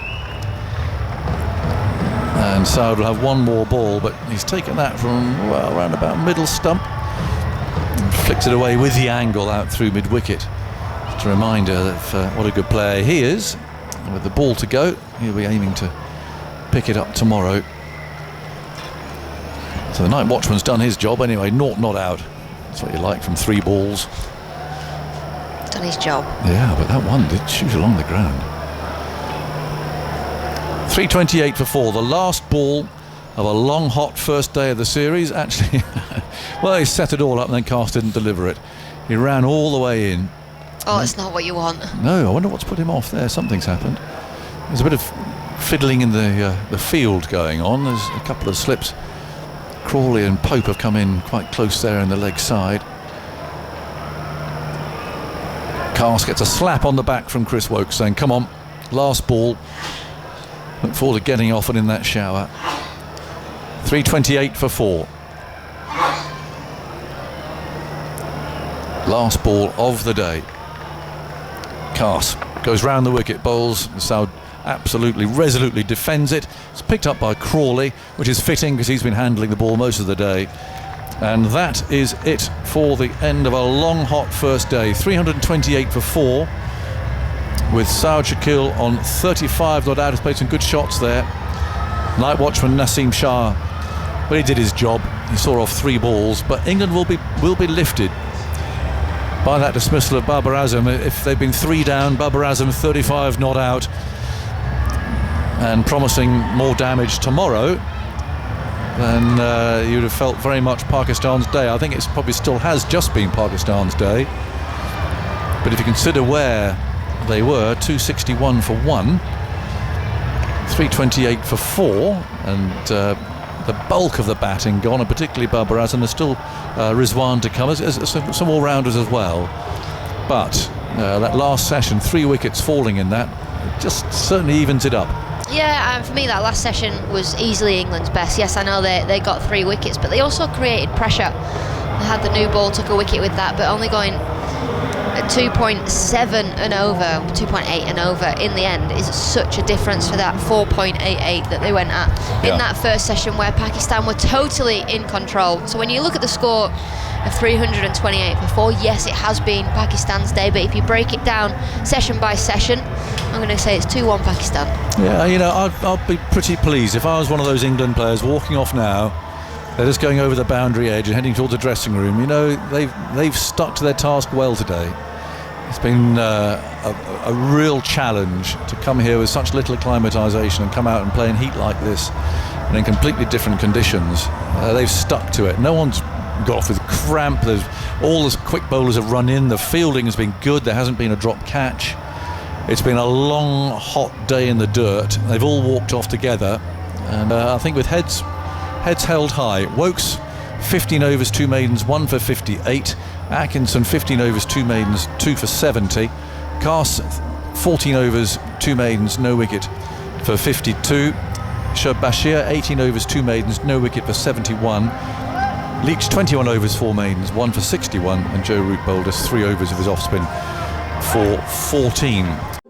And Saud will have one more ball, but he's taken that from, well, around about middle stump and flicked it away with the angle out through mid-wicket. Just a reminder of what a good player he is. And with the ball to go, he'll be aiming to pick it up tomorrow. So the night watchman's done his job anyway. Not out. That's what you like from 3 balls. Done his job. Yeah, but that one did shoot along the ground. 328 for 4. The last ball of a long, hot first day of the series. Actually, well, he set it all up and then Cast didn't deliver it. He ran all the way in. Oh, it's not what you want. No, I wonder what's put him off there. Something's happened. There's a bit of fiddling in the field going on. There's a couple of slips. Crawley and Pope have come in quite close there in the leg side. Cast gets a slap on the back from Chris Woakes saying, come on, last ball. Look forward to getting off and in that shower. 328 for 4. Last ball of the day. Cast goes round the wicket, bowls. Saud absolutely resolutely defends it. It's picked up by Crawley, which is fitting because he's been handling the ball most of the day. And that is it for the end of a long, hot first day. 328 for 4, with Saud Shakil on 35 not out. He's played some good shots there. Night watchman Naseem Shah, but he did his job. He saw off 3 balls, but England will be lifted by that dismissal of Babar Azam. If they've been 3 down, Babar Azam 35 not out, and promising more damage tomorrow, then you'd have felt very much Pakistan's day. I think it probably still has just been Pakistan's day, but if you consider where they were, 261 for 1, 328 for 4, and the bulk of the batting gone, and particularly Babar Azam. There's still Rizwan to come, as some all-rounders as well, but that last session, 3 wickets falling in that, it just certainly evens it up. Yeah, for me that last session was easily England's best. Yes, I know they got 3 wickets, but they also created pressure. They had the new ball, took a wicket with that, but only going at 2.7 and over, 2.8 and over in the end is such a difference for that 4.88 that they went at in that first session, where Pakistan were totally in control. So when you look at the score of 328 for 4, yes, it has been Pakistan's day, but if you break it down session by session, I'm going to say it's 2-1 Pakistan. Yeah, you know, I'd be pretty pleased if I was one of those England players walking off now. They're just going over the boundary edge and heading towards the dressing room. You know, they've stuck to their task well today. It's been a real challenge to come here with such little acclimatisation and come out and play in heat like this and in completely different conditions. They've stuck to it. No one's got off with cramp. All the quick bowlers have run in. The fielding has been good. There hasn't been a drop catch. It's been a long, hot day in the dirt. They've all walked off together, and I think with heads held high. Woakes 15 overs, 2 maidens, 1 for 58. Atkinson 15 overs, 2 maidens, 2 for 70. Cast 14 overs, 2 maidens, no wicket for 52. Bashir, 18 overs, 2 maidens, no wicket for 71. Leach, 21 overs, 4 maidens, 1 for 61. And Joe Root bowled us 3 overs of his off spin for 14.